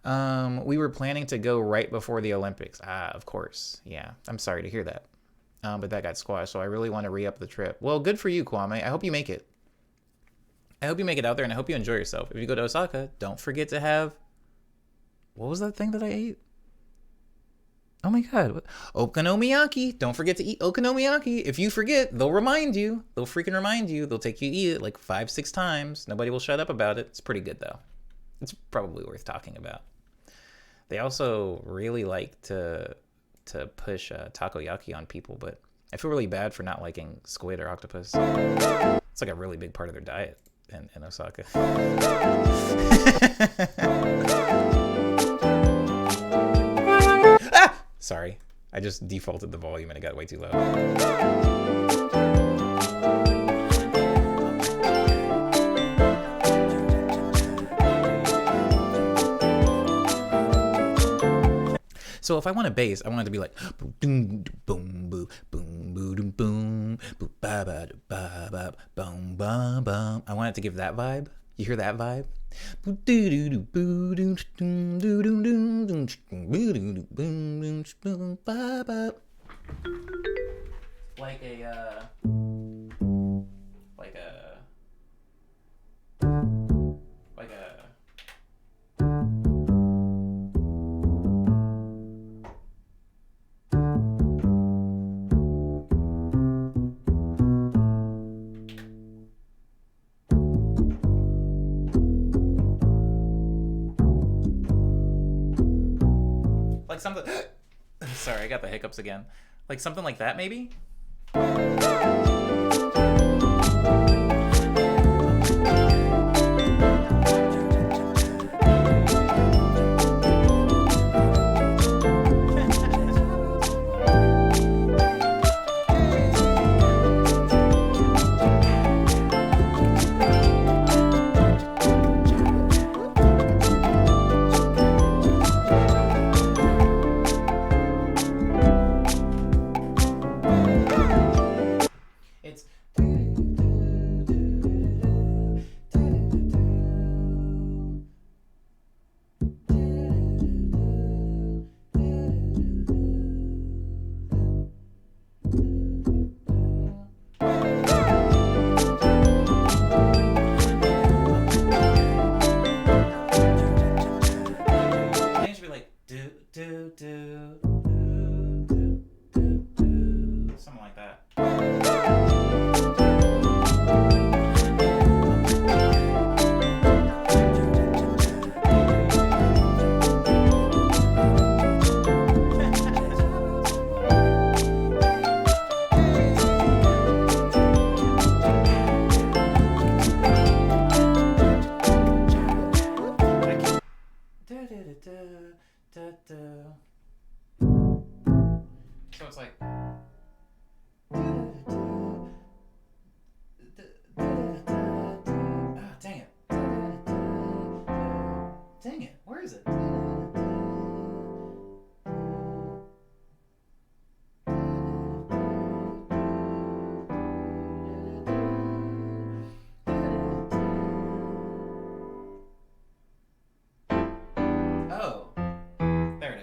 Speaker 1: We were planning to go right before the Olympics. Ah, of course. Yeah, I'm sorry to hear that. But that got squashed, so I really want to re-up the trip. Well, good for you, Kwame. I hope you make it. I hope you make it out there, and I hope you enjoy yourself. If you go to Osaka, don't forget to have... What was that thing that I ate? Oh my god. Okonomiyaki. Don't forget to eat okonomiyaki. If you forget, they'll remind you. They'll freaking remind you. They'll take you to eat it like 5-6 times. Nobody will shut up about it. It's pretty good, though. It's probably worth talking about. They also really like to push takoyaki on people, but I feel really bad for not liking squid or octopus. It's like a really big part of their diet in Osaka. Ah! Sorry, I just defaulted the volume and it got way too low. So if I want a bass, I want it to be like boom boom boom boom boom boom boom ba ba ba ba boom ba ba. I want it to give that vibe. You hear that vibe? Like something. Sorry, I got the hiccups again. Like something like that, maybe?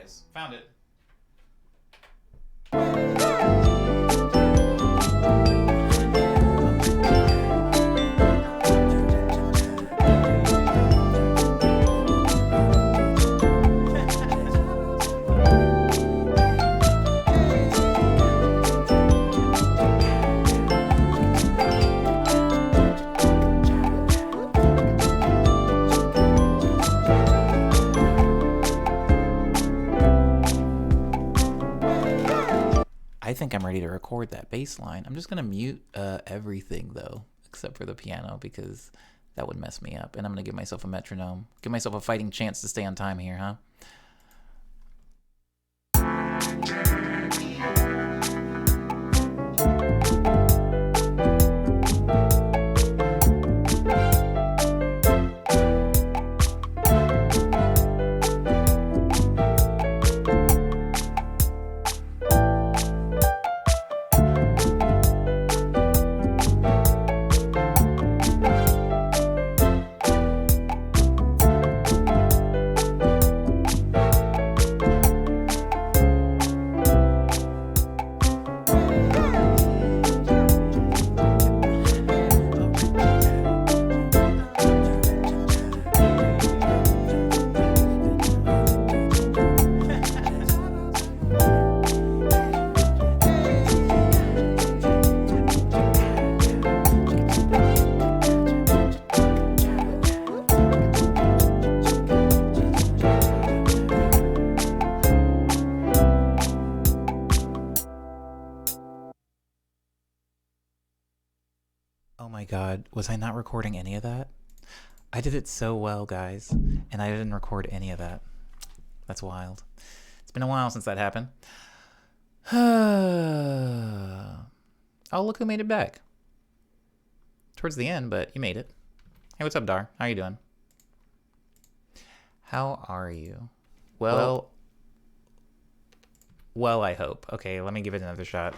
Speaker 1: is. Found it. I think I'm ready to record that bass line. I'm just gonna mute everything though, except for the piano, because that would mess me up. And I'm gonna give myself a metronome. Give myself a fighting chance to stay on time here, huh? Oh my god, was I not recording any of that? I did it so well, guys, and I didn't record any of that. That's wild. It's been a while since that happened. Oh, look who made it back. Towards the end, but you made it. Hey, what's up, Dar? How you doing? How are you? Well, I hope. Okay, let me give it another shot.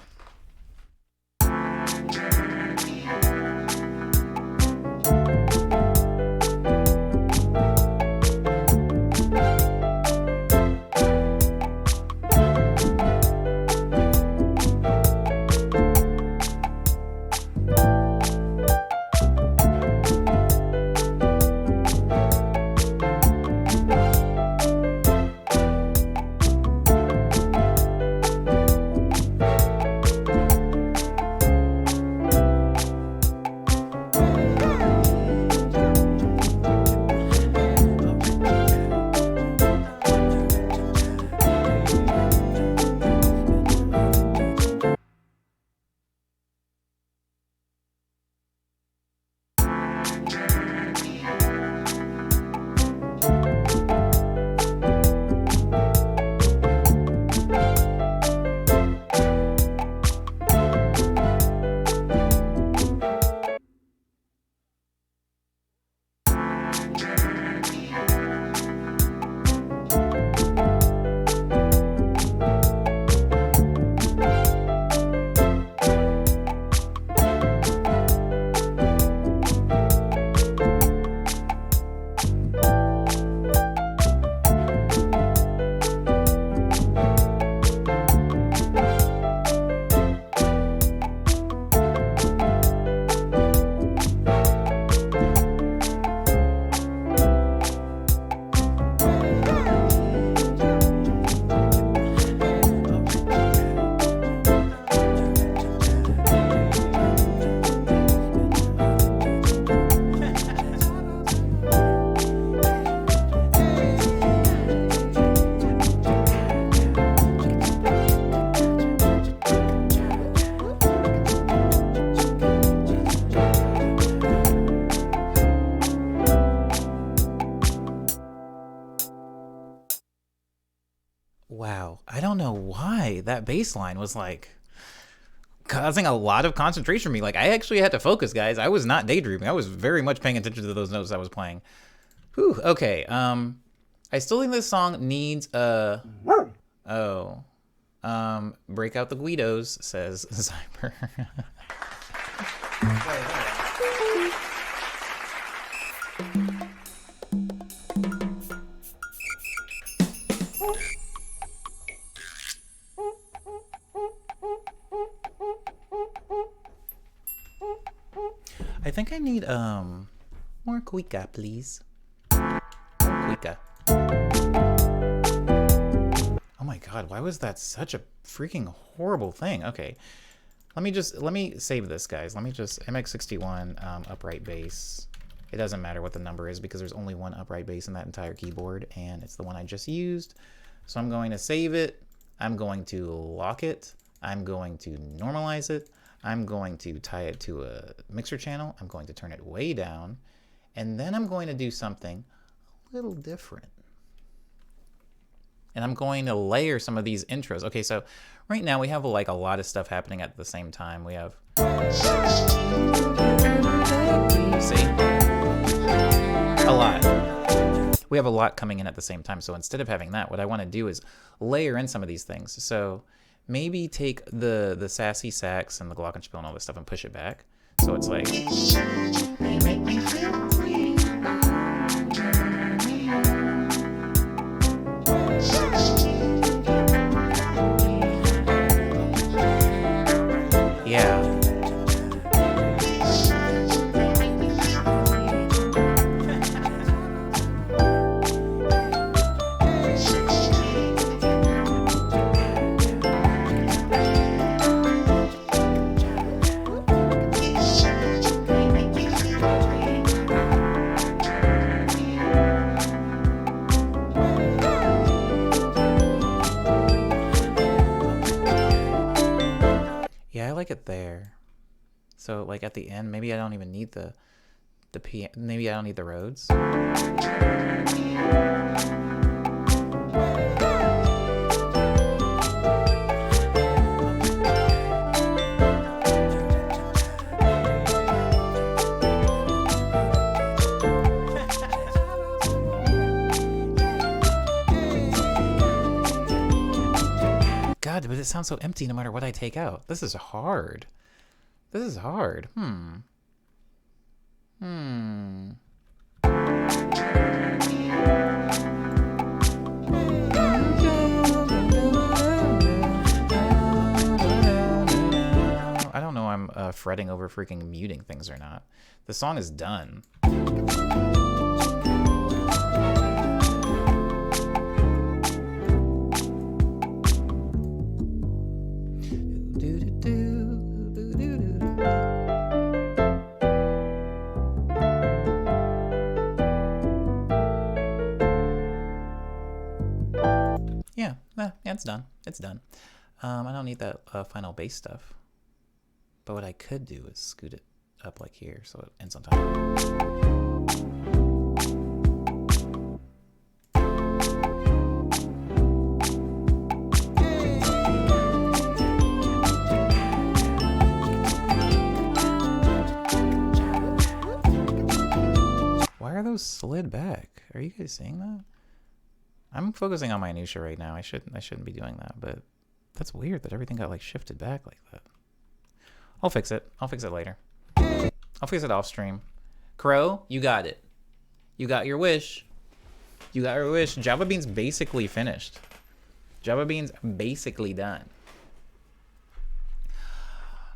Speaker 1: Wow, I don't know why that bass line was like causing a lot of concentration for me. Like I actually had to focus, guys. I was not daydreaming. I was very much paying attention to those notes I was playing. Whew, okay. I still think this song needs a break out the Guidos, says Zyber. I think I need more cuica, please. More cuica. Oh my god, why was that such a freaking horrible thing? Okay. Let me save this, guys. Let me just MX61 upright bass. It doesn't matter what the number is because there's only one upright bass in that entire keyboard, and it's the one I just used. So I'm going to save it. I'm going to lock it. I'm going to normalize it. I'm going to tie it to a mixer channel. I'm going to turn it way down. And then I'm going to do something a little different. And I'm going to layer some of these intros. Okay, so right now we have like a lot of stuff happening at the same time. We have... See? A lot. We have a lot coming in at the same time. So instead of having that, what I want to do is layer in some of these things. So maybe take the sassy sax and the glockenspiel and all this stuff and push it back. So it's like... Yeah. Yeah, I like it there. So like at the end, maybe I don't even need the maybe I don't need the Rhodes. God, but it sounds so empty no matter what I take out. This is hard. This is hard. I don't know I'm fretting over freaking muting things or not. The song is done. Yeah, it's done. It's done. I don't need that final bass stuff. But what I could do is scoot it up like here so it ends on top. Why are those slid back? Are you guys seeing that? I'm focusing on minutia right now. I shouldn't be doing that, but that's weird that everything got like shifted back like that. I'll fix it. I'll fix it later. I'll fix it off stream. Crow, you got it. You got your wish. You got your wish. Java Bean's basically finished. Java Bean's basically done.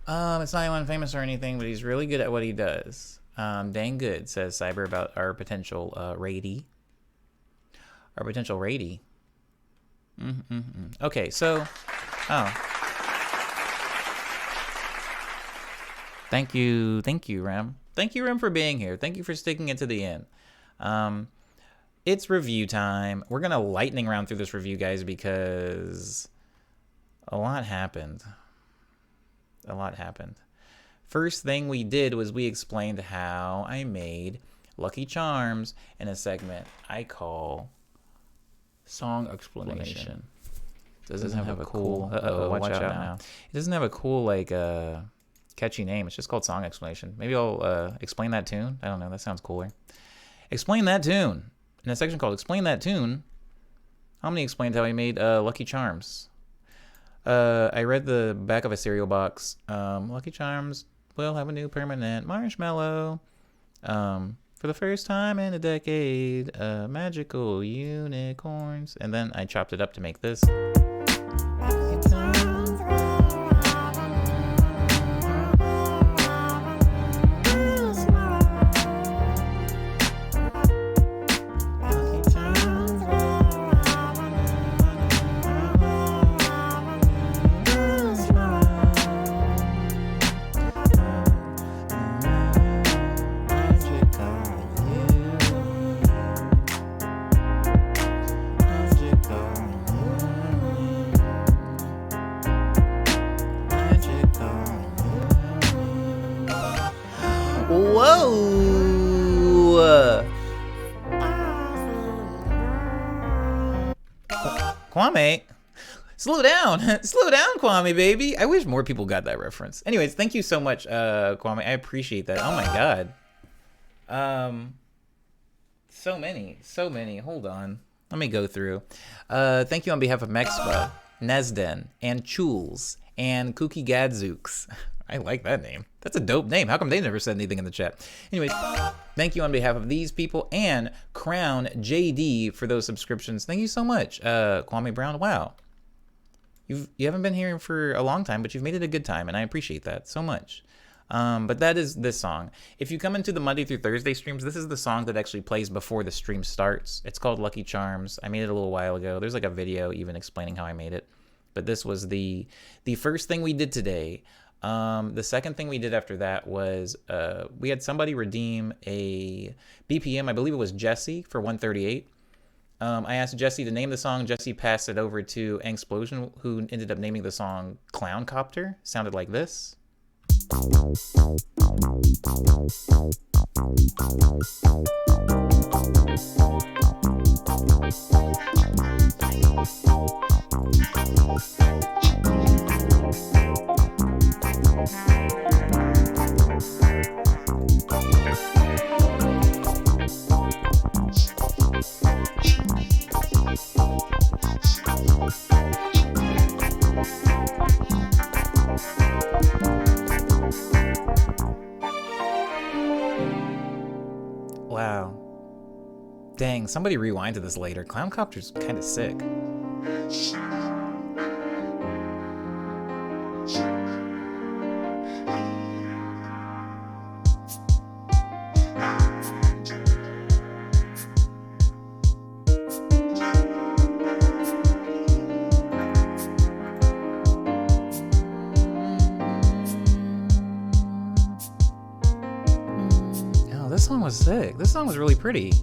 Speaker 1: It's not anyone famous or anything, but he's really good at what he does. Dang good, says Cyber about our potential raidie. Our potential raidie. Okay, so... Oh. Thank you, Rem. Thank you, Rem, for being here. Thank you for sticking it to the end. It's review time. We're going to lightning round through this review, guys, because a lot happened. A lot happened. First thing we did was we explained how I made Lucky Charms in a segment I call Song Explanation. Doesn't have a cool... Uh-oh, watch out now. It doesn't have a cool, like, catchy name. It's just called Song Explanation. Maybe I'll explain that tune. I don't know. That sounds cooler. Explain that tune. In a section called Explain That Tune, I'm going to explain how I made Lucky Charms. I read the back of a cereal box. Lucky Charms will have a new permanent marshmallow. For the first time in a decade, magical unicorns. And then I chopped it up to make this. Whoa! Kwame, slow down. Slow down, Kwame, baby. I wish more people got that reference. Anyways, thank you so much, Kwame. I appreciate that. Oh my god. So many. Hold on. Let me go through. Thank you on behalf of Mexpa, Nesden, and Chules, and Kuki Gadzooks. I like that name. That's a dope name. How come they never said anything in the chat? Anyways, thank you on behalf of these people and Crown JD for those subscriptions. Thank you so much. Kwame Brown, wow. You haven't been here for a long time, but you've made it a good time, and I appreciate that so much. But that is this song. If you come into the Monday through Thursday streams, this is the song that actually plays before the stream starts. It's called Lucky Charms. I made it a little while ago. There's like a video even explaining how I made it. But this was the first thing we did today. The second thing we did after that was we had somebody redeem a BPM. I believe it was Jesse for 138. I asked Jesse to name the song. Jesse passed it over to Angsplosion, who ended up naming the song Clown Copter. Sounded like this. Wow. Dang, somebody rewind to this later. Clown Copter's kind of sick. This song was sick. This song was really pretty.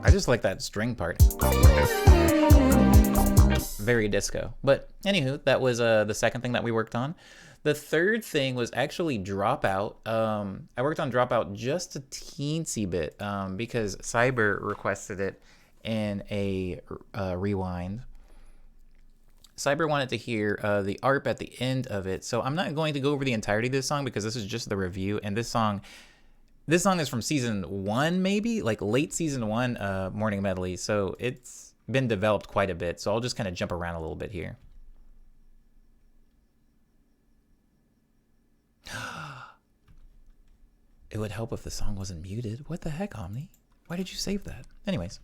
Speaker 1: I just like that string part. Very disco. But anywho, that was the second thing that we worked on. The third thing was actually Dropout. I worked on Dropout just a teensy bit because Cyber requested it in a rewind. Cyber wanted to hear the ARP at the end of it, so I'm not going to go over the entirety of this song because this is just the review, and this song is from season 1, maybe like late season 1 Morning Medley, so it's been developed quite a bit, so I'll just kind of jump around a little bit here. It would help if the song wasn't muted. What the heck, Omni? Why did you save that? Anyways.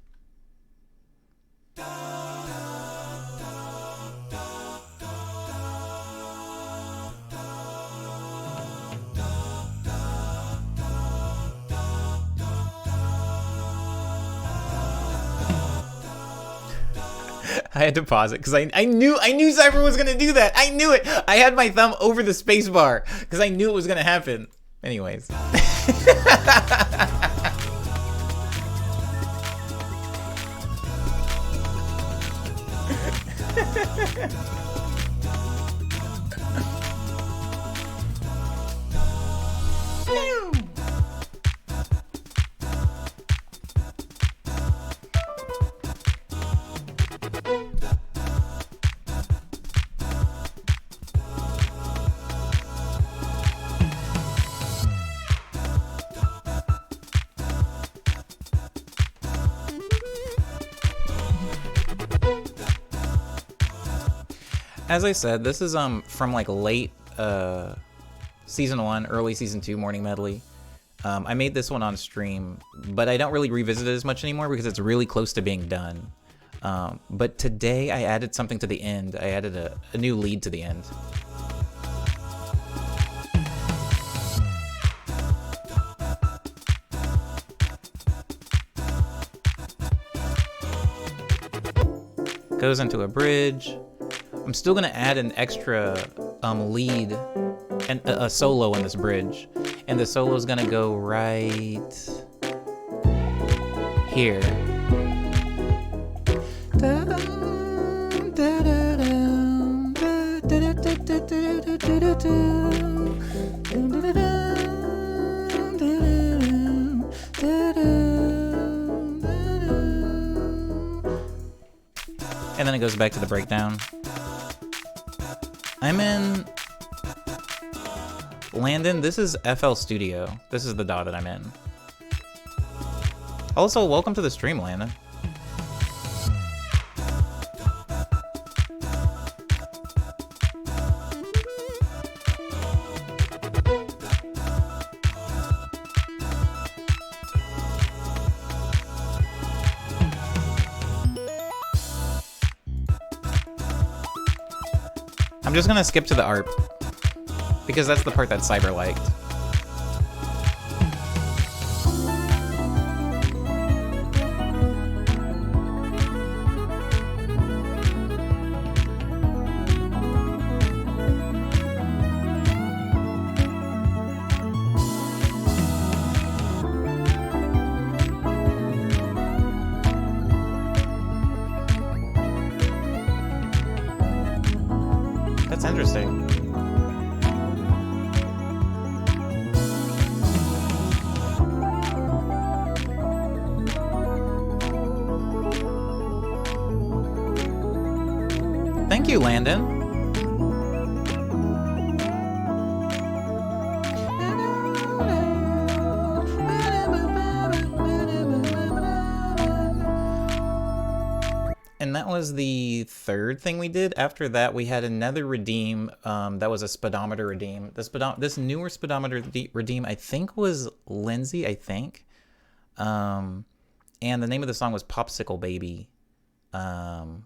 Speaker 1: I had to pause it because I knew Cyber was gonna do that. I knew it. I had my thumb over the space bar because I knew it was gonna happen. Anyways. As I said, this is from like late season 1, early season 2 Morning Medley. I made this one on stream, but I don't really revisit it as much anymore because it's really close to being done. But today I added something to the end. I added a new lead to the end. Goes into a bridge. I'm still gonna add an extra lead and a solo in this bridge, and the solo is gonna go right here. And then it goes back to the breakdown. I'm in Landon. This is FL Studio. This is the DAW that I'm in. Also, welcome to the stream, Landon. I'm just gonna skip to the ARP because that's the part that Cyber liked. That's interesting. Thank you, Landon. And that was the third thing we did. After that, we had another redeem. That was a speedometer redeem. This newer speedometer redeem, I think, was Lindsay. I think, and the name of the song was "Popsicle Baby,"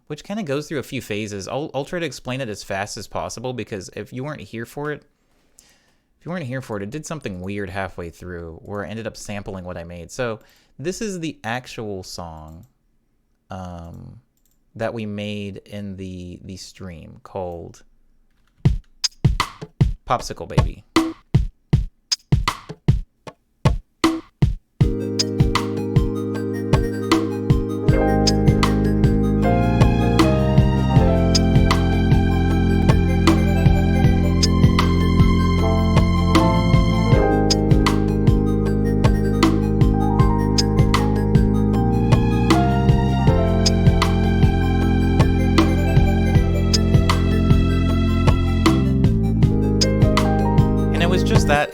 Speaker 1: which kind of goes through a few phases. I'll try to explain it as fast as possible because if you weren't here for it, it did something weird halfway through where I ended up sampling what I made. So this is the actual song. That we made in the stream called Popsicle Baby.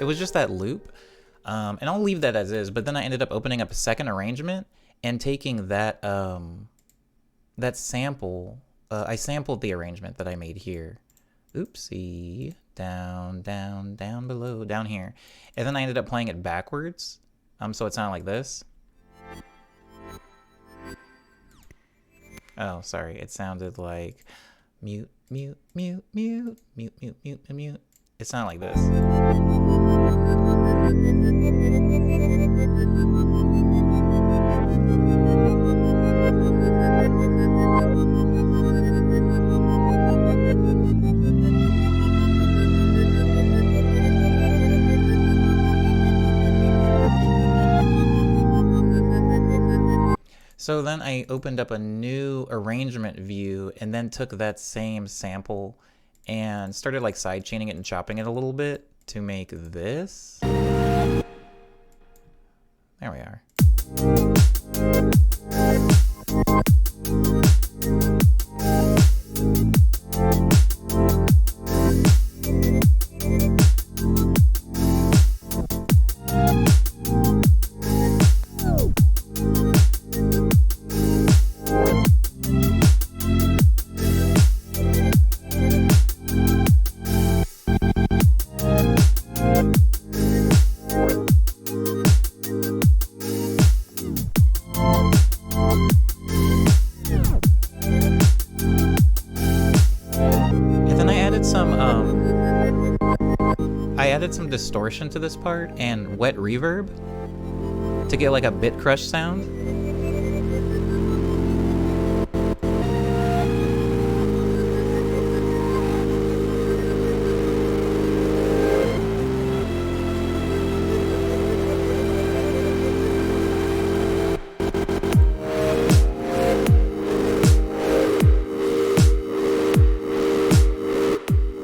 Speaker 1: It was just that loop, and I'll leave that as is, but then I ended up opening up a second arrangement and taking that that sample. I sampled the arrangement that I made here. Oopsie. Down, down, down below, down here. And then I ended up playing it backwards, so it sounded like this. Oh, sorry, it sounded like mute, mute, mute, mute, mute, mute, mute, mute. It sounded like this. So then I opened up a new arrangement view and then took that same sample and started like side chaining it and chopping it a little bit to make this. There we are. Some distortion to this part and wet reverb to get like a bit crush sound.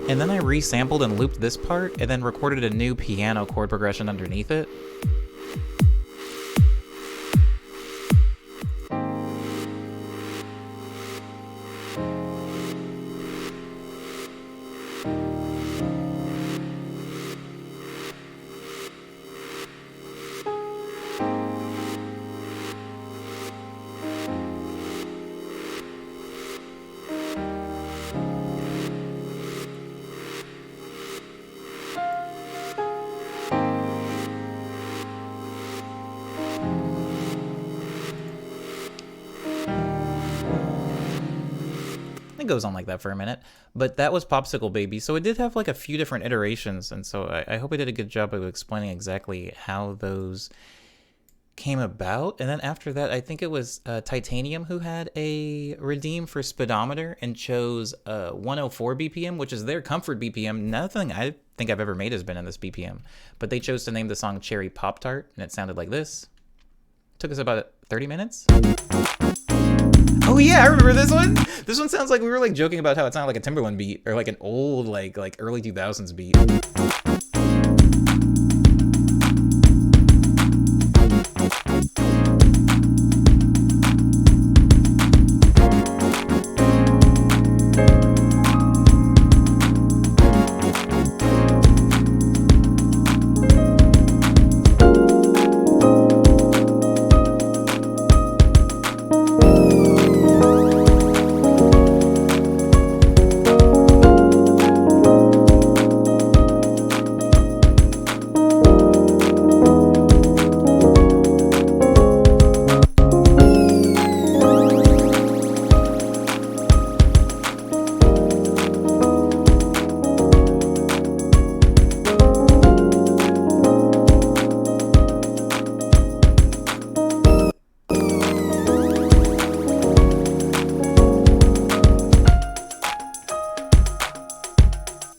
Speaker 1: And then I resampled and looped this part and then recorded a new piano chord progression underneath it. It goes on like that for a minute, but that was Popsicle Baby, so it did have like a few different iterations, and so I hope I did a good job of explaining exactly how those came about. And then after that, I think it was Titanium who had a redeem for speedometer and chose 104 BPM, which is their comfort BPM. Nothing I think I've ever made has been in this BPM, but they chose to name the song Cherry Pop Tart, and it sounded like this. Took us about 30 minutes. Oh yeah, I remember this one. This one sounds like we were like joking about how it sounded like a Timberland beat or like an old like early 2000s beat.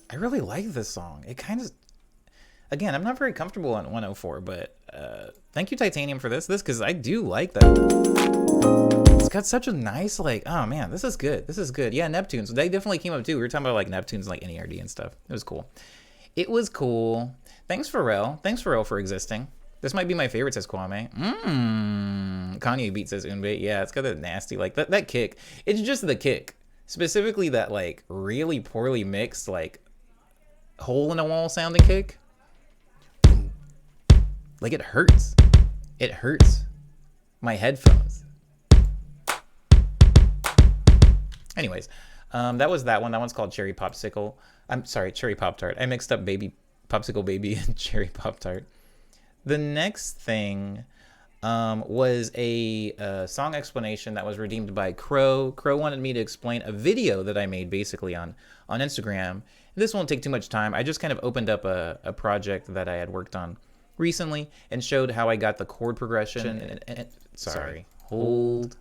Speaker 1: I really like this song. It kind of, again, I'm not very comfortable on 104, but thank you Titanium for this because I do like that. It's got such a nice like, oh man, this is good. This is good. Yeah, Neptunes. They definitely came up too. We were talking about like Neptunes and like NERD and stuff. It was cool. It was cool. Thanks Pharrell. Thanks Pharrell for existing. This might be my favorite, says Kwame. Kanye beat, says Unbait. Yeah, it's got that nasty like that kick. It's just the kick. Specifically that like really poorly mixed like hole in a wall sounding kick. Like it hurts. It hurts my headphones. Anyways, that was that one. That one's called Cherry Popsicle. I'm sorry, Cherry Pop Tart. I mixed up Baby Popsicle Baby and Cherry Pop Tart. The next thing was a song explanation that was redeemed by Crow. Crow wanted me to explain a video that I made basically on Instagram. This won't take too much time. I just kind of opened up a project that I had worked on recently and showed how I got the chord progression. Sorry, hold.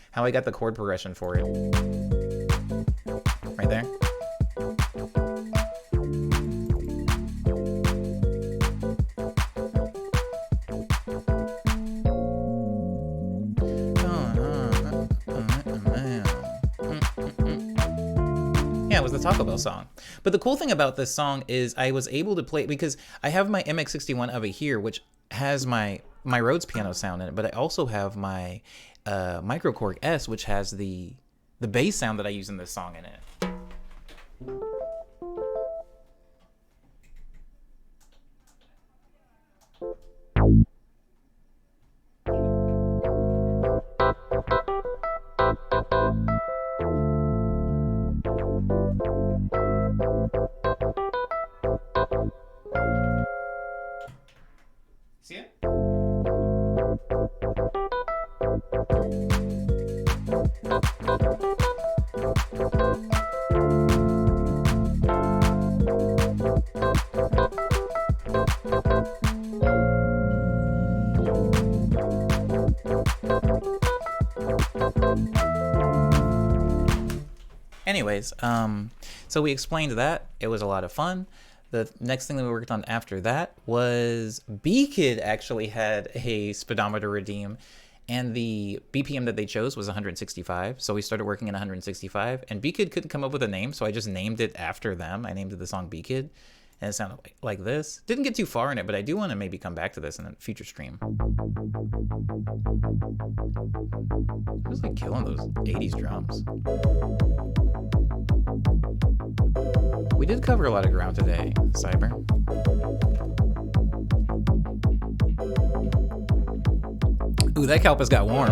Speaker 1: How I got the chord progression for it. Right there. Yeah, it was the Taco Bell song. But the cool thing about this song is I was able to play it because I have my MX61 over here, which has my Rhodes piano sound in it, but I also have my Microkorg S, which has the bass sound that I use in this song in it. See it? Anyways, so we explained that. It was a lot of fun. The next thing that we worked on after that was B-Kid actually had a speedometer redeem, and the BPM that they chose was 165. So we started working at 165, and B-Kid couldn't come up with a name, so I just named it after them. I named it the song B-Kid, and it sounded like this. Didn't get too far in it, but I do want to maybe come back to this in a future stream. Who's like killing those 80s drums? We did cover a lot of ground today, Cyber. Ooh, that Kalpas got warm.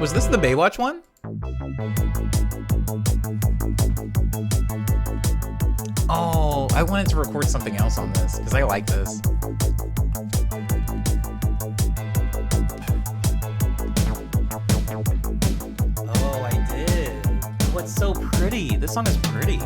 Speaker 1: Was this the Baywatch one? Oh, I wanted to record something else on this because I like this. Oh, I did. Oh, it's so pretty. This song is pretty.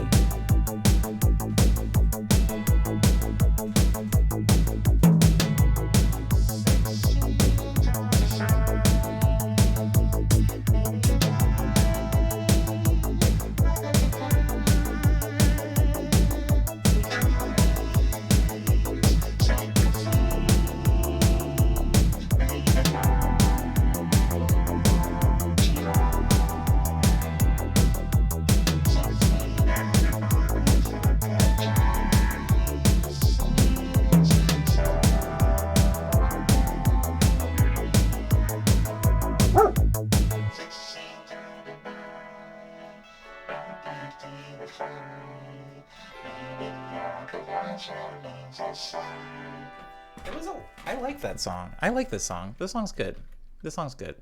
Speaker 1: I like that song. I like this song. This song's good. This song's good.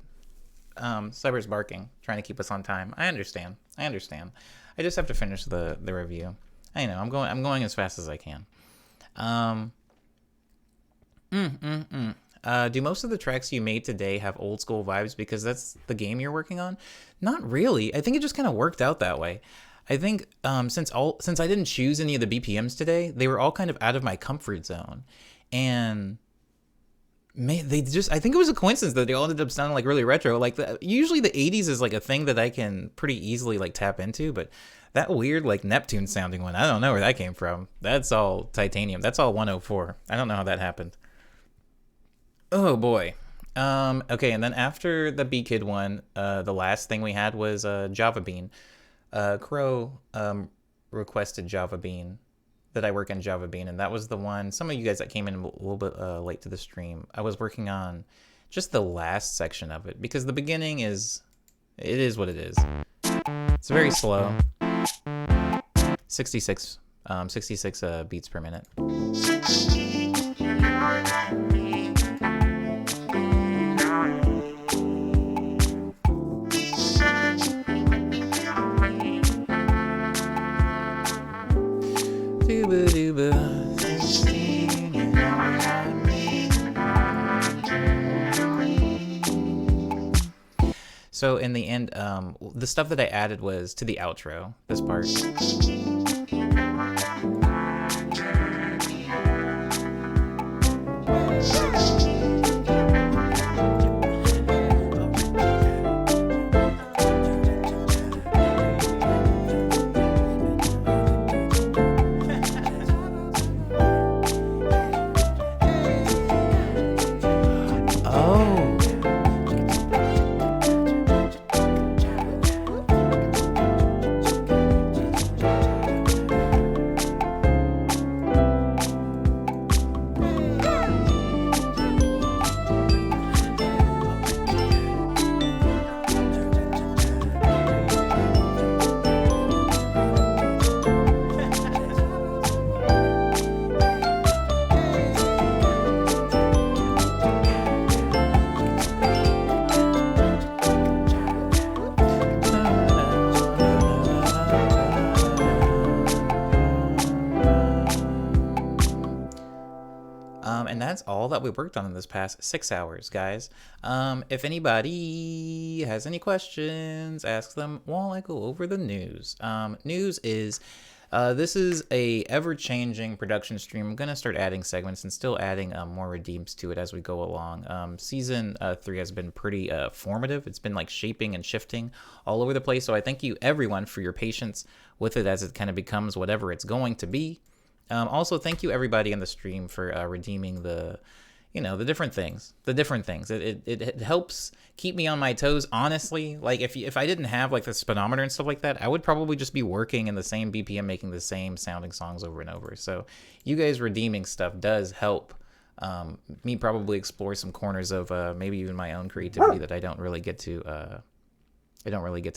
Speaker 1: Cyber's barking, trying to keep us on time. I understand. I just have to finish the review. I know. I'm going as fast as I can. Do most of the tracks you made today have old school vibes because that's the game you're working on? Not really. I think it just kind of worked out that way. I think since I didn't choose any of the BPMs today, they were all kind of out of my comfort zone, and I think it was a coincidence that they all ended up sounding like really retro. Like usually the 80s is like a thing that I can pretty easily like tap into, but that weird like Neptune sounding one, I don't know where that came from. That's all titanium. That's all 104. I don't know how that happened. Oh boy. Okay, and then after the B-Kid one, the last thing we had was Java Bean. Crow requested Java Bean, that I work on Java Bean, and that was the one. Some of you guys that came in a little bit late to the stream, I was working on just the last section of it because the beginning is what it is. It's very slow. 66 beats per minute. So in the end, the stuff that I added was to the outro, this part. And that's all that we worked on in this past 6 hours, guys. If anybody has any questions, ask them while I go over the news. News is This is a ever-changing production stream. I'm gonna start adding segments and still adding more redeems to it as we go along. Season 3 has been pretty formative. It's been like shaping and shifting all over the place. So I thank you everyone for your patience with it as it kind of becomes whatever it's going to be. Also, thank you everybody in the stream for redeeming the different things. It helps keep me on my toes, honestly. Like if I didn't have like the speedometer and stuff like that, I would probably just be working in the same BPM, making the same sounding songs over and over. So you guys redeeming stuff does help me probably explore some corners of maybe even my own creativity that I don't really get to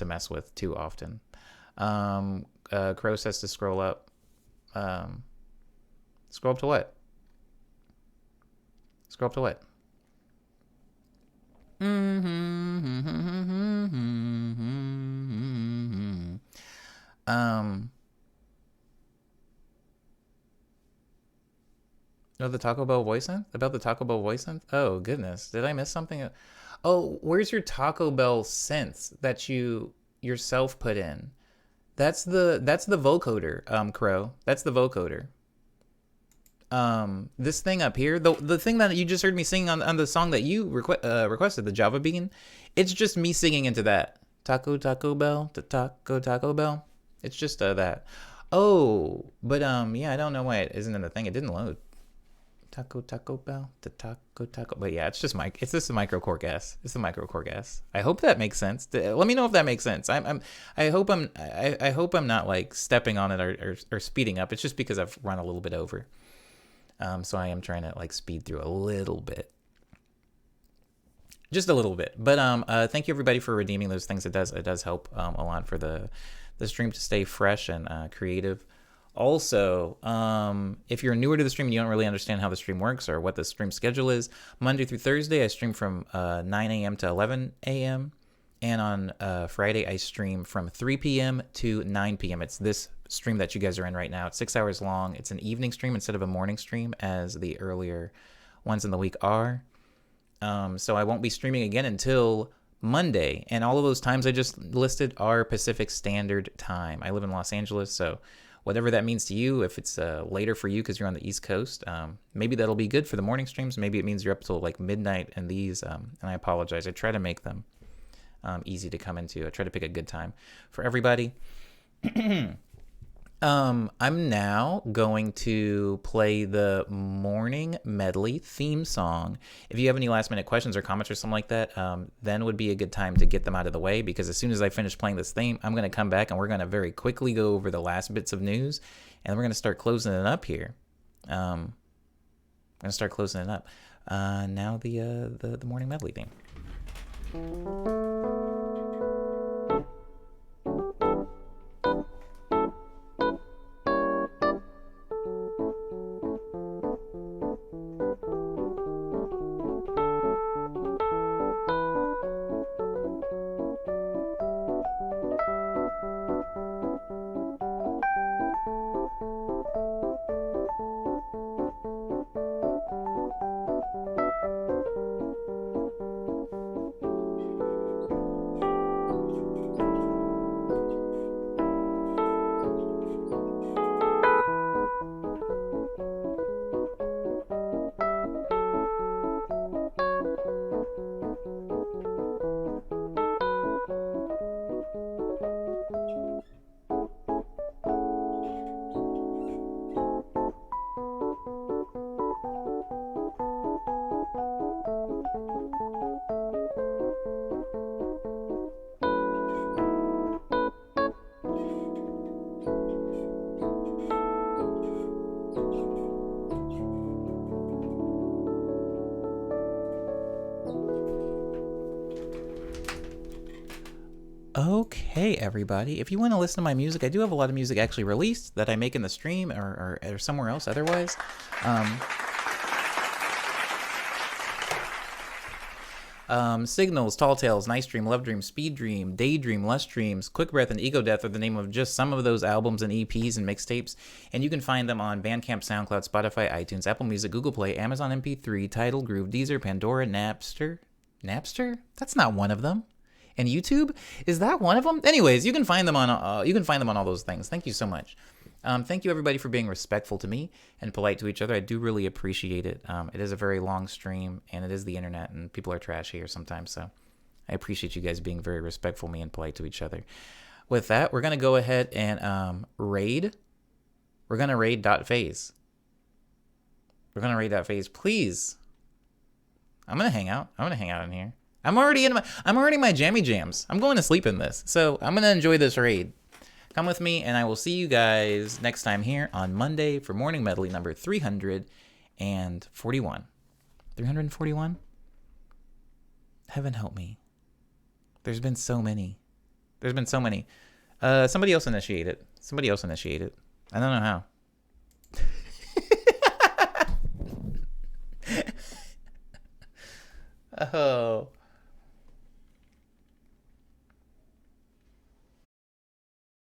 Speaker 1: mess with too often. Crow says to scroll up. Scroll up to what? Scroll up to what? Oh, the Taco Bell voice synth? About the Taco Bell voice synth? Oh, goodness. Did I miss something? Oh, where's your Taco Bell synth that you yourself put in? That's the vocoder, Crow. That's the vocoder. This thing up here, the thing that you just heard me sing on the song that you requested, the Java Bean, it's just me singing into that. Taco Bell, Taco Bell. It's just that. Oh, but yeah, I don't know why it isn't in the thing. It didn't load. Taco Bell, Taco. But yeah, it's just a micro core gas. It's the micro core gas. I hope that makes sense. Let me know if that makes sense. I hope I'm not like stepping on it or speeding up. It's just because I've run a little bit over. So I am trying to like speed through a little bit, just a little bit. But thank you everybody for redeeming those things. It does help a lot for the stream to stay fresh and creative. Also, if you're newer to the stream and you don't really understand how the stream works or what the stream schedule is, Monday through Thursday I stream from 9 a.m. to 11 a.m. And on Friday I stream from 3 p.m. to 9 p.m. It's this stream that you guys are in right now. It's 6 hours long. It's an evening stream instead of a morning stream as the earlier ones in the week are. So I won't be streaming again until Monday. And all of those times I just listed are Pacific Standard Time. I live in Los Angeles, so whatever that means to you, if it's later for you because you're on the East Coast, maybe that'll be good for the morning streams. Maybe it means you're up till like midnight and these, and I apologize. I try to make them easy to come into. I try to pick a good time for everybody. I'm now going to play the morning medley theme song. If you have any last minute questions or comments or something like that, then would be a good time to get them out of the way, because as soon as I finish playing this theme, I'm going to come back and we're going to very quickly go over the last bits of news, and we're going to start closing it up here. I'm going to start closing it up. Now the morning medley theme. Okay, everybody. If you want to listen to my music, I do have a lot of music actually released that I make in the stream or somewhere else otherwise. Signals, Tall Tales, Nice Dream, Love Dream, Speed Dream, Daydream, Lust Dreams, Quick Breath, and Ego Death are the name of just some of those albums and EPs and mixtapes, and you can find them on Bandcamp, SoundCloud, Spotify, iTunes, Apple Music, Google Play, Amazon MP3, Tidal, Groove, Deezer, Pandora, Napster? That's not one of them. And YouTube? Is that one of them? Anyways, you can find them on all those things. Thank you so much. Thank you everybody for being respectful to me and polite to each other. I do really appreciate it. It is a very long stream, and it is the internet, and people are trash here sometimes, so I appreciate you guys being very respectful to me and polite to each other. With that, we're going to go ahead and raid. We're going to raid .phase. We're going to raid .phase. Please. I'm going to hang out. I'm going to hang out in here. I'm already in my jammy jams. I'm going to sleep in this. So I'm going to enjoy this raid. Come with me, and I will see you guys next time here on Monday for Morning Medley number 341. 341? Heaven help me. There's been so many. Somebody else initiate it. I don't know how. Oh.